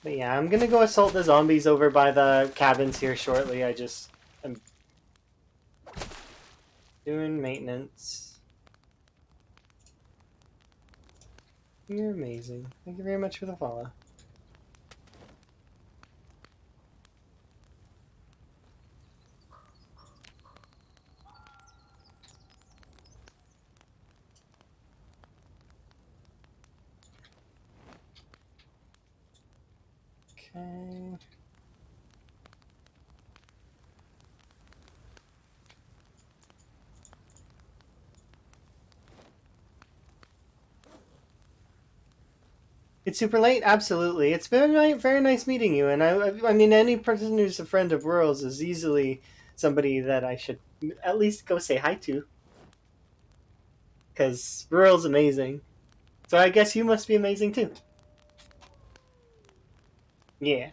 But yeah, I'm gonna go assault the zombies over by the cabins here shortly. I'm doing maintenance. You're amazing. Thank you very much for the follow. Okay. It's super late, absolutely. It's been very nice meeting you, and I mean, any person who's a friend of Worlds is easily somebody that I should at least go say hi to, because Worlds amazing. So I guess you must be amazing too. Yeah.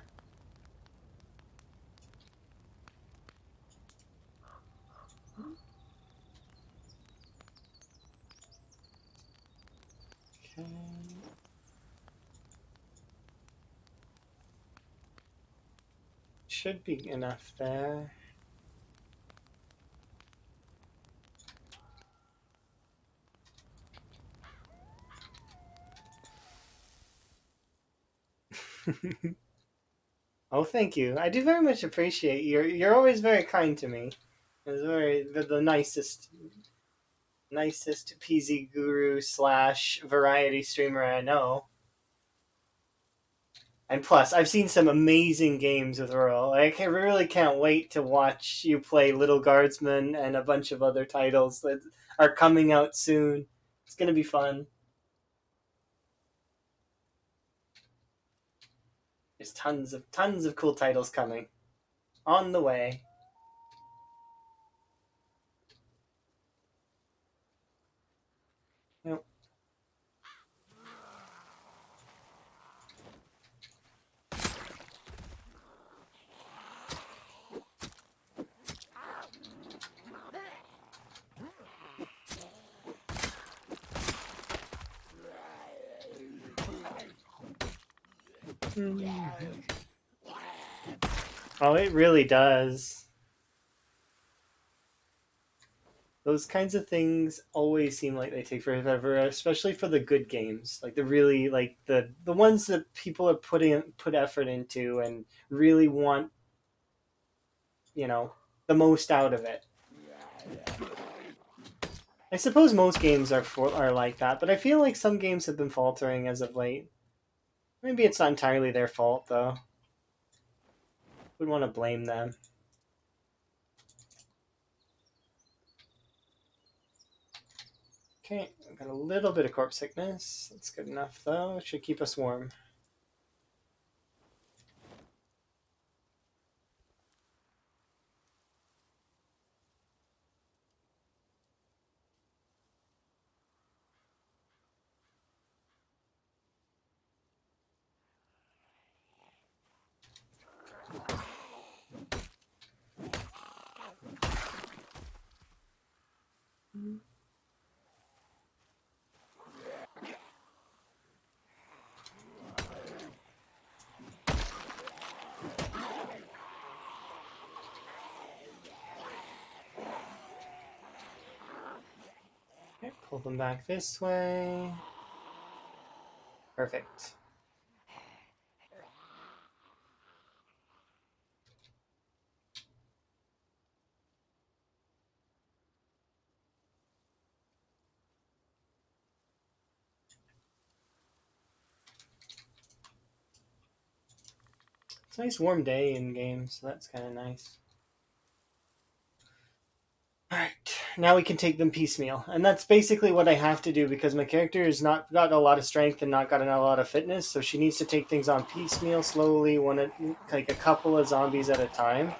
Okay. Should be enough there. Oh, thank you. I do very much appreciate you. You're always very kind to me. It's the nicest PZ guru slash variety streamer I know. And plus, I've seen some amazing games with Earl. I really can't wait to watch you play Little Guardsman and a bunch of other titles that are coming out soon. It's gonna be fun. There's tons of cool titles coming on the way. Yep. Oh, it really does. Those kinds of things always seem like they take forever, especially for the good games, like the really like the ones that people are put effort into and really want, the most out of it. I suppose most games are like that, but I feel like some games have been faltering as of late. Maybe it's not entirely their fault though. Wouldn't want to blame them. Okay, I've got a little bit of corpse sickness. That's good enough though. It should keep us warm. Okay, pull them back this way. Perfect. It's a nice warm day in game, so that's kind of nice. Alright, now we can take them piecemeal. And that's basically what I have to do because my character has not got a lot of strength and not got a lot of fitness, so she needs to take things on piecemeal, slowly, like a couple of zombies at a time.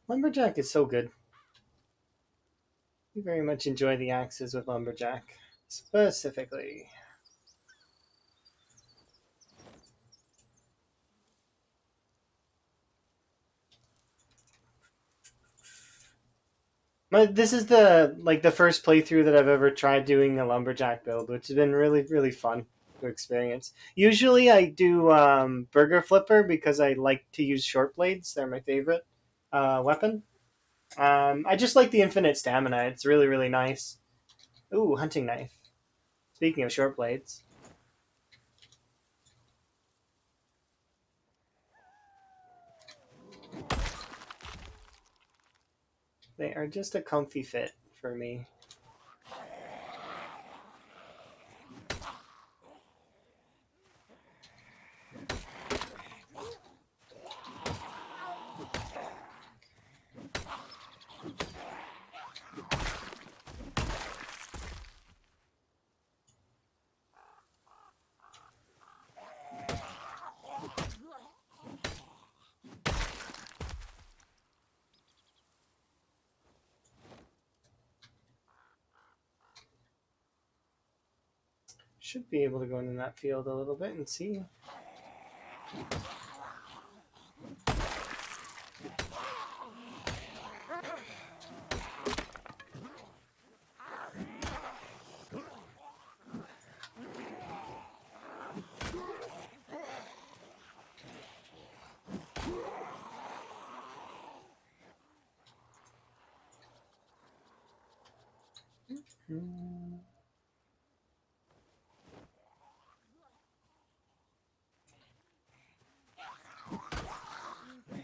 Lumberjack is so good. We very much enjoy the axes with Lumberjack, specifically. This is the first playthrough that I've ever tried doing a lumberjack build, which has been really fun to experience. Usually I do burger flipper because I like to use short blades. They're my favorite weapon. I just like the infinite stamina. It's really nice. Ooh, hunting knife. Speaking of short blades, they are just a comfy fit for me. Should be able to go into that field a little bit and see.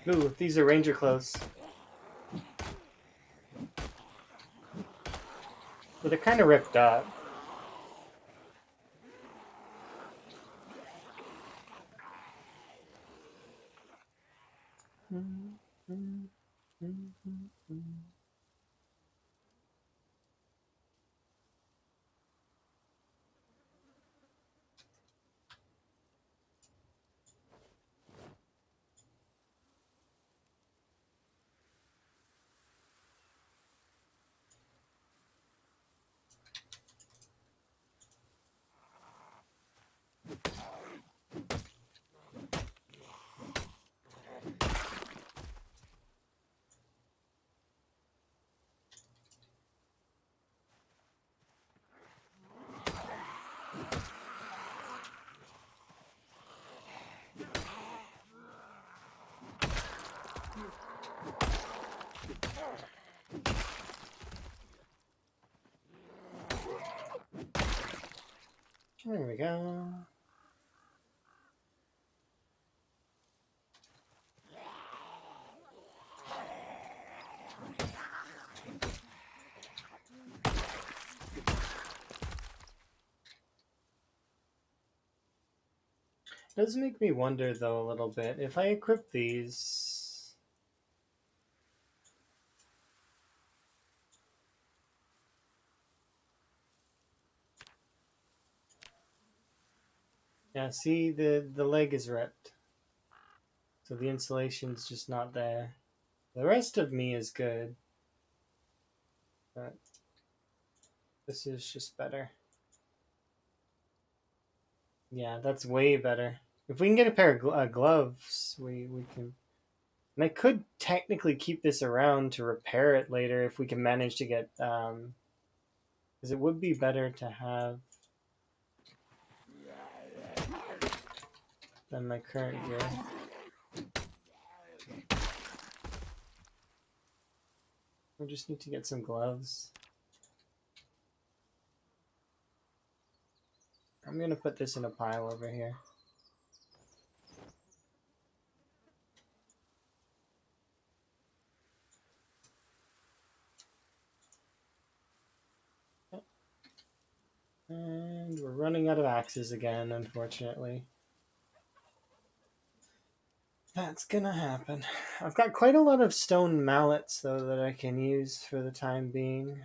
Ooh, these are ranger clothes. But they're kind of ripped up. There we go. It does make me wonder though a little bit if I equip these. Yeah, see the leg is ripped. So the insulation's just not there. The rest of me is good. But this is just better. Yeah, that's way better. If we can get a pair of gloves, we can. And I could technically keep this around to repair it later if we can manage to get. Because it would be better to have than my current gear. We just need to get some gloves. I'm gonna put this in a pile over here. And we're running out of axes again, unfortunately. That's gonna happen. I've got quite a lot of stone mallets, though, that I can use for the time being.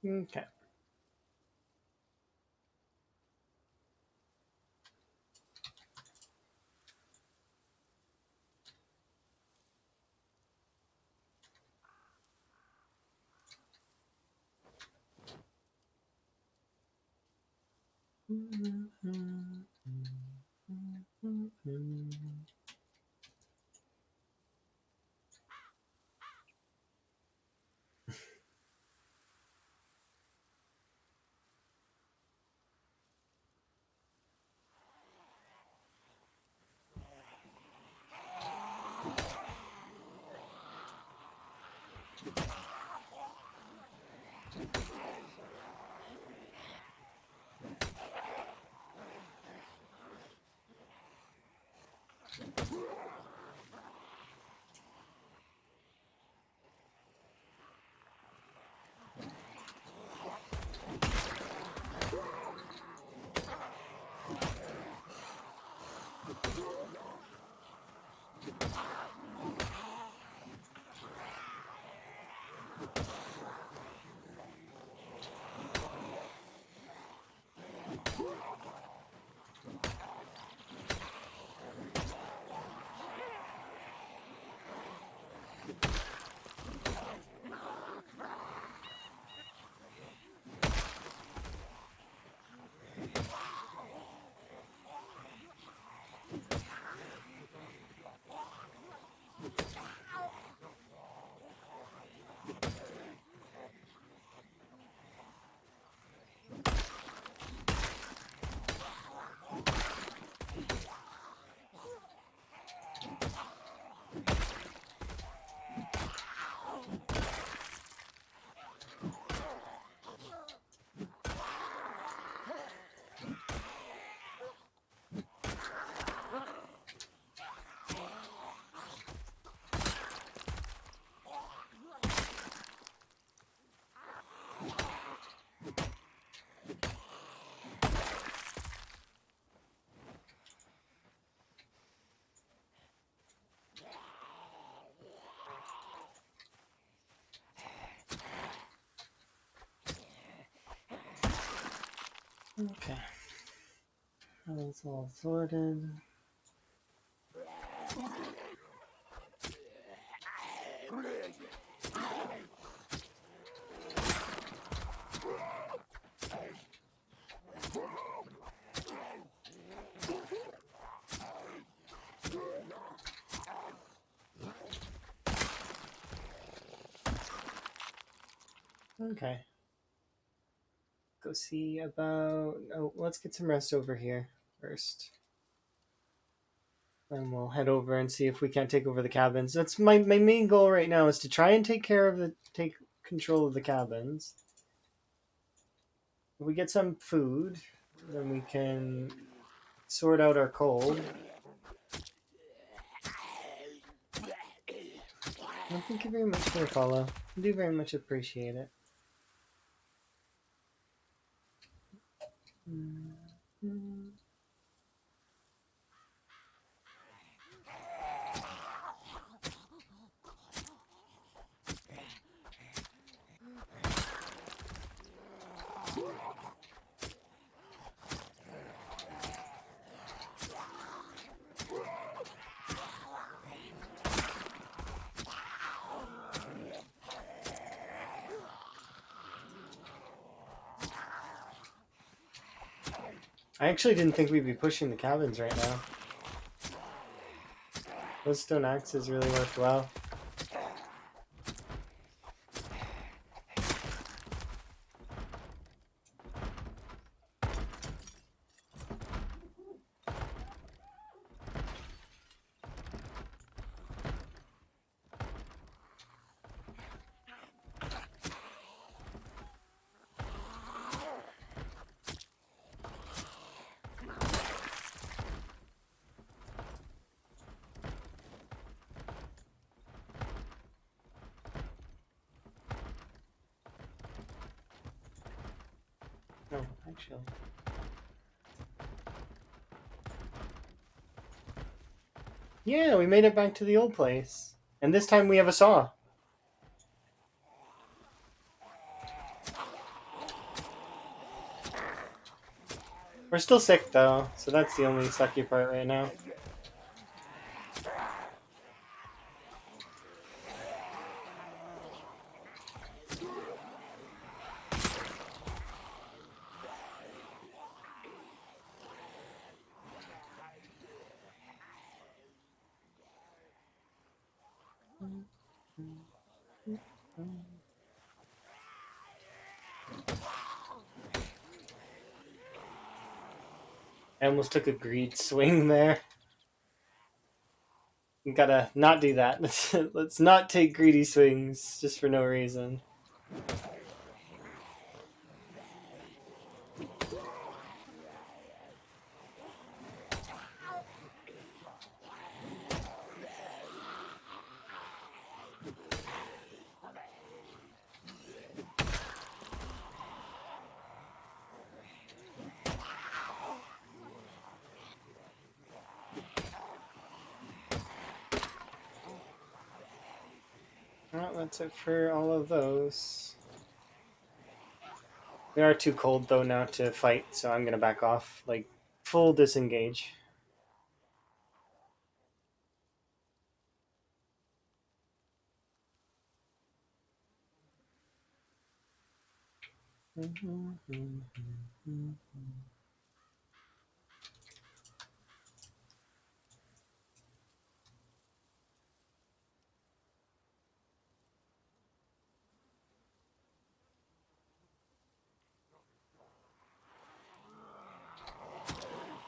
Okay. Okay. That's all sorted. Okay. Go see about... Oh, let's get some rest over here first. Then we'll head over and see if we can't take over the cabins. That's my main goal right now, is to try and take control of the cabins. If we get some food, then we can sort out our cold. Well, thank you very much for the follow. I do very much appreciate it. I actually didn't think we'd be pushing the cabins right now. Those stone axes really worked well. No, actually. Yeah, we made it back to the old place. And this time we have a saw. We're still sick though, so that's the only sucky part right now. I almost took a greed swing there. You gotta not do that. Let's not take greedy swings just for no reason. Well, that's it for all of those. They are too cold though now to fight, so I'm gonna back off. Like, full disengage.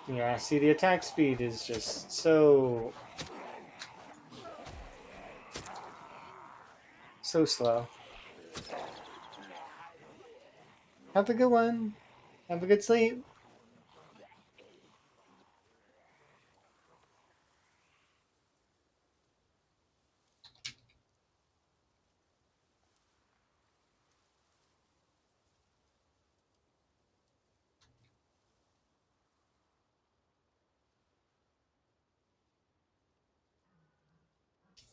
Yeah, see, the attack speed is just so slow. Have a good one. Have a good sleep.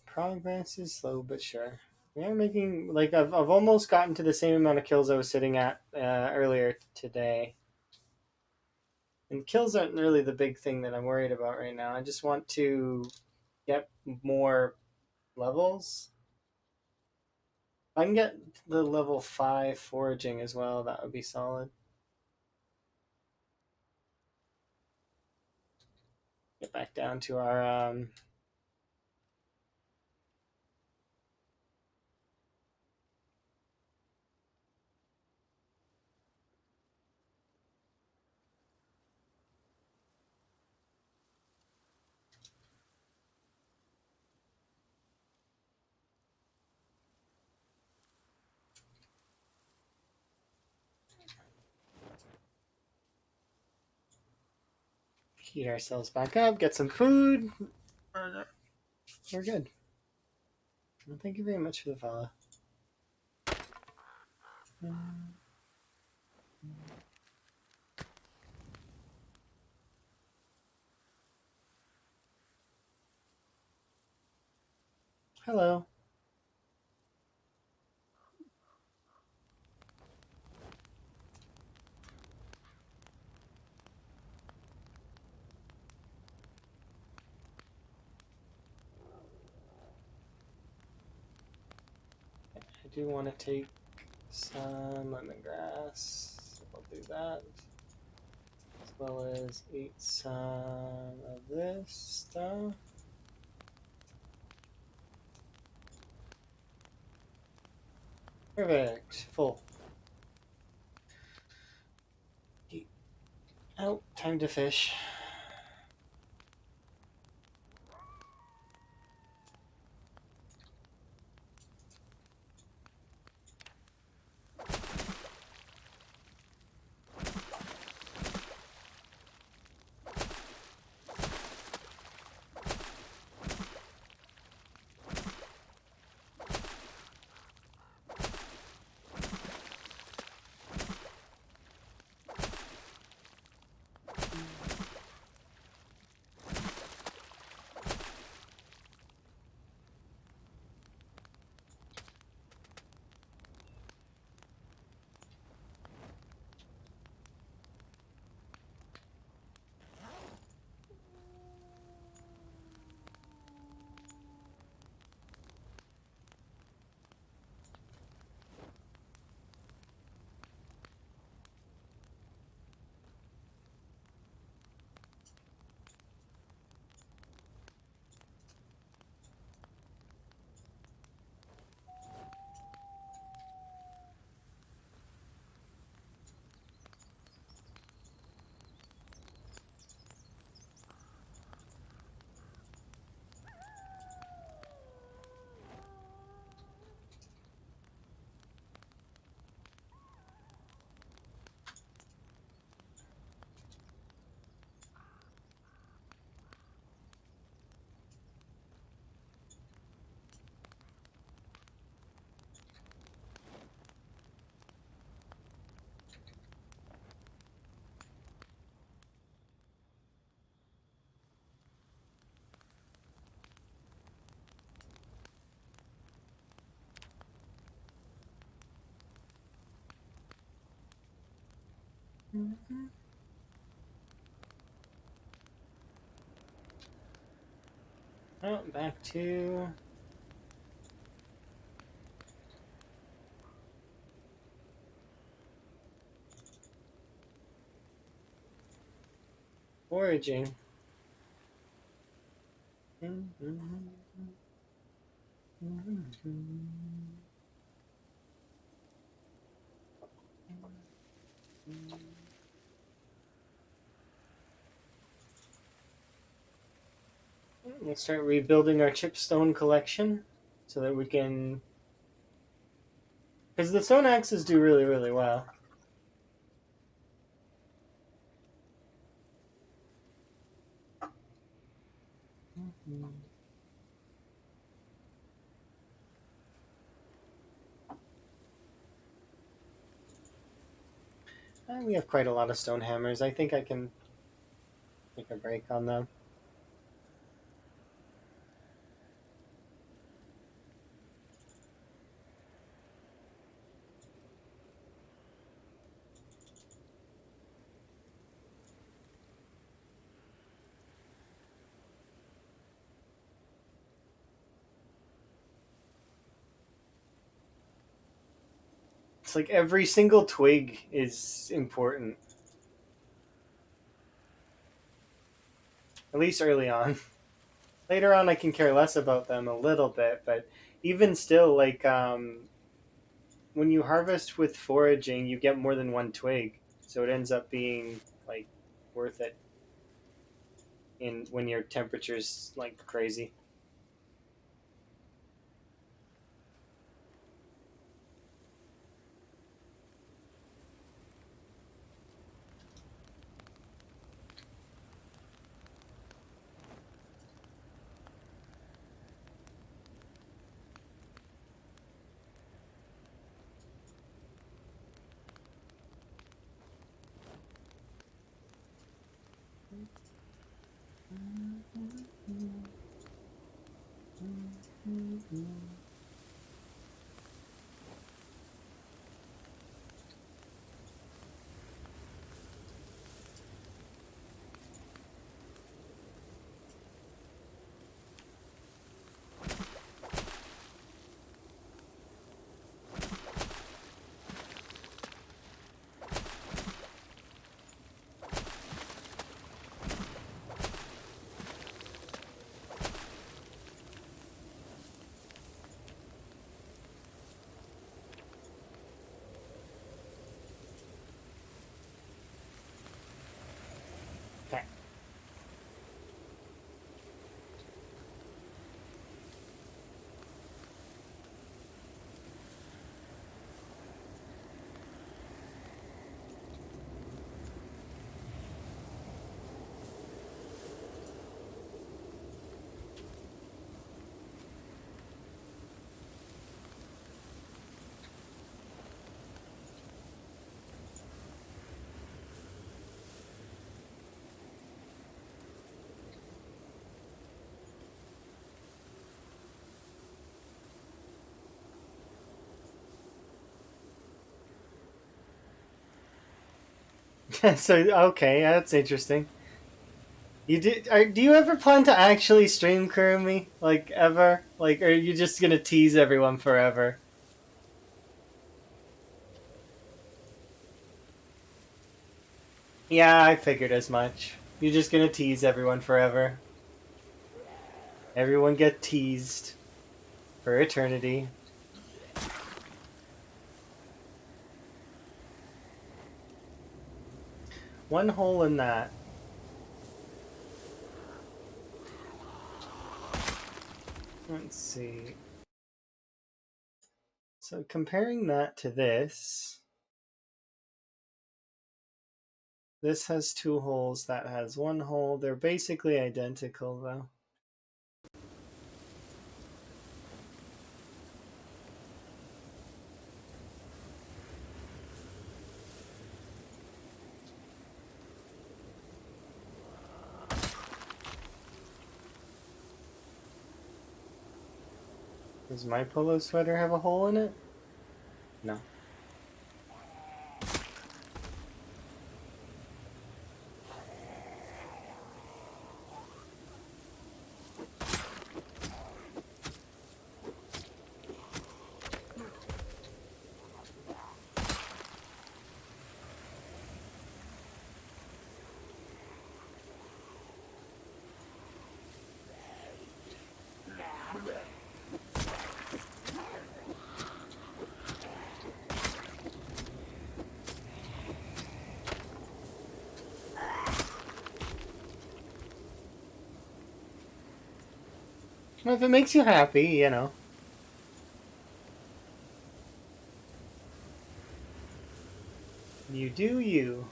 Progress is slow but sure. We are making, like, I've almost gotten to the same amount of kills I was sitting at earlier today. And kills aren't really the big thing that I'm worried about right now. I just want to get more levels. If I can get the level 5 foraging as well, that would be solid. Get back down to our heat ourselves back up, get some food. We're good. Well, thank you very much for the follow. Hello. I do want to take some lemongrass. I'll do that. As well as eat some of this stuff. Perfect. Full. Oh, time to fish. Oh, back to foraging. Let's start rebuilding our chipstone collection so that we can. Because the stone axes do really, really well. And we have quite a lot of stone hammers. I think I can take a break on them. It's like every single twig is important. At least early on. Later on, I can care less about them a little bit, but even still, like when you harvest with foraging, you get more than one twig, so it ends up being like worth it in when your temperature's like crazy. Okay. So okay, that's interesting. You do you ever plan to actually stream crew me? Like ever? Like or are you just gonna tease everyone forever? Yeah, I figured as much. You're just gonna tease everyone forever. Everyone get teased for eternity. One hole in that. Let's see. So comparing that to this has two holes, that has one hole. They're basically identical though. Does my polo sweater have a hole in it? No. If it makes you happy, you know. You do you.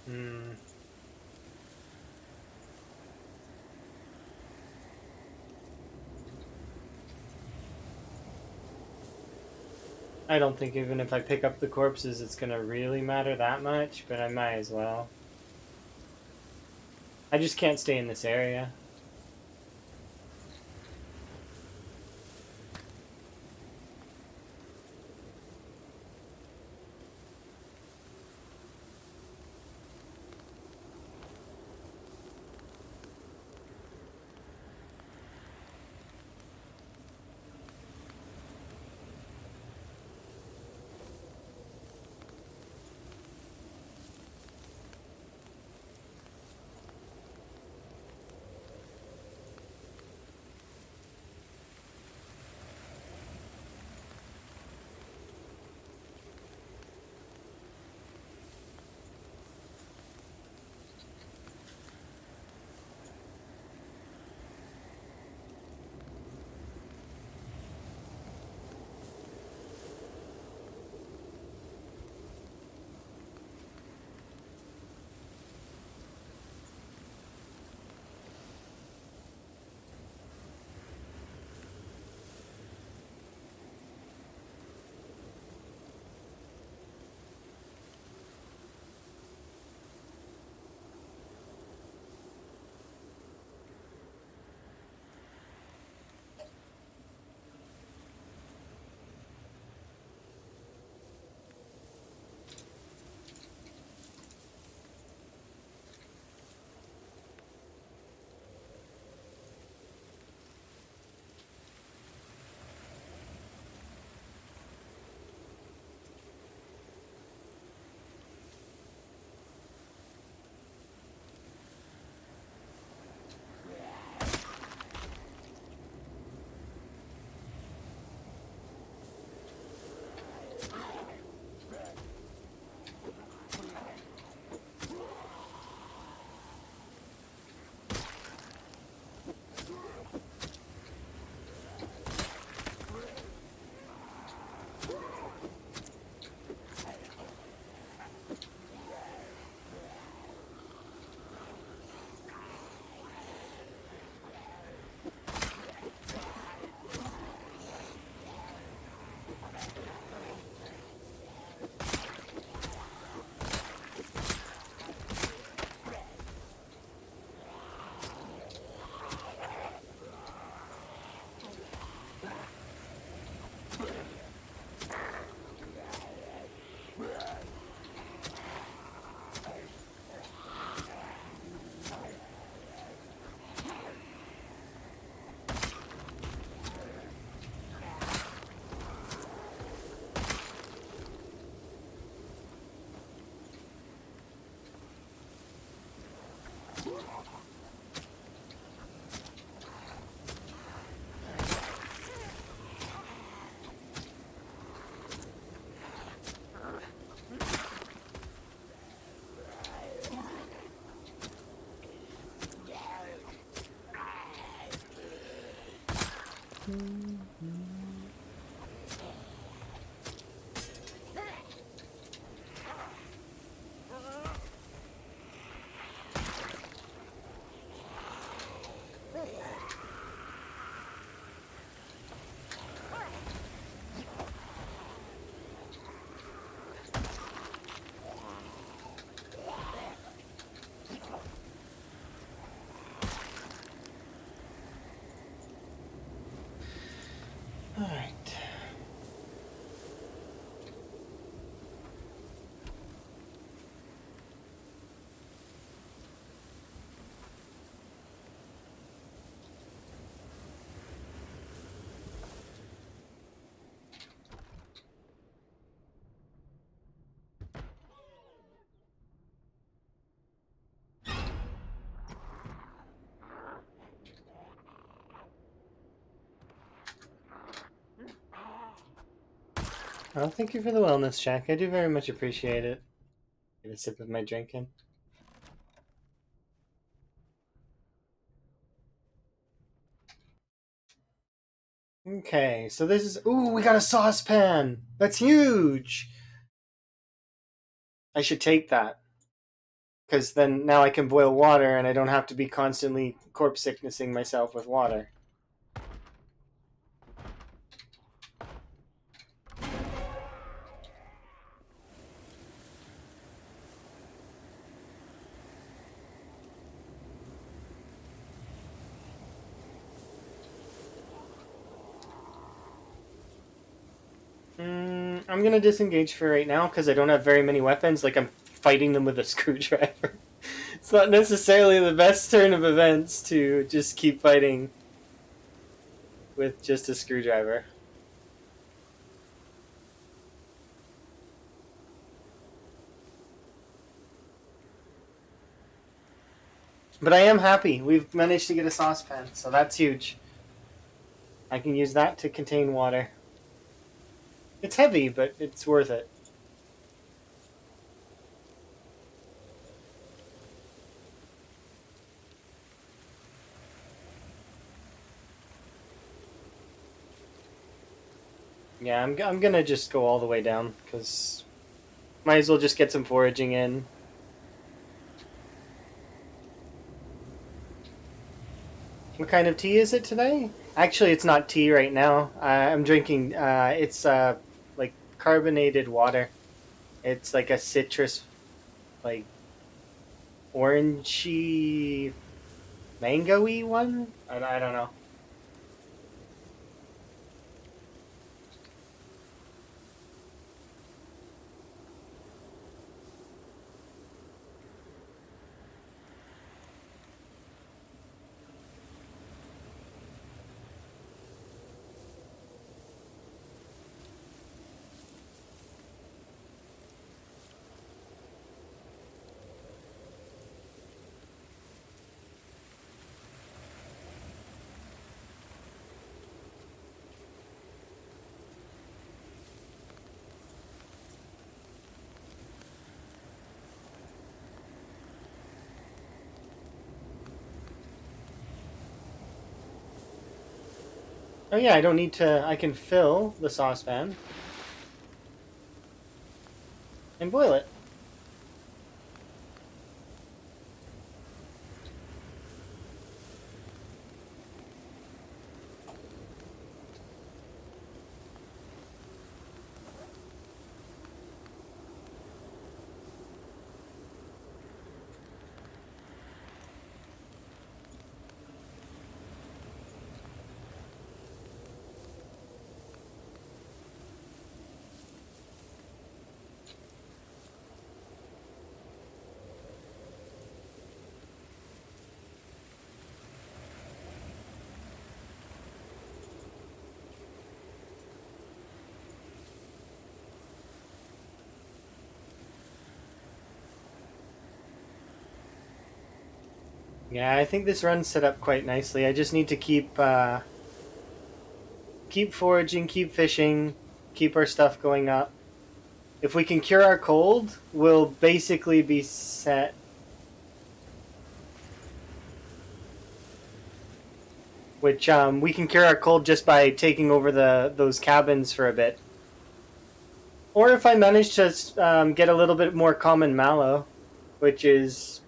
Hmm. I don't think even if I pick up the corpses, it's gonna really matter that much, but I might as well. I just can't stay in this area. Well, thank you for the wellness check. I do very much appreciate it. Get a sip of my drink in. Okay, so this is. Ooh, we got a saucepan! That's huge! I should take that. Because then now I can boil water and I don't have to be constantly corpse sicknessing myself with water. I'm gonna disengage for right now because I don't have very many weapons. Like, I'm fighting them with a screwdriver. It's not necessarily the best turn of events to just keep fighting with just a screwdriver. But I am happy. We've managed to get a saucepan, so that's huge. I can use that to contain water. It's heavy, but it's worth it. Yeah, I'm gonna just go all the way down, because might as well just get some foraging in. What kind of tea is it today? Actually, it's not tea right now. I'm drinking, it's like carbonated water. It's like a citrus, like orangey, mango-y one? I don't know. Oh yeah, I don't need to. I can fill the saucepan and boil it. Yeah, I think this run's set up quite nicely. I just need to keep foraging, keep fishing, keep our stuff going up. If we can cure our cold, we'll basically be set. Which we can cure our cold just by taking over those cabins for a bit. Or if I manage to get a little bit more common mallow, which is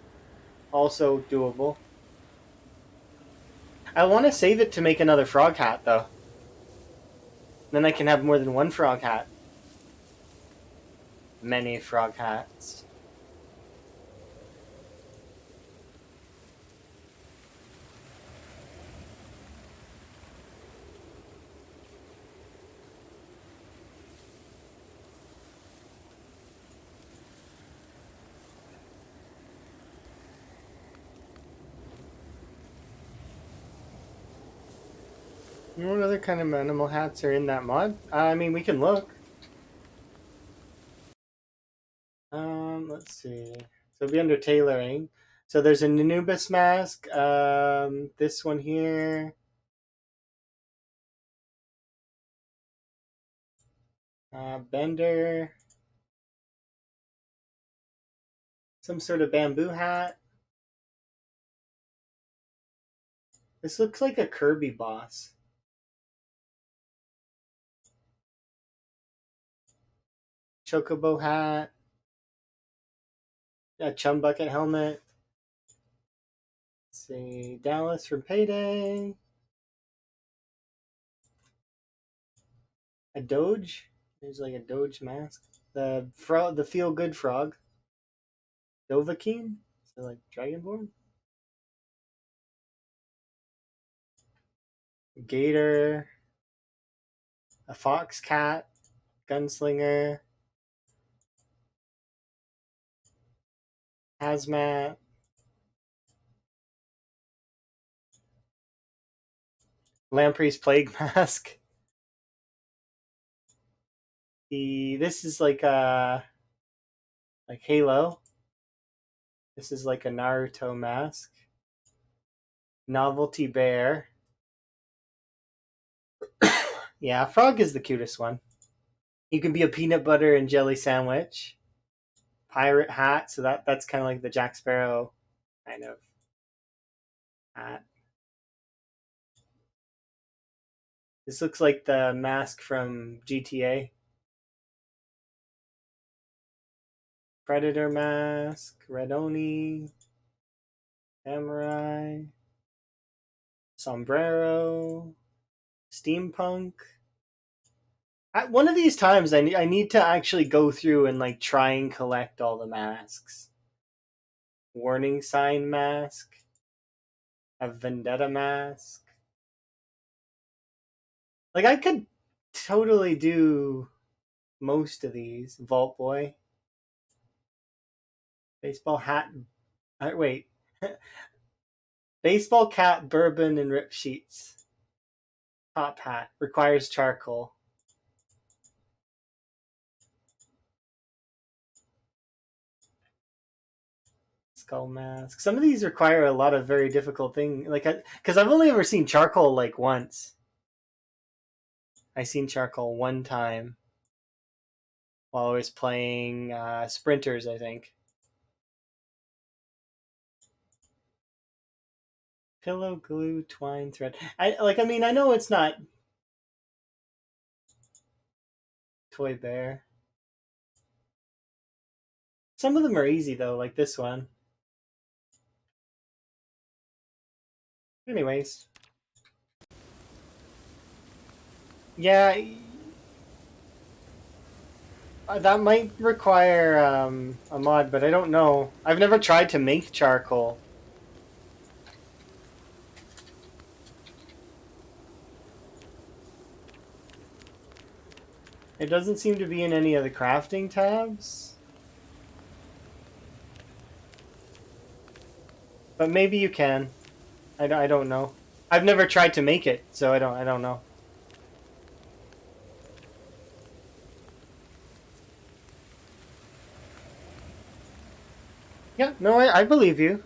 also doable. I want to save it to make another frog hat, though. Then I can have more than one frog hat. Many frog hats. What other kind of animal hats are in that mod? I mean, we can look. Let's see. So it'll be under tailoring. So there's an Anubis mask. This one here. Bender. Some sort of bamboo hat. This looks like a Kirby boss. Chocobo hat. A chum bucket helmet. Let's see, Dallas from Payday. A Doge. There's like a Doge mask. The feel good frog. Dovahkiin. So like Dragonborn. Gator. A fox cat. Gunslinger. Hazmat. Lamprey's plague mask. This is like Halo. This is like a Naruto mask. Novelty bear. Yeah, frog is the cutest one. You can be a peanut butter and jelly sandwich. Pirate hat, so that's kind of like the Jack Sparrow kind of hat. This looks like the mask from GTA. Predator mask, Red Oni, Samurai, Sombrero, Steampunk. One of these times, I need to actually go through and like try and collect all the masks. Warning sign mask, a vendetta mask. Like I could totally do most of these. Vault Boy, baseball hat. Wait, baseball cap, bourbon, and rip sheets. Top hat requires charcoal. Skull mask. Some of these require a lot of very difficult things, like because I've only ever seen charcoal like once. I seen charcoal one time while I was playing Sprinters, I think. Pillow, glue, twine, thread. I know it's not toy bear. Some of them are easy though, like this one. Anyways, yeah, that might require a mod, but I don't know. I've never tried to make charcoal. It doesn't seem to be in any of the crafting tabs. But maybe you can. I don't know. I've never tried to make it, so I don't know. Yeah, no, I believe you.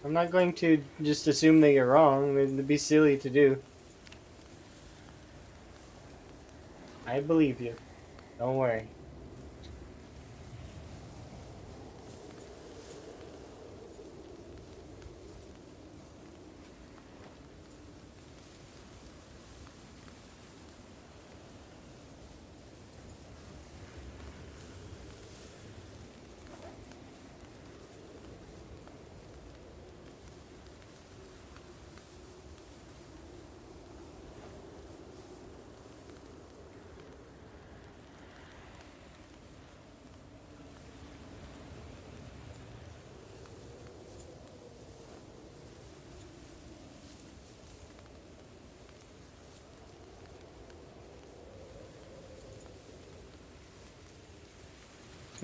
I'm not going to just assume that you're wrong. It'd be silly to do. I believe you. Don't worry.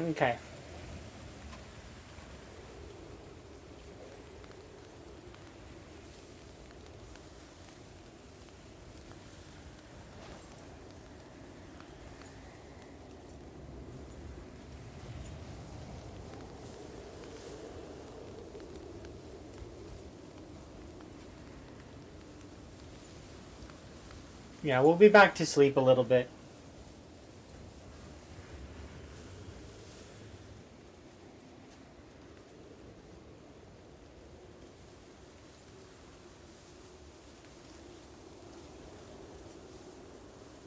Okay. Yeah, we'll be back to sleep a little bit.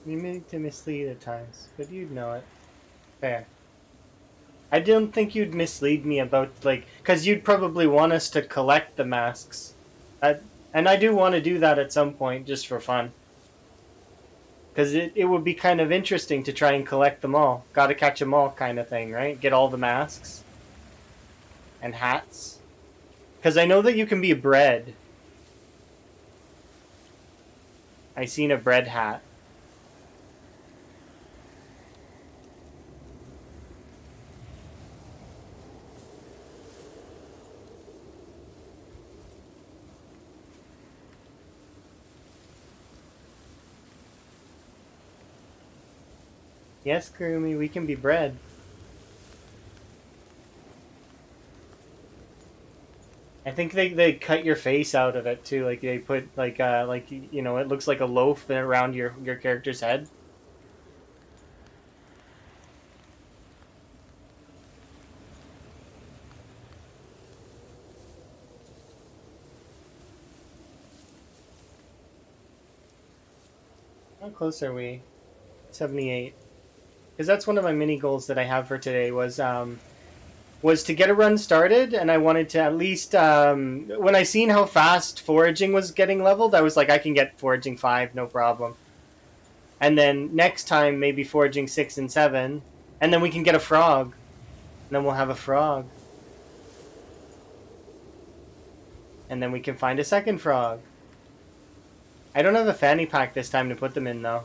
You mean to mislead at times, but you'd know it. Fair. I don't think you'd mislead me about, like, because you'd probably want us to collect the masks. I, and I do want to do that at some point just for fun. Because it would be kind of interesting to try and collect them all. Gotta catch them all kind of thing, right? Get all the masks and hats. Because I know that you can be bred. I seen a bread hat. Yes, Kurumi, we can be bred. I think they cut your face out of it too. Like they put like you know, it looks like a loaf around your character's head. How close are we? 78. Because that's one of my mini goals that I have for today was to get a run started, and I wanted to at least when I seen how fast foraging was getting leveled, I was like, I can get foraging 5, no problem. And then next time maybe foraging 6 and 7, and then we can get a frog, and then we'll have a frog, and then we can find a second frog. I don't have a fanny pack this time to put them in though.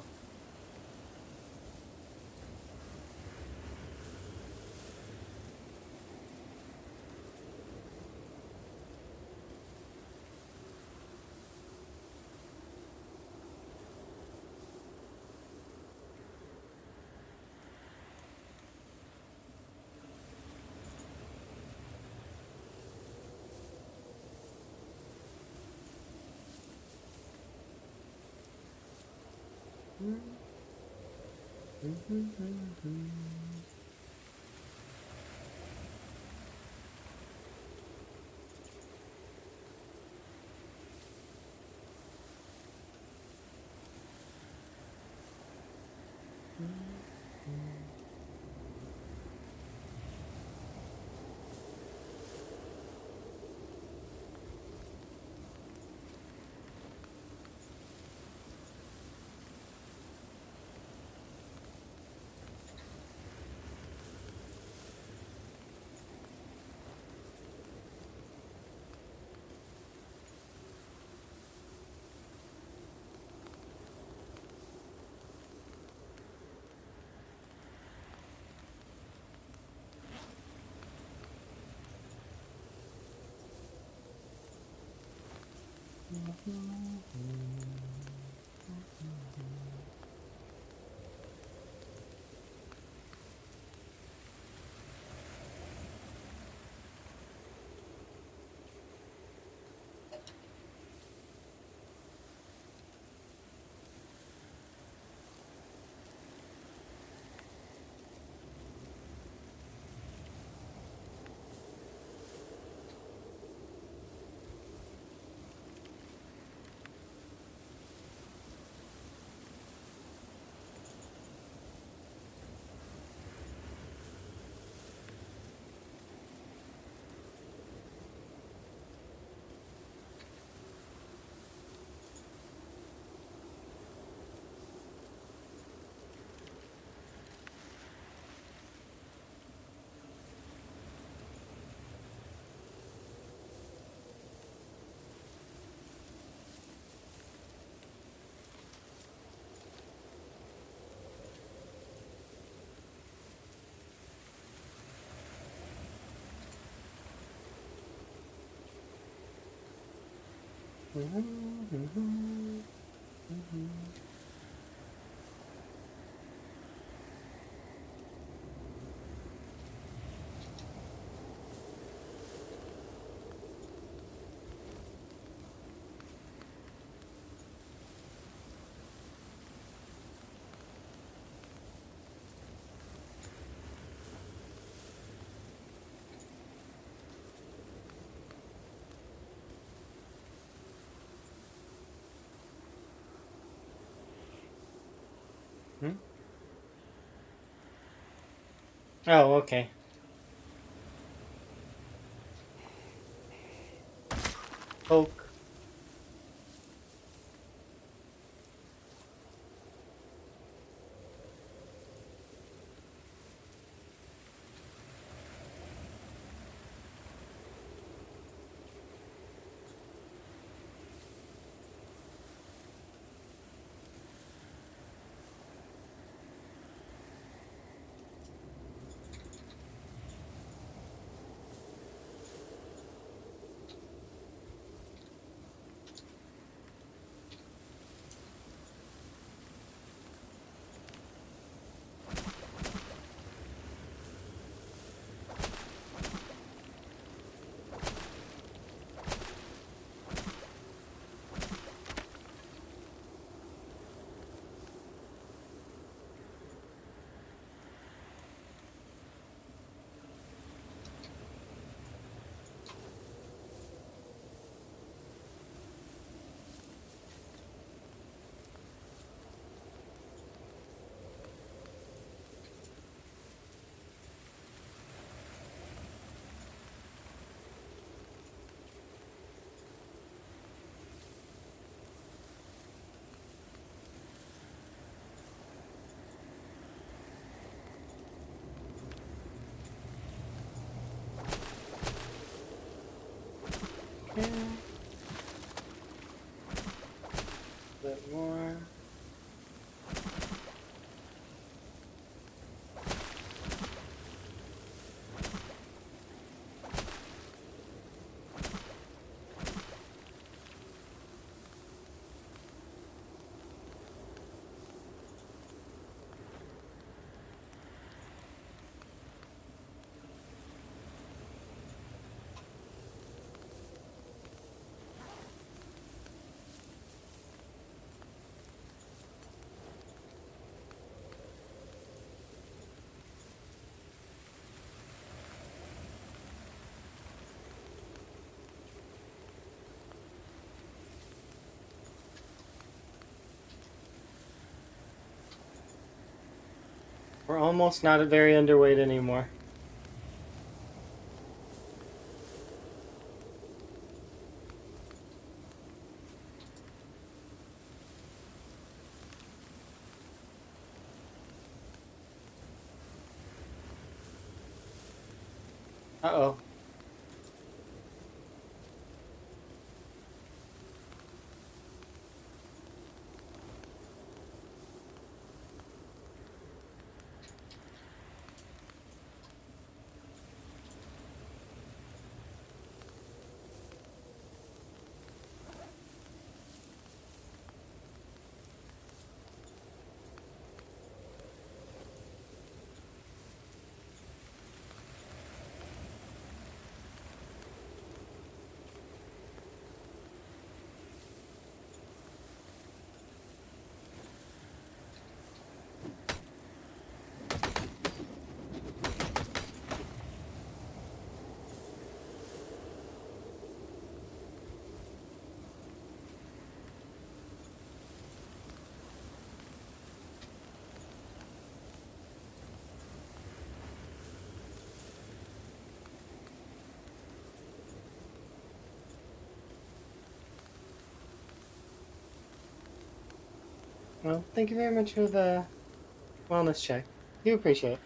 Hmm? Oh, okay. Poke. Okay. A bit more. We're almost not very underweight anymore. Uh-oh. Well, thank you very much for the wellness check. Do appreciate it.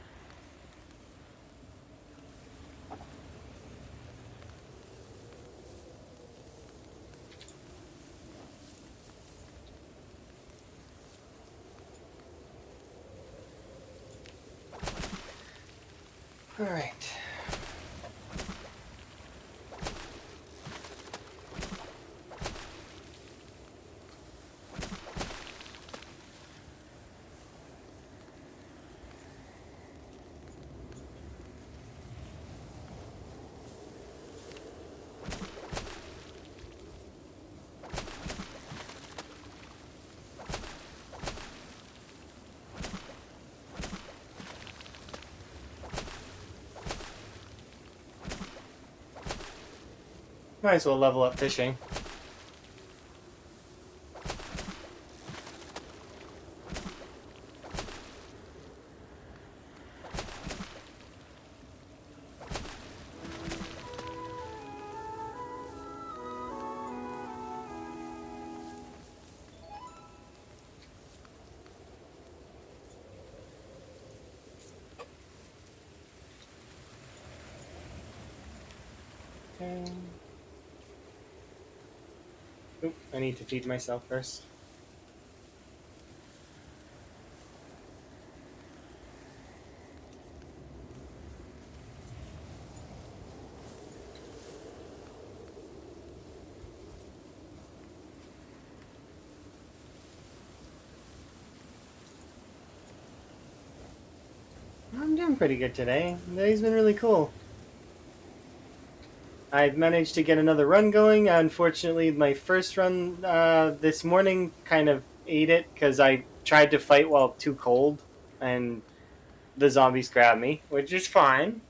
All right. Might as well level up fishing. Okay. Oop, I need to feed myself first. I'm doing pretty good today. Today's been really cool. I've managed to get another run going. Unfortunately, my first run this morning kind of ate it because I tried to fight while too cold, and the zombies grabbed me, which is fine.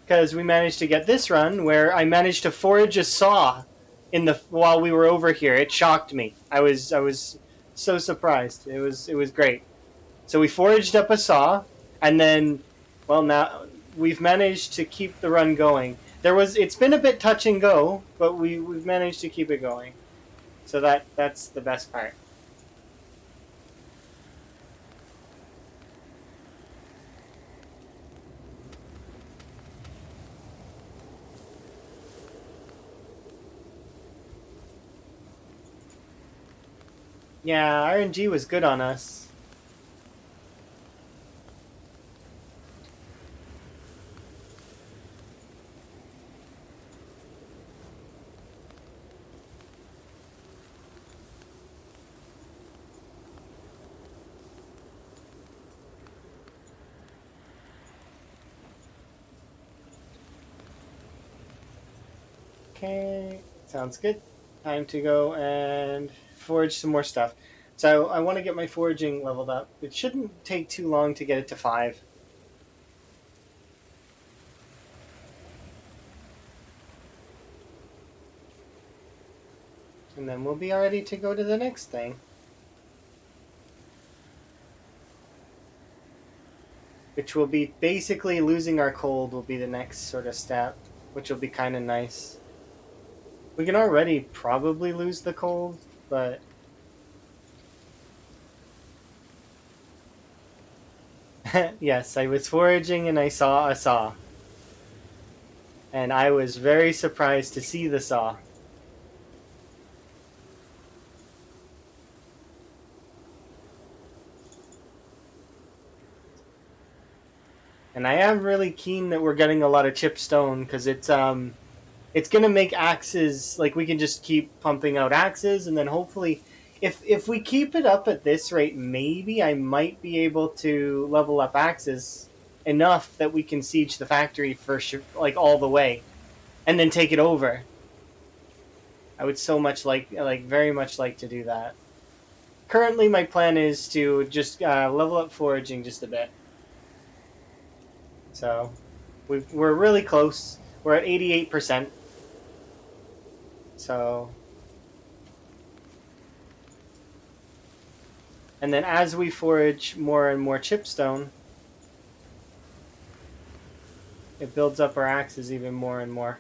Because we managed to get this run where I managed to forage a saw in the while we were over here. It shocked me. I was so surprised. It was great. So we foraged up a saw, and then, well, now we've managed to keep the run going. It's been a bit touch and go, but we've managed to keep it going. So that's the best part. Yeah, RNG was good on us. Okay, sounds good. Time to go and forage some more stuff. So I want to get my foraging leveled up. It shouldn't take too long to get it to 5. And then we'll be ready to go to the next thing. Which will be basically losing our cold will be the next sort of step, which will be kind of nice. We can already probably lose the cold, but yes, I was foraging and I saw a saw. And I was very surprised to see the saw. And I am really keen that we're getting a lot of chip stone because it's gonna make axes like we can just keep pumping out axes and then hopefully if we keep it up at this rate maybe I might be able to level up axes enough that we can siege the factory for sure, like all the way and then take it over. I would so much like very much like to do that. Currently my plan is to just level up foraging just a bit, so we're really close. We're at 88%. So, and then as we forage more and more chipstone, it builds up our axes even more and more.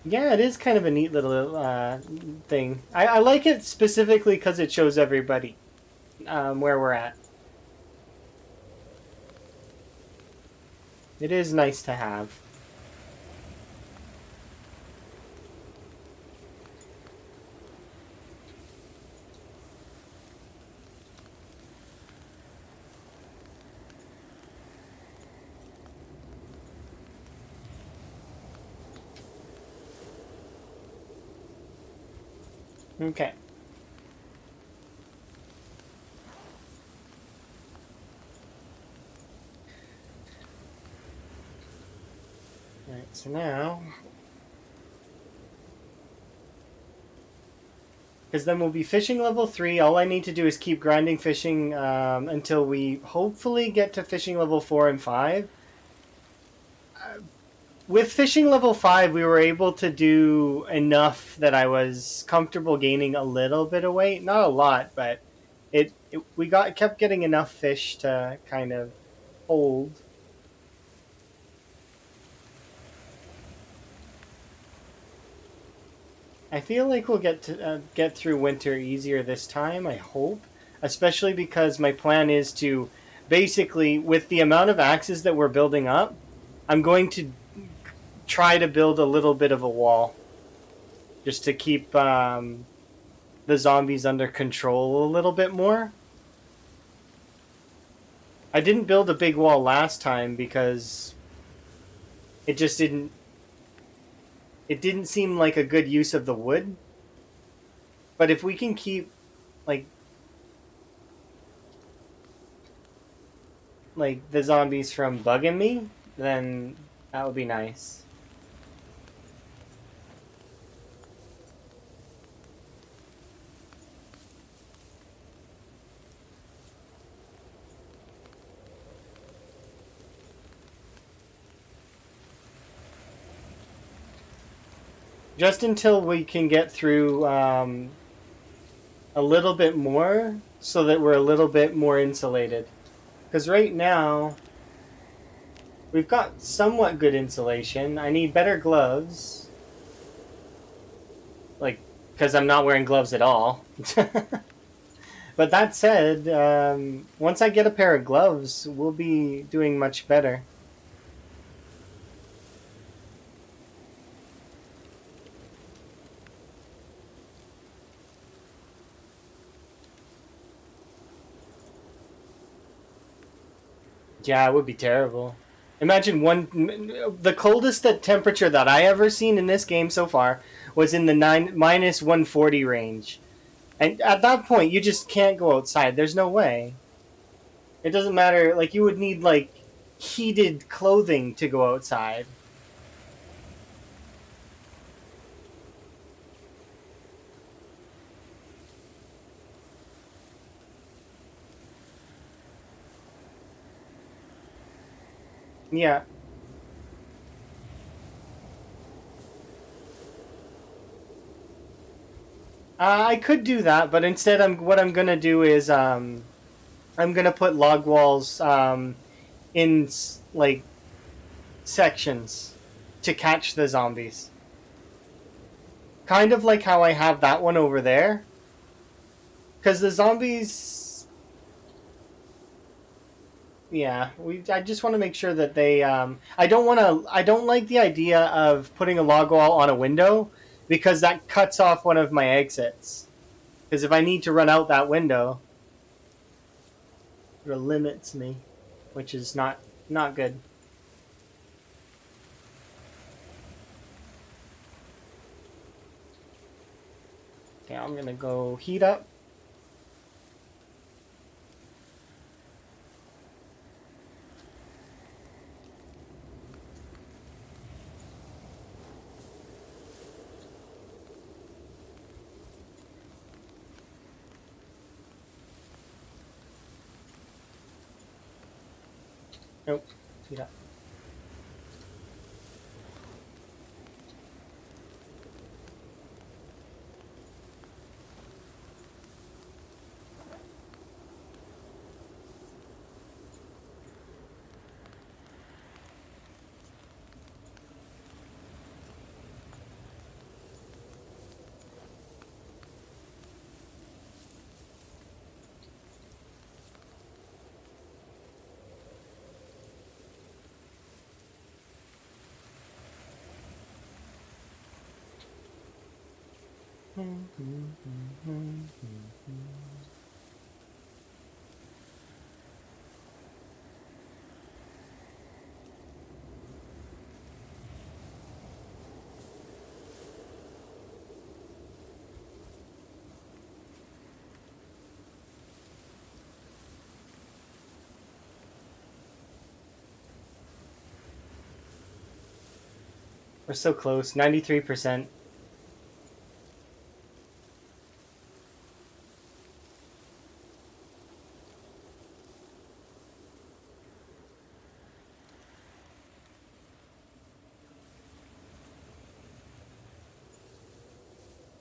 Yeah, it is kind of a neat little thing. I like it specifically because it shows everybody where we're at. It is nice to have. Okay. Alright, so now... Because then we'll be fishing level 3. All I need to do is keep grinding fishing until we hopefully get to fishing level 4 and 5. With fishing level 5, we were able to do enough that I was comfortable gaining a little bit of weight. Not a lot, but we kept getting enough fish to kind of hold. I feel like we'll get through winter easier this time. I hope, especially because my plan is to basically, with the amount of axes that we're building up, I'm going to try to build a little bit of a wall just to keep the zombies under control a little bit more. I didn't build a big wall last time because it just didn't. It didn't seem like a good use of the wood. But if we can keep like the zombies from bugging me, then that would be nice. Just until we can get through a little bit more so that we're a little bit more insulated. Because right now, we've got somewhat good insulation. I need better gloves. Like, because I'm not wearing gloves at all. But that said, once I get a pair of gloves, we'll be doing much better. Yeah, it would be terrible. Imagine the coldest temperature that I ever seen in this game so far was in the minus 140 range. And at that point, you just can't go outside. There's no way. It doesn't matter. Like, you would need, like, heated clothing to go outside. Yeah. I could do that, but instead, what I'm gonna do is I'm gonna put log walls in like sections to catch the zombies. Kind of like how I have that one over there, because the zombies. Yeah, I just want to make sure that they. I don't want to. I don't like the idea of putting a log wall on a window because that cuts off one of my exits. Because if I need to run out that window, it limits me, which is not good. Okay, I'm gonna go heat up. Nope, heat up. We're so close. 93%.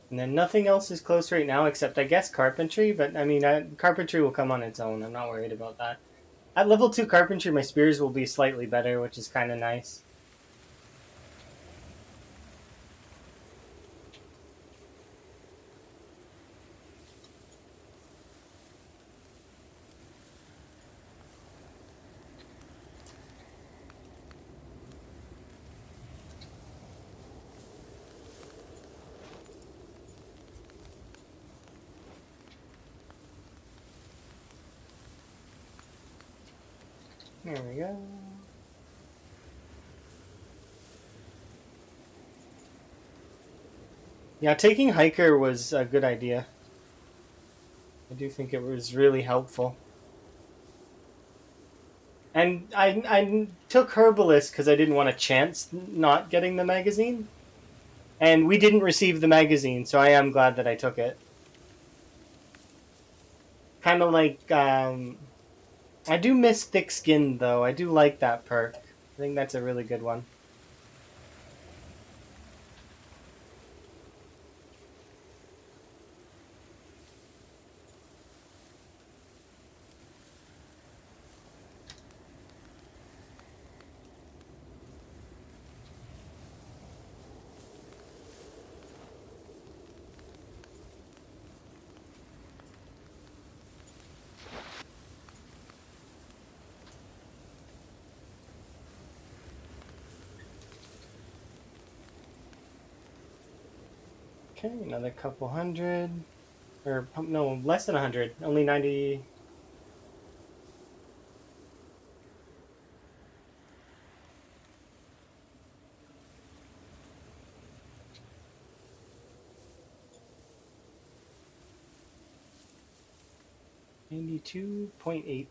And then nothing else is close right now except I guess carpentry. But I mean, carpentry will come on its own. I'm not worried about that. At level 2 carpentry, my spears will be slightly better, which is kind of nice. There we go. Yeah, taking hiker was a good idea. I do think it was really helpful. And I took herbalist because I didn't want to chance not getting the magazine. And we didn't receive the magazine, so I am glad that I took it. Kind of like I do miss thick skin though. I do like that perk. I think that's a really good one. Okay, another couple hundred. Or no, less than 100. Only 90. $92.8.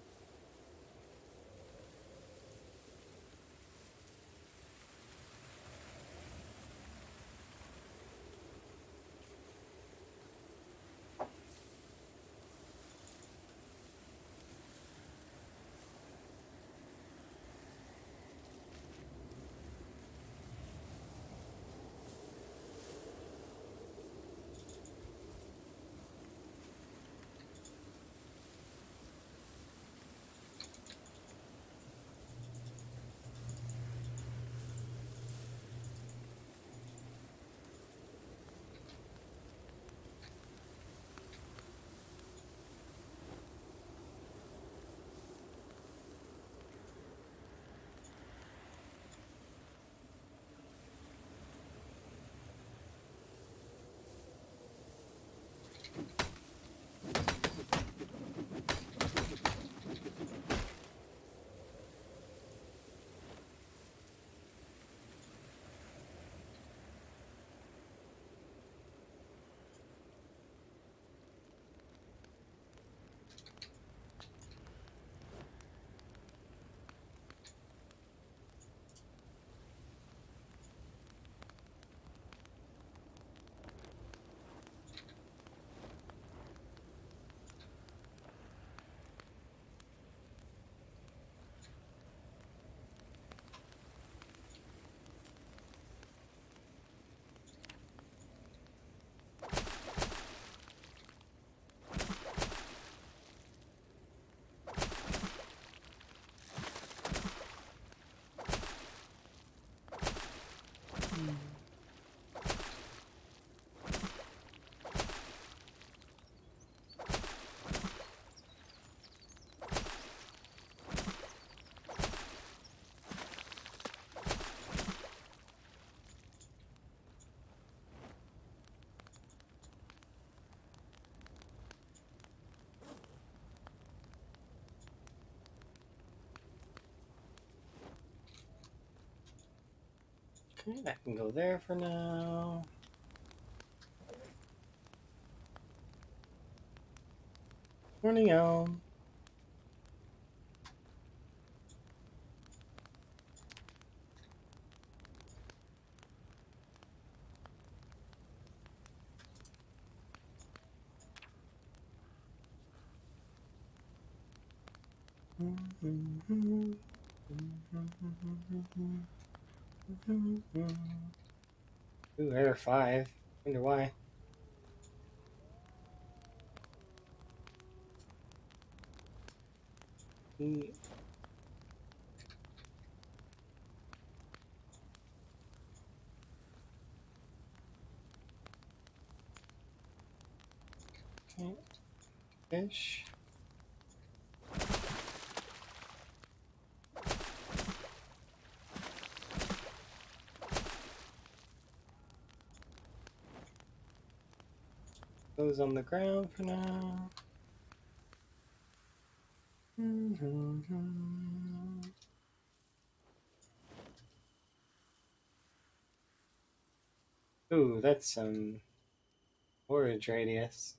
Okay, that can go there for now. Morning, Elm. Ooh, error 5. Wonder why. Okay, fish. Those on the ground for now. Ooh, that's some forage radius.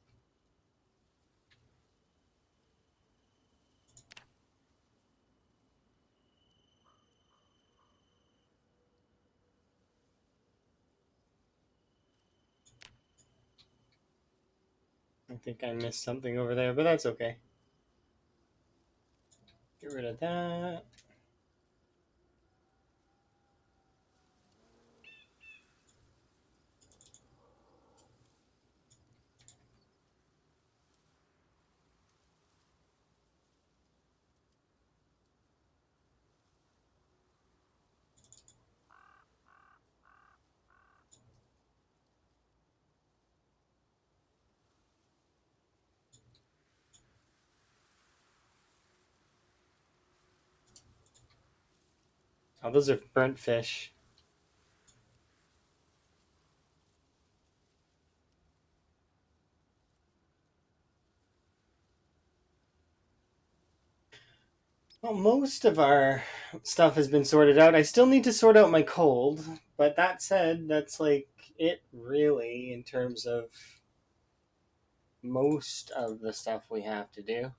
I think I missed something over there, but that's okay. Get rid of that. Oh, those are burnt fish. Well, most of our stuff has been sorted out. I still need to sort out my cold, but that said, that's like it really in terms of most of the stuff we have to do.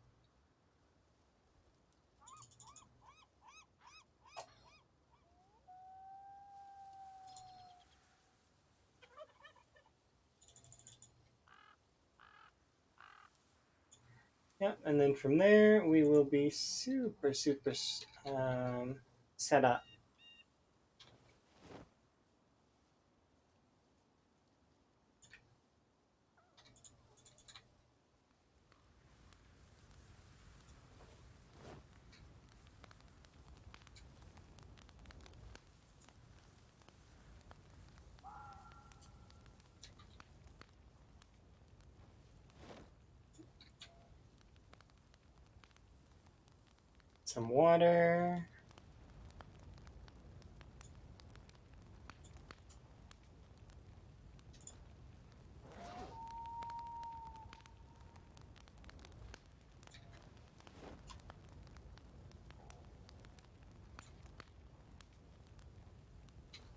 Yeah, and then from there we will be super set up. Some water.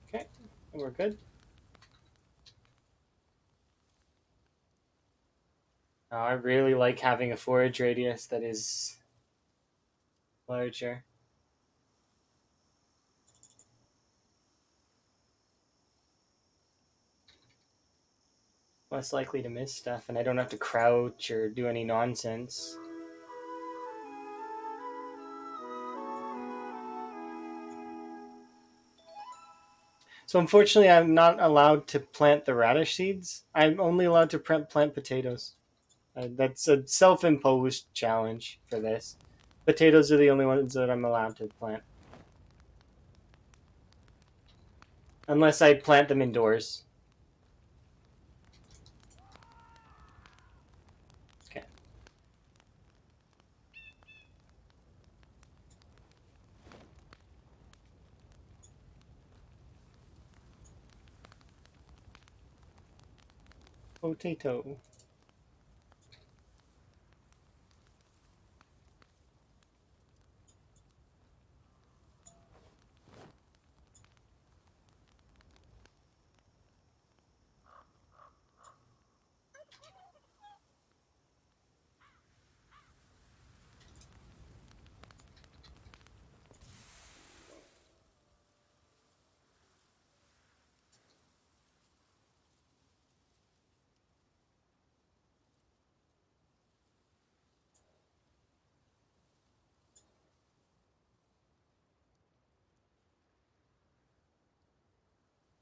Okay, we're good. I really like having a forage radius that is larger. Less likely to miss stuff, and I don't have to crouch or do any nonsense. So unfortunately, I'm not allowed to plant the radish seeds. I'm only allowed to plant potatoes. That's a self-imposed challenge for this. Potatoes are the only ones that I'm allowed to plant, unless I plant them indoors. Okay. Potato.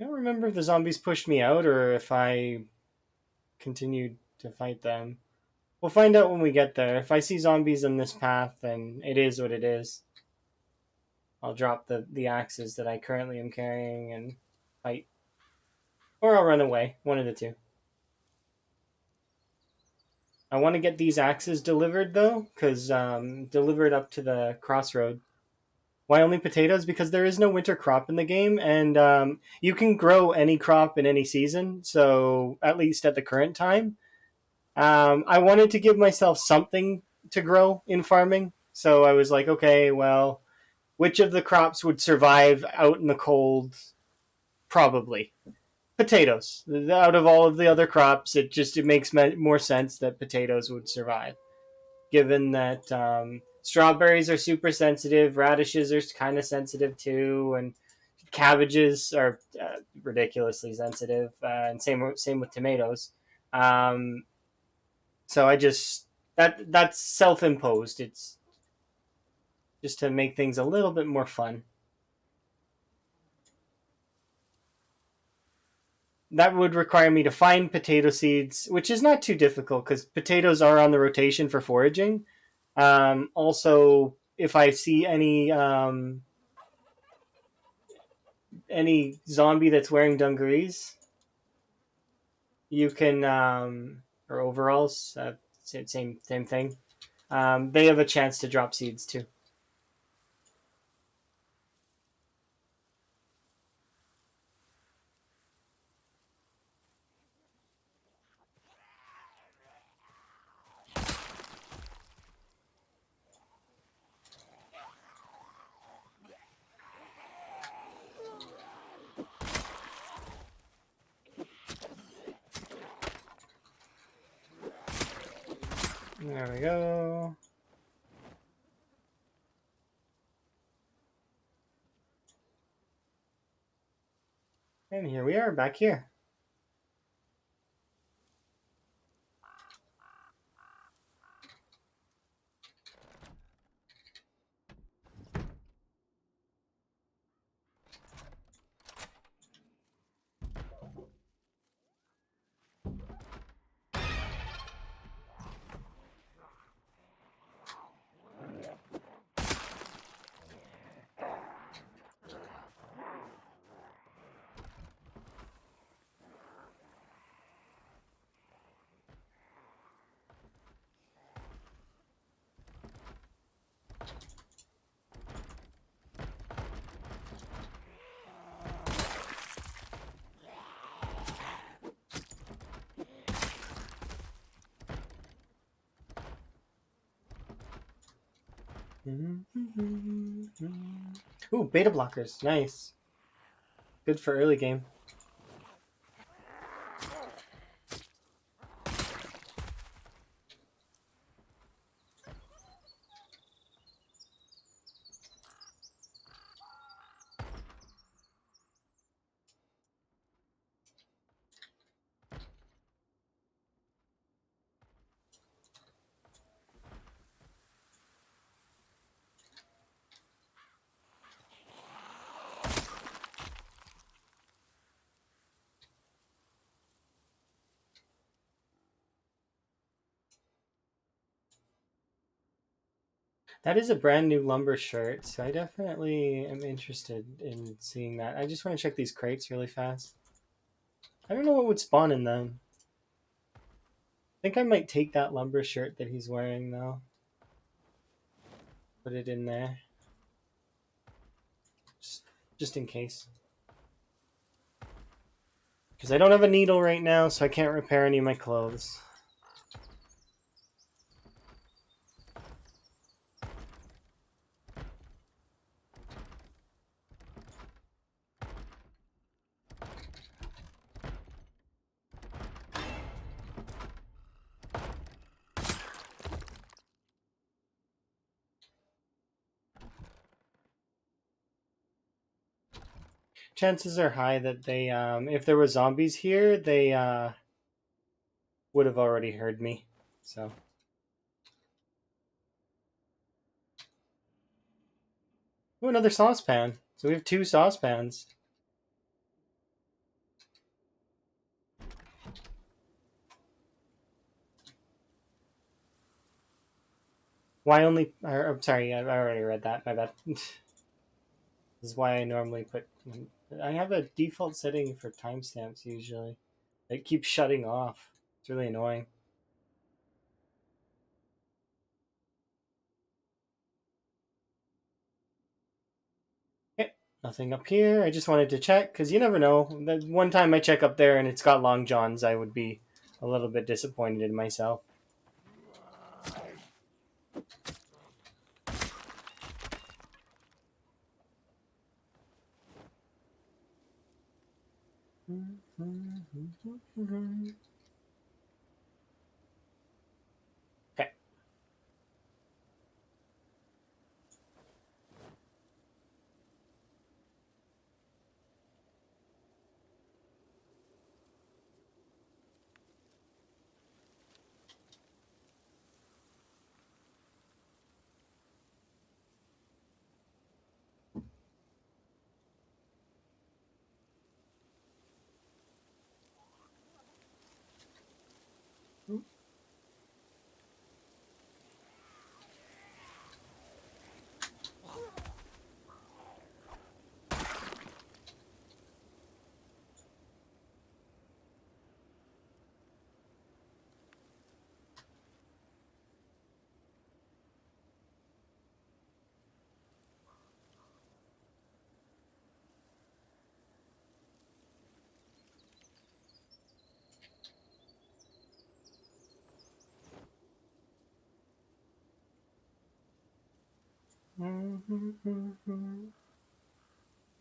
I don't remember if the zombies pushed me out or if I continued to fight them. We'll find out when we get there. If I see zombies in this path, then it is what it is. I'll drop the axes that I currently am carrying and fight. Or I'll run away. One of the two. I want to get these axes delivered, though, because delivered up to the crossroad. Why only potatoes? Because there is no winter crop in the game, and you can grow any crop in any season, so at least at the current time. I wanted to give myself something to grow in farming, So I was like, okay, well, which of the crops would survive out in the cold? Probably potatoes. Out of all of the other crops, it makes more sense that potatoes would survive, given that strawberries are super sensitive, radishes are kind of sensitive too, and cabbages are ridiculously sensitive, and same with tomatoes. Um, so I just that's self imposed. It's just to make things a little bit more fun. That would require me to find potato seeds, which is not too difficult because potatoes are on the rotation for foraging. Also, if I see any zombie that's wearing dungarees, you can or overalls, same thing. They have a chance to drop seeds too. There we go. And here we are back here. Ooh, beta blockers. Nice. Good for early game. That is a brand new lumber shirt, so I definitely am interested in seeing that. I just want to check these crates really fast. I don't know what would spawn in them. I think I might take that lumber shirt that he's wearing though. Put it in there. Just in case. Because I don't have a needle right now, so I can't repair any of my clothes. Chances are high that they, if there were zombies here, they would have already heard me. So. Ooh, another saucepan. So we have 2 saucepans. Why only? I'm sorry, I already read that. My bad. This is why I normally put. I have a default setting for timestamps usually. It keeps shutting off. It's really annoying. Okay, nothing up here. I just wanted to check because you never know. That one time I check up there and it's got long johns, I would be a little bit disappointed in myself. Okay.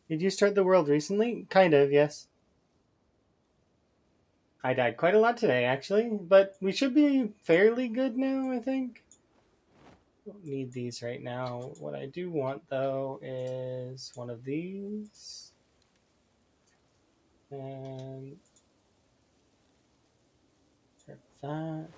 Did you start the world recently? Kind of, yes. I died quite a lot today, actually, but we should be fairly good now, I think. Don't need these right now. What I do want, though, is one of these. And that.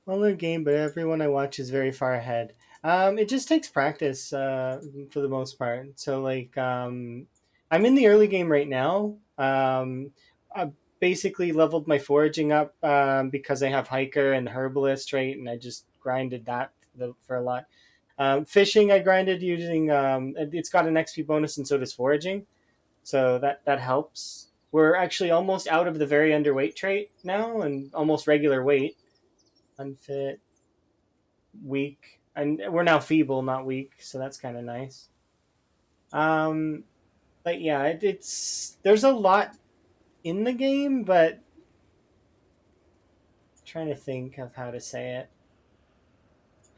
Well, the game, but everyone I watch is very far ahead. It just takes practice for the most part. So, I'm in the early game right now. I basically leveled my foraging up because I have hiker and herbalist, right? And I just grinded that for a lot. Fishing, I grinded using. It's got an XP bonus, and so does foraging. So that helps. We're actually almost out of the very underweight trait now, and almost regular weight. Unfit, weak, and we're now feeble, not weak, so that's kind of nice. Um, but yeah, it's there's a lot in the game, but I'm trying to think of how to say it.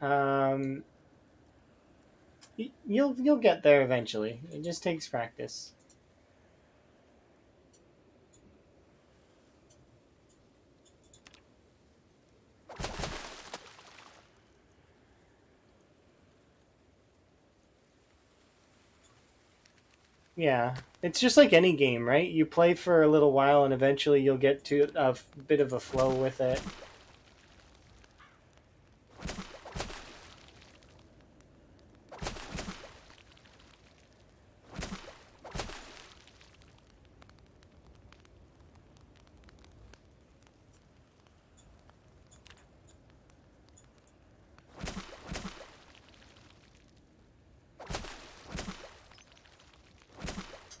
Um, you'll get there eventually. It just takes practice. Yeah, it's just like any game, right? You play for a little while, and eventually you'll get to a bit of a flow with it.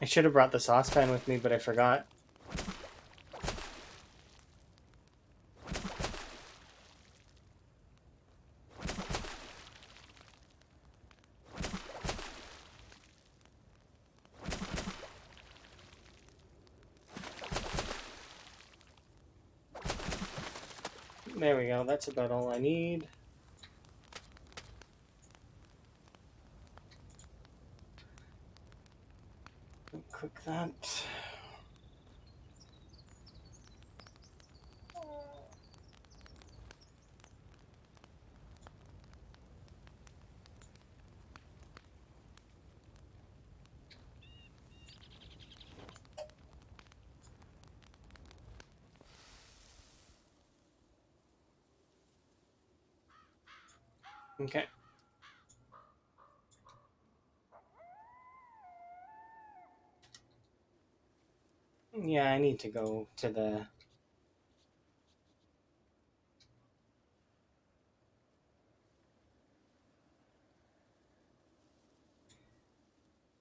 I should have brought the saucepan with me, but I forgot. There we go. That's about all I need. Cook that. Okay. Yeah, I need to go to the.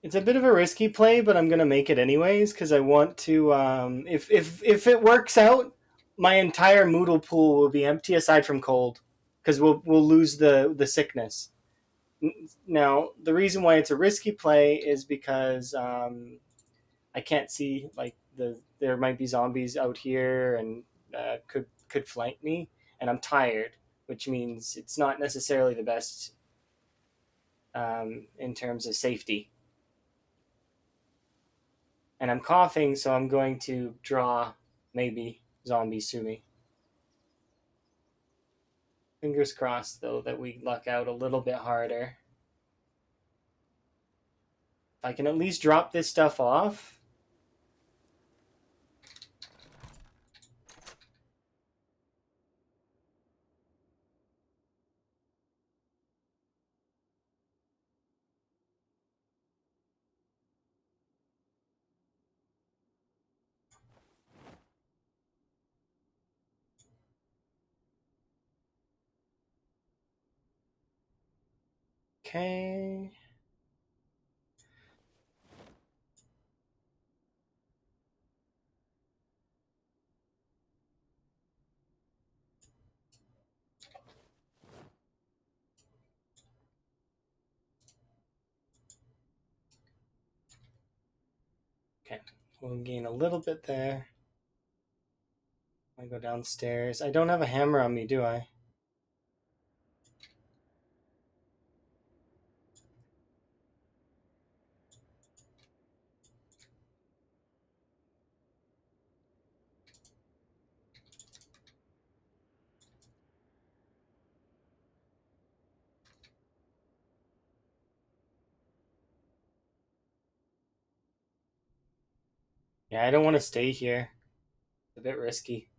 It's a bit of a risky play, but I'm gonna make it anyways because I want to. If it works out, my entire Moodle pool will be empty aside from cold, because we'll lose the sickness. Now the reason why it's a risky play is because I can't see like there might be zombies out here and could flank me, and I'm tired, which means it's not necessarily the best in terms of safety. And I'm coughing, so I'm going to draw maybe zombies to me. Fingers crossed, though, that we luck out a little bit harder. If I can at least drop this stuff off. Okay. Okay, we'll gain a little bit there. I go downstairs. I don't have a hammer on me, do I? Yeah, I don't want to stay here. It's a bit risky.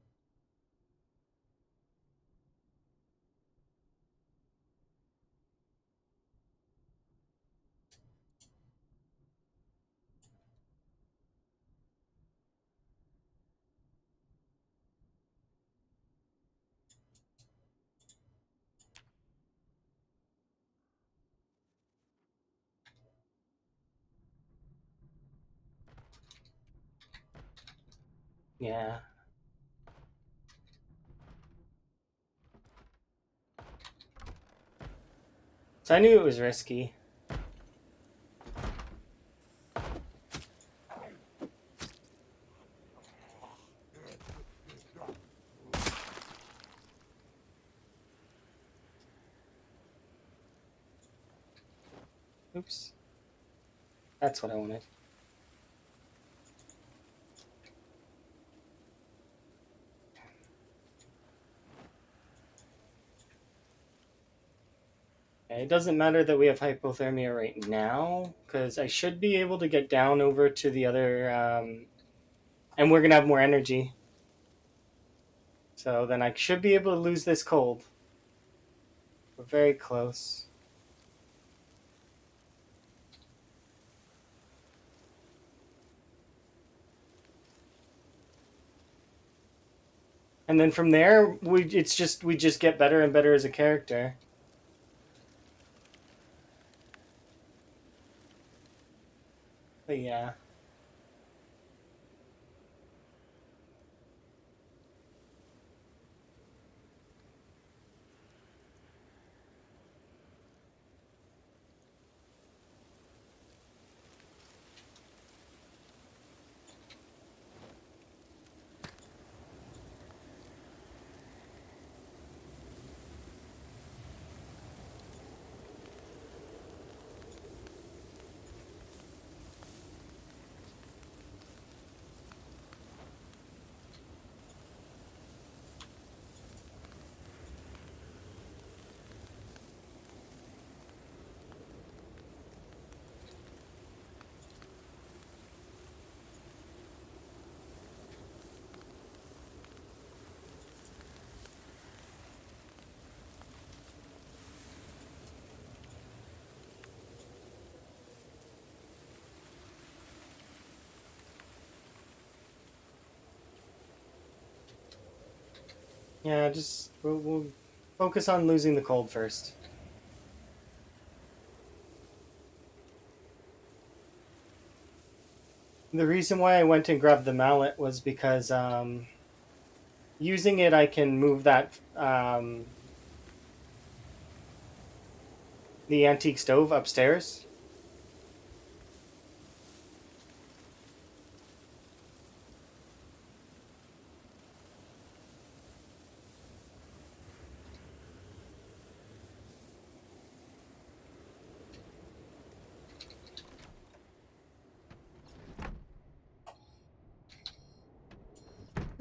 Yeah. So I knew it was risky. Oops. That's what I wanted. Okay, it doesn't matter that we have hypothermia right now, because I should be able to get down over to the other, and we're going to have more energy. So then I should be able to lose this cold. We're very close. And then from there, we just get better and better as a character. But yeah. Yeah, just we'll focus on losing the cold first. The reason why I went and grabbed the mallet was because using it, I can move that the antique stove upstairs.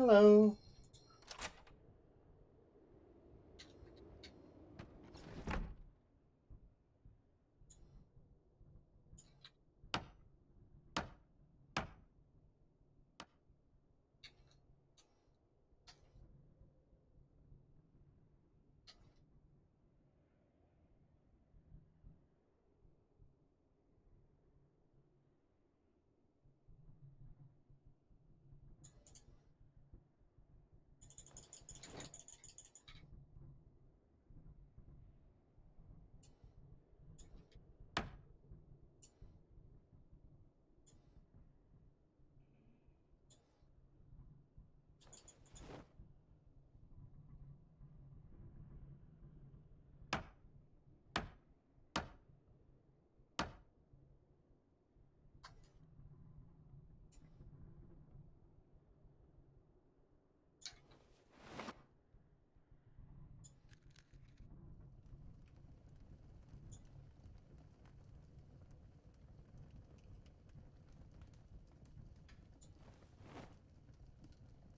Hello.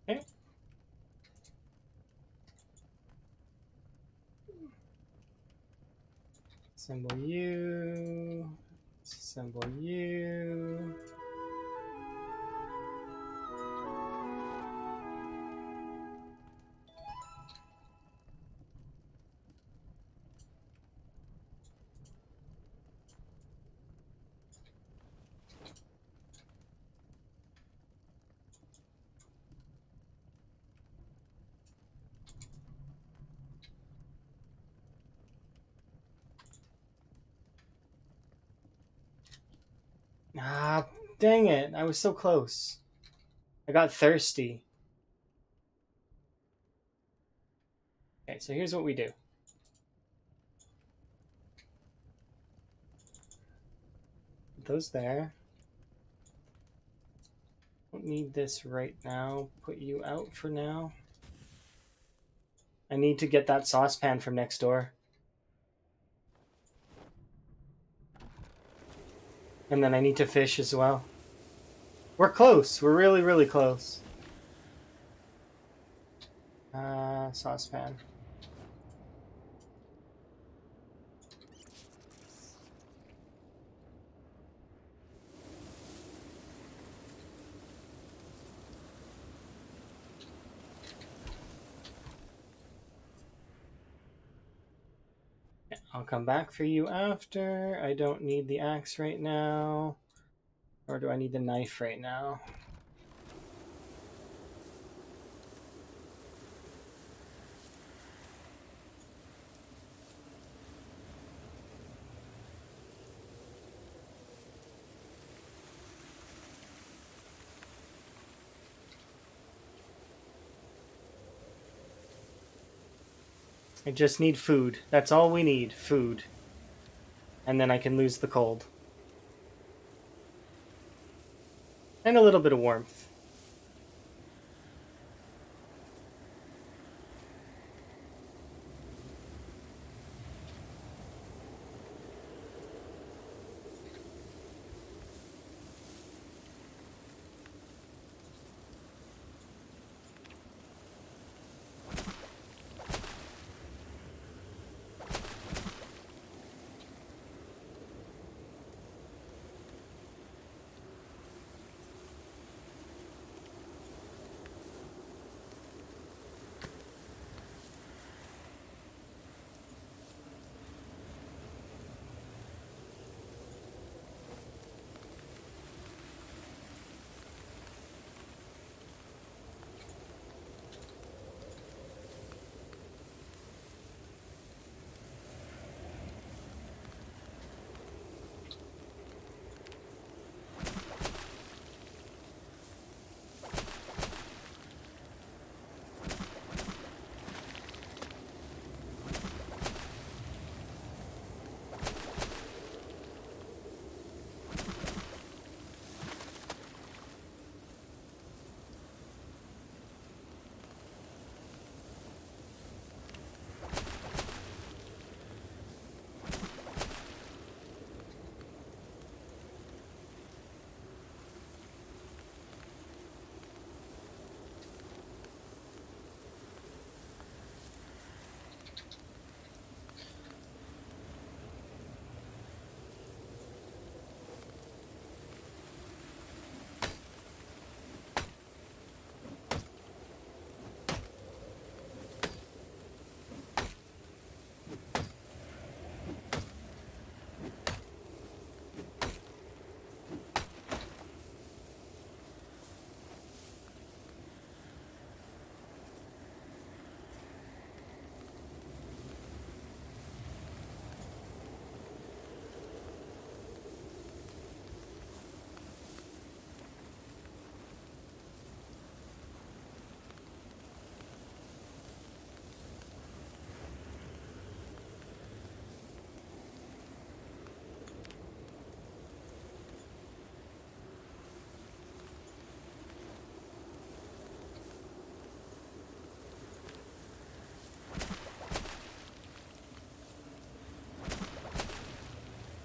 Okay. Assemble you. Assemble you. Ah, dang it. I was so close. I got thirsty. Okay, so here's what we do. Put those there. Don't need this right now. Put you out for now. I need to get that saucepan from next door. And then I need to fish as well. We're close. We're really, really close. Saucepan. I'll come back for you after. I don't need the axe right now. Or do I need the knife right now? I just need food. That's all we need. Food. And then I can lose the cold. And a little bit of warmth.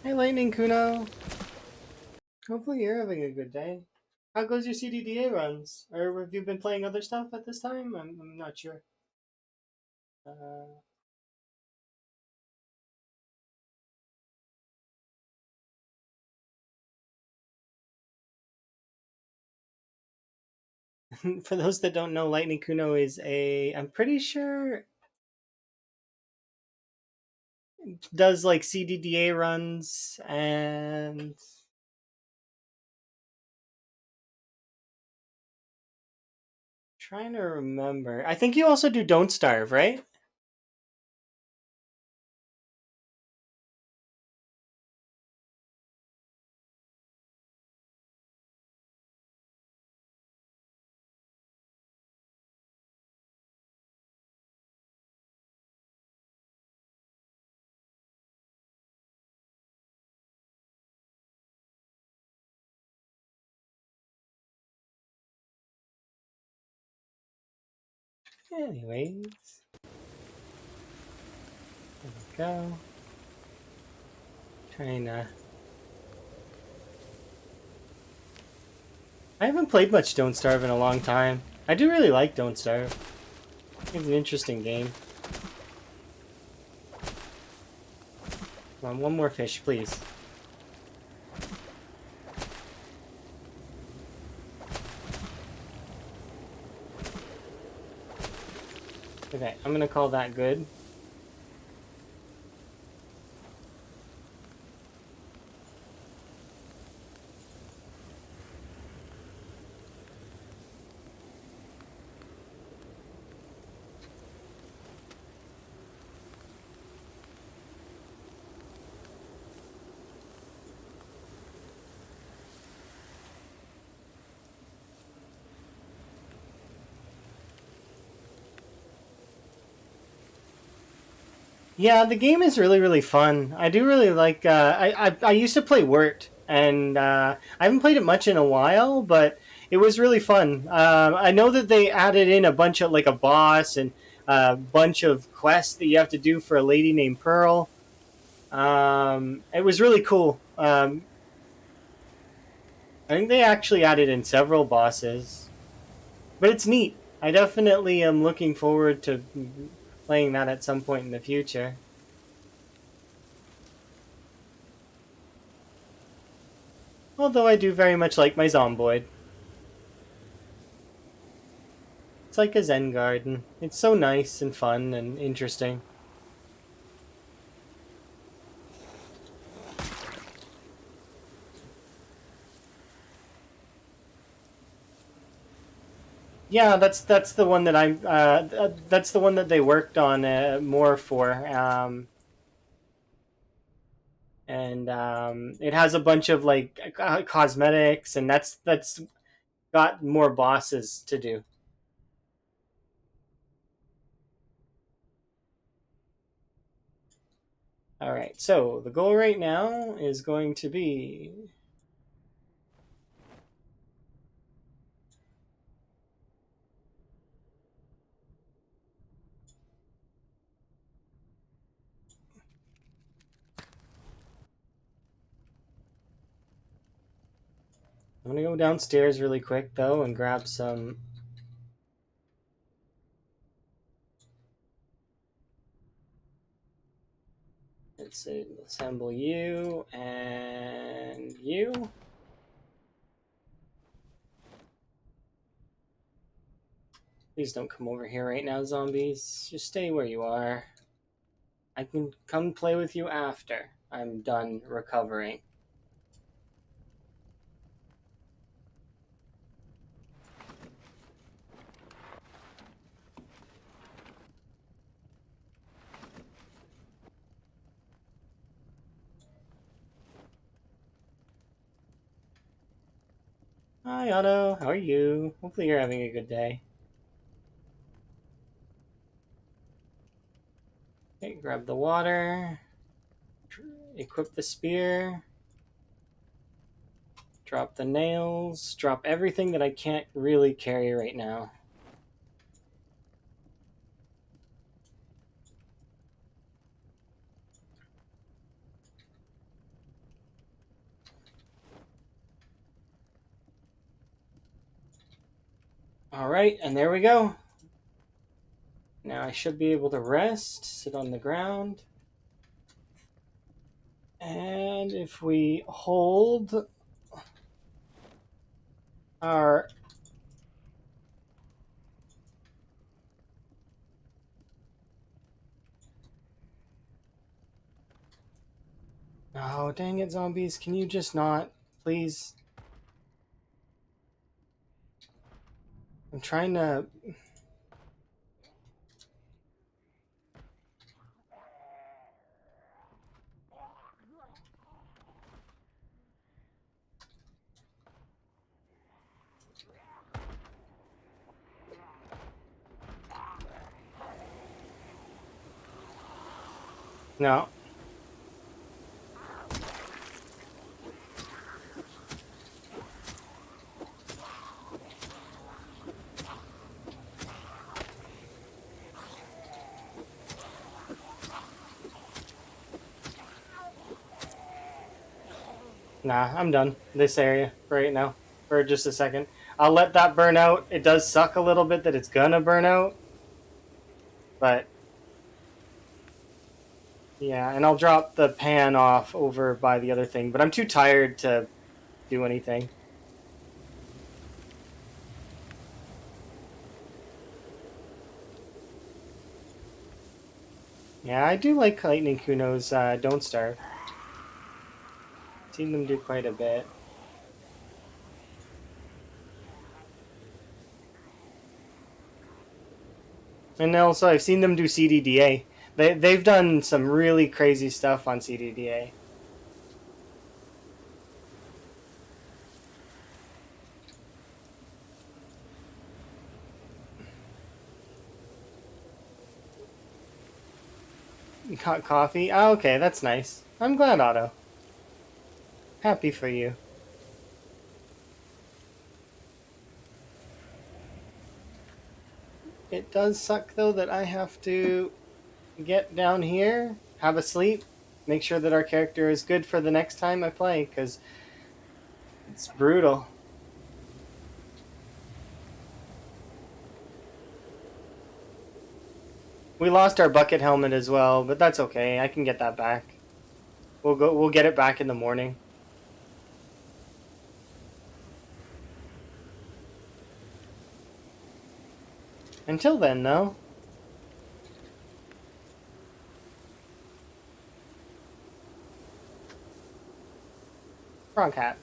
Hey, Lightning Kuno. Hopefully you're having a good day. How goes your CDDA runs? Or have you been playing other stuff at this time? I'm not sure. Uh, for those that don't know, Lightning Kuno is I'm pretty sure, does like CDDA runs and trying to remember. I think you also do Don't Starve, right? Anyways, there we go. Trying to. I haven't played much Don't Starve in a long time. I do really like Don't Starve. It's an interesting game. Come on, one more fish, please. Okay, I'm gonna call that good. Yeah, the game is really, really fun. I do really like. I used to play Wort, and I haven't played it much in a while, but it was really fun. I know that they added in a bunch of like a boss and a bunch of quests that you have to do for a lady named Pearl. It was really cool. I think they actually added in several bosses, but it's neat. I definitely am looking forward to playing that at some point in the future. Although I do very much like my Zomboid. It's like a Zen garden. It's so nice and fun and interesting. Yeah, that's the one that that's the one that they worked on more for. And it has a bunch of like cosmetics, and that's got more bosses to do. All right, so the goal right now is going to be. I'm gonna go downstairs really quick though and grab some. Let's assemble you and you. Please don't come over here right now, zombies. Just stay where you are. I can come play with you after I'm done recovering. Hi, Otto. How are you? Hopefully you're having a good day. Okay, grab the water. Equip the spear. Drop the nails. Drop everything that I can't really carry right now. Alright, and there we go. Now I should be able to rest, sit on the ground. And if we hold our... Oh, dang it, zombies. Can you just not? Please? I'm trying to... No. Nah, I'm done. This area right now. For just a second. I'll let that burn out. It does suck a little bit that it's gonna burn out. But... yeah, and I'll drop the pan off over by the other thing. But I'm too tired to do anything. Yeah, I do like Lightning Kuno's Don't Starve. Seen them do quite a bit. And also, I've seen them do CDDA. They've done some really crazy stuff on CDDA. Hot coffee? Oh, okay, that's nice. I'm glad, Otto. Happy for you. It does suck, though, that I have to get down here, have a sleep, make sure that our character is good for the next time I play, because it's brutal. We lost our bucket helmet as well, but that's okay. I can get that back. We'll get it back in the morning. Until then, though. Frog hat.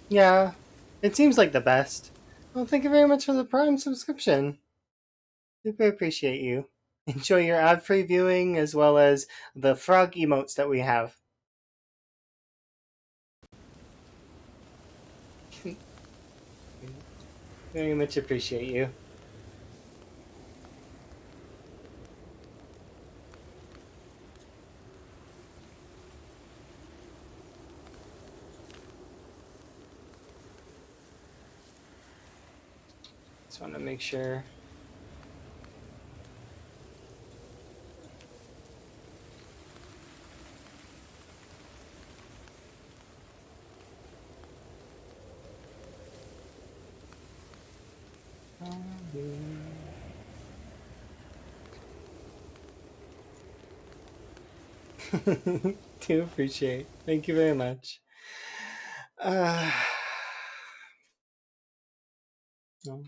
Yeah, it seems like the best. Well, thank you very much for the Prime subscription. Super appreciate you. Enjoy your ad-free viewing as well as the frog emotes that we have. Very much appreciate you. Just want to make sure. Do appreciate. Thank you very much. Uh, no.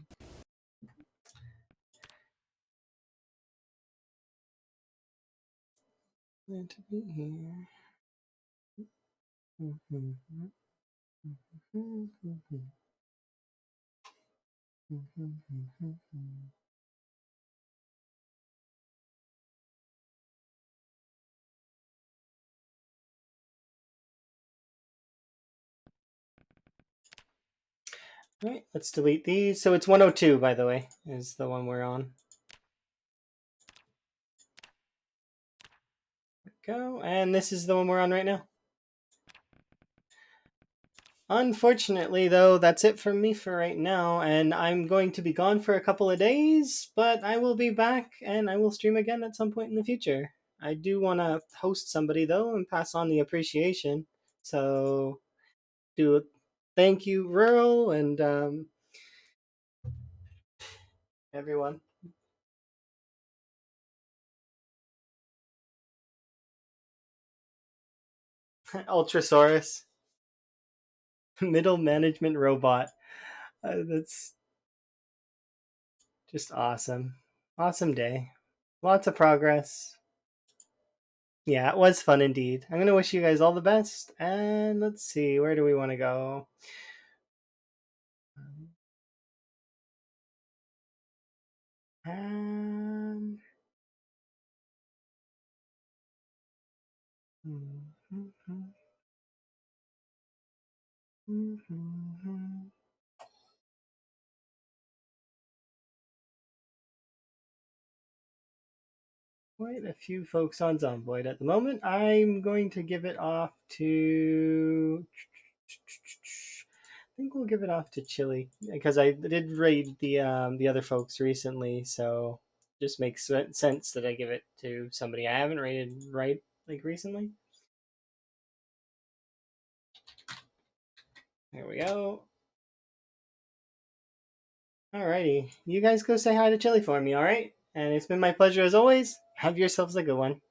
Glad to be here. All right, let's delete these. So it's 102, by the way, is the one we're on. Go, and this is the one we're on right now. Unfortunately, though, that's it from me for right now, and I'm going to be gone for a couple of days, but I will be back and I will stream again at some point in the future. I do want to host somebody, though, and pass on the appreciation. So, do thank you, Rural, and everyone. Ultrasaurus, middle management robot. That's just awesome. Awesome day. Lots of progress. Yeah, it was fun indeed. I'm going to wish you guys all the best. And let's see, where do we want to go? Um, quite a few folks on Zomboid at the moment. I'm going to give it off to. I think we'll give it off to Chili because I did raid the other folks recently, so just makes sense that I give it to somebody I haven't raided right like recently. There we go. Alrighty, you guys go say hi to Chili for me, alright? And it's been my pleasure as always. Have yourselves a good one.